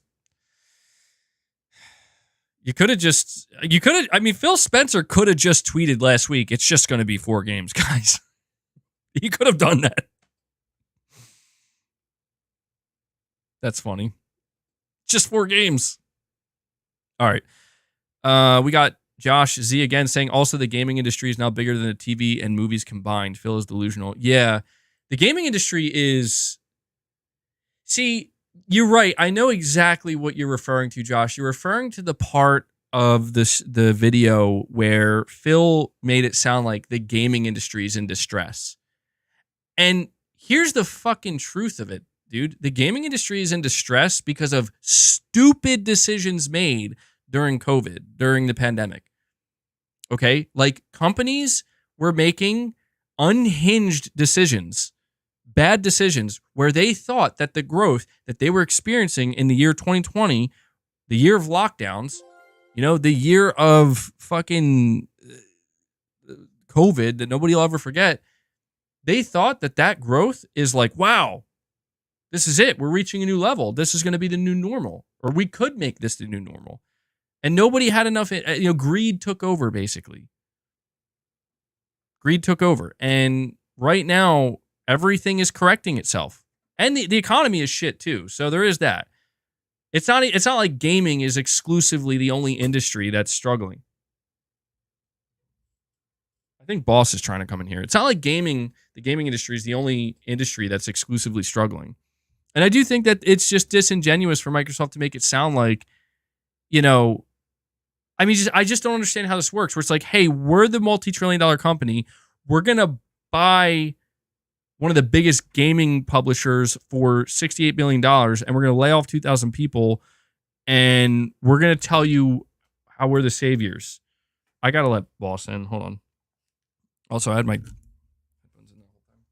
Phil Spencer could have just tweeted last week, it's just going to be 4 games, guys. He could have done that. That's funny. Just 4 games. All right. We got Josh Z again saying, also the gaming industry is now bigger than the TV and movies combined. Phil is delusional. Yeah. The gaming industry is... See, you're right. I know exactly what you're referring to, Josh. You're referring to the part of the video where Phil made it sound like the gaming industry is in distress. And here's the fucking truth of it, dude. The gaming industry is in distress because of stupid decisions made during COVID, during the pandemic. Okay? Like, companies were making unhinged decisions, bad decisions, where they thought that the growth that they were experiencing in the year 2020, the year of lockdowns, the year of fucking COVID that nobody will ever forget, they thought that growth is like, wow, this is it. We're reaching a new level. This is going to be the new normal, or we could make this the new normal. And nobody had enough, greed took over, basically. Greed took over. And right now, everything is correcting itself. And the economy is shit too. So there is that. It's not like gaming is exclusively the only industry that's struggling. I think Boss is trying to come in here. It's not like the gaming industry is the only industry that's exclusively struggling. And I do think that it's just disingenuous for Microsoft to make it sound like, I just don't understand how this works. Where it's like, hey, we're the multi-trillion-dollar company. We're going to buy one of the biggest gaming publishers for $68 billion, and we're going to lay off 2,000 people, and we're going to tell you how we're the saviors. I got to let Boss in. Hold on. Also, I had my headphones in the whole time.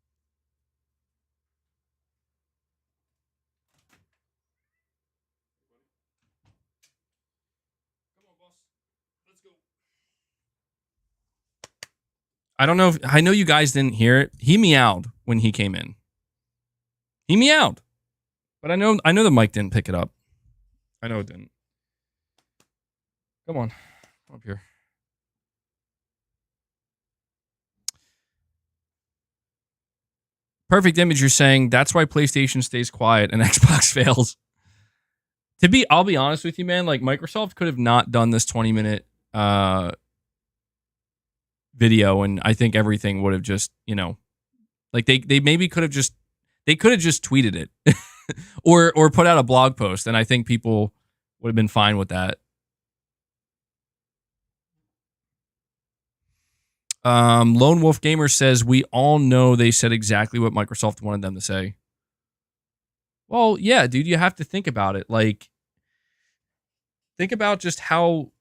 Come on, Boss. Let's go. I know you guys didn't hear it. He meowed when he came in. He meowed. But I know the mic didn't pick it up. I know it didn't. Come on. Come up here. Perfect Image, you're saying that's why PlayStation stays quiet and Xbox fails. I'll be honest with you, man. Like, Microsoft could have not done this 20-minute video, and I think everything would have just, like they maybe could have just tweeted it or put out a blog post, and I think people would have been fine with that. Lone Wolf Gamer says, we all know they said exactly what Microsoft wanted them to say. Well, yeah, dude, you have to think about it. Like, think about just how...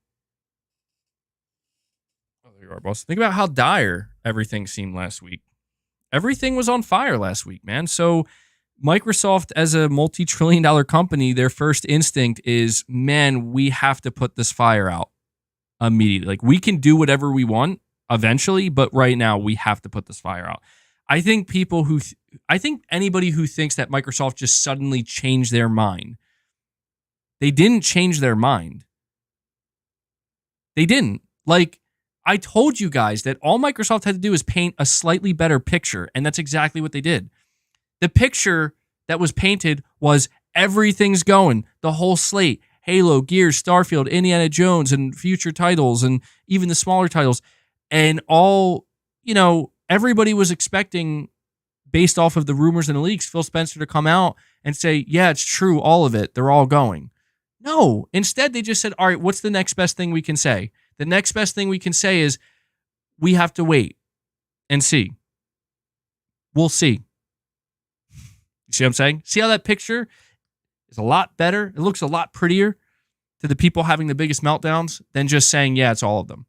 Oh, there you are, boss. Think about how dire everything seemed last week. Everything was on fire last week, man. So Microsoft, as a multi-trillion-dollar company, their first instinct is, man, we have to put this fire out immediately. Like, we can do whatever we want eventually, but right now we have to put this fire out. I think anybody who thinks that Microsoft just suddenly changed their mind, they didn't change their mind. They didn't. Like, I told you guys that all Microsoft had to do is paint a slightly better picture, and that's exactly what they did. The picture that was painted was everything's going, the whole slate, Halo, Gears, Starfield, Indiana Jones, and future titles, and even the smaller titles. And all, everybody was expecting, based off of the rumors and the leaks, Phil Spencer to come out and say, yeah, it's true, all of it. They're all going. No. Instead, they just said, all right, what's the next best thing we can say? The next best thing we can say is we have to wait and see. We'll see. You see what I'm saying? See how that picture is a lot better? It looks a lot prettier to the people having the biggest meltdowns than just saying, yeah, it's all of them.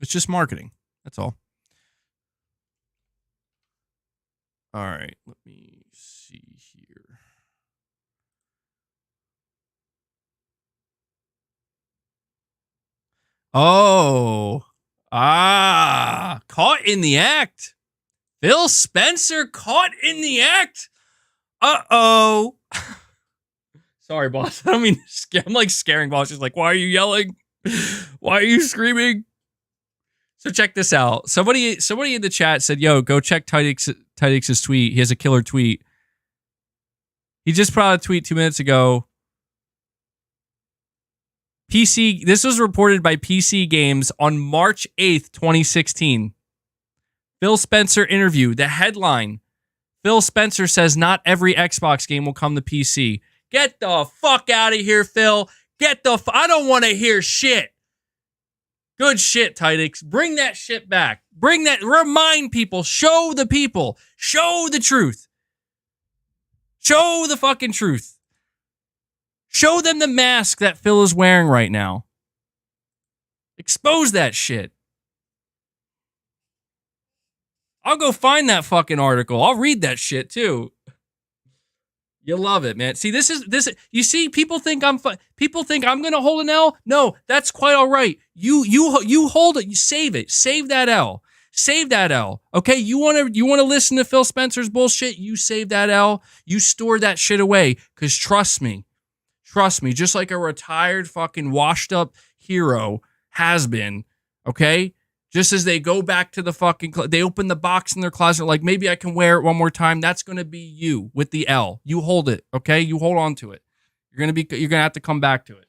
It's just marketing. That's all. All right, let me see here. Oh, caught in the act. Phil Spencer caught in the act. Uh-oh. Sorry, boss. I don't mean to scare. I'm like scaring boss. She's like, why are you yelling? Why are you screaming? So check this out. Somebody in the chat said, yo, go check Tidix's tweet. He has a killer tweet. He just put out a tweet 2 minutes ago. This was reported by PC Games on March 8th, 2016. Phil Spencer interview. The headline, Phil Spencer says not every Xbox game will come to PC. Get the fuck out of here, Phil. I don't want to hear shit. Good shit, Tidix. Bring that shit back. Remind people. Show the people. Show the truth. Show the fucking truth. Show them the mask that Phil is wearing right now. Expose that shit. I'll go find that fucking article. I'll read that shit too. You'll love it, man. See, this. You see, people think I'm gonna hold an L. No, that's quite all right. You hold it. You save it. Save that L. Save that L. Okay, you wanna listen to Phil Spencer's bullshit? You save that L. You store that shit away. Cause trust me, just like a retired fucking washed up hero has been. Okay. Just as they go back to the fucking, they open the box in their closet, like, maybe I can wear it one more time. That's going to be you with the L. You hold it, okay? You hold on to it. You're going to have to come back to it.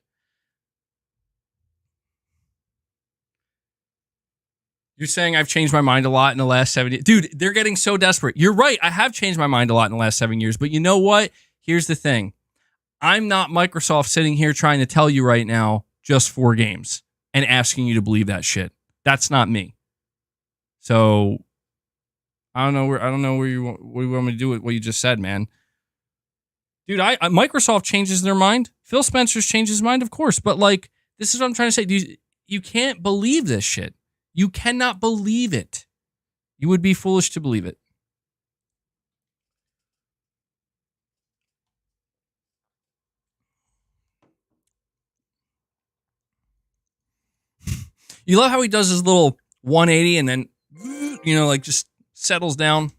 You're saying I've changed my mind a lot in the last 7 years. Dude, they're getting so desperate. You're right. I have changed my mind a lot in the last 7 years. But you know what? Here's the thing. I'm not Microsoft sitting here trying to tell you right now just 4 games and asking you to believe that shit. That's not me. So I don't know where you want me to do with what you just said, man. Dude, Microsoft changes their mind. Phil Spencer's changed his mind, of course. But like, this is what I'm trying to say. You can't believe this shit. You cannot believe it. You would be foolish to believe it. You love how he does his little 180 and then, like just settles down.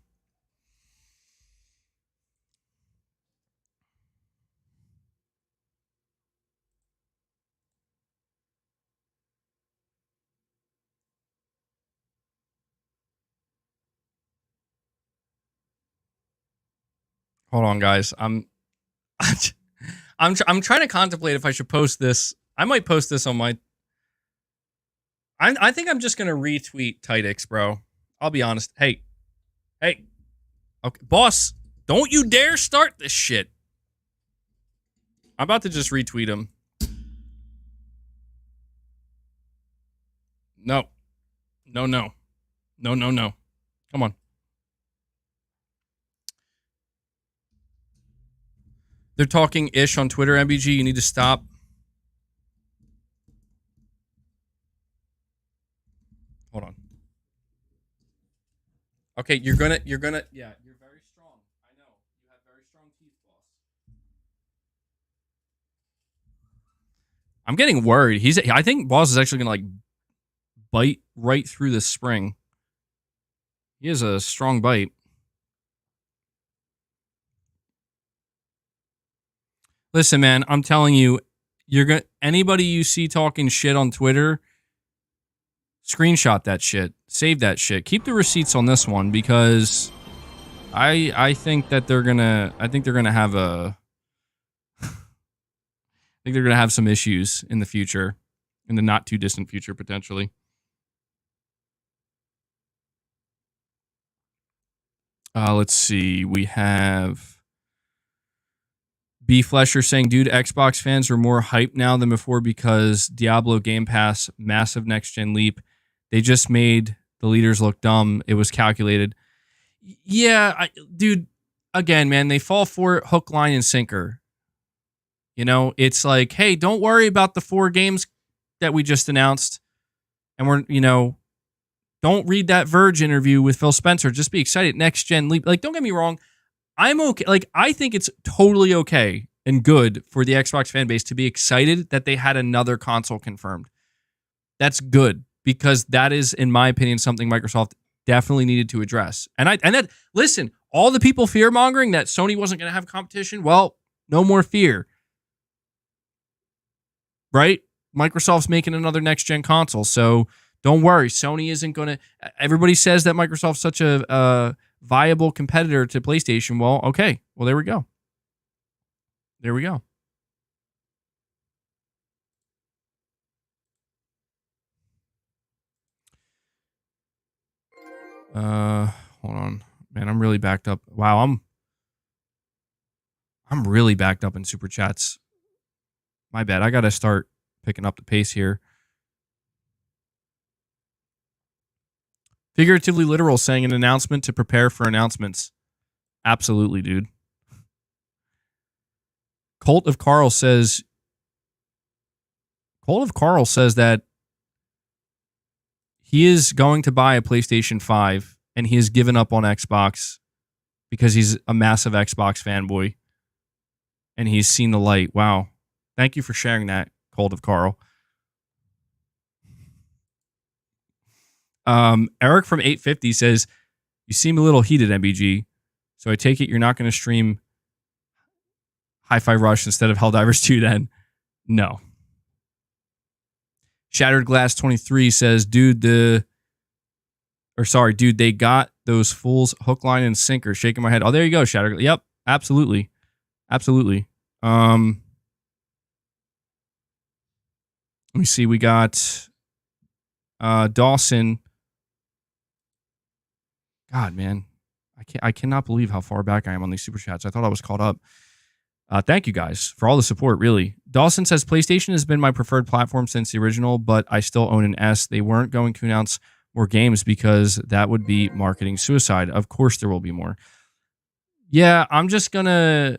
Hold on, guys. I'm trying to contemplate if I should post this. I might post this on my. I think I'm just gonna retweet Tidix, bro. I'll be honest. Hey, okay, boss, don't you dare start this shit. I'm about to just retweet him. No. Come on. They're talking ish on Twitter, MBG. You need to stop. Hold on. Okay, you're gonna, yeah, you're very strong. I know. You have very strong teeth, boss. I'm getting worried. I think boss is actually gonna like bite right through this spring. He has a strong bite. Listen, man, I'm telling you, anybody you see talking shit on Twitter, screenshot that shit, save that shit, keep the receipts on this one, because I think that they're gonna have some issues in the future, in the not too distant future potentially. Let's see. We have B Flesher saying, dude, Xbox fans are more hyped now than before because Diablo Game Pass, massive next-gen leap. They just made the leaders look dumb. It was calculated. Yeah, dude, again, man, they fall for it hook, line, and sinker. You know, it's like, hey, don't worry about the 4 games that we just announced. And don't read that Verge interview with Phil Spencer. Just be excited. Next gen leap. Like, don't get me wrong. I'm okay. Like, I think it's totally okay and good for the Xbox fan base to be excited that they had another console confirmed. That's good, because that is, in my opinion, something Microsoft definitely needed to address. Listen, all the people fear mongering that Sony wasn't going to have competition. Well, no more fear. Right? Microsoft's making another next gen console. So don't worry, Sony isn't going to... Everybody says that Microsoft's such a viable competitor to PlayStation. Well, okay. Well, there we go. There we go. Hold on. Man, I'm really backed up. Wow, I'm really backed up in Super Chats. My bad. I got to start picking up the pace here. Figuratively literal saying an announcement to prepare for announcements. Absolutely, dude. Cult of Carl says that he is going to buy a PlayStation 5 and he has given up on Xbox because he's a massive Xbox fanboy and he's seen the light. Wow. Thank you for sharing that, Cult of Carl. Eric from 850 says, you seem a little heated, MBG. So I take it you're not going to stream Hi-Fi Rush instead of Helldivers 2 then? No. Shattered Glass 23 says, dude, they got those fools hook, line, and sinker. Shaking my head. Oh, there you go, Shattered. Yep, absolutely. Absolutely. Let me see. We got Dawson. God, man. I cannot believe how far back I am on these super chats. I thought I was caught up. Thank you guys for all the support, really. Dawson says, PlayStation has been my preferred platform since the original, but I still own an S. They weren't going to announce more games because that would be marketing suicide. Of course there will be more. Yeah, I'm just gonna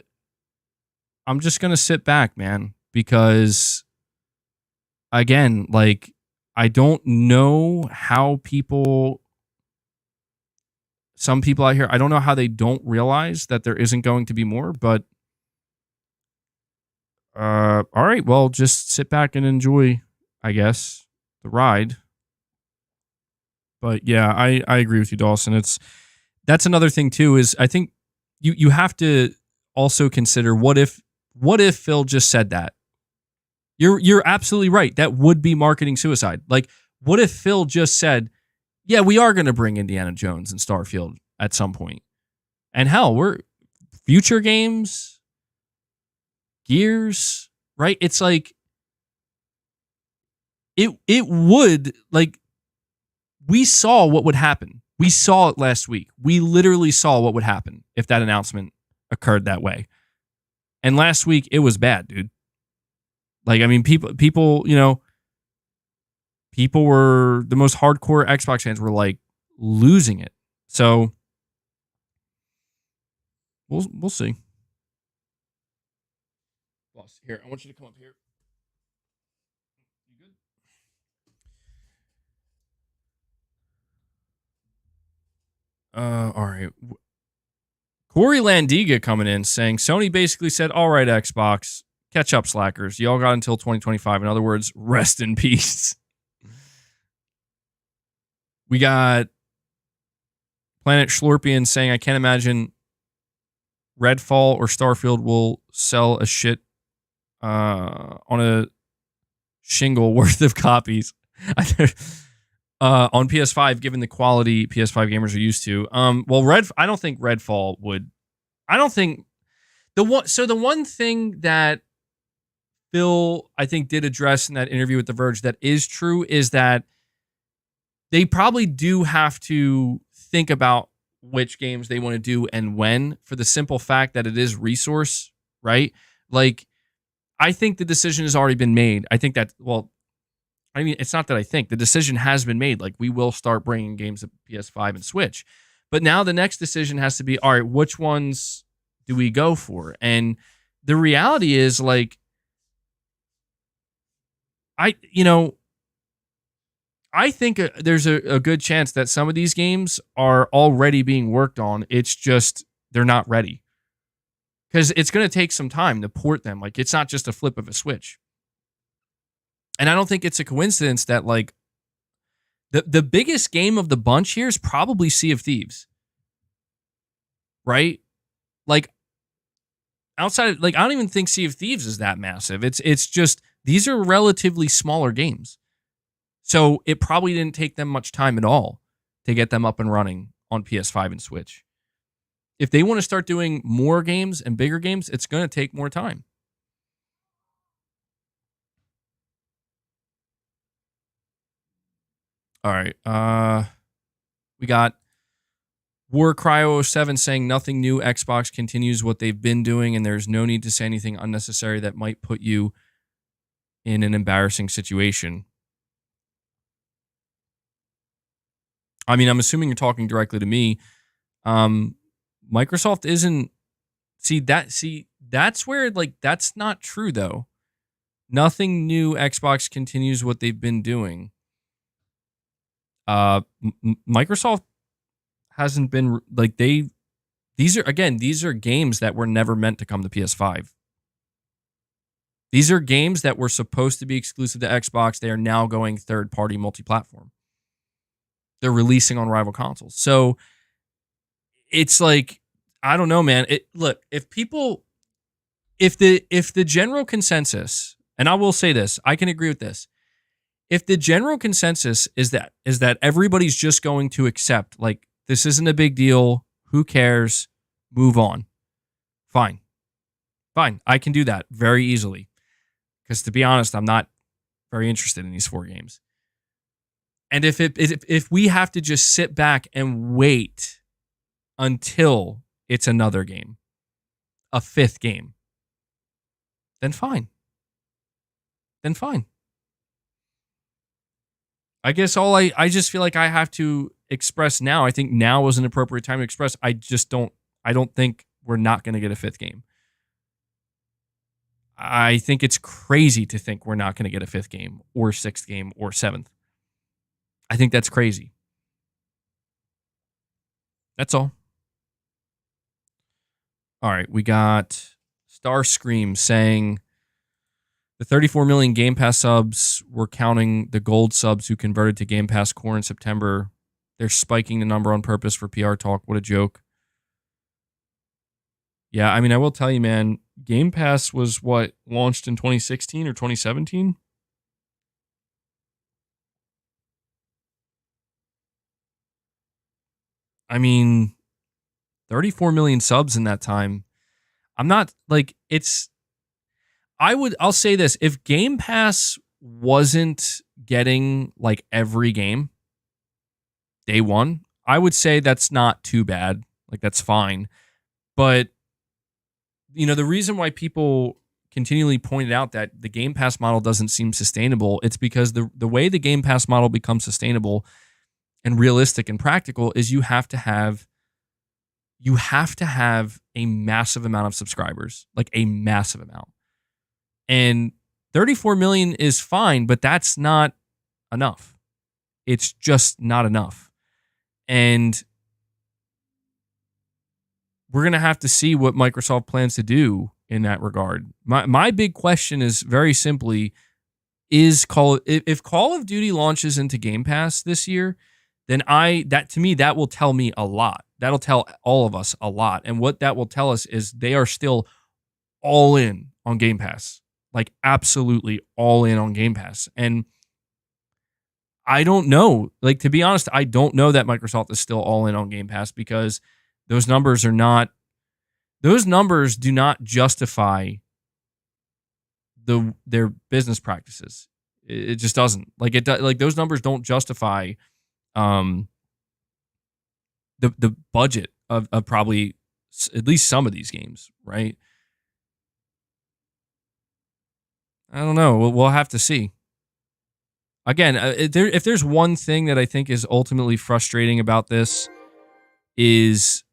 sit back, man, because again, like, I don't know how some people out here, I don't know how they don't realize that there isn't going to be more, but all right, well, just sit back and enjoy, I guess, the ride. But yeah, I agree with you, Dawson. That's another thing too, is I think you have to also consider what if Phil just said that? You're absolutely right. That would be marketing suicide. Like, what if Phil just said, yeah, we are going to bring Indiana Jones and Starfield at some point. And hell, we're future games, Gears, right? It's like it would, like, we saw what would happen. We saw it last week. We literally saw what would happen if that announcement occurred that way. And last week it was bad, dude. Like, I mean, people, you know, people were, the most hardcore Xbox fans were like losing it. So we'll see. Boss, here, I want you to come up here. You good? All right. Corey Landiga coming in saying Sony basically said, all right, Xbox, catch up, slackers. Y'all got until 2025. In other words, rest in peace. We got Planet Schlorpian saying, I can't imagine Redfall or Starfield will sell a shit on a shingle worth of copies on PS5, given the quality PS5 gamers are used to. I don't think Redfall would. I don't think the one thing that Phil, I think, did address in that interview with The Verge that is true is that they probably do have to think about which games they want to do and when, for the simple fact that it is resource, right? Like, I think the decision has already been made. I think that, it's not that I think. The decision has been made. Like, we will start bringing games to PS5 and Switch. But now the next decision has to be, all right, which ones do we go for? And the reality is, like, I think there's a good chance that some of these games are already being worked on. It's just they're not ready. Because it's going to take some time to port them. Like, it's not just a flip of a switch. And I don't think it's a coincidence that, like, the biggest game of the bunch here is probably Sea of Thieves. Right? Like, outside of, like, I don't even think Sea of Thieves is that massive. It's just, these are relatively smaller games. So it probably didn't take them much time at all to get them up and running on PS5 and Switch. If they want to start doing more games and bigger games, it's going to take more time. All right. We got Warcry 07 saying nothing new. Xbox continues what they've been doing, and there's no need to say anything unnecessary that might put you in an embarrassing situation. I mean, I'm assuming you're talking directly to me. Microsoft isn't. That's where, like, that's not true, though. Nothing new. Xbox continues what they've been doing. Microsoft hasn't been, like, these are games that were never meant to come to PS5. These are games that were supposed to be exclusive to Xbox. They are now going third-party multi-platform. They're releasing on rival consoles. So it's like, I don't know, man. Look, if the general consensus, and I will say this, I can agree with this. If the general consensus is that everybody's just going to accept, like, this isn't a big deal, who cares, move on. Fine. I can do that very easily. Because to be honest, I'm not very interested in these 4 games. And if we have to just sit back and wait until it's another game, a 5th game, then fine. I guess I just feel like I have to express now. I think now is an appropriate time to express. I don't think we're not going to get a 5th game. I think it's crazy to think we're not going to get a 5th game or 6th game or 7th. I think that's crazy. That's all. All right, we got Starscream saying the 34 million Game Pass subs, we're counting the gold subs who converted to Game Pass Core in September. They're spiking the number on purpose for PR talk. What a joke. Yeah, I mean, I will tell you, man, Game Pass was launched in 2016 or 2017? I mean, 34 million subs in that time. I'm not, like, I'll say this. If Game Pass wasn't getting, like, every game day one, I would say that's not too bad. Like, that's fine. But, you know, the reason why people continually pointed out that the Game Pass model doesn't seem sustainable, it's because the way the Game Pass model becomes sustainable and realistic and practical is you have to have a massive amount of subscribers, like a massive amount. And 34 million is fine, but that's not enough. It's just not enough. And we're going to have to see what Microsoft plans to do in that regard. My big question is very simply, if Call of Duty launches into Game Pass this year, then that will tell me a lot. That'll tell all of us a lot. And what that will tell us is they are still all in on Game Pass. like absolutely all in on Game Pass. And I don't know. Like, to be honest, I don't know that Microsoft is still all in on Game Pass because those numbers do not justify their business practices. It just doesn't. Like those numbers don't justify the budget of probably at least some of these games, right? I don't know. We'll have to see. Again, if there's one thing that I think is ultimately frustrating about this is,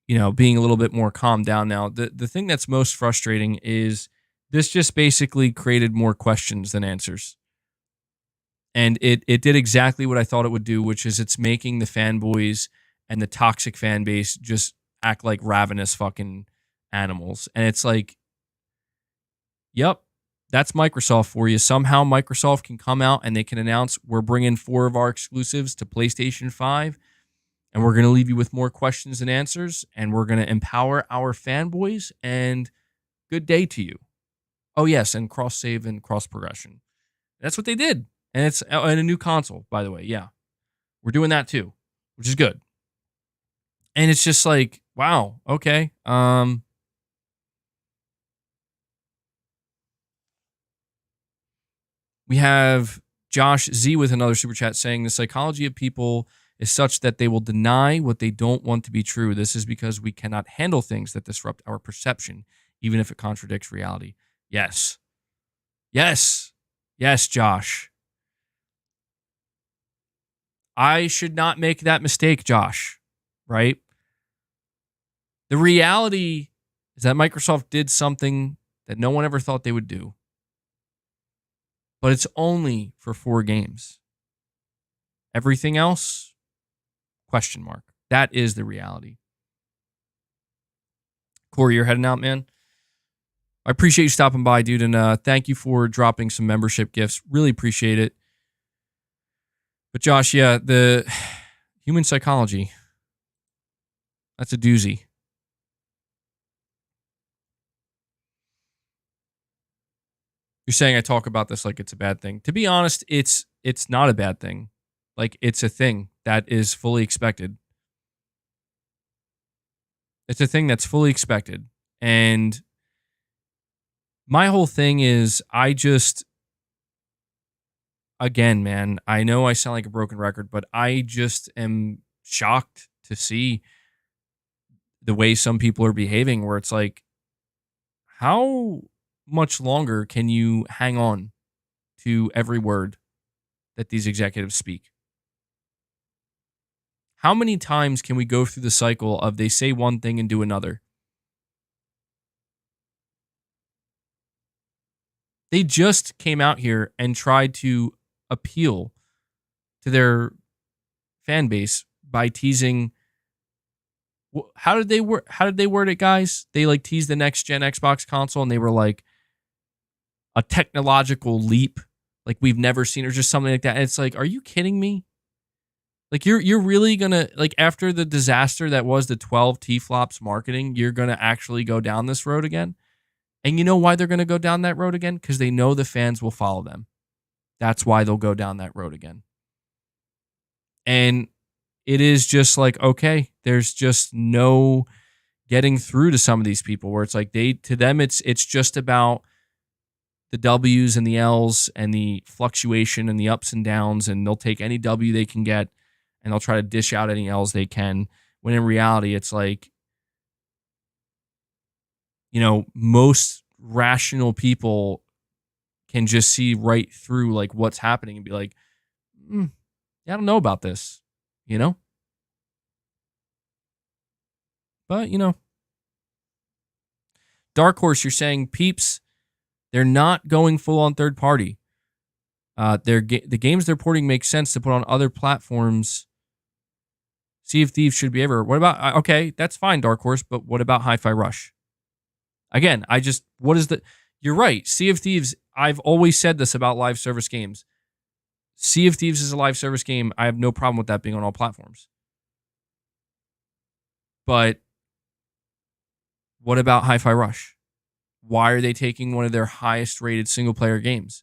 being a little bit more calmed down now. The thing that's most frustrating is this just basically created more questions than answers. And it did exactly what I thought it would do, which is it's making the fanboys and the toxic fan base just act like ravenous fucking animals. And it's like, yep, that's Microsoft for you. Somehow Microsoft can come out and they can announce we're bringing 4 of our exclusives to PlayStation 5 and we're going to leave you with more questions than answers and we're going to empower our fanboys and good day to you. Oh, yes, and cross-save and cross-progression. That's what they did. And it's in a new console, by the way. Yeah, we're doing that too, which is good. And it's just like, wow, okay. We have Josh Z with another super chat saying the psychology of people is such that they will deny what they don't want to be true. This is because we cannot handle things that disrupt our perception, even if it contradicts reality. Yes. Yes. Yes, Josh. I should not make that mistake, Josh, right? The reality is that Microsoft did something that no one ever thought they would do. But it's only for 4 games. Everything else, question mark. That is the reality. Corey, you're heading out, man. I appreciate you stopping by, dude, and thank you for dropping some membership gifts. Really appreciate it. But Josh, yeah, the human psychology, that's a doozy. You're saying I talk about this like it's a bad thing. To be honest, it's not a bad thing. Like, it's a thing that is fully expected. It's a thing that's fully expected. And my whole thing is again, man, I know I sound like a broken record, but I just am shocked to see the way some people are behaving where it's like, how much longer can you hang on to every word that these executives speak? How many times can we go through the cycle of they say one thing and do another? They just came out here and tried to appeal to their fan base by teasing. How did they word it, guys? They like teased the next gen Xbox console and they were like a technological leap like we've never seen or just something like that. And it's like, are you kidding me? Like you're really gonna, like, after the disaster that was the 12 T-flops marketing, you're gonna actually go down this road again? And you know why they're gonna go down that road again? Because they know the fans will follow them. That's why they'll go down that road again. And it is just like, okay, there's just no getting through to some of these people where it's like to them it's just about the W's and the L's and the fluctuation and the ups and downs, and they'll take any W they can get and they'll try to dish out any L's they can, when in reality it's like, most rational people can just see right through like what's happening and be like, yeah, I don't know about this, But, Dark Horse, you're saying, peeps, they're not going full on third party. The games they're porting make sense to put on other platforms. Sea of Thieves should be everywhere. What about, okay, that's fine, Dark Horse, but what about Hi-Fi Rush? Again, you're right. Sea of Thieves, I've always said this about live service games. Sea of Thieves is a live service game. I have no problem with that being on all platforms. But what about Hi-Fi Rush? Why are they taking one of their highest rated single player games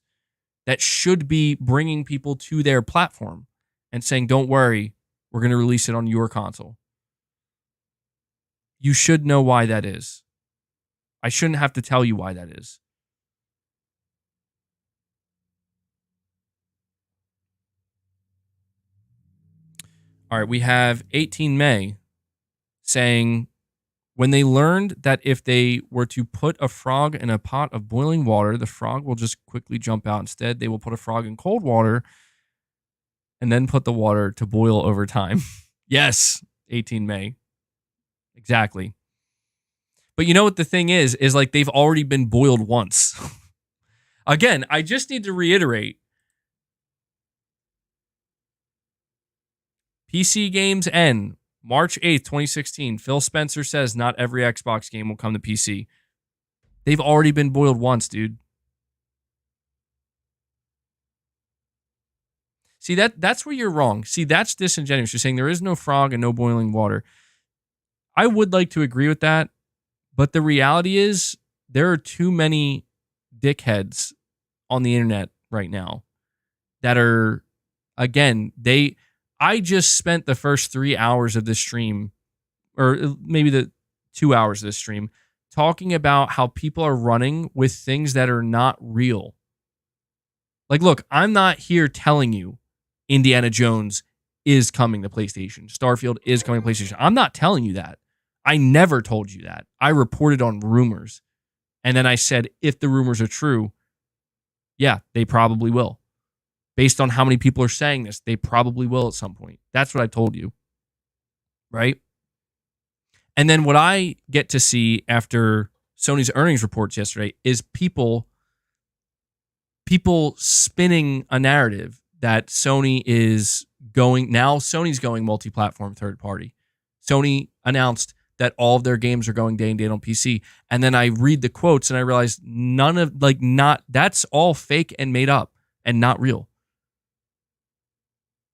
that should be bringing people to their platform and saying, don't worry, we're going to release it on your console? You should know why that is. I shouldn't have to tell you why that is. All right, we have 18 May saying, when they learned that if they were to put a frog in a pot of boiling water, the frog will just quickly jump out. Instead, they will put a frog in cold water and then put the water to boil over time. Yes, 18 May. Exactly. But you know what the thing is like they've already been boiled once. Again, I just need to reiterate. PC games end March 8th, 2016. Phil Spencer says not every Xbox game will come to PC. They've already been boiled once, dude. See, that's where you're wrong. See, that's disingenuous. You're saying there is no frog and no boiling water. I would like to agree with that, but the reality is there are too many dickheads on the internet right now that are, again, I just spent the first 3 hours of this stream, or maybe the 2 hours of this stream, talking about how people are running with things that are not real. Like, look, I'm not here telling you Indiana Jones is coming to PlayStation. Starfield is coming to PlayStation. I'm not telling you that. I never told you that. I reported on rumors. And then I said, if the rumors are true, yeah, they probably will. Based on how many people are saying this, they probably will at some point. That's what I told you. Right? And then what I get to see after Sony's earnings reports yesterday is people spinning a narrative that Sony's going multi-platform third party. Sony announced that all of their games are going day and date on PC. And then I read the quotes and I realize that's all fake and made up and not real.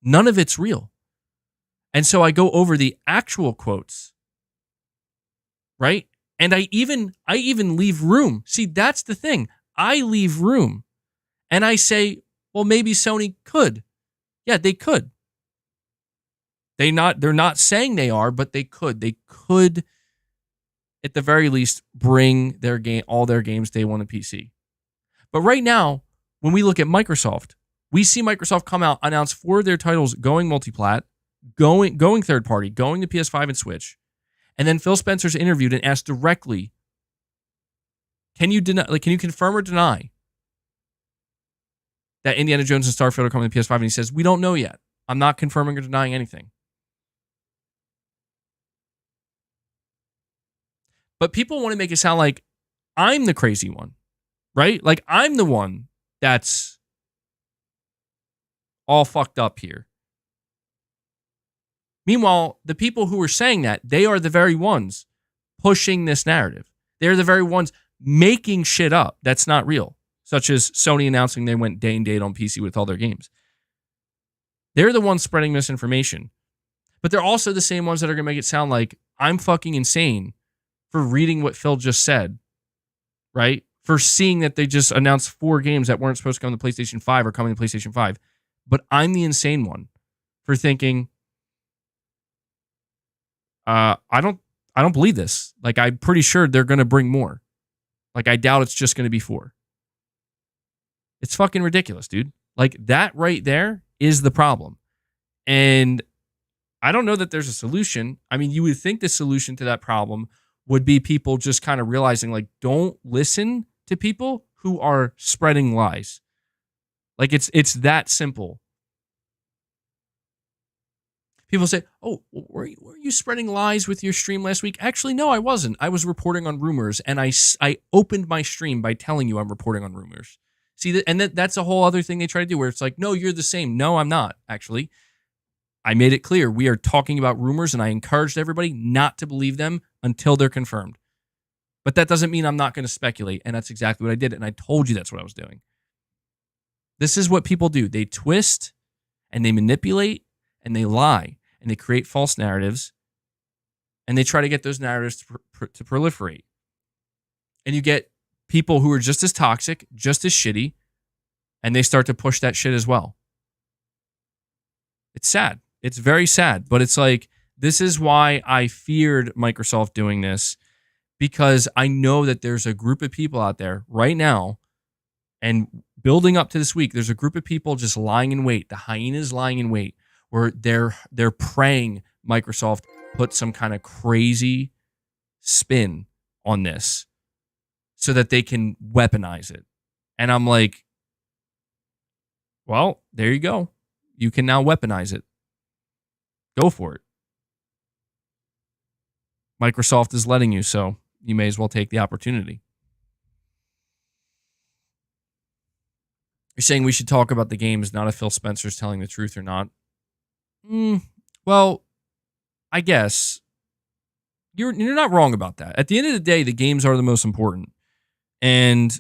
None of it's real. And so I go over the actual quotes, right? And I even leave room. See, that's the thing. I leave room. And I say, well, maybe Sony could. Yeah, they could. They're not saying they are, but they could. They could, at the very least, bring all their games day one to PC. But right now, when we look at Microsoft, we see Microsoft come out, announce 4 of their titles going multi-plat, going third party, going to PS5 and Switch. And then Phil Spencer's interviewed and asked directly, can you confirm or deny that Indiana Jones and Starfield are coming to PS5? And he says, we don't know yet. I'm not confirming or denying anything. But people want to make it sound like I'm the crazy one, right? Like I'm the one that's all fucked up here. Meanwhile, the people who are saying that, they are the very ones pushing this narrative. They're the very ones making shit up that's not real, such as Sony announcing they went day and date on PC with all their games. They're the ones spreading misinformation. But they're also the same ones that are going to make it sound like I'm fucking insane for reading what Phil just said, right? For seeing that they just announced 4 games that weren't supposed to come to PlayStation 5 or coming to PlayStation 5. But I'm the insane one for thinking, I don't believe this. Like, I'm pretty sure they're going to bring more. Like, I doubt it's just going to be 4. It's fucking ridiculous, dude. Like, that right there is the problem. And I don't know that there's a solution. I mean, you would think the solution to that problem would be people just kind of realizing, like, don't listen to people who are spreading lies. Like, it's that simple. People say, oh, were you spreading lies with your stream last week? Actually, no, I wasn't. I was reporting on rumors, and I opened my stream by telling you I'm reporting on rumors. See, and that's a whole other thing they try to do, where it's like, no, you're the same. No, I'm not, actually. I made it clear. We are talking about rumors, and I encouraged everybody not to believe them until they're confirmed. But that doesn't mean I'm not going to speculate, and that's exactly what I did, and I told you that's what I was doing. This is what people do. They twist, and they manipulate, and they lie, and they create false narratives, and they try to get those narratives to proliferate. And you get people who are just as toxic, just as shitty, and they start to push that shit as well. It's sad. It's very sad, but it's like, this is why I feared Microsoft doing this, because I know that there's a group of people out there right now, and building up to this week, there's a group of people just lying in wait. The hyenas lying in wait, where they're praying Microsoft put some kind of crazy spin on this so that they can weaponize it. And I'm like, well, there you go. You can now weaponize it. Go for it. Microsoft is letting you, so you may as well take the opportunity. You're saying we should talk about the games, not if Phil Spencer's telling the truth or not. Well, I guess you're not wrong about that. At the end of the day, the games are the most important. And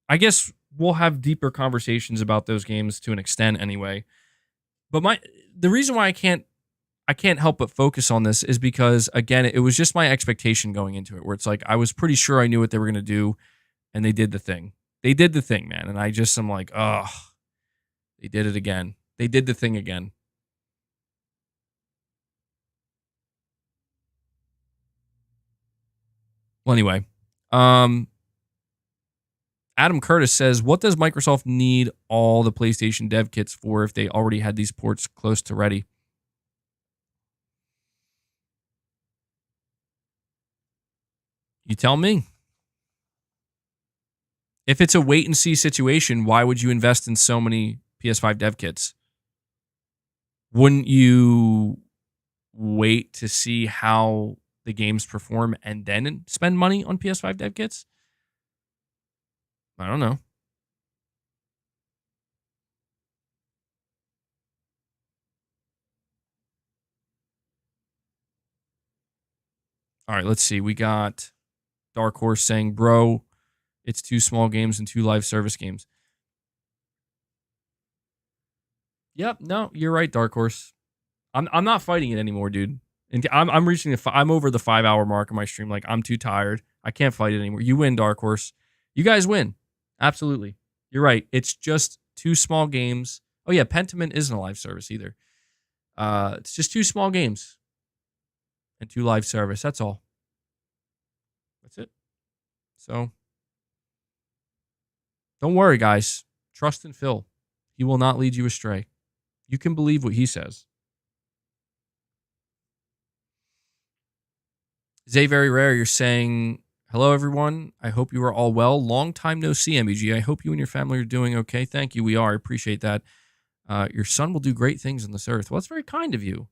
I guess we'll have deeper conversations about those games to an extent anyway. But the reason why I can't help but focus on this is because, again, it was just my expectation going into it, where it's like I was pretty sure I knew what they were going to do, and they did the thing. They did the thing, man. And I'm like, oh, they did it again. They did the thing again. Well, anyway, Adam Curtis says, what does Microsoft need all the PlayStation dev kits for if they already had these ports close to ready? You tell me. If it's a wait and see situation, why would you invest in so many PS5 dev kits? Wouldn't you wait to see how the games perform and then spend money on PS5 dev kits? I don't know. All right, let's see. We got Dark Horse saying, bro, it's 2 small games and 2 live service games. Yep, no, you're right, Dark Horse. I'm not fighting it anymore, dude. And I'm reaching I'm over the 5-hour mark of my stream. Like, I'm too tired. I can't fight it anymore. You win, Dark Horse. You guys win. Absolutely. You're right. It's just 2 small games. Oh yeah, Pentiment isn't a live service either. It's just 2 small games and 2 live service. That's all. That's it. So don't worry, guys. Trust in Phil. He will not lead you astray. You can believe what he says. Zay Very Rare, you're saying, hello, everyone. I hope you are all well. Long time no see, MBG. I hope you and your family are doing okay. Thank you. We are. I appreciate that. Your son will do great things on this earth. Well, that's very kind of you.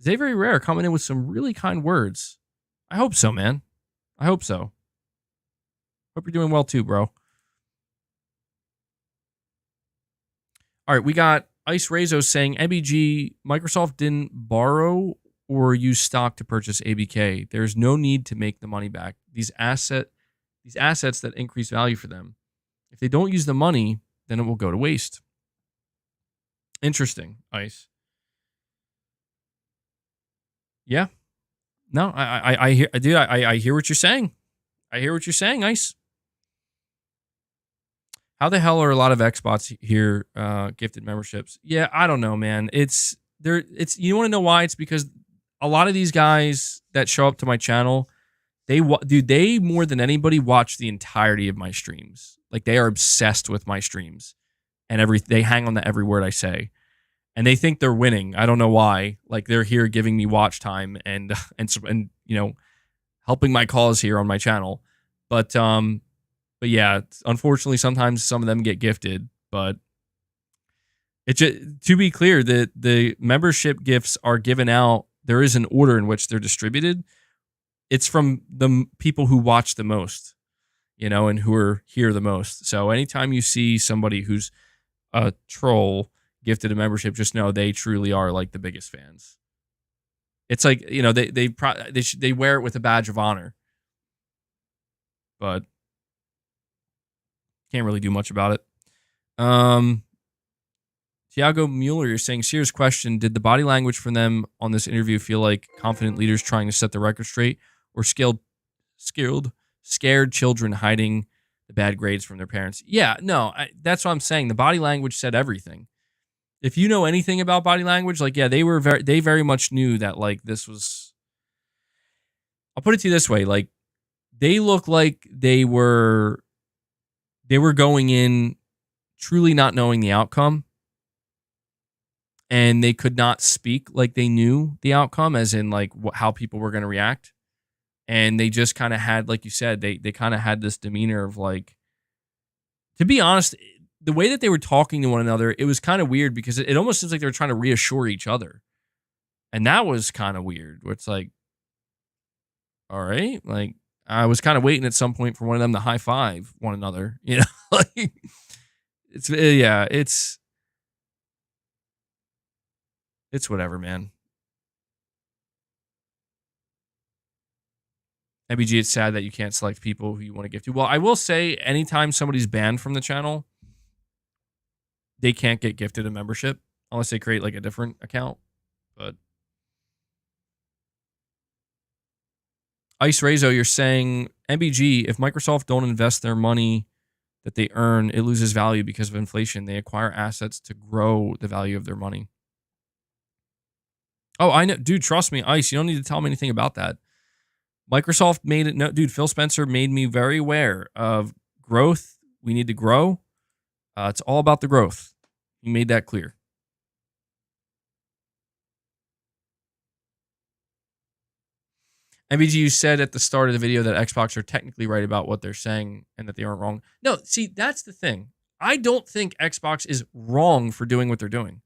Zay Very Rare coming in with some really kind words. I hope so, man. I hope so. Hope you're doing well too, bro. All right, we got Ice Rezo saying, MBG, Microsoft didn't borrow or use stock to purchase ABK. There's no need to make the money back. These assets that increase value for them. If they don't use the money, then it will go to waste. Interesting, Ice. Yeah. No, I hear, dude. I hear what you're saying. I hear what you're saying, Ice. How the hell are a lot of Xbox here gifted memberships? Yeah, I don't know, man. It's you want to know why? It's because a lot of these guys that show up to my channel, they more than anybody watch the entirety of my streams. Like, they are obsessed with my streams, and they hang on to every word I say, and they think they're winning. I don't know why. Like, they're here giving me watch time and you know, helping my cause here on my channel. But yeah, unfortunately, sometimes some of them get gifted. But to be clear, the membership gifts are given out. There is an order in which they're distributed. It's from the people who watch the most, you know, and who are here the most. So anytime you see somebody who's a troll gifted a membership, just know they truly are like the biggest fans. It's like, you know, they wear it with a badge of honor, but can't really do much about it. Tiago Mueller, you're saying, serious question. Did the body language from them on this interview feel like confident leaders trying to set the record straight, or skilled scared children hiding the bad grades from their parents. Yeah, no, that's what I'm saying. The body language said everything. If you know anything about body language, like, yeah, they very much knew that, like, this was, I'll put it to you this way, like, they look like they were going in truly not knowing the outcome, and they could not speak like they knew the outcome, as in, like, how people were going to react. And they just kind of had, like you said, they kind of had this demeanor of, like, to be honest, the way that they were talking to one another, it was kind of weird because it almost seems like they were trying to reassure each other. And that was kind of weird, where it's like, all right, like, I was kind of waiting at some point for one of them to high five one another, you know? Like, it's whatever, man. MBG, it's sad that you can't select people who you want to gift to. Well, I will say, anytime somebody's banned from the channel, they can't get gifted a membership unless they create, like, a different account. But Ice Rezo, you're saying, MBG, if Microsoft don't invest their money that they earn, it loses value because of inflation. They acquire assets to grow the value of their money. Oh, I know. Dude, trust me, Ice, you don't need to tell me anything about that. Microsoft made it. No, dude, Phil Spencer made me very aware of growth. We need to grow. It's all about the growth. He made that clear. MBG, you said at the start of the video that Xbox are technically right about what they're saying and that they aren't wrong. No, see, that's the thing. I don't think Xbox is wrong for doing what they're doing.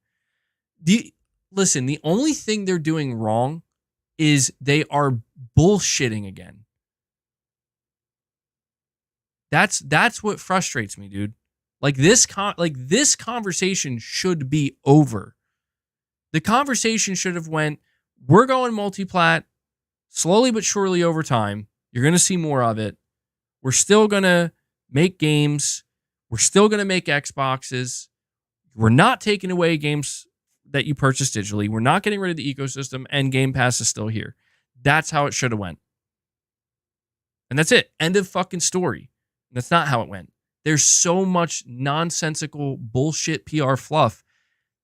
Listen, the only thing they're doing wrong is they are bullshitting again. That's what frustrates me, dude. Like, this conversation should be over. The conversation should have went, we're going multi-plat slowly but surely over time. You're going to see more of it. We're still going to make games. We're still going to make Xboxes. We're not taking away games that you purchase digitally. We're not getting rid of the ecosystem, and Game Pass is still here. That's how it should have went. And that's it. End of fucking story. That's not how it went. There's so much nonsensical bullshit PR fluff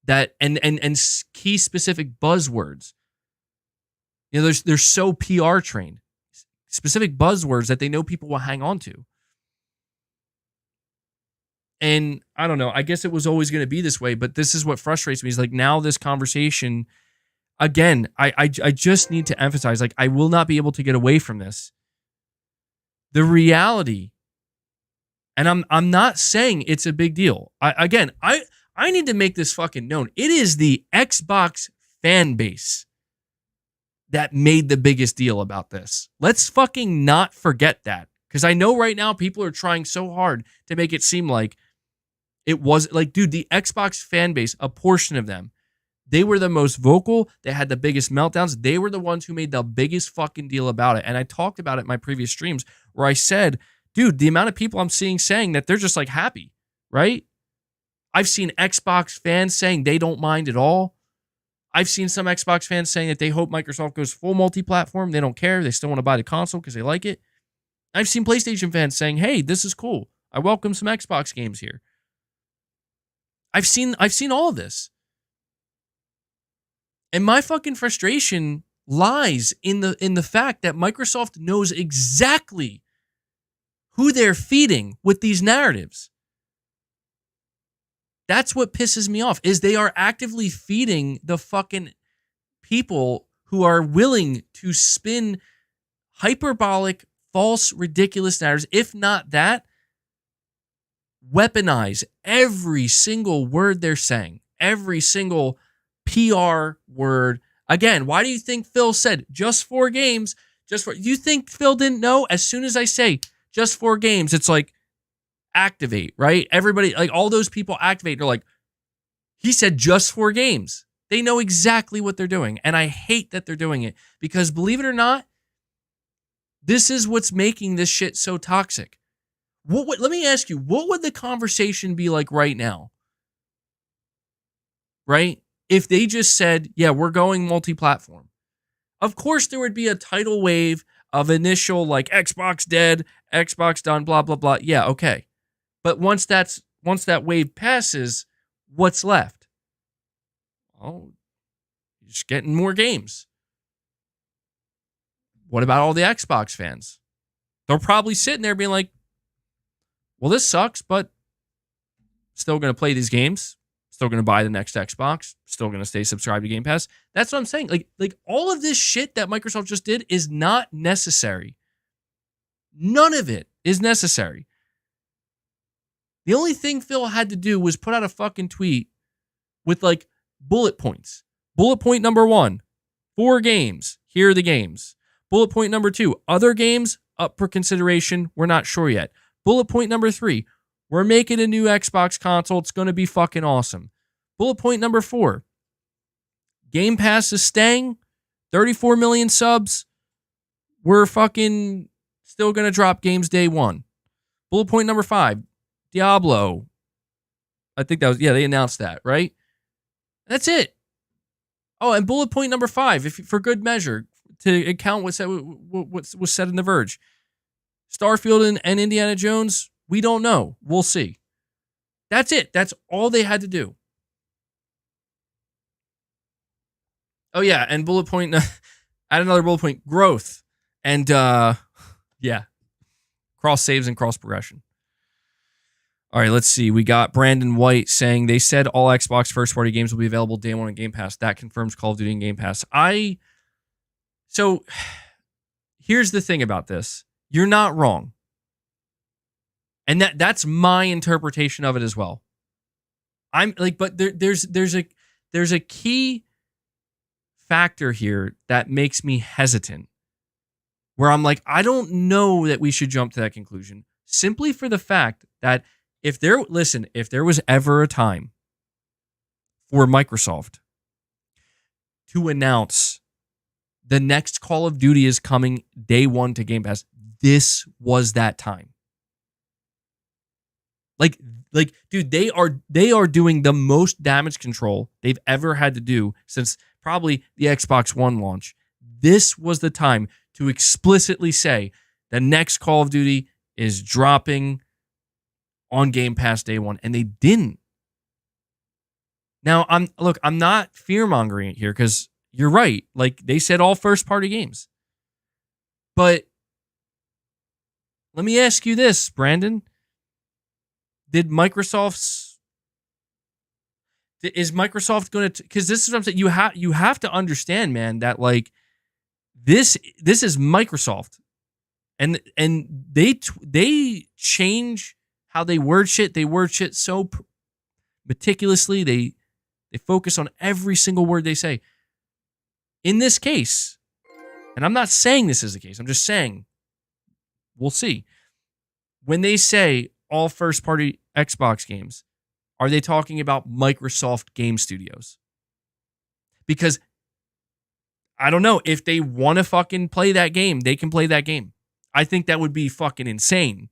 that and key specific buzzwords. You know, they're so PR trained. Specific buzzwords that they know people will hang on to. And I don't know, I guess it was always going to be this way, but this is what frustrates me, is like, now this conversation, again, I just need to emphasize, like, I will not be able to get away from this. The reality, and I'm not saying it's a big deal. I need to make this fucking known. It is the Xbox fan base that made the biggest deal about this. Let's fucking not forget that. Because I know right now people are trying so hard to make it seem like it was, like, dude, the Xbox fan base, a portion of them, they were the most vocal. They had the biggest meltdowns. They were the ones who made the biggest fucking deal about it. And I talked about it in my previous streams where I said, dude, the amount of people I'm seeing saying that they're just, like, happy, right? I've seen Xbox fans saying they don't mind at all. I've seen some Xbox fans saying that they hope Microsoft goes full multi-platform. They don't care. They still want to buy the console because they like it. I've seen PlayStation fans saying, hey, this is cool. I welcome some Xbox games here. I've seen all of this. And my fucking frustration lies in the fact that Microsoft knows exactly who they're feeding with these narratives. That's what pisses me off, is they are actively feeding the fucking people who are willing to spin hyperbolic, false, ridiculous narratives. If not that, weaponize every single word they're saying, every single PR word. Again, why do you think Phil said just 4 games? You think Phil didn't know? As soon as I say just 4 games, it's like, activate, right? Everybody, like, all those people activate. They're like, he said just 4 games. They know exactly what they're doing. And I hate that they're doing it, because believe it or not, this is what's making this shit so toxic. Let me ask you, what would the conversation be like right now? Right? If they just said, yeah, we're going multi-platform. Of course, there would be a tidal wave of initial like Xbox dead, Xbox done, blah blah blah. Yeah, okay. But once that wave passes, what's left? Oh, you're just getting more games. What about all the Xbox fans? They're probably sitting there being like, well, this sucks, but still going to play these games. Still going to buy the next Xbox. Still going to stay subscribed to Game Pass. That's what I'm saying. Like all of this shit that Microsoft just did is not necessary. None of it is necessary. The only thing Phil had to do was put out a fucking tweet with like bullet points. Bullet point number 1, 4 games. Here are the games. Bullet point number 2, other games up for consideration. We're not sure yet. Bullet point number 3, we're making a new Xbox console. It's going to be fucking awesome. Bullet point number 4, Game Pass is staying. 34 million subs. We're fucking still going to drop games day 1. Bullet point number 5, Diablo. I think that was, yeah, they announced that, right? That's it. Oh, and bullet point number 5, if for good measure, to account what was said in The Verge. Starfield and Indiana Jones, we don't know. We'll see. That's it. That's all they had to do. Oh, yeah, and bullet point, add another bullet point, growth. And, yeah, cross saves and cross progression. All right, let's see. We got Brandon White saying they said all Xbox first-party games will be available day 1 on Game Pass. That confirms Call of Duty and Game Pass. So here's the thing about this. You're not wrong. And that's my interpretation of it as well. I'm like, but there's a key factor here that makes me hesitant. Where I'm like, I don't know that we should jump to that conclusion. Simply for the fact that if there was ever a time for Microsoft to announce the next Call of Duty is coming day 1 to Game Pass, this was that time. Like, dude, they are doing the most damage control they've ever had to do since probably the Xbox One launch. This was the time to explicitly say the next Call of Duty is dropping on Game Pass day 1, and they didn't. Now, I'm not fear-mongering it here because you're right. Like, they said all first-party games. But let me ask you this, Brandon. Is Microsoft going to, because this is what I'm saying, you have to understand, man, that like this is Microsoft. And they change how they word shit. They word shit so meticulously. They focus on every single word they say. In this case, and I'm not saying this is the case, I'm just saying we'll see. When they say all first-party Xbox games, are they talking about Microsoft Game Studios? Because I don't know, if they want to fucking play that game, they can play that game. I think that would be fucking insane.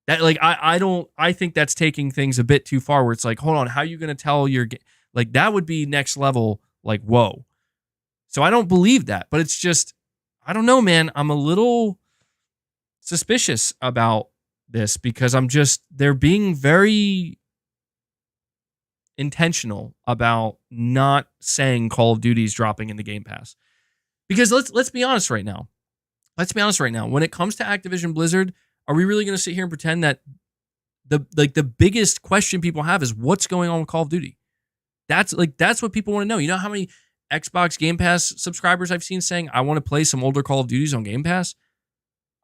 That like I think that's taking things a bit too far where it's like, hold on, how are you going to tell your like that would be next level, like whoa. So I don't believe that, but it's just I don't know, man. I'm a little suspicious about this because they're being very intentional about not saying Call of Duty's dropping in the Game Pass. Because let's be honest right now. When it comes to Activision Blizzard, are we really going to sit here and pretend that the biggest question people have is what's going on with Call of Duty? That's what people want to know. You know how many Xbox Game Pass subscribers I've seen saying I want to play some older Call of Duties on Game Pass?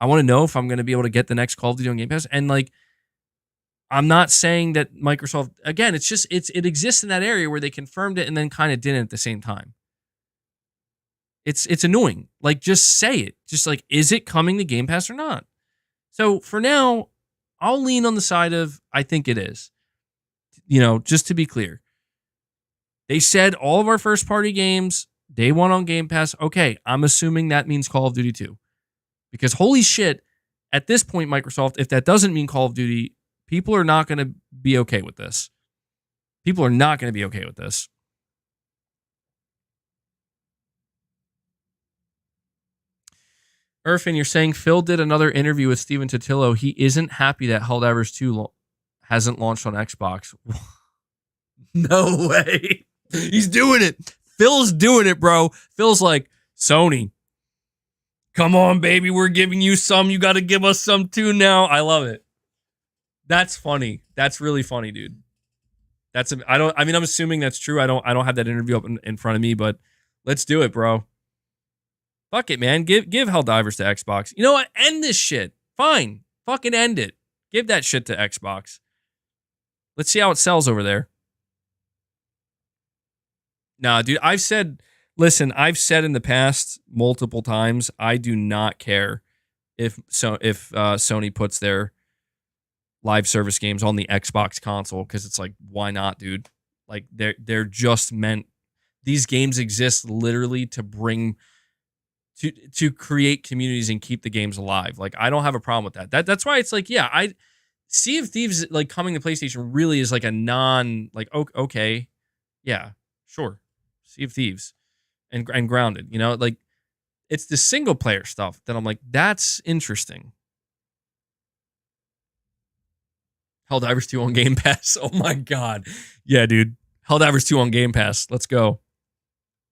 I want to know if I'm going to be able to get the next Call of Duty on Game Pass. And like, I'm not saying that Microsoft, again, it exists in that area where they confirmed it and then kind of didn't at the same time. It's annoying. Like, just say it. Just like, is it coming to Game Pass or not? So for now, I'll lean on the side of I think it is. You know, just to be clear. They said all of our first party games, day 1 on Game Pass. Okay, I'm assuming that means Call of Duty 2. Because holy shit, at this point, Microsoft, if that doesn't mean Call of Duty, people are not going to be okay with this. People are not going to be okay with this. Irfan, you're saying Phil did another interview with Steven Totillo. He isn't happy that Helldivers 2 hasn't launched on Xbox. No way. He's doing it. Phil's doing it, bro. Phil's like, Sony, come on, baby. We're giving you some. You got to give us some too now. I love it. That's funny. That's really funny, dude. I'm assuming that's true. I don't have that interview up in front of me, but let's do it, bro. Fuck it, man. Give Helldivers to Xbox. You know what? End this shit. Fine. Fucking end it. Give that shit to Xbox. Let's see how it sells over there. Nah, dude, I've said in the past multiple times, I do not care if Sony puts their live service games on the Xbox console, because it's like, why not, dude? Like they're just meant, these games exist literally to bring to create communities and keep the games alive. Like, I don't have a problem with that. That's why it's like, yeah, Sea of Thieves like coming to PlayStation really is like a okay, yeah, sure. Sea of Thieves and Grounded, you know, like it's the single player stuff that I'm like, that's interesting. Helldivers 2 on Game Pass. Oh my God. Yeah, dude. Helldivers 2 on Game Pass. Let's go.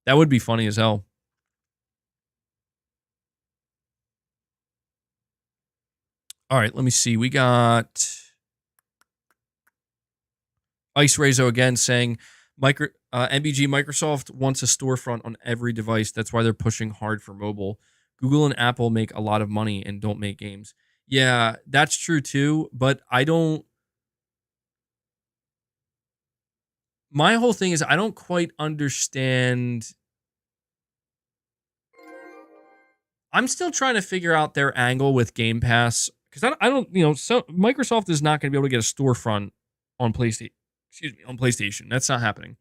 That would be funny as hell. All right, let me see. We got Ice Rezo again saying, MBG, Microsoft wants a storefront on every device. That's why they're pushing hard for mobile. Google and Apple make a lot of money and don't make games. Yeah, that's true too, but my whole thing is I don't quite understand. I'm still trying to figure out their angle with Game Pass, because I don't, so Microsoft is not going to be able to get a storefront on PlayStation. That's not happening.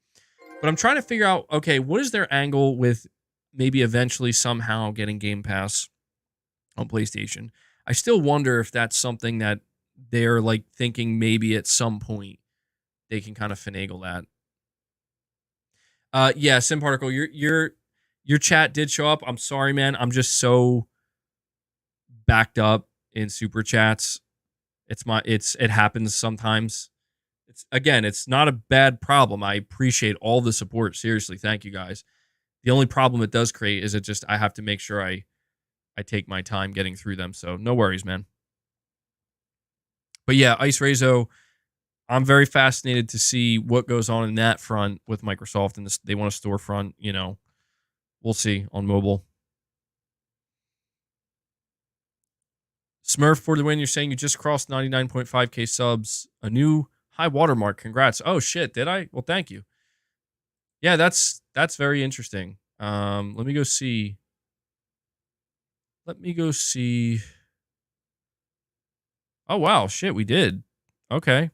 But I'm trying to figure out, okay, what is their angle with maybe eventually somehow getting Game Pass on PlayStation? I still wonder if that's something that they're like thinking maybe at some point they can kind of finagle that. Yeah, Sim Particle, your chat did show up. I'm sorry, man. I'm just so backed up in super chats. It happens sometimes. It's not a bad problem. I appreciate all the support. Seriously, thank you guys. The only problem it does create is I have to make sure I take my time getting through them. So no worries, man. But yeah, Ice Rezo, I'm very fascinated to see what goes on in that front with Microsoft, and they want a storefront. We'll see on mobile. Smurf for the win. You're saying you just crossed 99.5k subs, a new high watermark. Congrats. Oh shit, did I? Well, thank you. Yeah, that's very interesting. Let me go see. Oh wow, shit, we did. Okay.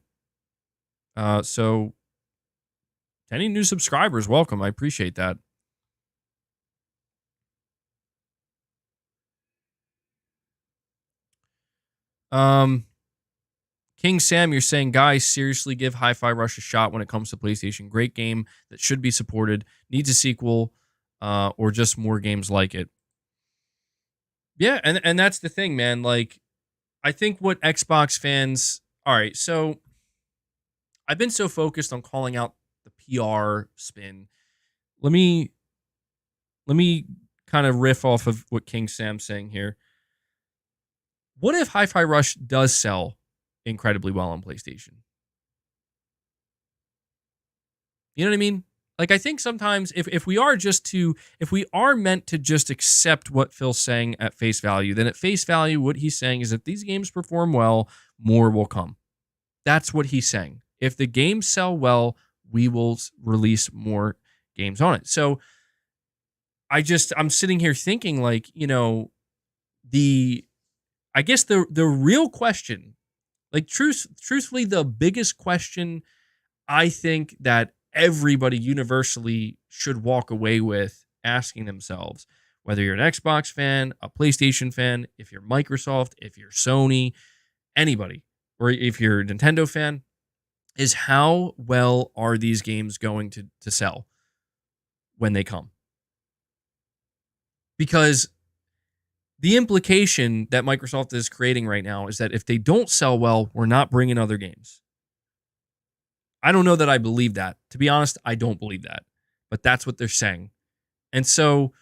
So any new subscribers, welcome. I appreciate that. King Sam, you're saying, guys, seriously give Hi-Fi Rush a shot when it comes to PlayStation. Great game that should be supported. Needs a sequel, or just more games like it. Yeah, and that's the thing, man. Like, I think what Xbox fans... All right, so I've been so focused on calling out the PR spin. Let me kind of riff off of what King Sam's saying here. What if Hi-Fi Rush does sell incredibly well on PlayStation? You know what I mean? Like, I think sometimes if we are meant to just accept what Phil's saying at face value, then at face value, what he's saying is if these games perform well, more will come. That's what he's saying. If the games sell well, we will release more games on it. So I'm sitting here thinking, like, I guess the real question, like, truthfully, the biggest question I think that everybody universally should walk away with asking themselves, whether you're an Xbox fan, a PlayStation fan, if you're Microsoft, if you're Sony, anybody, or if you're a Nintendo fan, is how well are these games going to sell when they come? Because the implication that Microsoft is creating right now is that if they don't sell well, we're not bringing other games. I don't know that I believe that. To be honest, I don't believe that. But that's what they're saying. And so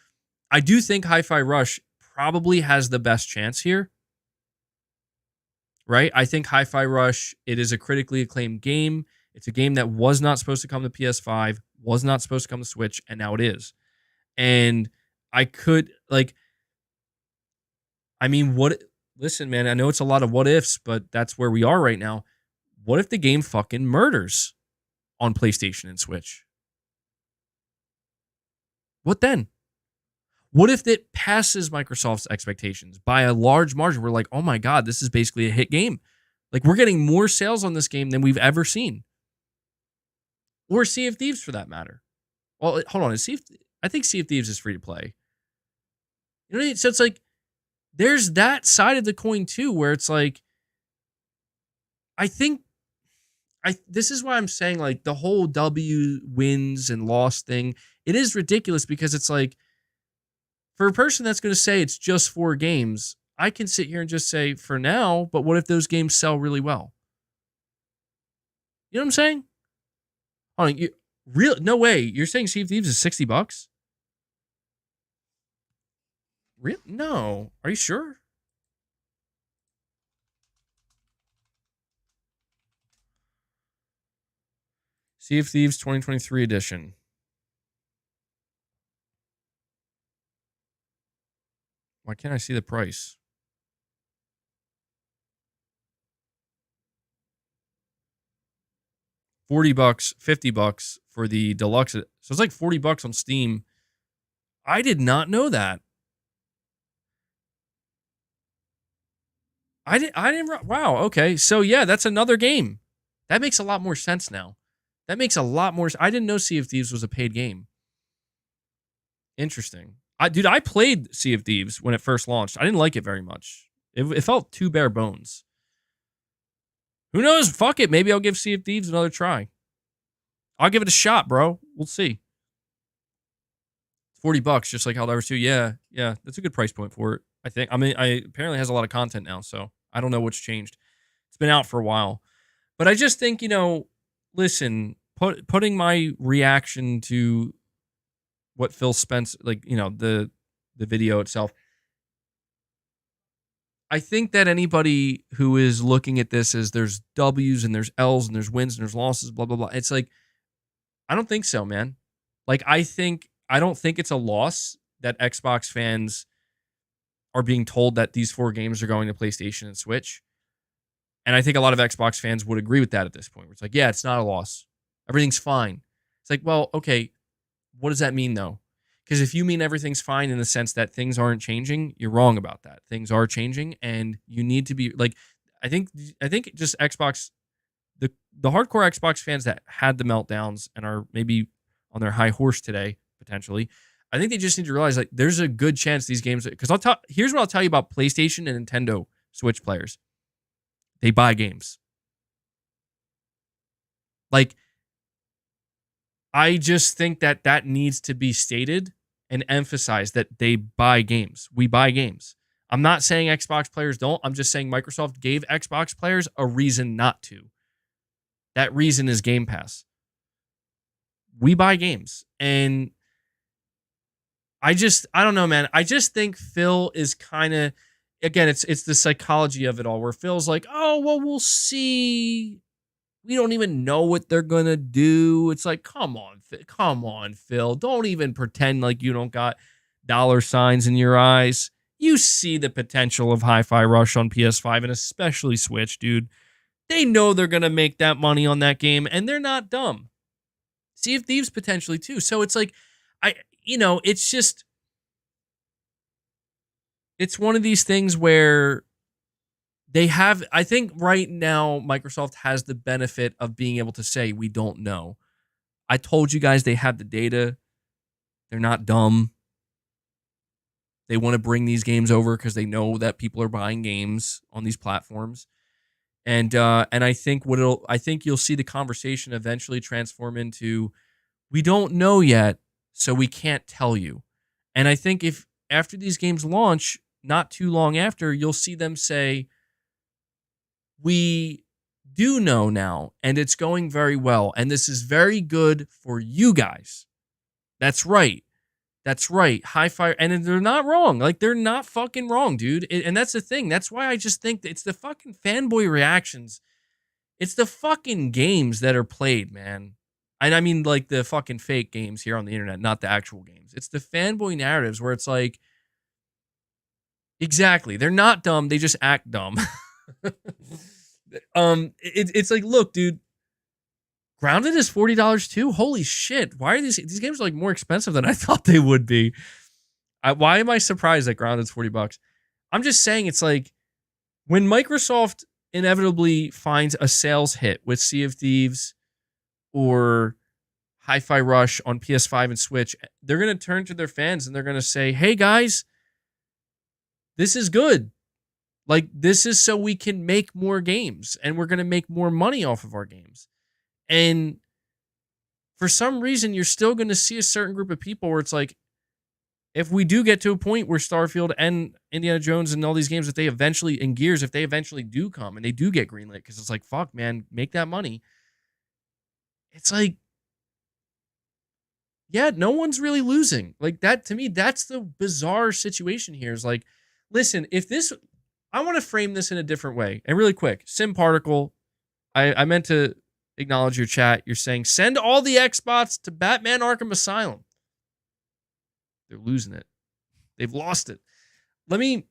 I do think Hi-Fi Rush probably has the best chance here. Right? I think Hi-Fi Rush, it is a critically acclaimed game. It's a game that was not supposed to come to PS5, was not supposed to come to Switch, and now it is. And I could, like, I mean, listen, man, I know it's a lot of what ifs, but that's where we are right now. What if the game fucking murders on PlayStation and Switch? What then? What if it passes Microsoft's expectations by a large margin? We're like, oh my God, this is basically a hit game. Like, we're getting more sales on this game than we've ever seen. Or Sea of Thieves, for that matter. Well, hold on. I think Sea of Thieves is free to play. You know what I mean? So it's like, there's that side of the coin too, where it's like, this is why I'm saying, like, the whole W wins and loss thing, it is ridiculous because it's like, for a person that's going to say it's just 4 games, I can sit here and just say, for now, but what if those games sell really well? You know what I'm saying? Hold on, no way. You're saying Sea of Thieves is $60? Real? No. Are you sure? Sea of Thieves 2023 edition. Why can't I see the price? $40, $50 for the deluxe. So it's like $40 on Steam. I did not know that. I didn't. Wow. Okay. So yeah, that's another game. That makes a lot more sense now. That makes a lot more. I didn't know Sea of Thieves was a paid game. Interesting. I played Sea of Thieves when it first launched. I didn't like it very much. It felt too bare bones. Who knows? Fuck it. Maybe I'll give Sea of Thieves another try. I'll give it a shot, bro. We'll see. $40, just like Helldivers 2. Yeah, that's a good price point for it. I think. I mean, I apparently has a lot of content now, so I don't know what's changed. It's been out for a while, but I just think, listen, putting my reaction to what Phil Spencer, the video itself. I think that anybody who is looking at this as there's W's and there's L's and there's wins and there's losses, blah, blah, blah. It's like, I don't think so, man. Like, I don't think it's a loss that Xbox fans are being told that these 4 games are going to PlayStation and Switch. And I think a lot of Xbox fans would agree with that at this point. Where it's like, yeah, it's not a loss. Everything's fine. It's like, well, okay, what does that mean though? Because if you mean everything's fine in the sense that things aren't changing, you're wrong about that. Things are changing, and you need to be like, I think just Xbox, the hardcore Xbox fans that had the meltdowns and are maybe on their high horse today, potentially, I think they just need to realize, like, there's a good chance these games, because here's what I'll tell you about PlayStation and Nintendo Switch players. They buy games. Like, I just think that needs to be stated and emphasized, that they buy games. We buy games. I'm not saying Xbox players don't. I'm just saying Microsoft gave Xbox players a reason not to. That reason is Game Pass. We buy games. And I don't know, man. I just think Phil is kind of, again, it's the psychology of it all, where Phil's like, oh, well, we'll see. We don't even know what they're going to do. It's like, come on, Phil. Don't even pretend like you don't got dollar signs in your eyes. You see the potential of Hi-Fi Rush on PS5 and especially Switch, dude. They know they're going to make that money on that game, and they're not dumb. Sea of Thieves potentially too. So it's like, it's just, it's one of these things where I think right now, Microsoft has the benefit of being able to say, we don't know. I told you guys they have the data. They're not dumb. They want to bring these games over because they know that people are buying games on these platforms. And I think you'll see the conversation eventually transform into, we don't know yet, so we can't tell you. And I think if after these games launch, not too long after, you'll see them say, we do know now, and it's going very well, and this is very good for you guys. That's right. That's right. Hi-Fi, and they're not wrong. Like, they're not fucking wrong, dude. And that's the thing. That's why I just think that it's the fucking fanboy reactions. It's the fucking games that are played, man. And I mean, like, the fucking fake games here on the internet, not the actual games. It's the fanboy narratives where it's like, exactly. They're not dumb. They just act dumb. It's like, look, dude, Grounded is $40 too. Holy shit! Why are these games are like more expensive than I thought they would be? Why am I surprised that Grounded's $40? I'm just saying, it's like when Microsoft inevitably finds a sales hit with Sea of Thieves or Hi-Fi Rush on PS5 and Switch, they're gonna turn to their fans and they're gonna say, "Hey guys, this is good. Like, this is so we can make more games, and we're gonna make more money off of our games." And for some reason, you're still going to see a certain group of people where it's like, if we do get to a point where Starfield and Indiana Jones and all these games, if they eventually, and Gears, if they eventually do come and they do get greenlit, because it's like, fuck, man, make that money. It's like, yeah, no one's really losing. Like, that, to me, that's the bizarre situation here. Is like, listen, if this, I want to frame this in a different way. And really quick, Sim Particle, I meant to acknowledge your chat. You're saying send all the Xbots to Batman Arkham Asylum. They're losing it. They've lost it. Let me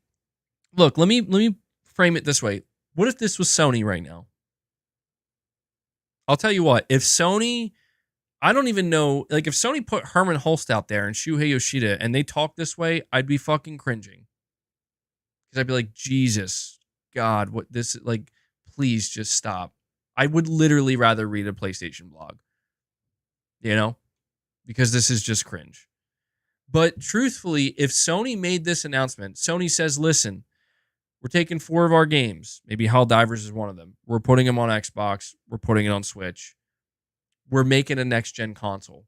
frame it this way. What if this was Sony right now? I'll tell you what, if Sony, I don't even know, like if Sony put Herman Hulst out there and Shuhei Yoshida and they talk this way, I'd be fucking cringing. Because I'd be like, Jesus, God, what this, like, please just stop. I would literally rather read a PlayStation blog, you know, because this is just cringe. But truthfully, if Sony made this announcement, Sony says, listen, we're taking 4 of our games. Maybe Helldivers is one of them. We're putting them on Xbox. We're putting it on Switch. We're making a next-gen console.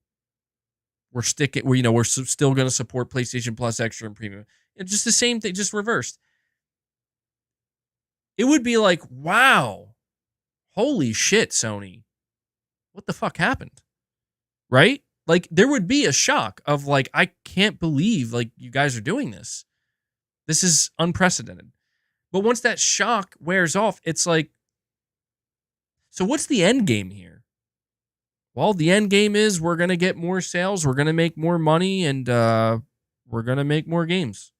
We're still going to support PlayStation Plus Extra and Premium. It's just the same thing, just reversed. It would be like, wow. Holy shit, Sony. What the fuck happened? Right? Like, there would be a shock of like, I can't believe like you guys are doing this. This is unprecedented. But once that shock wears off, it's like, so what's the end game here? Well, the end game is we're going to get more sales, we're going to make more money, and we're going to make more games.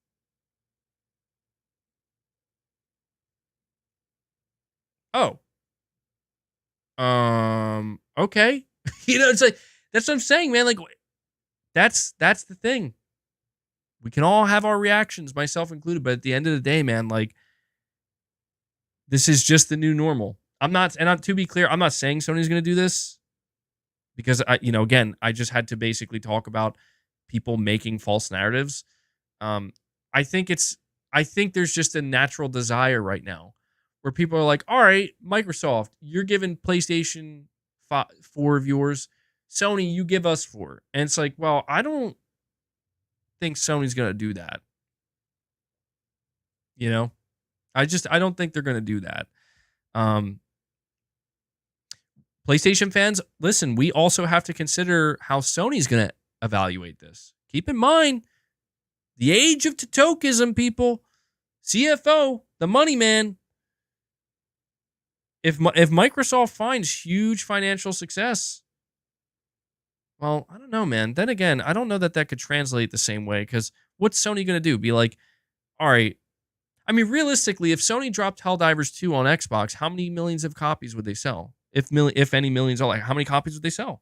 Oh. Okay. It's like, that's what I'm saying, man. Like, that's the thing. We can all have our reactions, myself included, but at the end of the day, man, like, this is just the new normal. To be clear, I'm not saying Sony's going to do this because again, I just had to basically talk about people making false narratives. I think there's just a natural desire right now where people are like, all right, Microsoft, you're giving PlayStation 4 of yours. Sony, you give us 4. And it's like, well, I don't think Sony's going to do that. You know? I don't think they're going to do that. PlayStation fans, listen, we also have to consider how Sony's going to evaluate this. Keep in mind, the age of Totokism, people. CFO, the money man. If Microsoft finds huge financial success, well, I don't know, man. Then again, I don't know that could translate the same way, because what's Sony going to do? Be like, all right. I mean, realistically, if Sony dropped Helldivers 2 on Xbox, how many millions of copies would they sell? If any millions, like how many copies would they sell?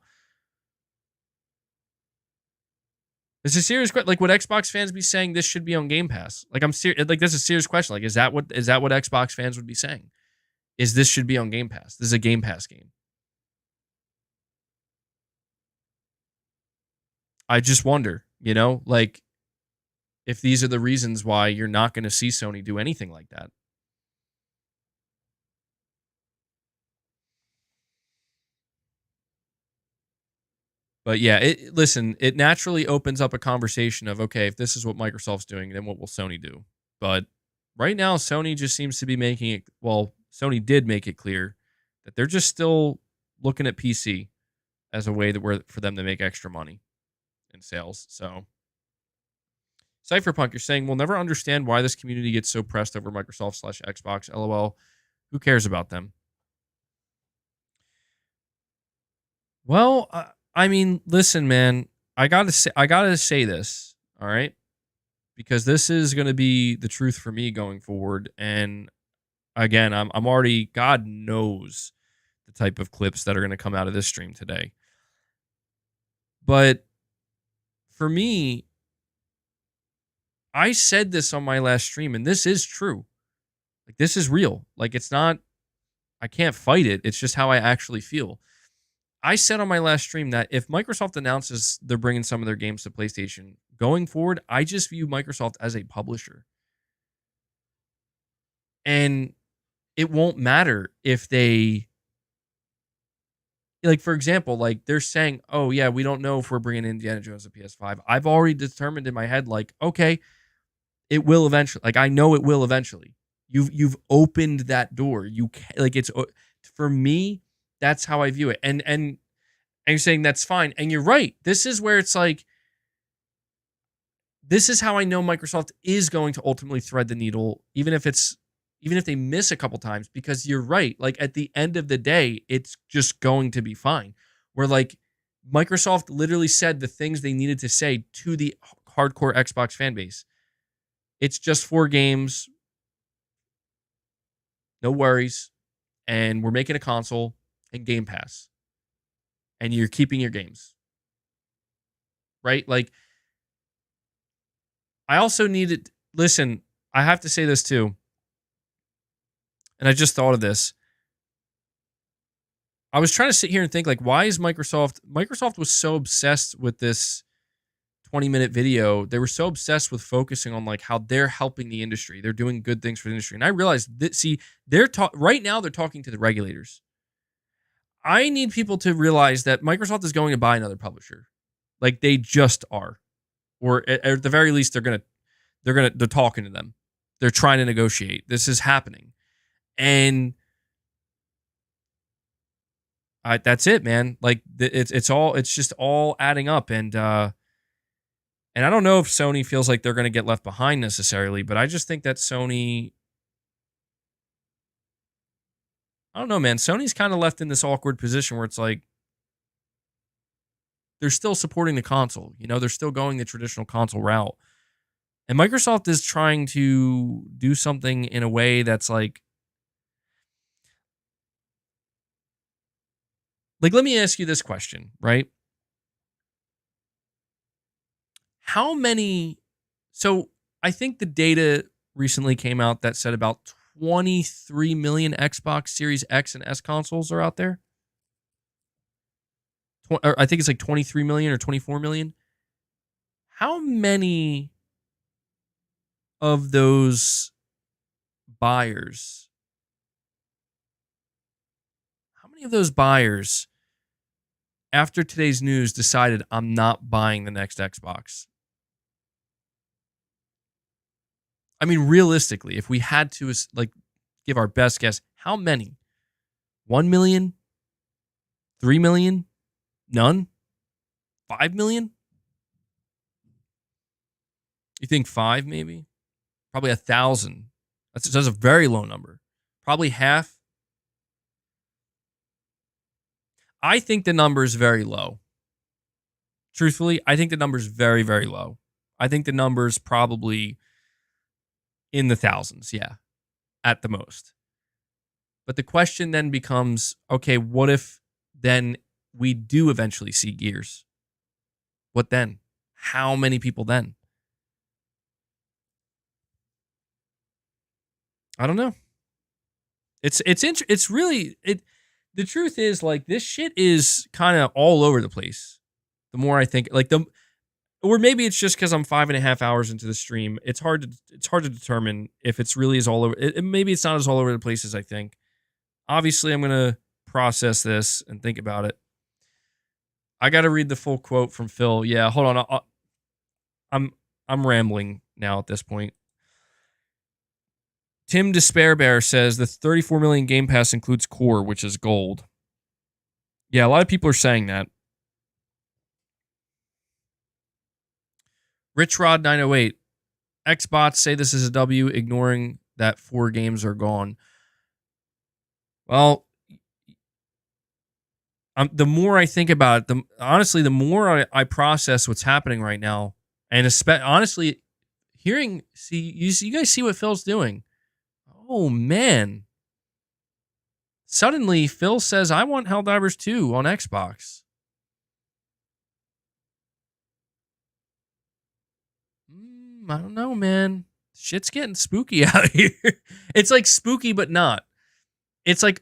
It's a serious question. Like, would Xbox fans be saying this should be on Game Pass? Like, I'm serious. Like, that's a serious question. Like, is that what Xbox fans would be saying? Is this should be on Game Pass? This is a Game Pass game. I just wonder, like, if these are the reasons why you're not going to see Sony do anything like that. But yeah, listen, it naturally opens up a conversation of, okay, if this is what Microsoft's doing, then what will Sony do? But right now, Sony just seems to be making it, well, Sony did make it clear that they're just still looking at PC as a way for them to make extra money in sales. So, Cypherpunk, you're saying we'll never understand why this community gets so pressed over Microsoft/Xbox. LOL. Who cares about them? Well, I mean, listen, man. I gotta say this. All right, because this is going to be the truth for me going forward. And again, I'm already, God knows the type of clips that are going to come out of this stream today. But for me, I said this on my last stream, and this is true. Like, this is real. Like, it's not, I can't fight it. It's just how I actually feel. I said on my last stream that if Microsoft announces they're bringing some of their games to PlayStation, going forward, I just view Microsoft as a publisher. And it won't matter if they, like, for example, like, they're saying, oh, yeah, we don't know if we're bringing Indiana Jones to PS5. I've already determined in my head, like, okay, it will eventually. Like, I know it will eventually. You've opened that door. You can, like, it's, for me, that's how I view it. And you're saying that's fine. And you're right. This is where it's like, this is how I know Microsoft is going to ultimately thread the needle, even if they miss a couple times, because you're right. Like, at the end of the day, it's just going to be fine. Where, like, Microsoft literally said the things they needed to say to the hardcore Xbox fan base. It's just 4 games. No worries. And we're making a console and Game Pass. And you're keeping your games. Right? Like, I also needed, listen, I have to say this too. And I just thought of this. I was trying to sit here and think, like, why is Microsoft was so obsessed with this 20-minute video. They were so obsessed with focusing on, like, how they're helping the industry. They're doing good things for the industry. And I realized that, see, right now they're talking to the regulators. I need people to realize that Microsoft is going to buy another publisher. Like, they just are. Or at the very least, they're talking to them. They're trying to negotiate. This is happening. And that's it, man. Like, it's just all adding up. And I don't know if Sony feels like they're going to get left behind necessarily, but I just think that Sony, I don't know, man. Sony's kind of left in this awkward position where it's like, they're still supporting the console. You know, they're still going the traditional console route. And Microsoft is trying to do something in a way that's like, let me ask you this question, right? How many, so I think the data recently came out that said about 23 million Xbox Series X and S consoles are out there. Or I think it's like 23 million or 24 million. How many of those buyers, after today's news decided I'm not buying the next Xbox? I mean, realistically, if we had to, like, give our best guess, how many? 1 million? 3 million? None? 5 million? You think 5 maybe? Probably 1,000. That's a very low number. Probably half. I think the number is very low. Truthfully, I think the number is very, very low. I think the number is probably in the thousands, yeah, at the most. But the question then becomes, okay, what if then we do eventually see Gears? What then? How many people then? I don't know. It's really. The truth is, like, this shit is kind of all over the place. The more I think, like, or maybe it's just because I'm 5.5 hours into the stream. It's hard to determine if it's really as all over. Maybe it's not as all over the place as I think. Obviously, I'm gonna process this and think about it. I got to read the full quote from Phil. Yeah, hold on. I'm rambling now at this point. Tim Despair Bear says the 34 million Game Pass includes core, which is gold. Yeah, a lot of people are saying that. Rich Rod 908. Xbots say this is a W, ignoring that 4 games are gone. Well, the more I think about it, honestly, the more I process what's happening right now, and honestly, you guys see what Phil's doing. Oh man! Suddenly, Phil says, "I want Helldivers 2 on Xbox." I don't know, man. Shit's getting spooky out here. It's like spooky, but not. It's like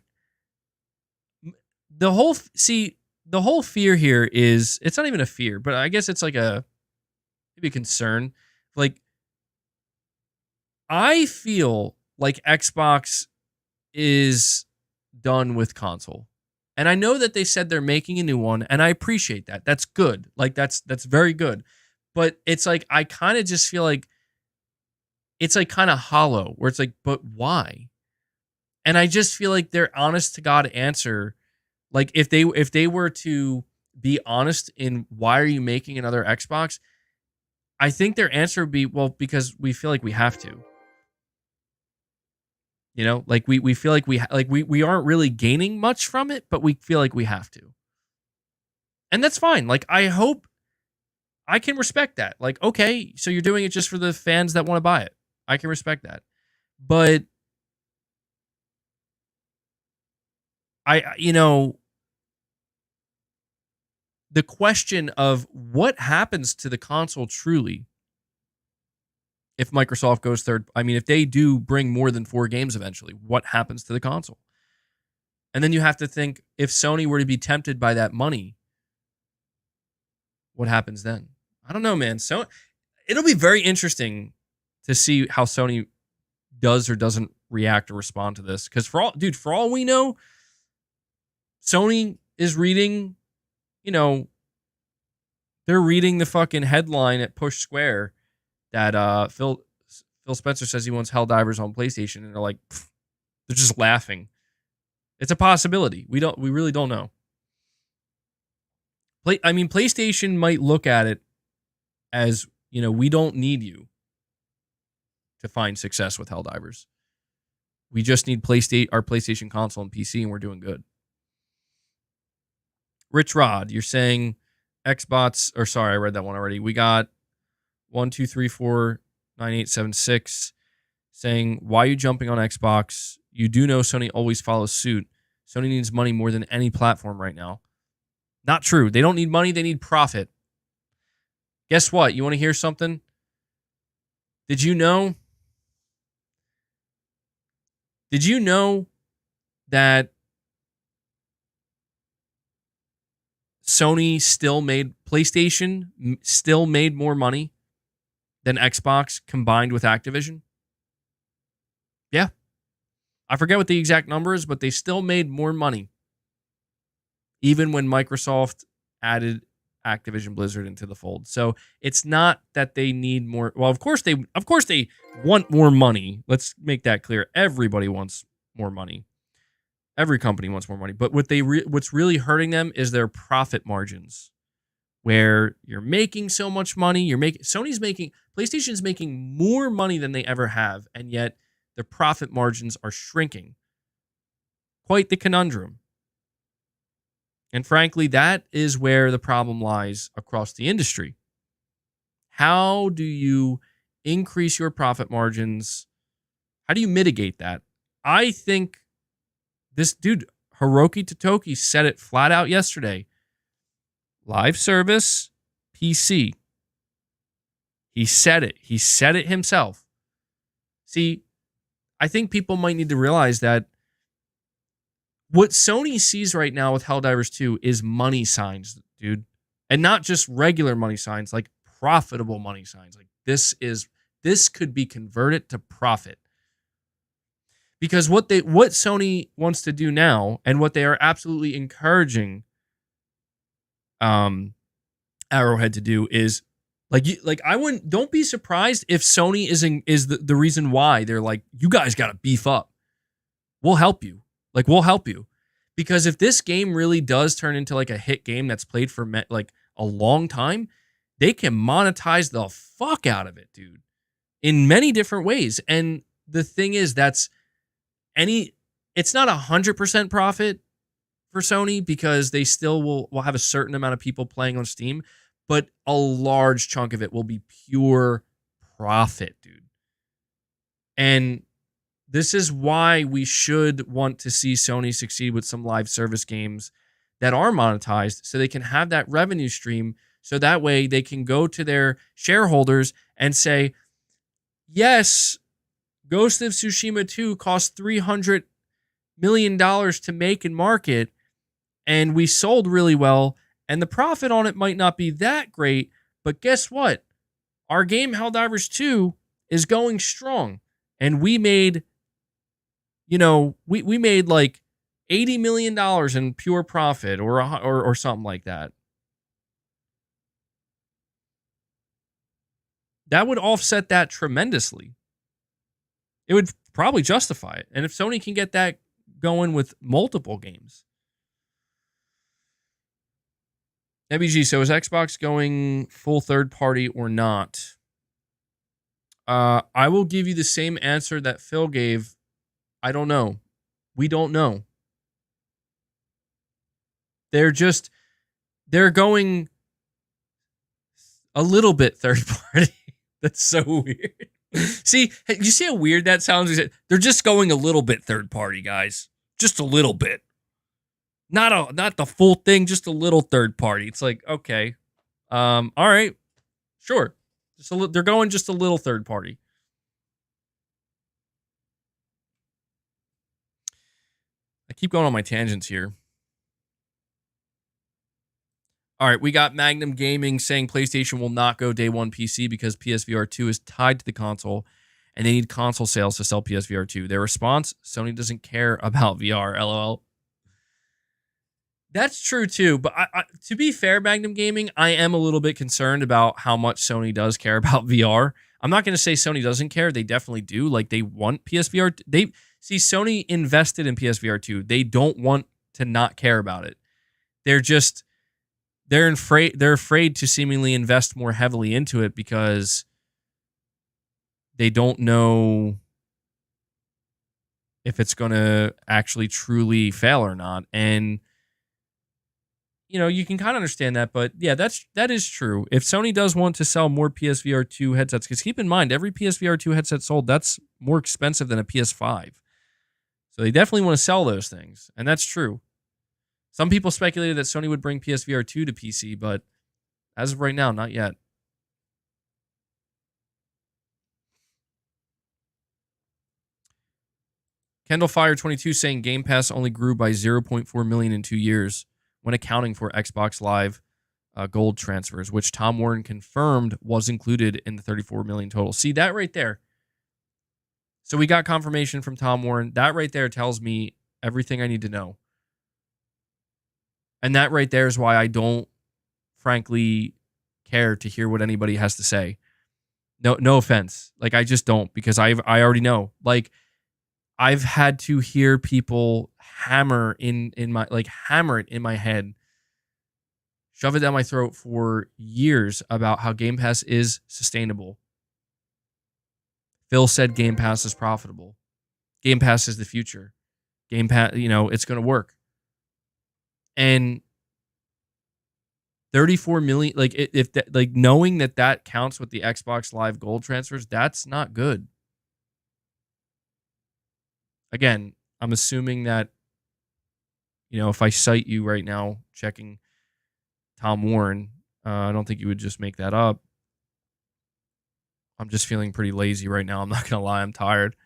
the whole fear here is, it's not even a fear, but I guess it's like maybe a concern. Like, I feel like Xbox is done with console. And I know that they said they're making a new one, and I appreciate that. That's good. Like, that's very good. But it's like, I kind of just feel like it's like kind of hollow, where it's like, but why? And I just feel like their honest to God answer, like if they were to be honest in why are you making another Xbox, I think their answer would be, well, because we feel like we have to. You know, like we feel like we aren't really gaining much from it, but we feel like we have to. And that's fine. Like, I hope I can respect that. Like, okay, so you're doing it just for the fans that want to buy it. I can respect that. But the question of what happens to the console truly if Microsoft goes third, I mean, if they do bring more than 4 games eventually, what happens to the console? And then you have to think, if Sony were to be tempted by that money, what happens then? I don't know, man. So it'll be very interesting to see how Sony does or doesn't react or respond to this. Because for all we know, Sony is reading, they're reading the fucking headline at Push Square that Phil Spencer says he wants Helldivers on PlayStation, and they're like, they're just laughing. It's a possibility. We really don't know. PlayStation might look at it as, we don't need you to find success with Helldivers. We just need our PlayStation console and PC, and we're doing good. Rich Rod, you're saying Xbox, or sorry, I read that one already. We got 1, 2, 3, 4, 9, 8, 7, 6 saying, why are you jumping on Xbox? You do know Sony always follows suit. Sony needs money more than any platform right now. Not true. They don't need money. They need profit. Guess what? You want to hear something? Did you know that PlayStation still made more money than Xbox combined with Activision? Yeah. I forget what the exact number is, but they still made more money, even when Microsoft added Activision Blizzard into the fold. So it's not that they need more. Well, of course they want more money. Let's make that clear. Everybody wants more money. Every company wants more money. But what's really hurting them is their profit margins, where you're making so much money. PlayStation's making more money than they ever have, and yet their profit margins are shrinking. Quite the conundrum. And frankly, that is where the problem lies across the industry. How do you increase your profit margins? How do you mitigate that? I think this dude, Hiroki Totoki, said it flat out yesterday. Live service, PC. He said it. He said it himself. See, I think people might need to realize that what Sony sees right now with Helldivers 2 is money signs, dude. And not just regular money signs, like profitable money signs. Like this could be converted to profit. Because what Sony wants to do now, and what they are absolutely encouraging Arrowhead to do, is Don't be surprised if Sony is the reason why they're like, you guys got to beef up. We'll help you. We'll help you. Because if this game really does turn into like a hit game that's played for like a long time, they can monetize the fuck out of it, dude, in many different ways. And the thing is, it's not 100% profit for Sony because they still will have a certain amount of people playing on Steam, but a large chunk of it will be pure profit, dude. And this is why we should want to see Sony succeed with some live service games that are monetized so they can have that revenue stream, so that way they can go to their shareholders and say, yes, Ghost of Tsushima 2 cost $300 million to make and market, and we sold really well, and the profit on it might not be that great, but guess what? Our game Helldivers 2 is going strong, and we made, we made like $80 million in pure profit or something like that. That would offset that tremendously. It would probably justify it. And if Sony can get that going with multiple games. MBG, so is Xbox going full third party or not? I will give you the same answer that Phil gave. I don't know. We don't know. They're going a little bit third party. That's so weird. See, you see how weird that sounds? They're just going a little bit third party, guys. Just a little bit. Not the full thing, just a little third party. It's like, okay. All right. Sure. They're going just a little third party. I keep going on my tangents here. All right, we got Magnum Gaming saying PlayStation will not go day one PC because PSVR 2 is tied to the console and they need console sales to sell PSVR 2. Their response, Sony doesn't care about VR, LOL. That's true too, but to be fair, Magnum Gaming, I am a little bit concerned about how much Sony does care about VR. I'm not going to say Sony doesn't care. They definitely do. Like, they want PSVR. Sony invested in PSVR 2. They don't want to not care about it. They're afraid to seemingly invest more heavily into it because they don't know if it's going to actually truly fail or not. And you can kind of understand that, but yeah, that is true. If Sony does want to sell more PSVR 2 headsets, because keep in mind, every PSVR 2 headset sold, that's more expensive than a PS5. So they definitely want to sell those things, and that's true. Some people speculated that Sony would bring PSVR 2 to PC, but as of right now, not yet. Kendall Fire 22 saying Game Pass only grew by 0.4 million in 2 years when accounting for Xbox Live Gold transfers, which Tom Warren confirmed was included in the 34 million total. See that right there? So we got confirmation from Tom Warren. That right there tells me everything I need to know. And that right there is why I don't, frankly, care to hear what anybody has to say. No offense. Like, I just don't, because I already know. Like, I've had to hear people hammer it in my head, shove it down my throat for years about how Game Pass is sustainable. Phil said Game Pass is profitable. Game Pass is the future. Game Pass, it's going to work. And 34 million, knowing that counts with the Xbox Live Gold transfers, that's not good. Again, I'm assuming that, if I cite you right now, checking Tom Warren, I don't think you would just make that up. I'm just feeling pretty lazy right now. I'm not going to lie. I'm tired.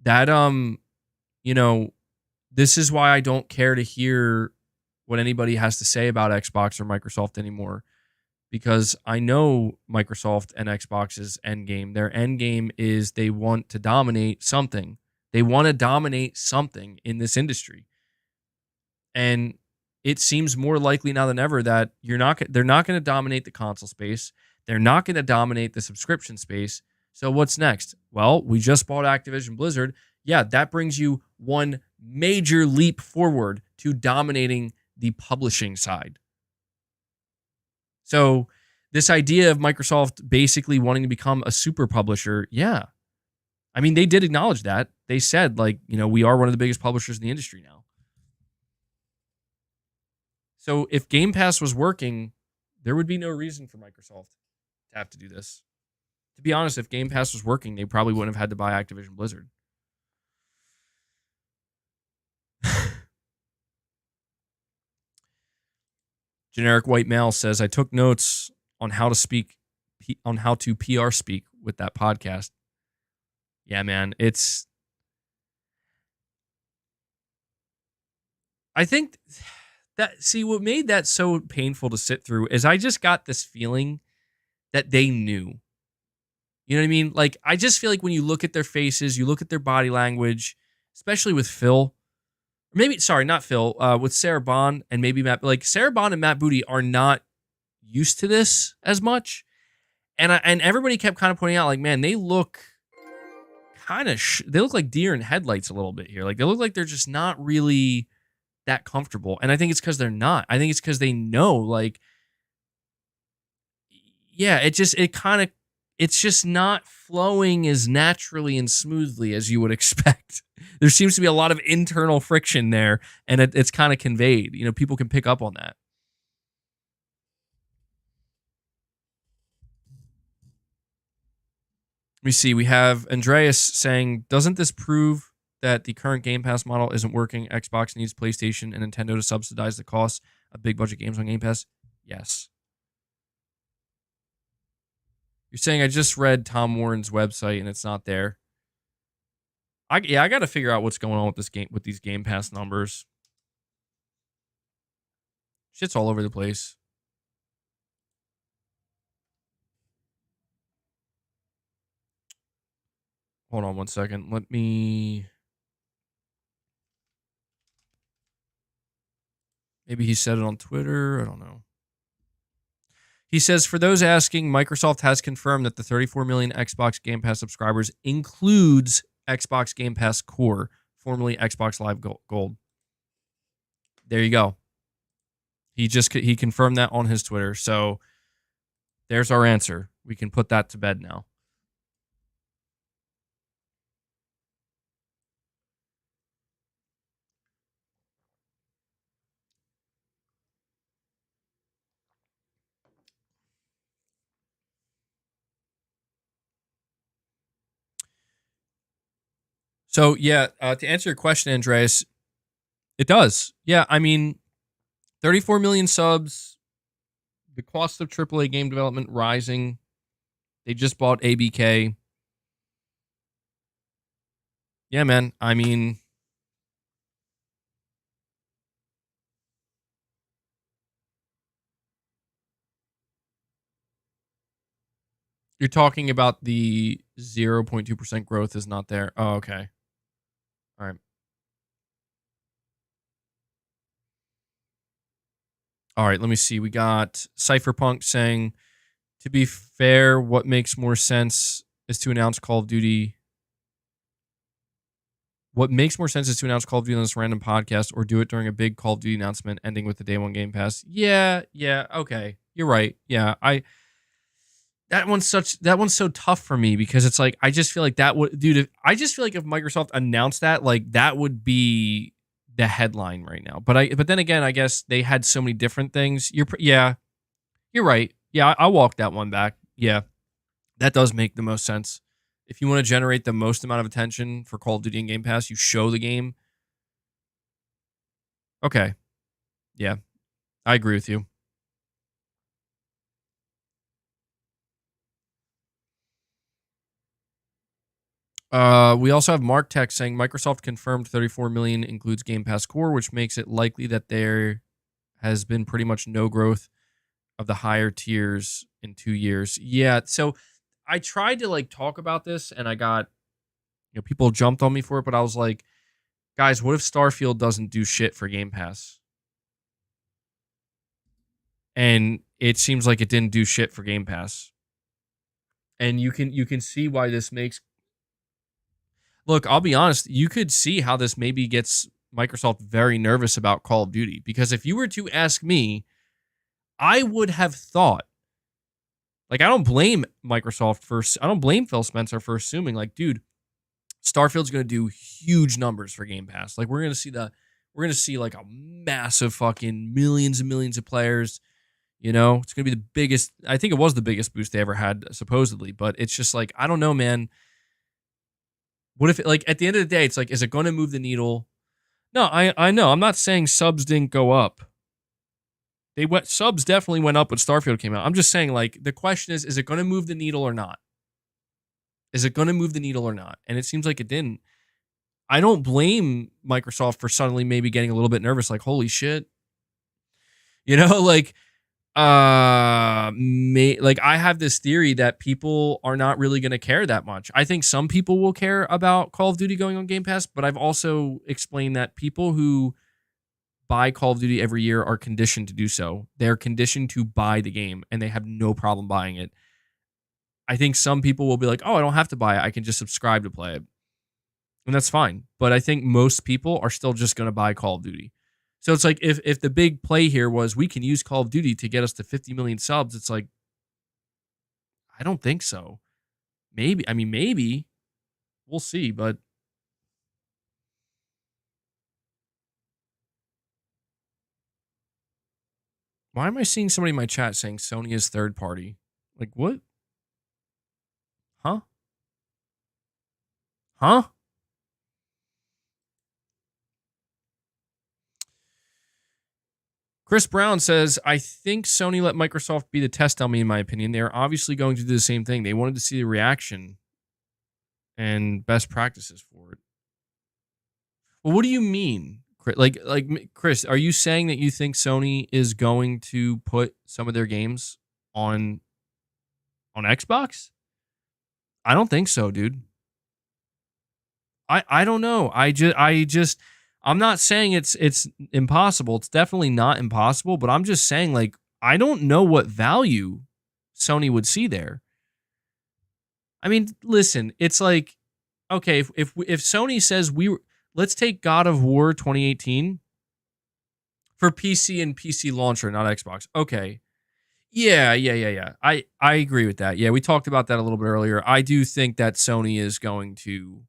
That, this is why I don't care to hear what anybody has to say about Xbox or Microsoft anymore, because I know Microsoft and Xbox's end game. Their end game is they want to dominate something. They want to dominate something in this industry. And it seems more likely now than ever that they're not going to dominate the console space. They're not going to dominate the subscription space. So what's next? Well, we just bought Activision Blizzard. Yeah, that brings you one major leap forward to dominating the publishing side. So this idea of Microsoft basically wanting to become a super publisher, yeah. I mean, they did acknowledge that. They said, like, we are one of the biggest publishers in the industry now. So if Game Pass was working, there would be no reason for Microsoft to have to do this. To be honest, if Game Pass was working, they probably wouldn't have had to buy Activision Blizzard. Generic white male says, I took notes on how to PR speak with that podcast. Yeah, man, I think what made that so painful to sit through is I just got this feeling that they knew. You know what I mean? Like, I just feel like when you look at their faces, you look at their body language, especially with Phil, not Phil, with Sarah Bond and maybe Matt, like Sarah Bond and Matt Booty are not used to this as much. And everybody kept kind of pointing out, like, man, they look they look like deer in headlights a little bit here. Like, they look like they're just not really that comfortable. And I think it's because they're not. I think it's because they know, like, yeah, it's just not flowing as naturally and smoothly as you would expect. There seems to be a lot of internal friction there, and it's kind of conveyed. People can pick up on that. Let me see. We have Andreas saying, doesn't this prove that the current Game Pass model isn't working? Xbox needs PlayStation and Nintendo to subsidize the cost of big budget games on Game Pass? Yes. You're saying I just read Tom Warren's website and it's not there. I got to figure out what's going on with these Game Pass numbers. Shit's all over the place. Hold on one second. Maybe he said it on Twitter. I don't know. He says, for those asking, Microsoft has confirmed that the 34 million Xbox Game Pass subscribers includes Xbox Game Pass Core, formerly Xbox Live Gold. There you go. He confirmed that on his Twitter. So there's our answer. We can put that to bed now. So, yeah, to answer your question, Andreas, it does. Yeah, I mean, 34 million subs, the cost of AAA game development rising. They just bought ABK. Yeah, man, I mean, you're talking about the 0.2% growth is not there. Oh, okay. All right. All right, let me see. We got Cypherpunk saying, to be fair, what makes more sense is to announce Call of Duty. What makes more sense is to announce Call of Duty on this random podcast or do it during a big Call of Duty announcement ending with the day one Game Pass. Yeah, okay. You're right. Yeah, that one's so tough for me because it's like I just feel like I just feel like if Microsoft announced that, like that would be the headline right now. But then again, I guess they had so many different things. You're right. Yeah, I'll walk that one back. Yeah, that does make the most sense. If you want to generate the most amount of attention for Call of Duty and Game Pass, you show the game. Okay. Yeah, I agree with you. We also have Mark Tech saying Microsoft confirmed 34 million includes Game Pass Core, which makes it likely that there has been pretty much no growth of the higher tiers in 2 years. Yeah, so I tried to talk about this and I got people jumped on me for it, but I was like, guys, what if Starfield doesn't do shit for Game Pass? And it seems like it didn't do shit for Game Pass. And you can see why this makes. Look, I'll be honest. You could see how this maybe gets Microsoft very nervous about Call of Duty, because if you were to ask me, I would have thought. Like, I don't blame Microsoft for. I don't blame Phil Spencer for assuming, like, dude, Starfield's going to do huge numbers for Game Pass. Like, we're going to see like a massive fucking millions and millions of players. You know, it's going to be the biggest. I think it was the biggest boost they ever had, supposedly. But it's just like, I don't know, man. What if, like, at the end of the day, it's like, is it going to move the needle? No, I know. I'm not saying subs didn't go up. Subs definitely went up when Starfield came out. I'm just saying, like, the question is it going to move the needle or not? Is it going to move the needle or not? And it seems like it didn't. I don't blame Microsoft for suddenly maybe getting a little bit nervous, like, holy shit. You know, like, I have this theory that people are not really going to care that much. I think some people will care about Call of Duty going on Game Pass, but I've also explained that people who buy Call of Duty every year are conditioned to do so. They're conditioned to buy the game, and they have no problem buying it. I think some people will be like, oh, I don't have to buy it. I can just subscribe to play it. And that's fine. But I think most people are still just going to buy Call of Duty. So it's like, if the big play here was we can use Call of Duty to get us to 50 million subs, it's like, I don't think so. Maybe. We'll see, but why am I seeing somebody in my chat saying Sony is third party? Like, what? Huh? Huh? Chris Brown says, I think Sony let Microsoft be the test dummy, in my opinion. They're obviously going to do the same thing. They wanted to see the reaction and best practices for it. Well, what do you mean? Like Chris, are you saying that you think Sony is going to put some of their games on Xbox? I don't think so, dude. I don't know. I'm not saying it's impossible. It's definitely not impossible, but I'm just saying, like, I don't know what value Sony would see there. I mean, listen, it's like, okay, if Sony says let's take God of War 2018 for PC and PC launcher, not Xbox. Okay. Yeah. I agree with that. Yeah, we talked about that a little bit earlier. I do think that Sony is going to,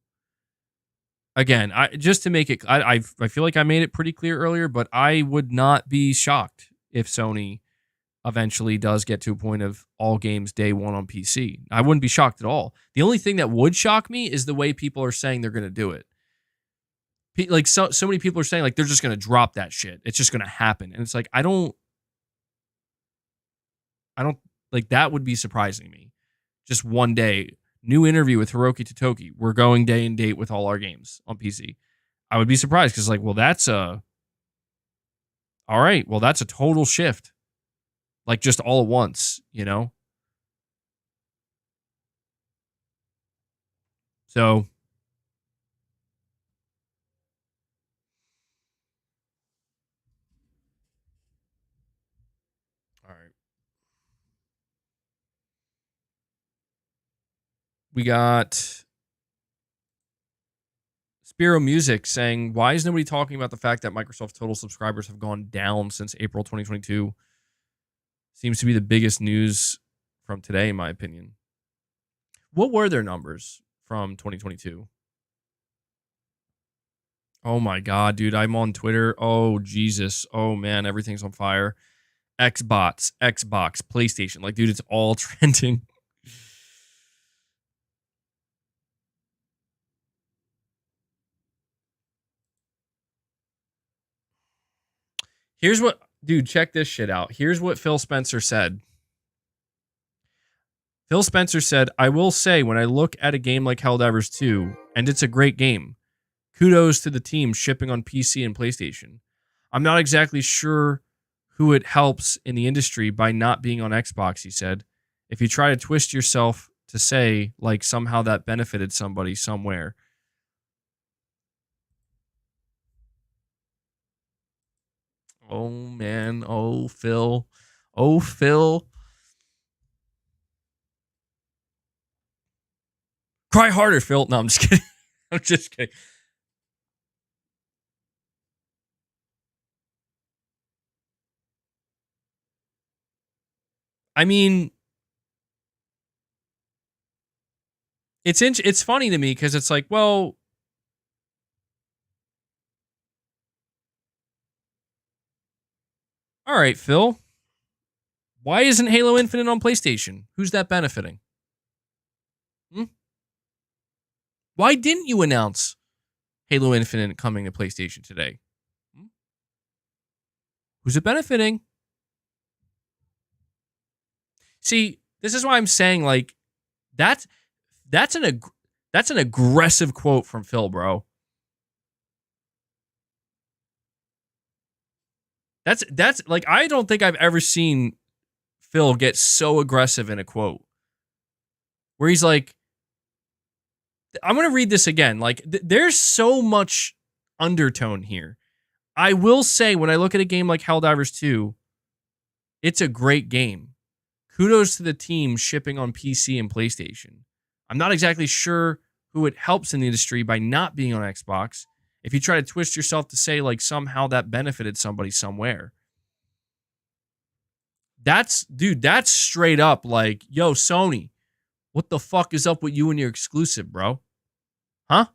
again, just to make it, I feel like I made it pretty clear earlier, but I would not be shocked if Sony eventually does get to a point of all games day one on PC. I wouldn't be shocked at all. The only thing that would shock me is the way people are saying they're going to do it. Like, so many people are saying, like, they're just going to drop that shit. It's just going to happen. And it's like, I don't like, that would be surprising to me. Just one day, new interview with Hiroki Totoki. We're going day and date with all our games on PC. I would be surprised because, like, well, that's all right. Well, that's a total shift. Like, just all at once, you know? So, all right. We got Spiro Music saying, why is nobody talking about the fact that Microsoft total subscribers have gone down since April 2022? Seems to be the biggest news from today, in my opinion. What were their numbers from 2022? Oh my God, dude. I'm on Twitter. Oh, Jesus. Oh, man. Everything's on fire. Xbox, PlayStation. Like, dude, it's all trending. Here's what, dude, check this shit out. Here's what Phil Spencer said. Phil Spencer said, I will say, when I look at a game like Helldivers 2, and it's a great game, kudos to the team shipping on PC and PlayStation. I'm not exactly sure who it helps in the industry by not being on Xbox, he said. If you try to twist yourself to say, like, somehow that benefited somebody somewhere. Oh, man. Oh, Phil. Oh, Phil. Cry harder, Phil. No, I'm just kidding. I'm just kidding. I mean, it's funny to me because it's like, well, all right, Phil. Why isn't Halo Infinite on PlayStation? Who's that benefiting? Why didn't you announce Halo Infinite coming to PlayStation today? Who's it benefiting? See, this is why I'm saying like that's an aggressive quote from Phil, bro. That's like I don't think I've ever seen Phil get so aggressive in a quote where he's like, I'm going to read this again. Like, there's so much undertone here. I will say, when I look at a game like Helldivers 2, it's a great game. Kudos to the team shipping on PC and PlayStation. I'm not exactly sure who it helps in the industry by not being on Xbox. If you try to twist yourself to say, like, somehow that benefited somebody somewhere. That's straight up like, yo, Sony, what the fuck is up with you and your exclusive, bro? Huh?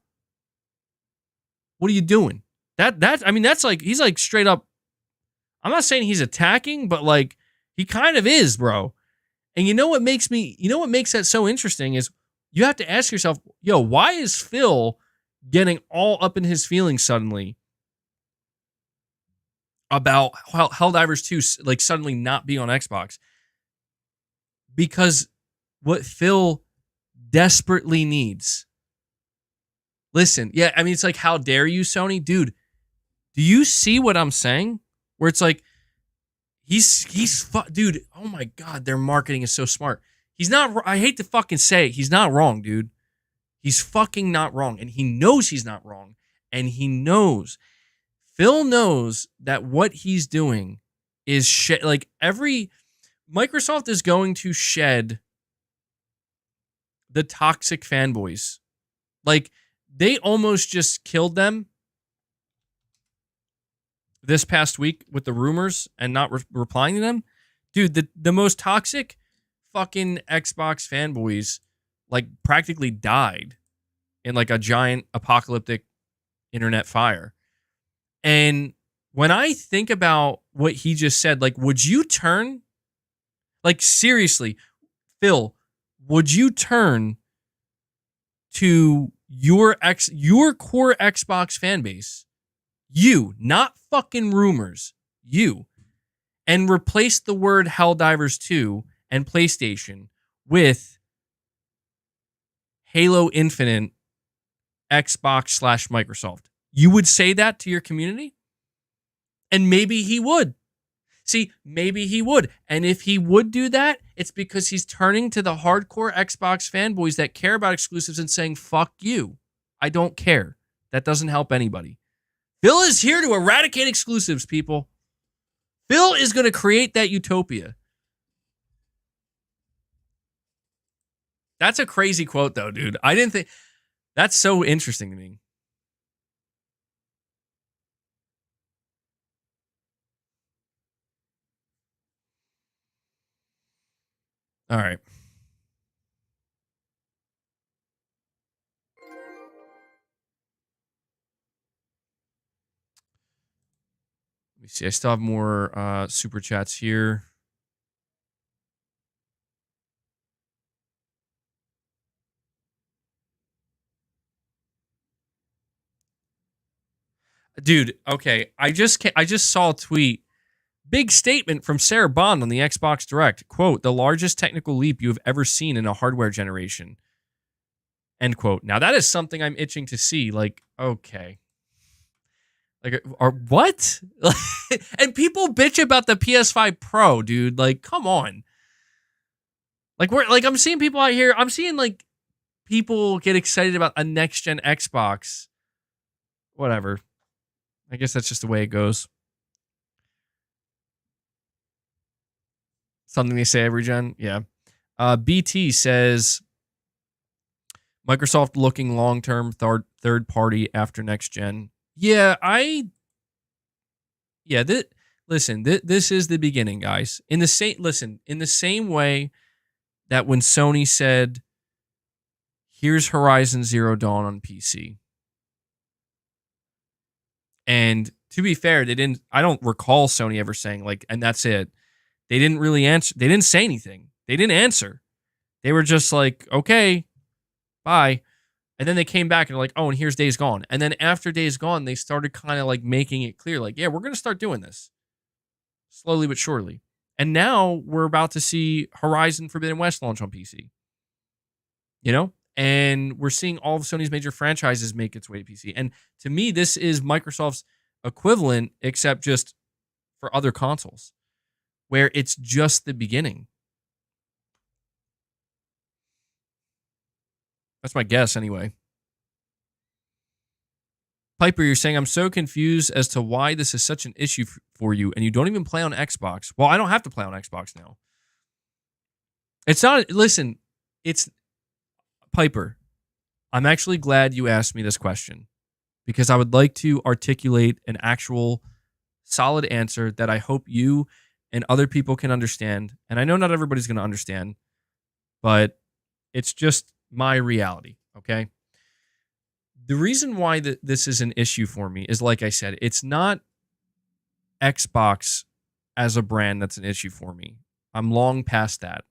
What are you doing? I mean, that's like, he's like straight up. I'm not saying he's attacking, but like, he kind of is, bro. And you know what makes that so interesting is you have to ask yourself, yo, why is Phil getting all up in his feelings suddenly about Helldivers 2 like suddenly not being on Xbox? Because what Phil desperately needs. Listen, yeah, I mean, it's like, how dare you, Sony? Dude, do you see what I'm saying? Where it's like, dude, oh my God, their marketing is so smart. He's not, I hate to fucking say it, he's not wrong, dude. He's fucking not wrong. And he knows he's not wrong. And Phil knows that what he's doing is Microsoft is going to shed the toxic fanboys. Like, they almost just killed them this past week with the rumors and not replying to them. Dude, the most toxic fucking Xbox fanboys like practically died in like a giant apocalyptic internet fire. And when I think about what he just said, like, would you turn, like, seriously, Phil, would you turn to your core Xbox fan base, you, not fucking rumors, you, and replace the word Helldivers 2 and PlayStation with Halo Infinite Xbox / Microsoft? You would say that to your community? And maybe he would. See, maybe he would. And if he would do that, it's because he's turning to the hardcore Xbox fanboys that care about exclusives and saying, fuck you. I don't care. That doesn't help anybody. Phil is here to eradicate exclusives, people. Phil is going to create that utopia. That's a crazy quote, though, dude. I didn't think... That's so interesting to me. All right. Let me see. I still have more super chats here. Dude, okay. I just saw a tweet. Big statement from Sarah Bond on the Xbox Direct. Quote, the largest technical leap you have ever seen in a hardware generation. End quote. Now, that is something I'm itching to see. Like, okay. Like, or what? And people bitch about the PS5 Pro, dude. Like, come on. Like, I'm seeing people out here. I'm seeing, like, people get excited about a next-gen Xbox. Whatever. I guess that's just the way it goes. Something they say every gen. Yeah. BT says, Microsoft looking long-term third party after next gen. Yeah, this is the beginning, guys. In the same way that when Sony said, here's Horizon Zero Dawn on PC. And to be fair, I don't recall Sony ever saying like, and that's it. They didn't really answer. They didn't say anything. They didn't answer. They were just like, okay, bye. And then they came back and were like, oh, and here's Days Gone. And then after Days Gone, they started kind of like making it clear, like, yeah, we're going to start doing this slowly but surely. And now we're about to see Horizon Forbidden West launch on PC. You know? And we're seeing all of Sony's major franchises make its way to PC. And to me, this is Microsoft's equivalent, except just for other consoles, where it's just the beginning. That's my guess, anyway. Piper, you're saying, I'm so confused as to why this is such an issue for you, and you don't even play on Xbox. Well, I don't have to play on Xbox now. It's not, listen, it's, Piper, I'm actually glad you asked me this question, because I would like to articulate an actual solid answer that I hope you and other people can understand. And I know not everybody's going to understand, but it's just my reality, okay? The reason why this is an issue for me is, like I said, it's not Xbox as a brand that's an issue for me. I'm long past that.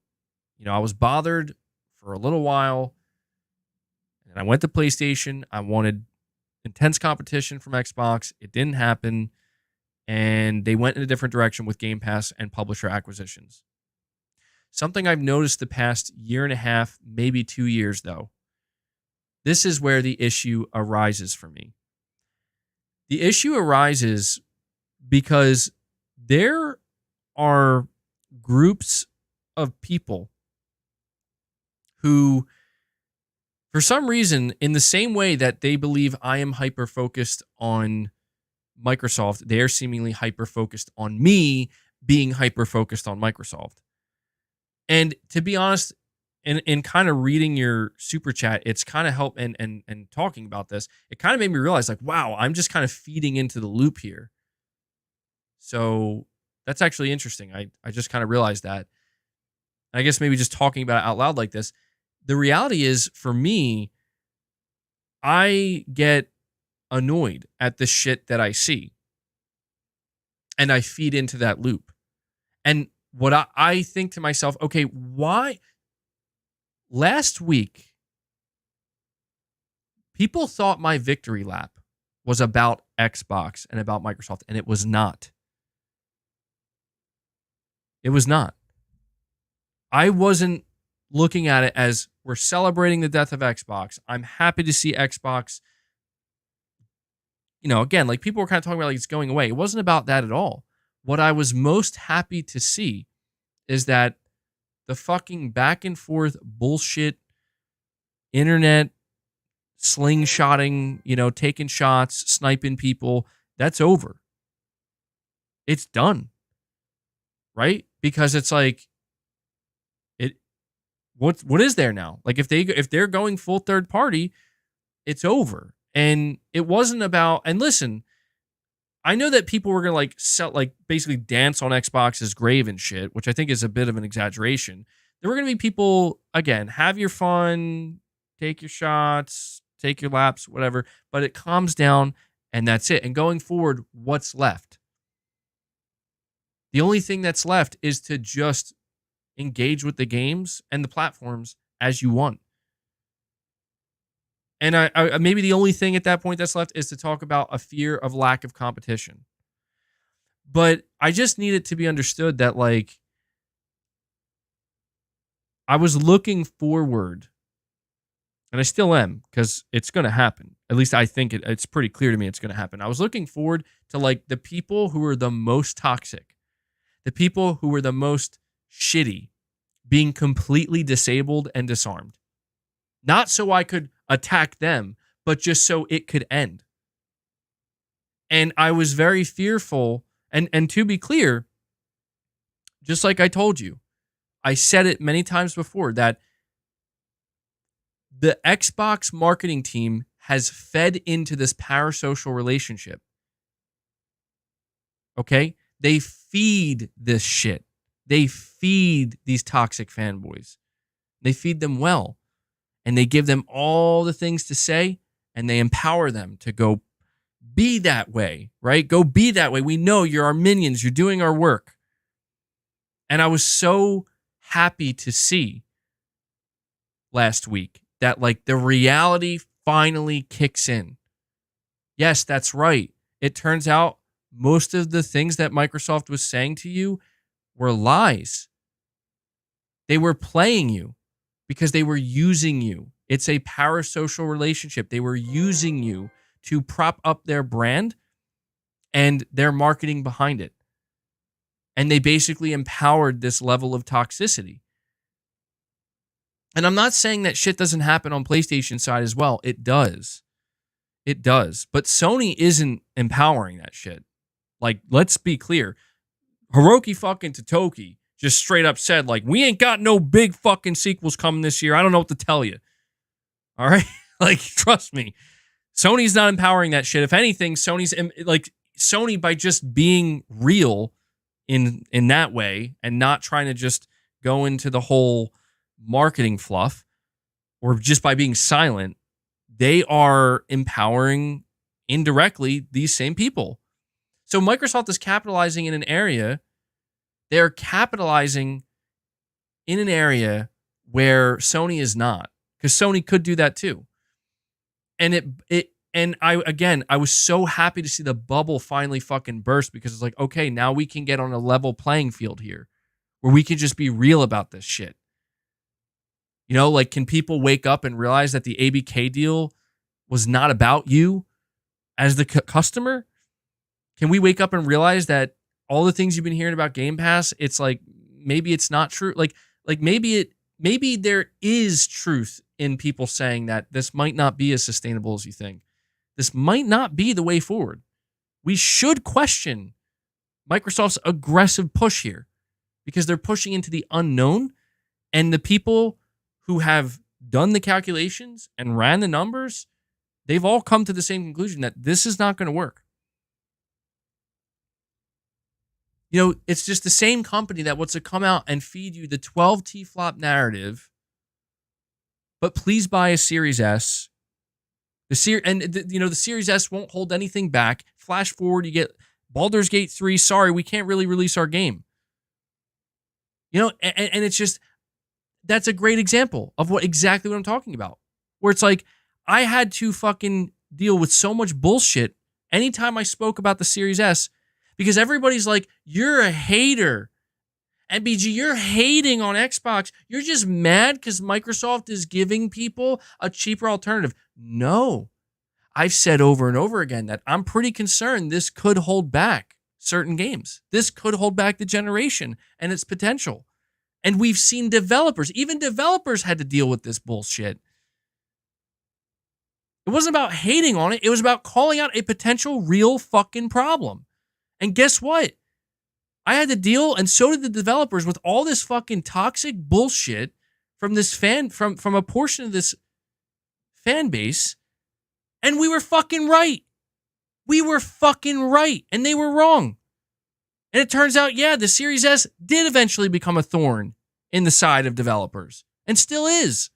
You know, I was bothered for a little while, and I went to PlayStation. I wanted intense competition from Xbox. It didn't happen, and they went in a different direction with Game Pass and publisher acquisitions. Something I've noticed the past year and a half, maybe 2 years, though. This is where the issue arises for me. The issue arises because there are groups of people who, for some reason, in the same way that they believe I am hyper-focused on Microsoft, they are seemingly hyper-focused on me being hyper-focused on Microsoft. And to be honest, in kind of reading your super chat, it's kind of helped, and talking about this, it kind of made me realize, like, wow, I'm just kind of feeding into the loop here. So that's actually interesting. I just kind of realized that. I guess maybe just talking about it out loud like this, the reality is, for me, I get annoyed at the shit that I see. And I feed into that loop. And what I think to myself, okay, why? Last week, people thought my victory lap was about Xbox and about Microsoft, and it was not. It was not. I wasn't looking at it as we're celebrating the death of Xbox. I'm happy to see Xbox. You know, again, like people were kind of talking about like it's going away. It wasn't about that at all. What I was most happy to see is that the fucking back and forth bullshit, internet slingshotting, you know, taking shots, sniping people, that's over. It's done. Right? Because it's like, what is there now? Like if they're going full third party, it's over. And it wasn't about, and listen, I know that people were gonna like sell, like basically dance on Xbox's grave and shit, which I think is a bit of an exaggeration. There were gonna be people, again, have your fun, take your shots, take your laps, whatever, but it calms down and that's it. And going forward, what's left? The only thing that's left is to just engage with the games and the platforms as you want. And I maybe the only thing at that point that's left is to talk about a fear of lack of competition. But I just need it to be understood that, like, I was looking forward, and I still am, because it's going to happen. At least I think it's pretty clear to me it's going to happen. I was looking forward to, like, the people who were the most toxic, the people who were the most shitty, being completely disabled and disarmed. Not so I could attack them, but just so it could end. And I was very fearful, and to be clear, just like I told you, I said it many times before, that The Xbox marketing team has fed into this parasocial relationship. Okay? They feed this shit. They feed these toxic fanboys. They feed them well. And they give them all the things to say, and they empower them to go be that way, right? Go be that way. We know you're our minions. You're doing our work. And I was so happy to see last week that like the reality finally kicks in. Yes, that's right. It turns out most of the things that Microsoft was saying to you were lies. They were playing you because they were using you. It's a parasocial relationship. They were using you to prop up their brand and their marketing behind it. And they basically empowered this level of toxicity. And I'm not saying that shit doesn't happen on PlayStation side as well. It does. It does. But Sony isn't empowering that shit. Like, let's be clear. Hiroki fucking Totoki just straight up said, like, we ain't got no big fucking sequels coming this year. I don't know what to tell you. All right? Like, trust me. Sony's not empowering that shit. If anything, Sony, by just being real in that way and not trying to just go into the whole marketing fluff, or just by being silent, they are empowering indirectly these same people. So Microsoft is capitalizing in an area. They're capitalizing in an area where Sony is not, because Sony could do that too. And I was so happy to see the bubble finally fucking burst, because it's like, okay, now we can get on a level playing field here where we can just be real about this shit. You know, like, can people wake up and realize that the ABK deal was not about you as the customer? Can we wake up and realize that all the things you've been hearing about Game Pass, it's like, maybe it's not true. Like maybe there is truth in people saying that this might not be as sustainable as you think. This might not be the way forward. We should question Microsoft's aggressive push here, because they're pushing into the unknown, and the people who have done the calculations and ran the numbers, they've all come to the same conclusion that this is not going to work. You know, it's just the same company that wants to come out and feed you the 12 T-flop narrative, but please buy a Series S. The Series S won't hold anything back. Flash forward, you get Baldur's Gate 3. Sorry, we can't really release our game. You know, and it's just, that's a great example of exactly what I'm talking about. Where it's like, I had to fucking deal with so much bullshit anytime I spoke about the Series S, because everybody's like, you're a hater. MBG, you're hating on Xbox. You're just mad because Microsoft is giving people a cheaper alternative. No. I've said over and over again that I'm pretty concerned this could hold back certain games. This could hold back the generation and its potential. And we've seen even developers had to deal with this bullshit. It wasn't about hating on it. It was about calling out a potential real fucking problem. And guess what? I had to deal, and so did the developers, with all this fucking toxic bullshit from this from a portion of this fan base. And we were fucking right. We were fucking right. And they were wrong. And it turns out, yeah, the Series S did eventually become a thorn in the side of developers, and still is.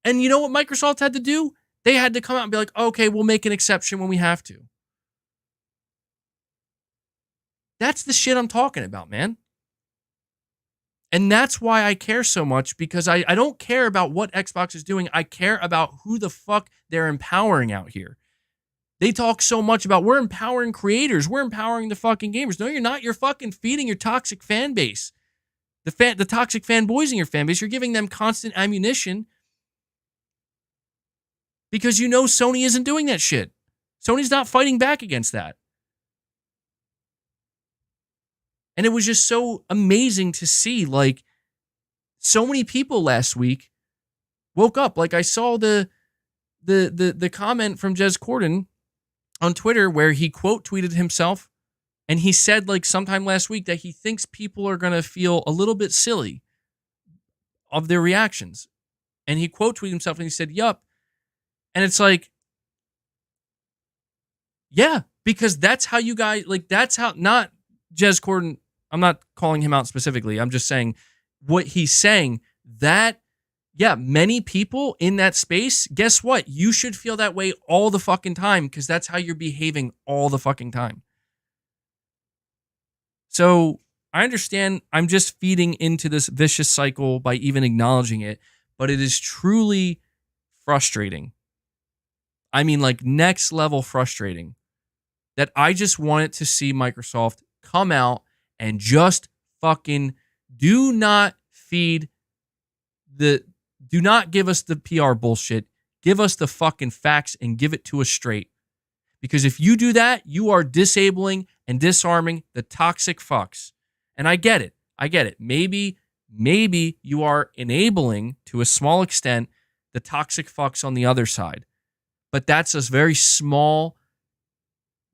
And you know what Microsoft had to do? They had to come out and be like, okay, we'll make an exception when we have to. That's the shit I'm talking about, man. And that's why I care so much, because I don't care about what Xbox is doing. I care about who the fuck they're empowering out here. They talk so much about, we're empowering creators. We're empowering the fucking gamers. No, you're not. You're fucking feeding your toxic fan base. The toxic fanboys in your fan base. You're giving them constant ammunition because you know Sony isn't doing that shit. Sony's not fighting back against that. And it was just so amazing to see, like, so many people last week woke up. Like, I saw the comment from Jez Corden on Twitter where he quote tweeted himself, and he said, like, sometime last week that he thinks people are going to feel a little bit silly of their reactions. And he quote tweeted himself and he said, yup. And it's like, yeah, because that's how you guys, like, that's how, not Jez Corden, I'm not calling him out specifically. I'm just saying what he's saying, that, yeah, many people in that space, guess what? You should feel that way all the fucking time because that's how you're behaving all the fucking time. So I understand I'm just feeding into this vicious cycle by even acknowledging it, but it is truly frustrating. I mean, like, next level frustrating that I just wanted to see Microsoft come out and just fucking do not give us the PR bullshit. Give us the fucking facts and give it to us straight. Because if you do that, you are disabling and disarming the toxic fucks. And I get it. Maybe you are enabling, to a small extent, the toxic fucks on the other side. But that's a very small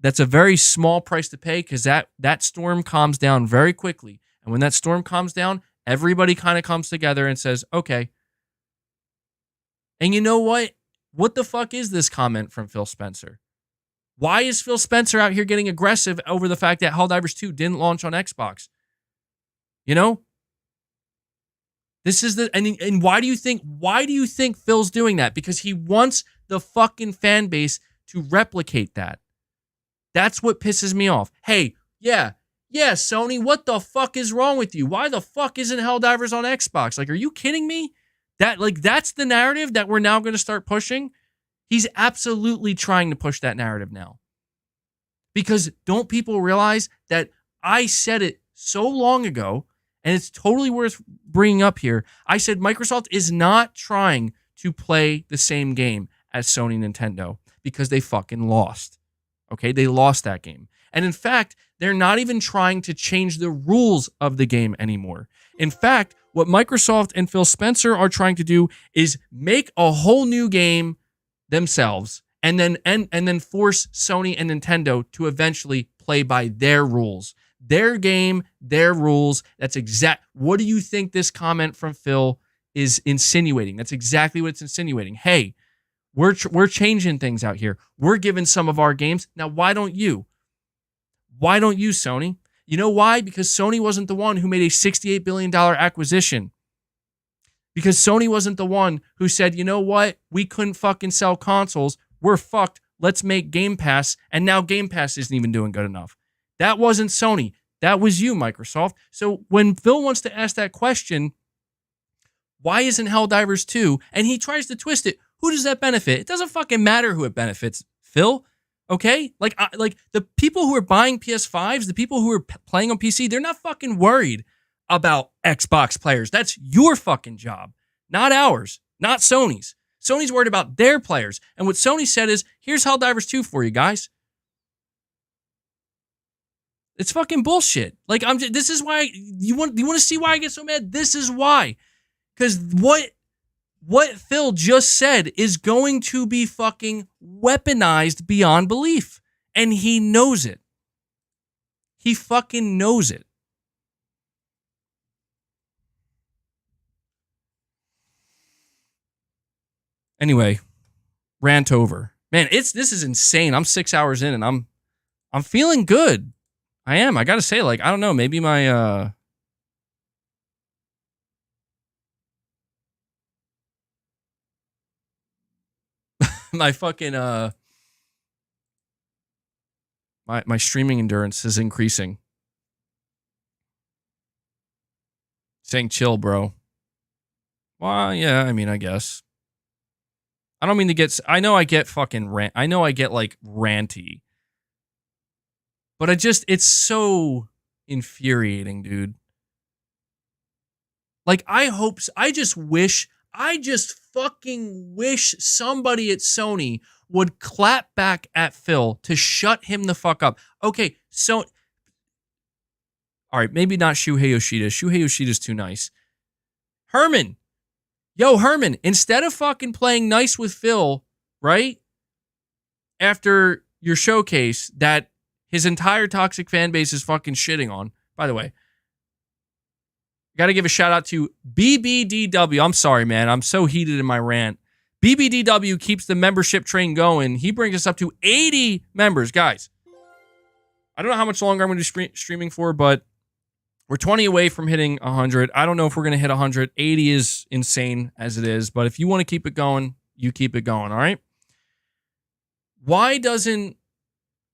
price to pay because that storm calms down very quickly. And when that storm calms down, everybody kind of comes together and says, okay. And you know what? What the fuck is this comment from Phil Spencer? Why is Phil Spencer out here getting aggressive over the fact that Helldivers 2 didn't launch on Xbox? You know? This is and why do you think Phil's doing that? Because he wants the fucking fan base to replicate that. That's what pisses me off. Hey, yeah, Sony, what the fuck is wrong with you? Why the fuck isn't Helldivers on Xbox? Like, are you kidding me? That's the narrative that we're now going to start pushing. He's absolutely trying to push that narrative now. Because don't people realize that I said it so long ago, and it's totally worth bringing up here. I said Microsoft is not trying to play the same game as Sony and Nintendo because they fucking lost. Okay, they lost that game. And in fact, they're not even trying to change the rules of the game anymore. In fact, what Microsoft and Phil Spencer are trying to do is make a whole new game themselves and then force Sony and Nintendo to eventually play by their rules. Their game, their rules. That's exact. What do you think this comment from Phil is insinuating? That's exactly what it's insinuating. Hey, we're changing things out here. We're giving some of our games. Now, why don't you? Why don't you, Sony? You know why? Because Sony wasn't the one who made a $68 billion acquisition. Because Sony wasn't the one who said, you know what? We couldn't fucking sell consoles. We're fucked. Let's make Game Pass. And now Game Pass isn't even doing good enough. That wasn't Sony. That was you, Microsoft. So when Phil wants to ask that question, why isn't Helldivers 2? And he tries to twist it. Who does that benefit? It doesn't fucking matter who it benefits, Phil. Okay? Like the people who are buying PS5s, the people who are playing on PC, they're not fucking worried about Xbox players. That's your fucking job, not ours, not Sony's. Sony's worried about their players. And what Sony said is, here's Helldivers 2 for you guys. It's fucking bullshit. Like, this is why you want to see why I get so mad? This is why. Because what Phil just said is going to be fucking weaponized beyond belief. And he knows it. He fucking knows it. Anyway, rant over. Man, this is insane. I'm 6 hours in and I'm feeling good. I am. I got to say, like, I don't know, maybe my my fucking my streaming endurance is increasing. Saying chill, bro. Well, yeah, I mean, I guess. I don't mean to get, I know I get fucking I know I get like ranty. But it's so infuriating, dude. Like, I just fucking wish somebody at Sony would clap back at Phil to shut him the fuck up. Okay, so, all right, maybe not Shuhei Yoshida. Shuhei Yoshida's too nice. Herman, instead of fucking playing nice with Phil, right? After your showcase that his entire toxic fan base is fucking shitting on. By the way, Got to give a shout out to BBDW. I'm sorry, man. I'm so heated in my rant. BBDW keeps the membership train going. He brings us up to 80 members. Guys, I don't know how much longer I'm going to be streaming for, but we're 20 away from hitting 100. I don't know if we're going to hit 100. 80 is insane as it is, but if you want to keep it going, you keep it going, all right? Why doesn't...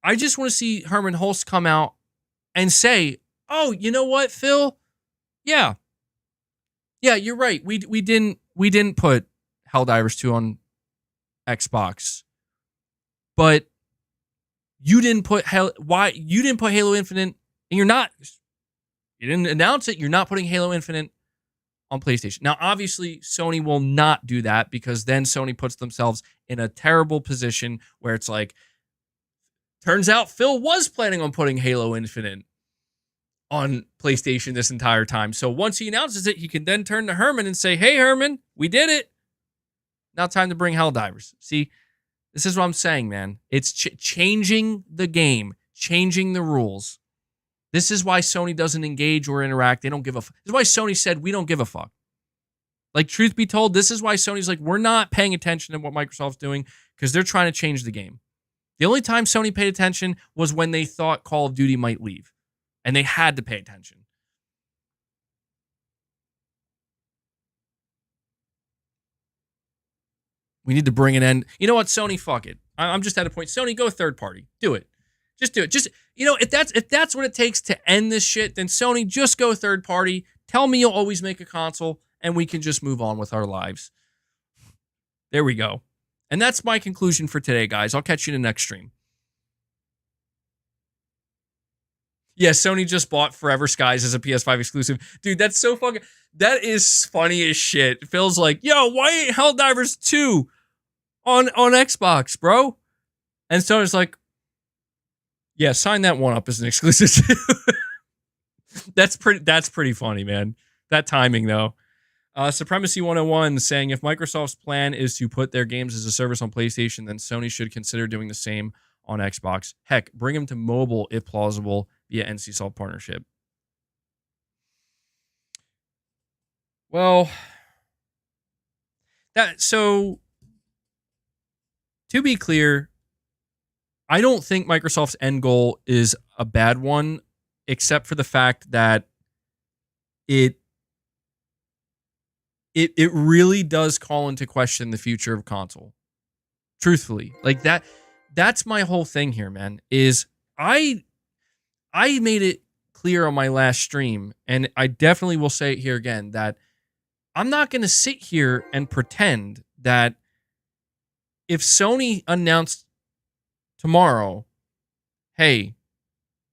I just want to see Herman Hulst come out and say, oh, you know what, Phil? Yeah, you're right. We didn't put Helldivers 2 on Xbox, but you didn't put you didn't put Halo Infinite, and you didn't announce it. You're not putting Halo Infinite on PlayStation. Now, obviously, Sony will not do that because then Sony puts themselves in a terrible position where it's like, turns out Phil was planning on putting Halo Infinite on PlayStation this entire time. So once he announces it, he can then turn to Herman and say, hey, Herman, we did it. Now time to bring Helldivers. See, this is what I'm saying, man. It's changing the game, changing the rules. This is why Sony doesn't engage or interact. They don't give a fuck. This is why Sony said, we don't give a fuck. Like, truth be told, this is why Sony's like, we're not paying attention to what Microsoft's doing because they're trying to change the game. The only time Sony paid attention was when they thought Call of Duty might leave. And they had to pay attention. We need to bring an end. You know what, Sony, fuck it. I'm just at a point. Sony, go third party. Do it. Just do it. Just, you know, if that's what it takes to end this shit, then Sony, just go third party. Tell me you'll always make a console, and we can just move on with our lives. There we go. And that's my conclusion for today, guys. I'll catch you in the next stream. Yeah, Sony just bought Forever Skies as a PS5 exclusive. Dude, that's so fucking... That is funny as shit. Phil's like, yo, why ain't Helldivers 2 on Xbox, bro? And Sony's like, yeah, sign that one up as an exclusive too. That's pretty funny, man. That timing, though. Supremacy 101 saying, if Microsoft's plan is to put their games as a service on PlayStation, then Sony should consider doing the same on Xbox. Heck, bring them to mobile if plausible via NCSoft partnership. Well, so to be clear, I don't think Microsoft's end goal is a bad one, except for the fact that it really does call into question the future of console. Truthfully, like that's my whole thing here, man, is I made it clear on my last stream, and I definitely will say it here again, that I'm not going to sit here and pretend that if Sony announced tomorrow, hey,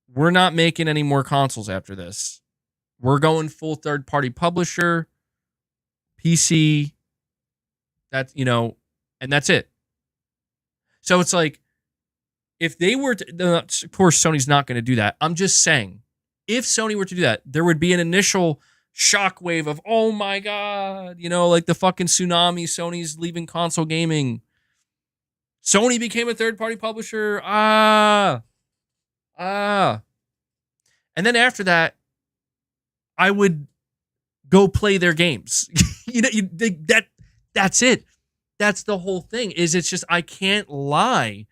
we're not making any more consoles after this. We're going full third-party publisher, PC, that's, you know, and that's it. So it's like, if they were to, of course, Sony's not going to do that. I'm just saying, if Sony were to do that, there would be an initial shockwave of, oh my God, you know, like the fucking tsunami, Sony's leaving console gaming. Sony became a third-party publisher. And then after that, I would go play their games. You know, that's it. That's the whole thing. Is it's just, I can't lie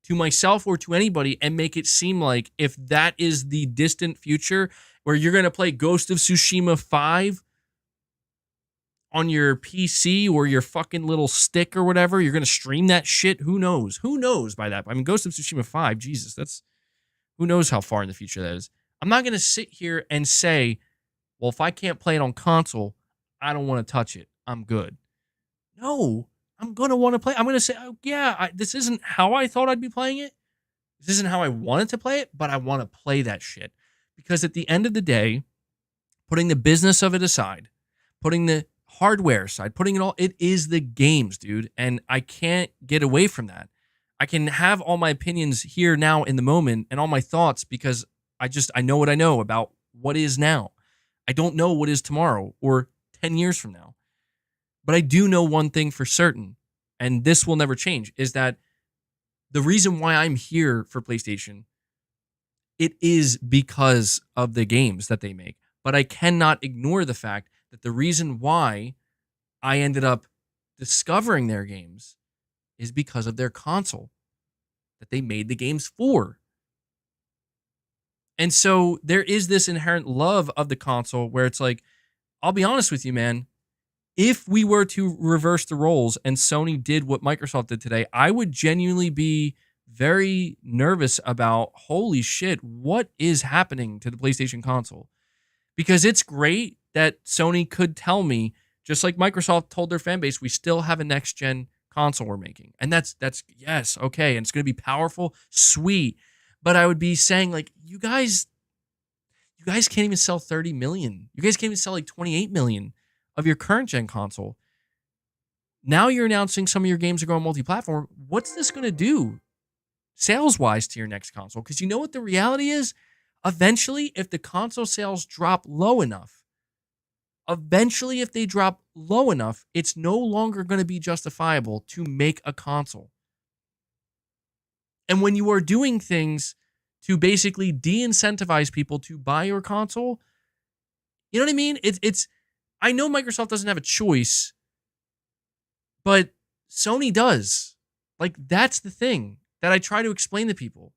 to myself or to anybody and make it seem like if that is the distant future where you're going to play Ghost of Tsushima 5 on your PC or your fucking little stick or whatever, you're going to stream that shit. Who knows? Who knows by that? I mean, Ghost of Tsushima 5, Jesus, that's, who knows how far in the future that is. I'm not going to sit here and say, well, if I can't play it on console, I don't want to touch it. I'm good. No, I'm going to want to play. I'm going to say, oh, yeah, this isn't how I thought I'd be playing it. This isn't how I wanted to play it, but I want to play that shit. Because at the end of the day, putting the business of it aside, putting the hardware aside, putting it all, it is the games, dude. And I can't get away from that. I can have all my opinions here now in the moment and all my thoughts because I know what I know about what is now. I don't know what is tomorrow or 10 years from now. But I do know one thing for certain, and this will never change, is that the reason why I'm here for PlayStation, it is because of the games that they make. But I cannot ignore the fact that the reason why I ended up discovering their games is because of their console that they made the games for. And so there is this inherent love of the console where it's like, I'll be honest with you, man. If we were to reverse the roles and Sony did what Microsoft did today, I would genuinely be very nervous about, holy shit, what is happening to the PlayStation console? Because it's great that Sony could tell me, just like Microsoft told their fan base, we still have a next gen console we're making. And that's yes, okay, and it's going to be powerful, sweet. But I would be saying, like, you guys can't even sell 30 million. You guys can't even sell like 28 million of your current gen console. Now you're announcing some of your games are going multi-platform. What's this going to do sales-wise to your next console? Because you know what the reality is? Eventually, if the console sales drop low enough, it's no longer going to be justifiable to make a console. And when you are doing things to basically de-incentivize people to buy your console, you know what I mean? It's I know Microsoft doesn't have a choice, but Sony does. Like, that's the thing that I try to explain to people.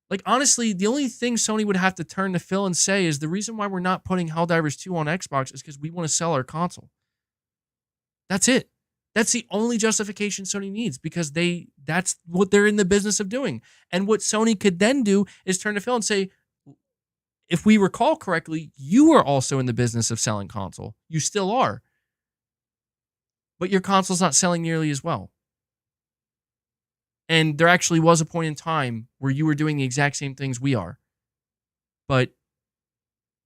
Like, honestly, the only thing Sony would have to turn to Phil and say is the reason why we're not putting Helldivers 2 on Xbox is because we want to sell our console. That's it. That's the only justification Sony needs, because that's what they're in the business of doing. And what Sony could then do is turn to Phil and say, if we recall correctly, you are also in the business of selling console. You still are. But your console's not selling nearly as well. And there actually was a point in time where you were doing the exact same things we are. But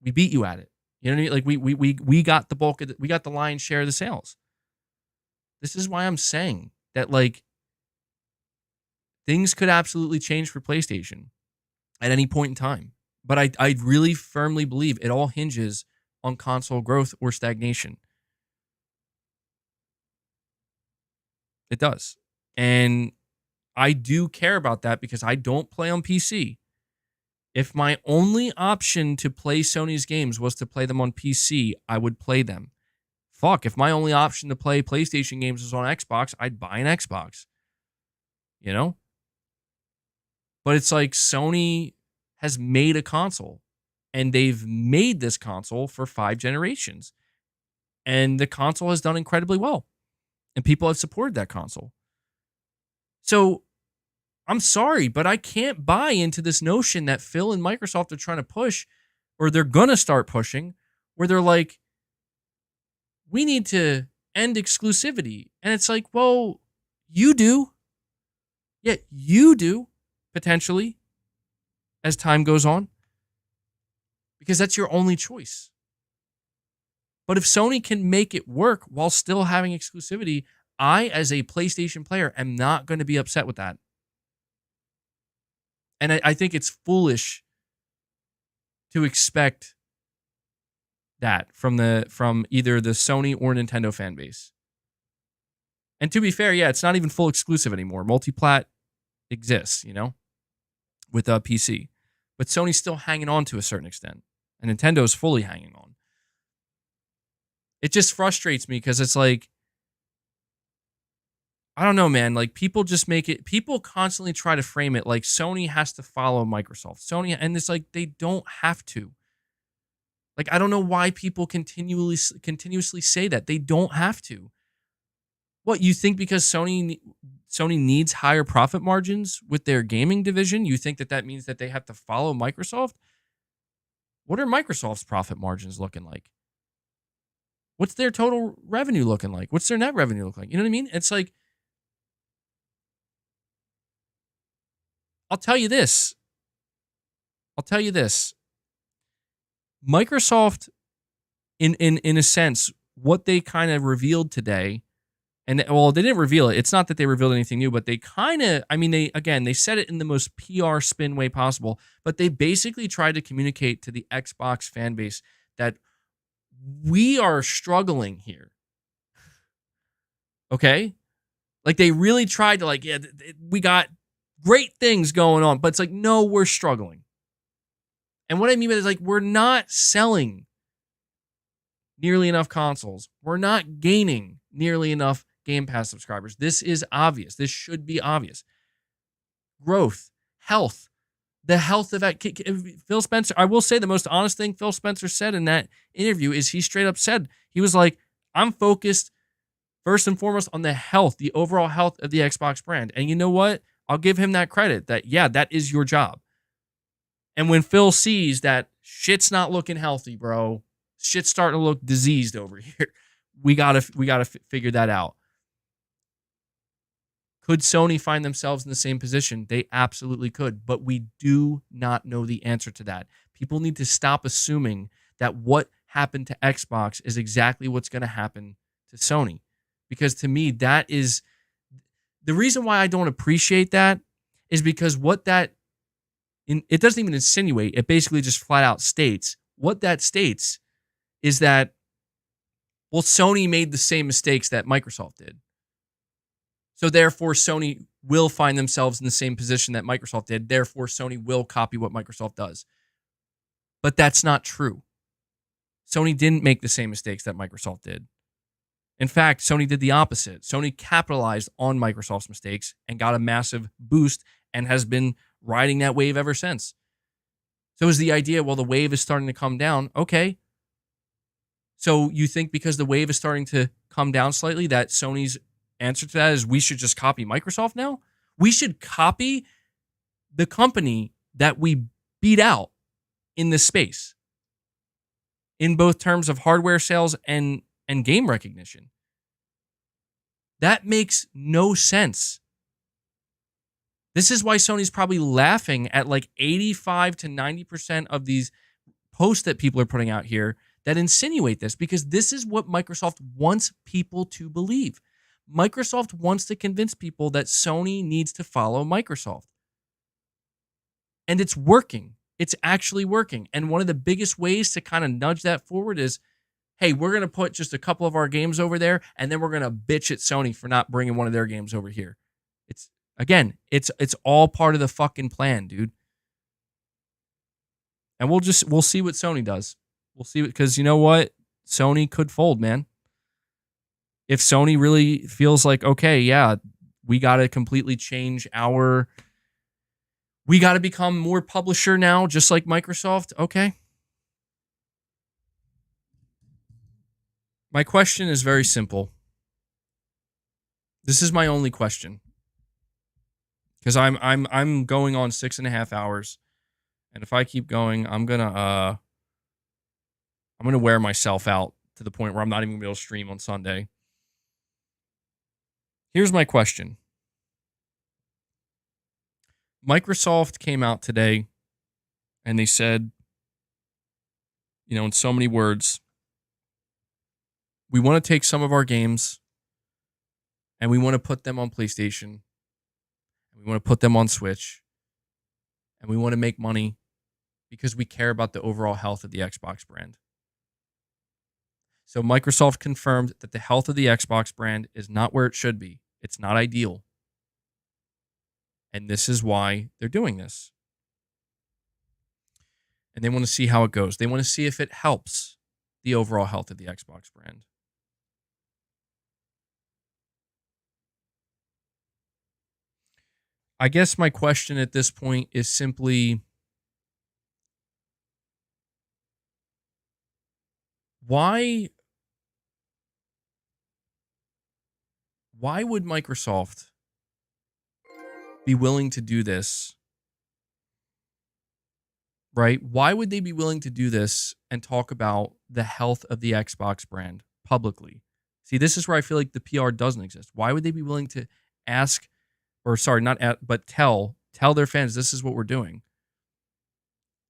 we beat you at it. You know what I mean? Like we got the bulk of we got the lion's share of the sales. This is why I'm saying that, like, things could absolutely change for PlayStation at any point in time. But I really firmly believe it all hinges on console growth or stagnation. It does. And I do care about that because I don't play on PC. If my only option to play Sony's games was to play them on PC, I would play them. Fuck, if my only option to play PlayStation games was on Xbox, I'd buy an Xbox. You know? But it's like Sony has made a console, and they've made this console for 5 generations. And the console has done incredibly well. And people have supported that console. So, I'm sorry, but I can't buy into this notion that Phil and Microsoft are trying to push, or they're going to start pushing, where they're like, we need to end exclusivity. And it's like, well, you do. Yeah, you do, potentially, as time goes on. Because that's your only choice. But if Sony can make it work while still having exclusivity, I, as a PlayStation player, am not going to be upset with that. And I think it's foolish to expect that from either the Sony or Nintendo fan base. And to be fair, yeah, it's not even full exclusive anymore. Multiplat exists, you know, with a PC. But Sony's still hanging on to a certain extent. And Nintendo's fully hanging on. It just frustrates me because it's like, I don't know, man. Like, people constantly try to frame it like Sony has to follow Microsoft. And it's like, they don't have to. Like, I don't know why people continuously say that. They don't have to. What, you think because Sony needs higher profit margins with their gaming division, you think that means that they have to follow Microsoft? What are Microsoft's profit margins looking like? What's their total revenue looking like? What's their net revenue look like? You know what I mean? It's like, I'll tell you this. Microsoft, in a sense, what they kind of revealed today, and well, they didn't reveal it. It's not that they revealed anything new, but they kind of, they said it in the most PR spin way possible, but they basically tried to communicate to the Xbox fan base that we are struggling here. Okay? Like, they really tried to, like, yeah, we got great things going on, but it's like, no, we're struggling. And what I mean by that is, like, we're not selling nearly enough consoles. We're not gaining nearly enough Game Pass subscribers. This is obvious. This should be obvious. Growth, health, the health of that. Phil Spencer, I will say the most honest thing Phil Spencer said in that interview is he straight up said, he was like, I'm focused first and foremost on the health, the overall health of the Xbox brand. And you know what? I'll give him that credit that, yeah, that is your job. And when Phil sees that shit's not looking healthy, bro, shit's starting to look diseased over here, we gotta figure that out. Could Sony find themselves in the same position? They absolutely could, but we do not know the answer to that. People need to stop assuming that what happened to Xbox is exactly what's going to happen to Sony. Because to me, that is the reason why I don't appreciate that is because it doesn't even insinuate, it basically just flat out states. What that states is that, well, Sony made the same mistakes that Microsoft did. So therefore, Sony will find themselves in the same position that Microsoft did. Therefore, Sony will copy what Microsoft does. But that's not true. Sony didn't make the same mistakes that Microsoft did. In fact, Sony did the opposite. Sony capitalized on Microsoft's mistakes and got a massive boost and has been riding that wave ever since. So is the idea, well, the wave is starting to come down. Okay. So you think because the wave is starting to come down slightly that Sony's answer to that is we should just copy Microsoft now? We should copy the company that we beat out in this space in both terms of hardware sales and game recognition. That makes no sense. This is why Sony's probably laughing at like 85 to 90% of these posts that people are putting out here that insinuate this, because this is what Microsoft wants people to believe. Microsoft wants to convince people that Sony needs to follow Microsoft. And it's working. It's actually working. And one of the biggest ways to kind of nudge that forward is, hey, we're going to put just a couple of our games over there, and then we're going to bitch at Sony for not bringing one of their games over here. It's all part of the fucking plan, dude. And we'll see what Sony does. We'll see, because you know what? Sony could fold, man. If Sony really feels like, okay, yeah, we got to completely change we got to become more publisher now, just like Microsoft. Okay. My question is very simple. This is my only question, because I'm going on 6.5 hours, and if I keep going, I'm gonna wear myself out to the point where I'm not even gonna be able to stream on Sunday. Here's my question. Microsoft came out today and they said, in so many words, we want to take some of our games and we want to put them on PlayStation, and we want to put them on Switch, and we want to make money because we care about the overall health of the Xbox brand. So Microsoft confirmed that the health of the Xbox brand is not where it should be. It's not ideal. And this is why they're doing this. And they want to see how it goes. They want to see if it helps the overall health of the Xbox brand. I guess my question at this point is simply, why would Microsoft be willing to do this? Right? Why would they be willing to do this and talk about the health of the Xbox brand publicly? See, this is where I feel like the PR doesn't exist. Why would they be willing to ask, or sorry, not ask, but tell their fans this is what we're doing?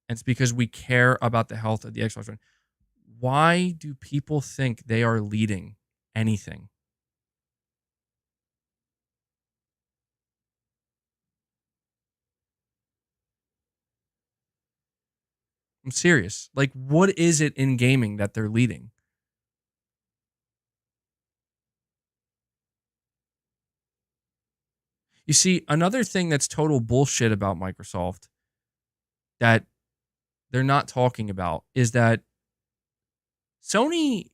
And it's because we care about the health of the Xbox brand. Why do people think they are leading anything? I'm serious. Like, what is it in gaming that they're leading? You see, another thing that's total bullshit about Microsoft that they're not talking about is that Sony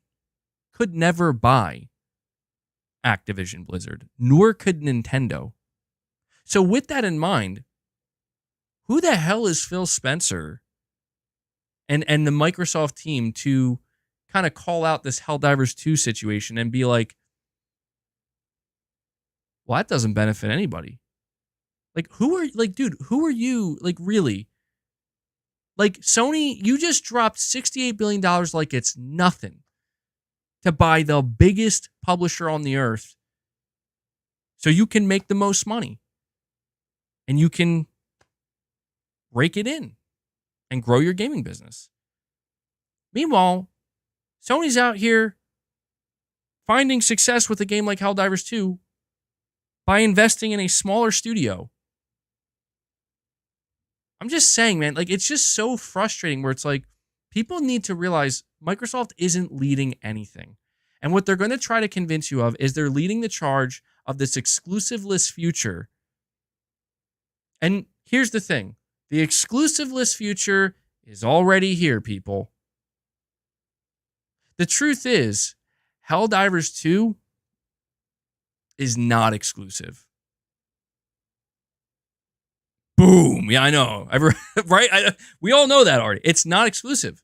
could never buy Activision Blizzard, nor could Nintendo. So with that in mind, who the hell is Phil Spencer and the Microsoft team to kind of call out this Helldivers 2 situation and be like, well, that doesn't benefit anybody. Like, who are you? Like, really? Like, Sony, you just dropped $68 billion like it's nothing to buy the biggest publisher on the earth so you can make the most money and you can rake it in and grow your gaming business. Meanwhile, Sony's out here finding success with a game like Helldivers 2 by investing in a smaller studio. I'm just saying, man, like, it's just so frustrating where it's like, people need to realize Microsoft isn't leading anything. And what they're going to try to convince you of is they're leading the charge of this exclusiveless future. And here's the thing. The exclusiveless future is already here, people. The truth is, Helldivers 2 is not exclusive. Boom. Yeah, I know. Right? We all know that already. It's not exclusive.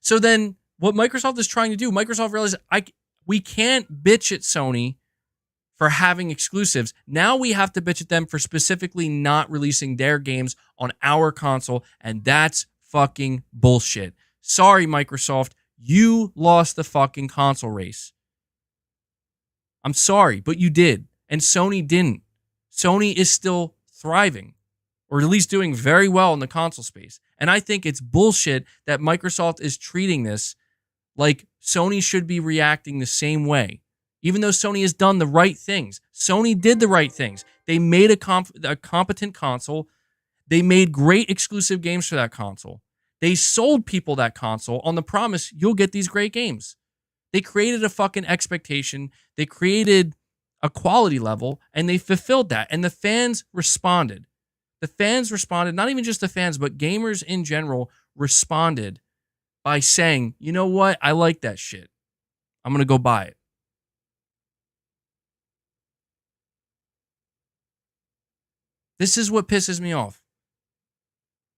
So then what Microsoft is trying to do, Microsoft realized we can't bitch at Sony for having exclusives. Now we have to bitch at them for specifically not releasing their games on our console, and that's fucking bullshit. Sorry, Microsoft. You lost the fucking console race. I'm sorry, but you did. And Sony didn't. Sony is still thriving, or at least doing very well in the console space. And I think it's bullshit that Microsoft is treating this like Sony should be reacting the same way. Even though Sony has done the right things. Sony did the right things. They made a competent console. They made great exclusive games for that console. They sold people that console on the promise you'll get these great games. They created a fucking expectation. They created a quality level, and they fulfilled that. And the fans responded. The fans responded, not even just the fans, but gamers in general responded by saying, you know what? I like that shit. I'm going to go buy it. This is what pisses me off.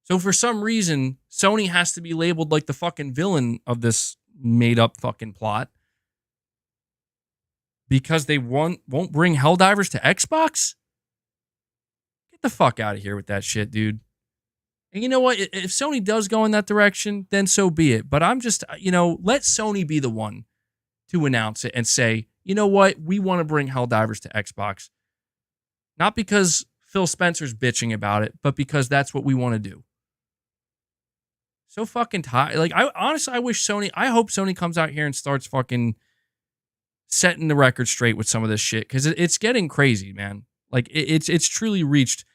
So for some reason, Sony has to be labeled like the fucking villain of this made-up fucking plot because they won't bring Helldivers to Xbox? Get the fuck out of here with that shit, dude. And you know what? If Sony does go in that direction, then so be it. But I'm just, let Sony be the one to announce it and say, you know what? We want to bring Helldivers to Xbox. Not because Phil Spencer's bitching about it, but because that's what we want to do. So fucking tired. Like, I hope Sony comes out here and starts fucking setting the record straight with some of this shit, because it's getting crazy, man. Like, it's truly reached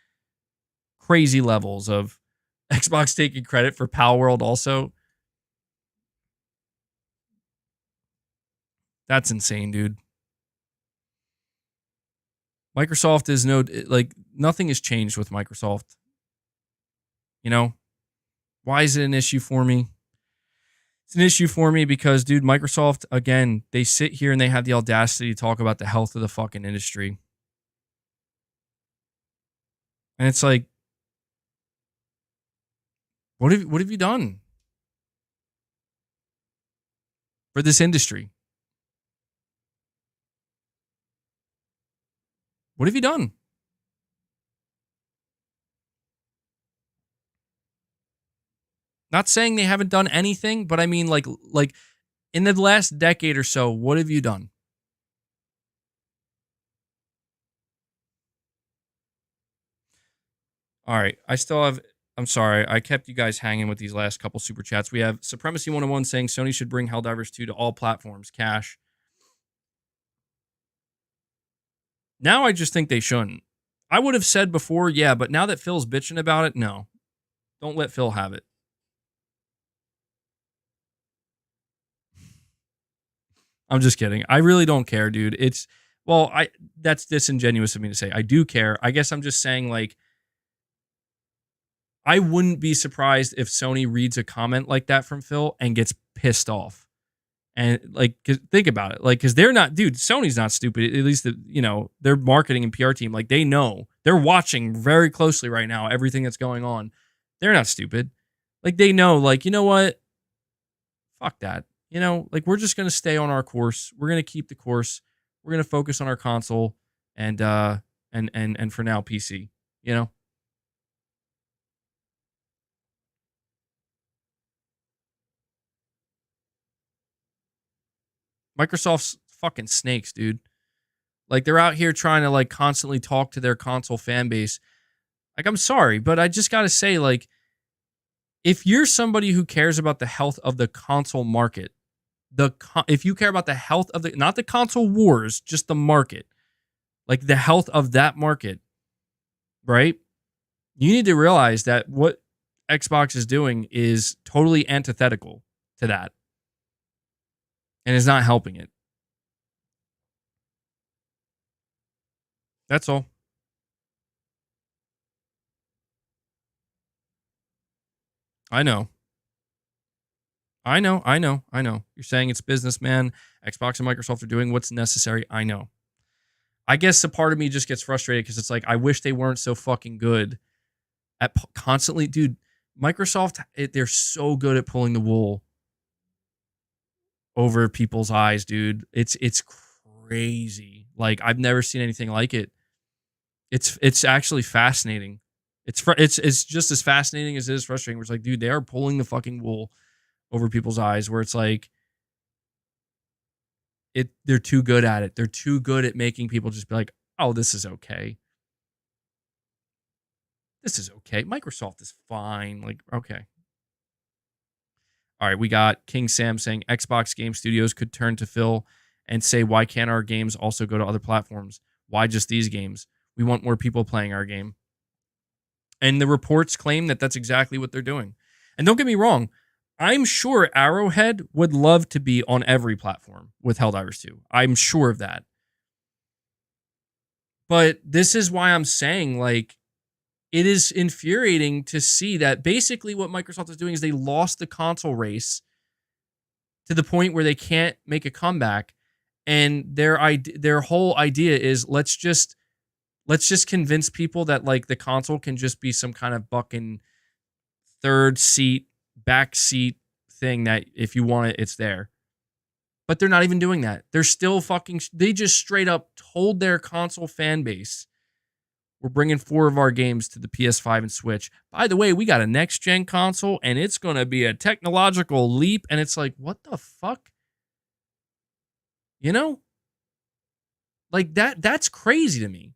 crazy levels of Xbox taking credit for Palworld also. That's insane, dude. Microsoft is nothing has changed with Microsoft. Why is it an issue for me? It's an issue for me because, dude, Microsoft, again, they sit here and they have the audacity to talk about the health of the fucking industry. And it's like, what have you done for this industry? What have you done? Not saying they haven't done anything, but I mean, like in the last decade or so, what have you done? All right, I'm sorry, I kept you guys hanging with these last couple super chats. We have Supremacy 101 saying Sony should bring Helldivers 2 to all platforms. Cash. Now I just think they shouldn't. I would have said before, yeah, but now that Phil's bitching about it, no. Don't let Phil have it. I'm just kidding. I really don't care, dude. That's disingenuous of me to say. I do care. I guess I'm just saying, like, I wouldn't be surprised if Sony reads a comment like that from Phil and gets pissed off. And like, 'cause think about it, like, because they're not, dude. Sony's not stupid. At least, their marketing and PR team, like, they know, they're watching very closely right now everything that's going on. They're not stupid. Like, they know, like, you know what? Fuck that. Like, we're just gonna stay on our course. We're gonna keep the course. We're gonna focus on our console and for now PC. Microsoft's fucking snakes, dude. Like, they're out here trying to like constantly talk to their console fan base. Like, I'm sorry, but I just gotta say, like, if you're somebody who cares about the health of the console market, if you care about the health of not the console wars, just the market, like the health of that market, right? You need to realize that what Xbox is doing is totally antithetical to that and is not helping it. That's all. I know. You're saying it's business, man. Xbox and Microsoft are doing what's necessary. I know. I guess a part of me just gets frustrated because it's like, I wish they weren't so fucking good at constantly, dude. Microsoft, they're so good at pulling the wool over people's eyes, dude. It's crazy. Like, I've never seen anything like it. It's actually fascinating. It's just as fascinating as it is frustrating. Where it's like, dude, they are pulling the fucking wool over people's eyes. Where it's like, they're too good at it. They're too good at making people just be like, oh, this is okay. This is okay. Microsoft is fine. Like, okay. All right, we got King Sam saying Xbox Game Studios could turn to Phil and say, why can't our games also go to other platforms? Why just these games? We want more people playing our game. And the reports claim that that's exactly what they're doing. And don't get me wrong, I'm sure Arrowhead would love to be on every platform with Helldivers 2. I'm sure of that. But this is why I'm saying, like, it is infuriating to see that basically what Microsoft is doing is they lost the console race to the point where they can't make a comeback. And their whole idea is let's just convince people that like the console can just be some kind of fucking third seat, back seat thing that if you want it, it's there. But they're not even doing that. They're still they just straight up told their console fan base, we're bringing 4 of our games to the PS5 and Switch. By the way, we got a next-gen console, and it's going to be a technological leap. And it's like, what the fuck? Like that's crazy to me.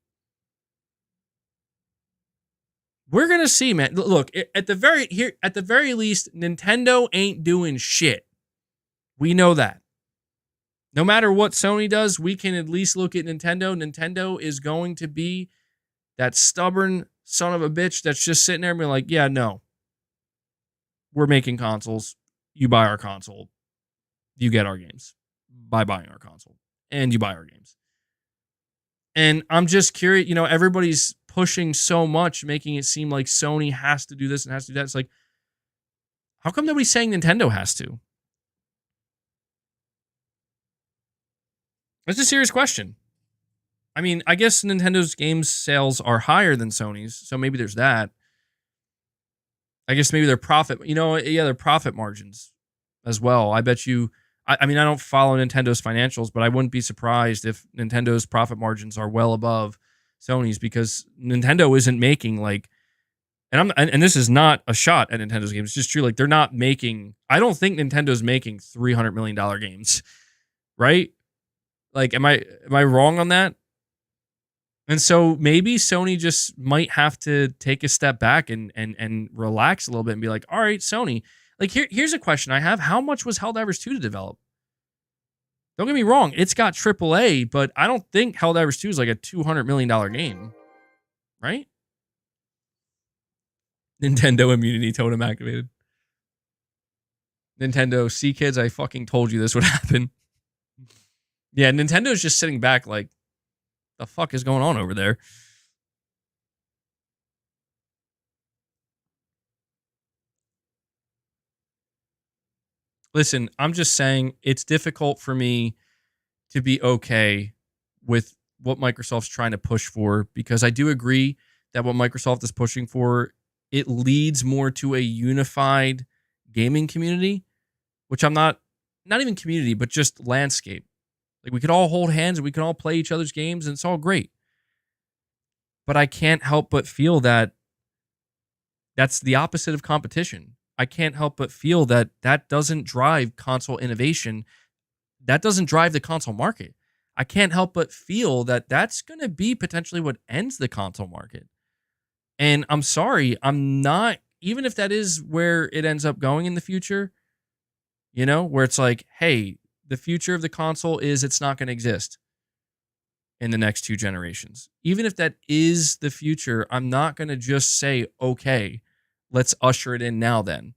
We're going to see, man. Look, at the very least, Nintendo ain't doing shit. We know that. No matter what Sony does, we can at least look at Nintendo. Nintendo is going to be that stubborn son of a bitch that's just sitting there and being like, yeah, no. We're making consoles. You buy our console. You get our games by buying our console. And you buy our games. And I'm just curious, everybody's pushing so much, making it seem like Sony has to do this and has to do that. It's like, how come nobody's saying Nintendo has to? That's a serious question. I mean, I guess Nintendo's games sales are higher than Sony's, so maybe there's that. I guess maybe their profit, their profit margins as well. I bet you, I mean, I don't follow Nintendo's financials, but I wouldn't be surprised if Nintendo's profit margins are well above Sony's because Nintendo isn't making like, and this is not a shot at Nintendo's games. It's just true. Like they're not making, I don't think Nintendo's making $300 million games, right? Like, am I wrong on that? And so maybe Sony just might have to take a step back and relax a little bit and be like, all right, Sony, like here's a question I have. How much was Helldivers 2 to develop? Don't get me wrong, it's got AAA, but I don't think Helldivers 2 is like a $200 million game, right? Nintendo immunity totem activated. Nintendo, see kids, I fucking told you this would happen. Yeah, Nintendo's just sitting back like, the fuck is going on over there? Listen, I'm just saying it's difficult for me to be okay with what Microsoft's trying to push for, because I do agree that what Microsoft is pushing for, it leads more to a unified gaming community, which I'm not even community, but just landscape. Like, we could all hold hands and we can all play each other's games and it's all great. But I can't help but feel that that's the opposite of competition. I can't help but feel that that doesn't drive console innovation. That doesn't drive the console market. I can't help but feel that that's going to be potentially what ends the console market. And I'm sorry, I'm not, even if that is where it ends up going in the future, where it's like, hey, the future of the console is it's not going to exist in the next 2 generations. Even if that is the future, I'm not going to just say, okay, let's usher it in now then.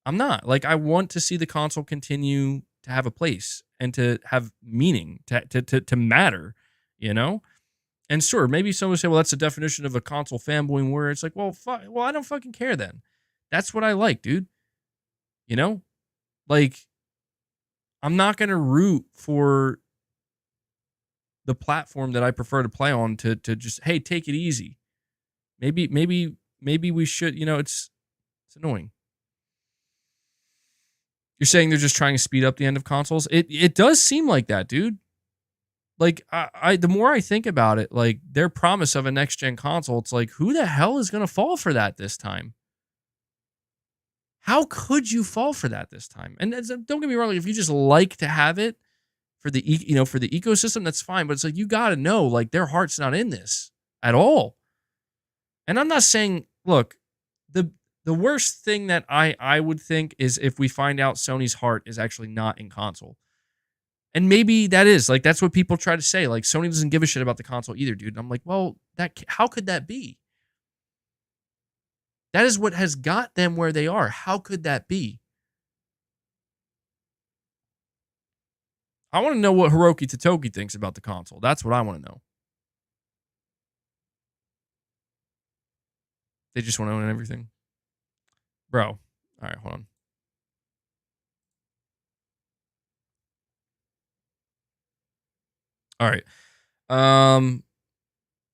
I'm not. Like, I want to see the console continue to have a place and to have meaning, to matter, And sure, maybe someone would say, well, that's the definition of a console fanboy, where it's like, well, I don't fucking care then. That's what I like, dude. Like, I'm not going to root for the platform that I prefer to play on to just, hey, take it easy. Maybe we should, it's annoying. You're saying they're just trying to speed up the end of consoles? It does seem like that, dude. Like, I the more I think about it, like, their promise of a next gen console, it's like, who the hell is going to fall for that this time? How could you fall for that this time? And don't get me wrong, like, if you just like to have it for the for the ecosystem, that's fine. But it's like, you got to know, like, their heart's not in this at all. And I'm not saying, look, the worst thing that I would think is if we find out Sony's heart is actually not in console. And maybe that is, like, that's what people try to say. Like, Sony doesn't give a shit about the console either, dude. And I'm like, well, how could that be? That is what has got them where they are. How could that be? I want to know what Hiroki Totoki thinks about the console. That's what I want to know. They just want to own everything. Bro. All right, hold on. All right.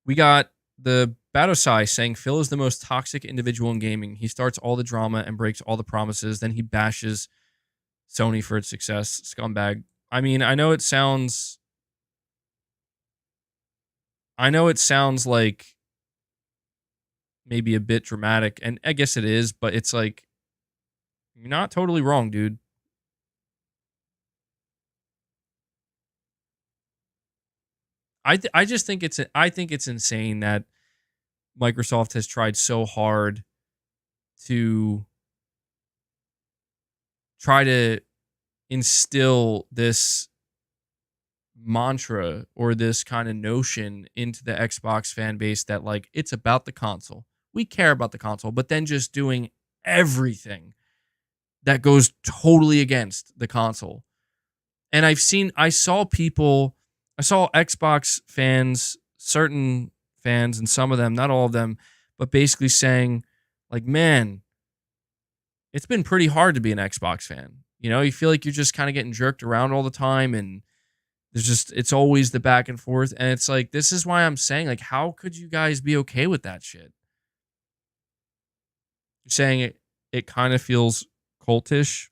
We got the Batosai saying Phil is the most toxic individual in gaming. He starts all the drama and breaks all the promises. Then he bashes Sony for its success. Scumbag. I mean, I know it sounds like maybe a bit dramatic, and I guess it is, but it's like, you're not totally wrong, dude. I just think it's insane that Microsoft has tried so hard to try to instill this mantra or this kind of notion into the Xbox fan base that, like, it's about the console. We care about the console, but then just doing everything that goes totally against the console. And I saw Xbox fans, certain fans, and some of them, not all of them, but basically saying, like, man, it's been pretty hard to be an Xbox fan. You feel like you're just kind of getting jerked around all the time, and it's always the back and forth. And it's like, this is why I'm saying, like, how could you guys be okay with that shit? You're saying it kind of feels cultish.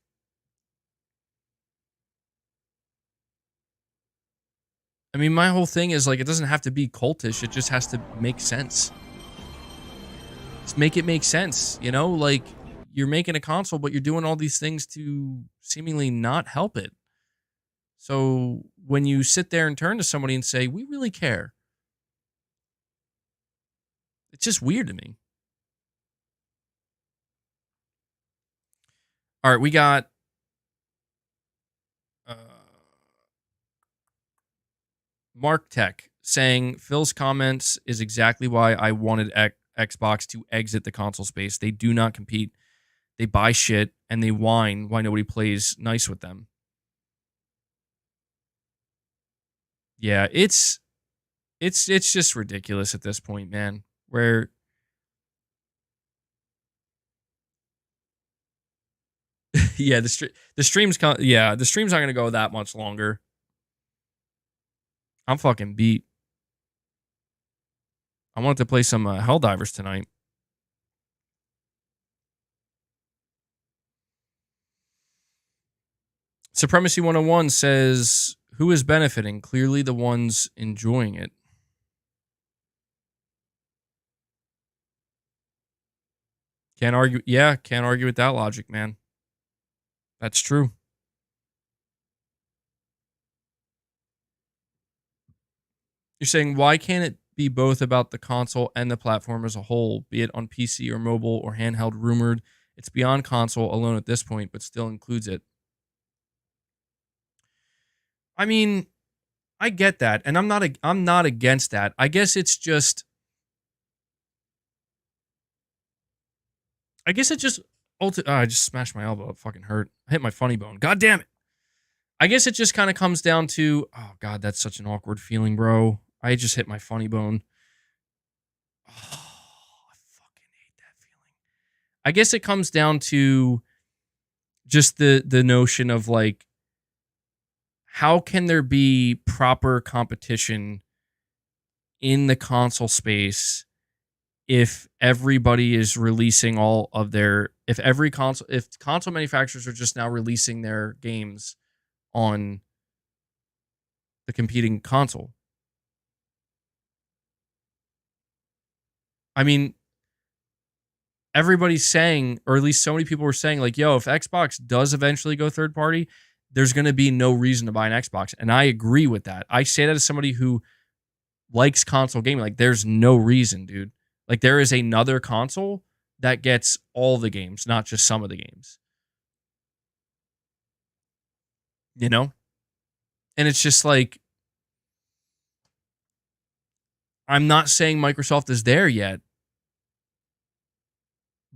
I mean, my whole thing is, like, it doesn't have to be cultish. It just has to make sense. Just make it make sense, Like, you're making a console, but you're doing all these things to seemingly not help it. So when you sit there and turn to somebody and say, we really care, it's just weird to me. All right, we got Mark Tech saying Phil's comments is exactly why I wanted Xbox to exit the console space. They do not compete. They buy shit and they whine why nobody plays nice with them. Yeah, it's just ridiculous at this point, man. Where Yeah, the stream's the stream's not gonna go that much longer. I'm fucking beat. I wanted to play some Helldivers tonight. Supremacy 101 says, who is benefiting? Clearly the ones enjoying it. Can't argue. Yeah, can't argue with that logic, man. That's true. You're saying, why can't it be both about the console and the platform as a whole, be it on PC or mobile or handheld? Rumored it's beyond console alone at this point, but still includes it. I mean, I get that, and I'm not against that. I guess it's just, I just smashed my elbow. It fucking hurt. I hit my funny bone. God damn it. I guess it just kind of comes down to, oh God, that's such an awkward feeling, bro. I just hit my funny bone. Oh, I fucking hate that feeling. I guess it comes down to just the notion of like, how can there be proper competition in the console space if everybody is releasing all of their, if console manufacturers are just now releasing their games on the competing console? I mean, everybody's saying, or at least so many people were saying, like, yo, if Xbox does eventually go third party, there's going to be no reason to buy an Xbox. And I agree with that. I say that as somebody who likes console gaming. Like, there's no reason, dude. Like, there is another console that gets all the games, not just some of the games. You know? And it's just like, I'm not saying Microsoft is there yet,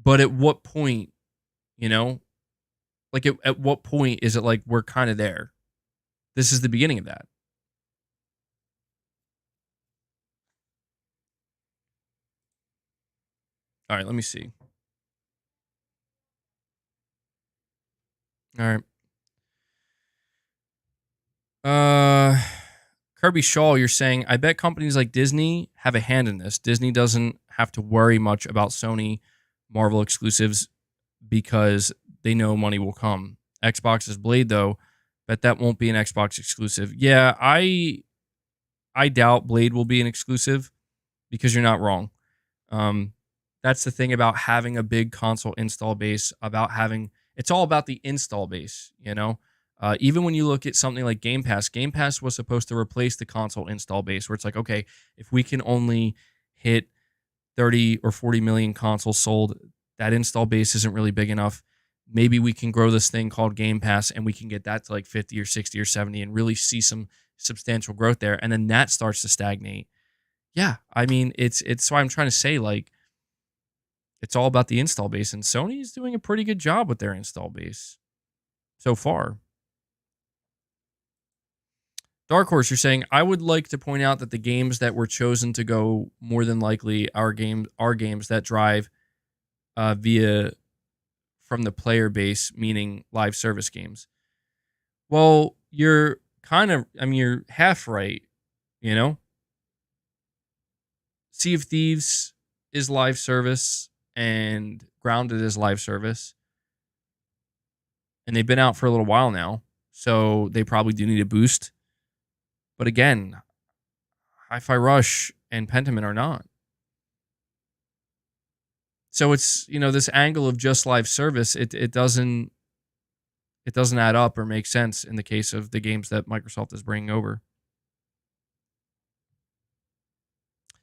but at what point, you know? Like, at what point is it like we're kind of there? This is the beginning of that. All right, let me see. All right. Kirby Shaw, you're saying, I bet companies like Disney have a hand in this. Disney doesn't have to worry much about Sony Marvel exclusives because they know money will come. Xbox's Blade, though, bet that won't be an Xbox exclusive. Yeah, I doubt Blade will be an exclusive because you're not wrong. That's the thing about having a big console install base, it's all about the install base, you know? Even when you look at something like Game Pass was supposed to replace the console install base, where it's like, okay, if we can only hit 30 or 40 million consoles sold, that install base isn't really big enough. Maybe we can grow this thing called Game Pass and we can get that to like 50 or 60 or 70 and really see some substantial growth there. And then that starts to stagnate. Yeah, I mean, it's why I'm trying to say, like, it's all about the install base, and Sony's doing a pretty good job with their install base so far. Dark Horse, you're saying, I would like to point out that the games that were chosen to go more than likely are games that drive via from the player base, meaning live service games. Well, you're you're half right, you know? Sea of Thieves is live service and Grounded is live service. And they've been out for a little while now, so they probably do need a boost. But again, Hi-Fi Rush and Pentiment are not. So it's, you know, this angle of just live service, it doesn't add up or make sense in the case of the games that Microsoft is bringing over.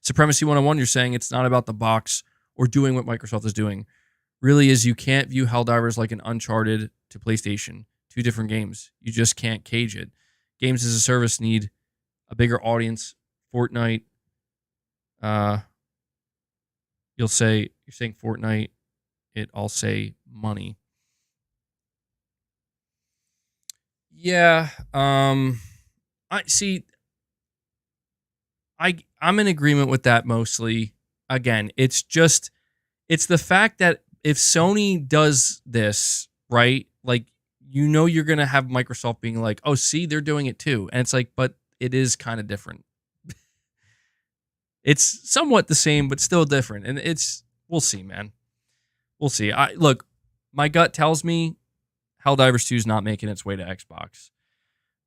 Supremacy 101, you're saying it's not about the box or doing what Microsoft is doing. Really is, you can't view Helldivers like an Uncharted to PlayStation. Two different games. You just can't cage it. Games as a service need a bigger audience. Fortnite. You're saying Fortnite. I'll say money. Yeah. I'm in agreement with that mostly. Again, it's the fact that if Sony does this, right, like, you know, you're going to have Microsoft being like, oh, see, they're doing it too. And it's like, but it is kind of different. It's somewhat the same, but still different. And we'll see, man. We'll see. Look, my gut tells me Helldivers 2 is not making its way to Xbox.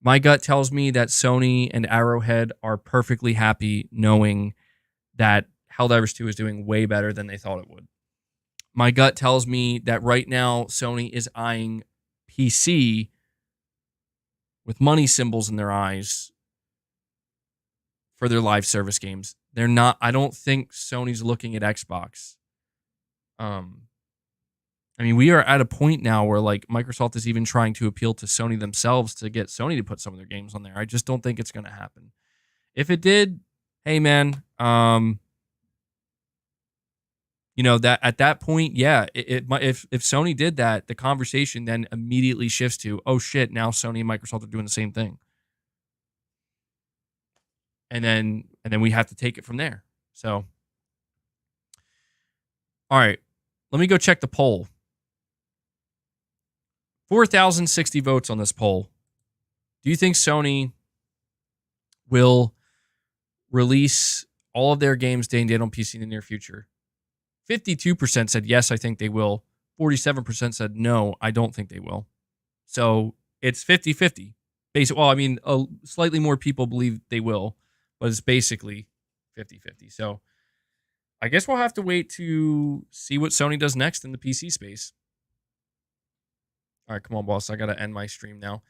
My gut tells me that Sony and Arrowhead are perfectly happy knowing that Helldivers 2 is doing way better than they thought it would. My gut tells me that right now Sony is eyeing PC with money symbols in their eyes for their live service games. They're not. I don't think Sony's looking at Xbox. I mean, we are at a point now where like Microsoft is even trying to appeal to Sony themselves to get Sony to put some of their games on there. I just don't think it's going to happen. If it did, hey man, you know, that at that point, yeah, if Sony did that, the conversation then immediately shifts to, oh shit, now Sony and Microsoft are doing the same thing. And then we have to take it from there. So, all right, let me go check the poll. 4,060 votes on this poll. Do you think Sony will release all of their games day and date on PC in the near future? 52% said yes, I think they will. 47% said no, I don't think they will. So it's 50-50. Well, I mean, slightly more people believe they will, but it's basically 50-50. So I guess we'll have to wait to see what Sony does next in the PC space. All right, come on, boss. I got to end my stream now.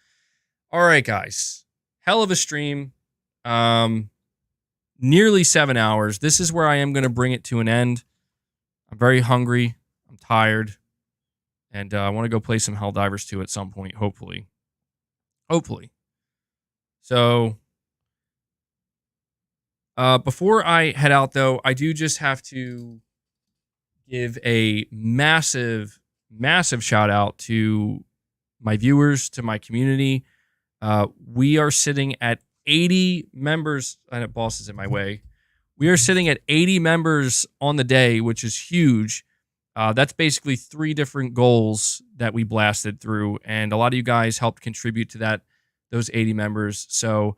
All right, guys. Hell of a stream. Nearly 7 hours. This is where I am going to bring it to an end. I'm very hungry. I'm tired. And I want to go play some Helldivers 2 at some point, hopefully. Hopefully. So, before I head out, though, I do just have to give a massive, massive shout out to my viewers, to my community. We are sitting at 80 members. I know boss is in my way. We are sitting at 80 members on the day, which is huge. That's basically 3 different goals that we blasted through, and a lot of you guys helped contribute to those 80 members. So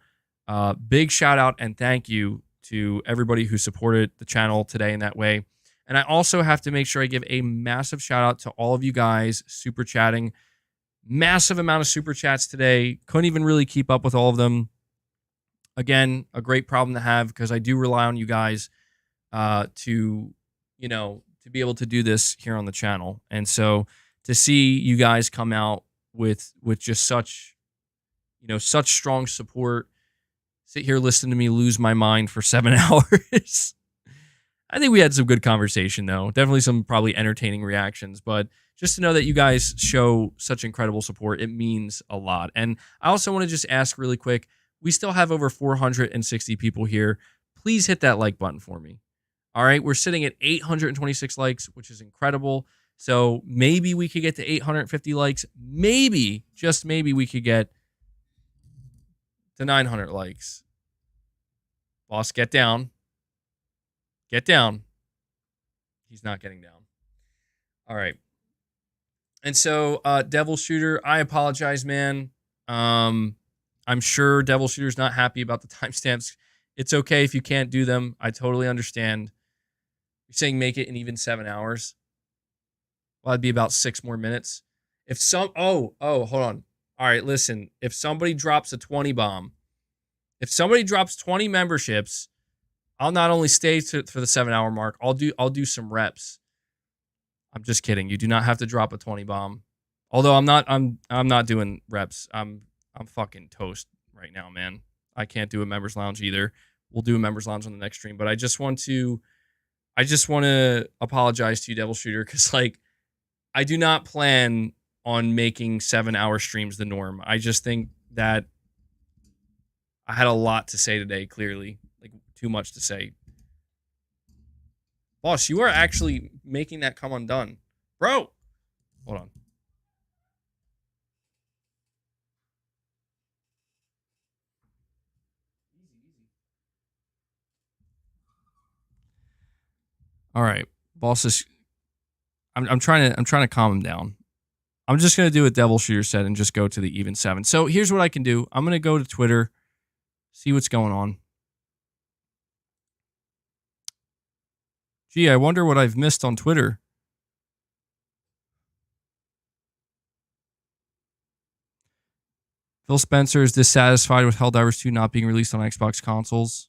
big shout out and thank you to everybody who supported the channel today in that way. And I also have to make sure I give a massive shout out to all of you guys super chatting. Massive amount of super chats today. Couldn't even really keep up with all of them. Again, a great problem to have because I do rely on you guys to be able to do this here on the channel. And so to see you guys come out with just such strong support, sit here listening to me lose my mind for 7 hours. I think we had some good conversation, though. Definitely some probably entertaining reactions, but just to know that you guys show such incredible support, it means a lot. And I also want to just ask really quick, we still have over 460 people here. Please hit that like button for me. All right, we're sitting at 826 likes, which is incredible. So maybe we could get to 850 likes. Maybe, just maybe, we could get to 900 likes. Boss, get down. Get down. He's not getting down. All right. And so, Devil Shooter, I apologize, man. I'm sure Devil Shooter's not happy about the timestamps. It's okay if you can't do them. I totally understand. You're saying make it in even 7 hours. Well, that'd be about 6 more minutes. Hold on. All right, listen. If somebody drops a 20 bomb, if somebody drops 20 memberships, I'll not only stay for the 7 hour mark, I'll do some reps. I'm just kidding. You do not have to drop a 20 bomb. Although I'm not doing reps. I'm fucking toast right now, man. I can't do a members lounge either. We'll do a members lounge on the next stream, but I just want to apologize to you, Devil Shooter, because like I do not plan on making 7 hour streams the norm. I just think that I had a lot to say today, clearly. Like too much to say. Boss, you are actually making that come undone. Bro! Hold on. All right. Boss is I'm trying to calm him down. I'm just going to do what Devil Shooter said and just go to the even 7. So here's what I can do. I'm going to go to Twitter, see what's going on. Gee, I wonder what I've missed on Twitter. Phil Spencer is dissatisfied with Helldivers 2 not being released on Xbox consoles.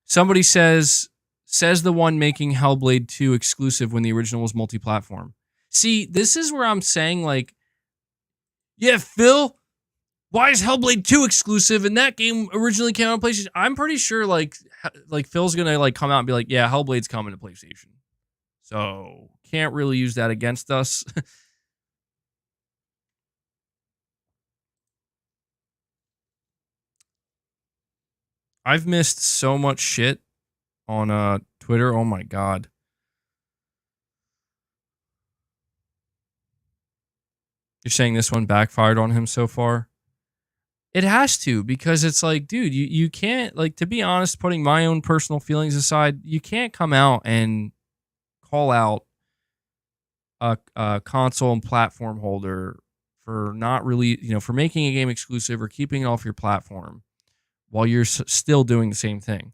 Somebody says the one making Hellblade 2 exclusive when the original was multi-platform. See, this is where I'm saying, like, yeah, Phil, why is Hellblade 2 exclusive and that game originally came out on PlayStation? I'm pretty sure like Phil's gonna like come out and be like, yeah, Hellblade's coming to PlayStation. So can't really use that against us. I've missed so much shit on Twitter. Oh my god. You're saying this one backfired on him so far? It has to, because it's like, dude, you can't, like, to be honest, putting my own personal feelings aside, you can't come out and call out a console and platform holder for not really, for making a game exclusive or keeping it off your platform while you're still doing the same thing.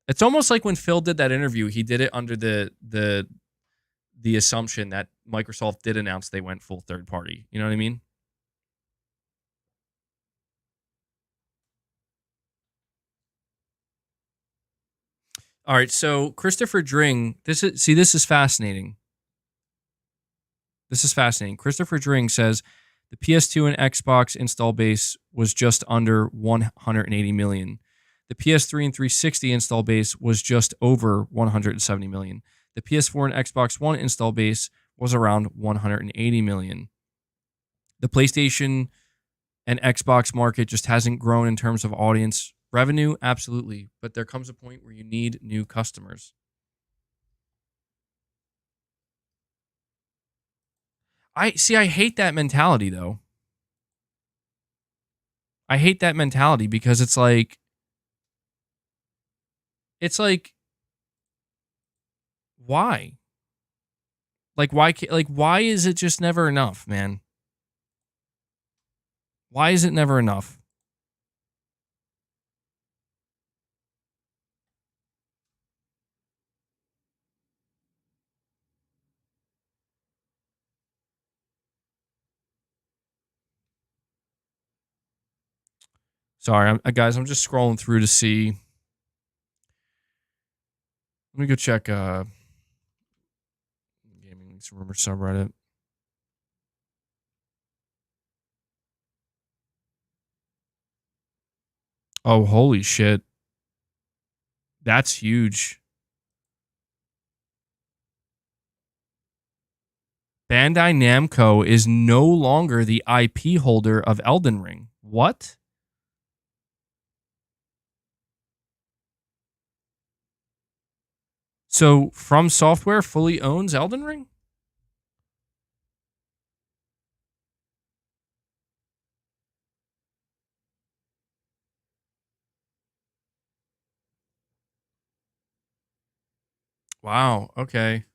It's almost like when Phil did that interview, he did it under the assumption that Microsoft did announce they went full third party. You know what I mean? All right, so Christopher Dring, this is fascinating. This is fascinating. Christopher Dring says the PS2 and Xbox install base was just under 180 million. The PS3 and 360 install base was just over 170 million. The PS4 and Xbox One install base was around 180 million. The PlayStation and Xbox market just hasn't grown in terms of audience revenue, absolutely. But there comes a point where you need new customers. I hate that mentality, though. I hate that mentality because it's like, why? Why is it just never enough, man? Why is it never enough? Sorry, guys, I'm just scrolling through to see. Let me go check Gaming Leaks Rumor subreddit. Oh, holy shit. That's huge. Bandai Namco is no longer the IP holder of Elden Ring. What? So From Software fully owns Elden Ring? Wow, okay.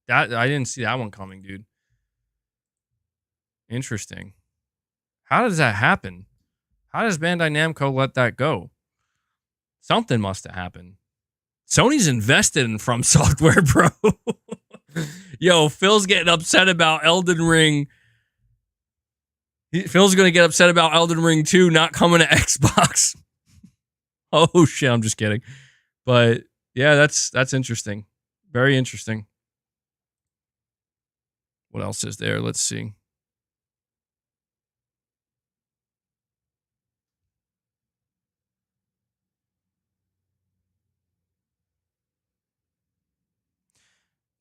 That I didn't see that one coming, dude. Interesting. How does that happen? How does Bandai Namco let that go? Something must have happened. Sony's invested in From Software, bro. Yo, Phil's getting upset about Elden Ring. Phil's going to get upset about Elden Ring 2 not coming to Xbox. Oh, shit, I'm just kidding. But, yeah, that's interesting. Very interesting. What else is there? Let's see.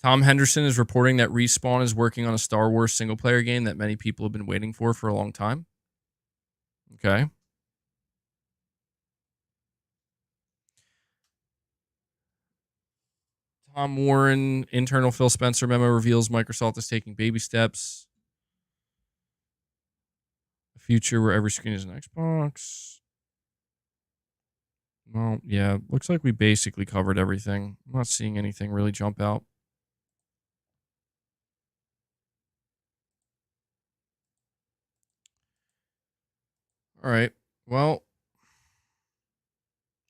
Tom Henderson is reporting that Respawn is working on a Star Wars single-player game that many people have been waiting for a long time. Okay. Tom Warren, internal Phil Spencer memo reveals Microsoft is taking baby steps. A future where every screen is an Xbox. Well, yeah, looks like we basically covered everything. I'm not seeing anything really jump out. All right. Well,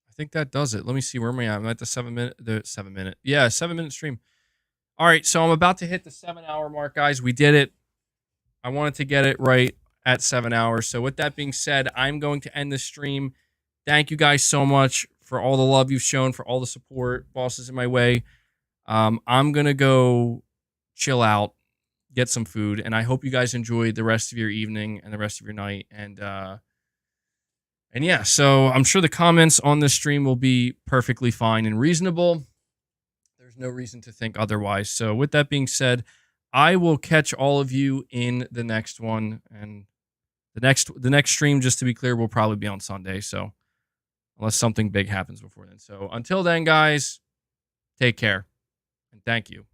I think that does it. Let me see, where am I at? I'm at the 7-minute. Yeah, 7-minute stream. All right, so I'm about to hit the 7-hour mark, guys. We did it. I wanted to get it right at 7 hours. So with that being said, I'm going to end the stream. Thank you guys so much for all the love you've shown, for all the support. Boss is in my way. I'm going to go chill out, get some food, and I hope you guys enjoyed the rest of your evening and the rest of your night. And yeah, so I'm sure the comments on this stream will be perfectly fine and reasonable. There's no reason to think otherwise. So with that being said, I will catch all of you in the next one. And the next stream, just to be clear, will probably be on Sunday. So unless something big happens before then. So until then, guys, take care and thank you.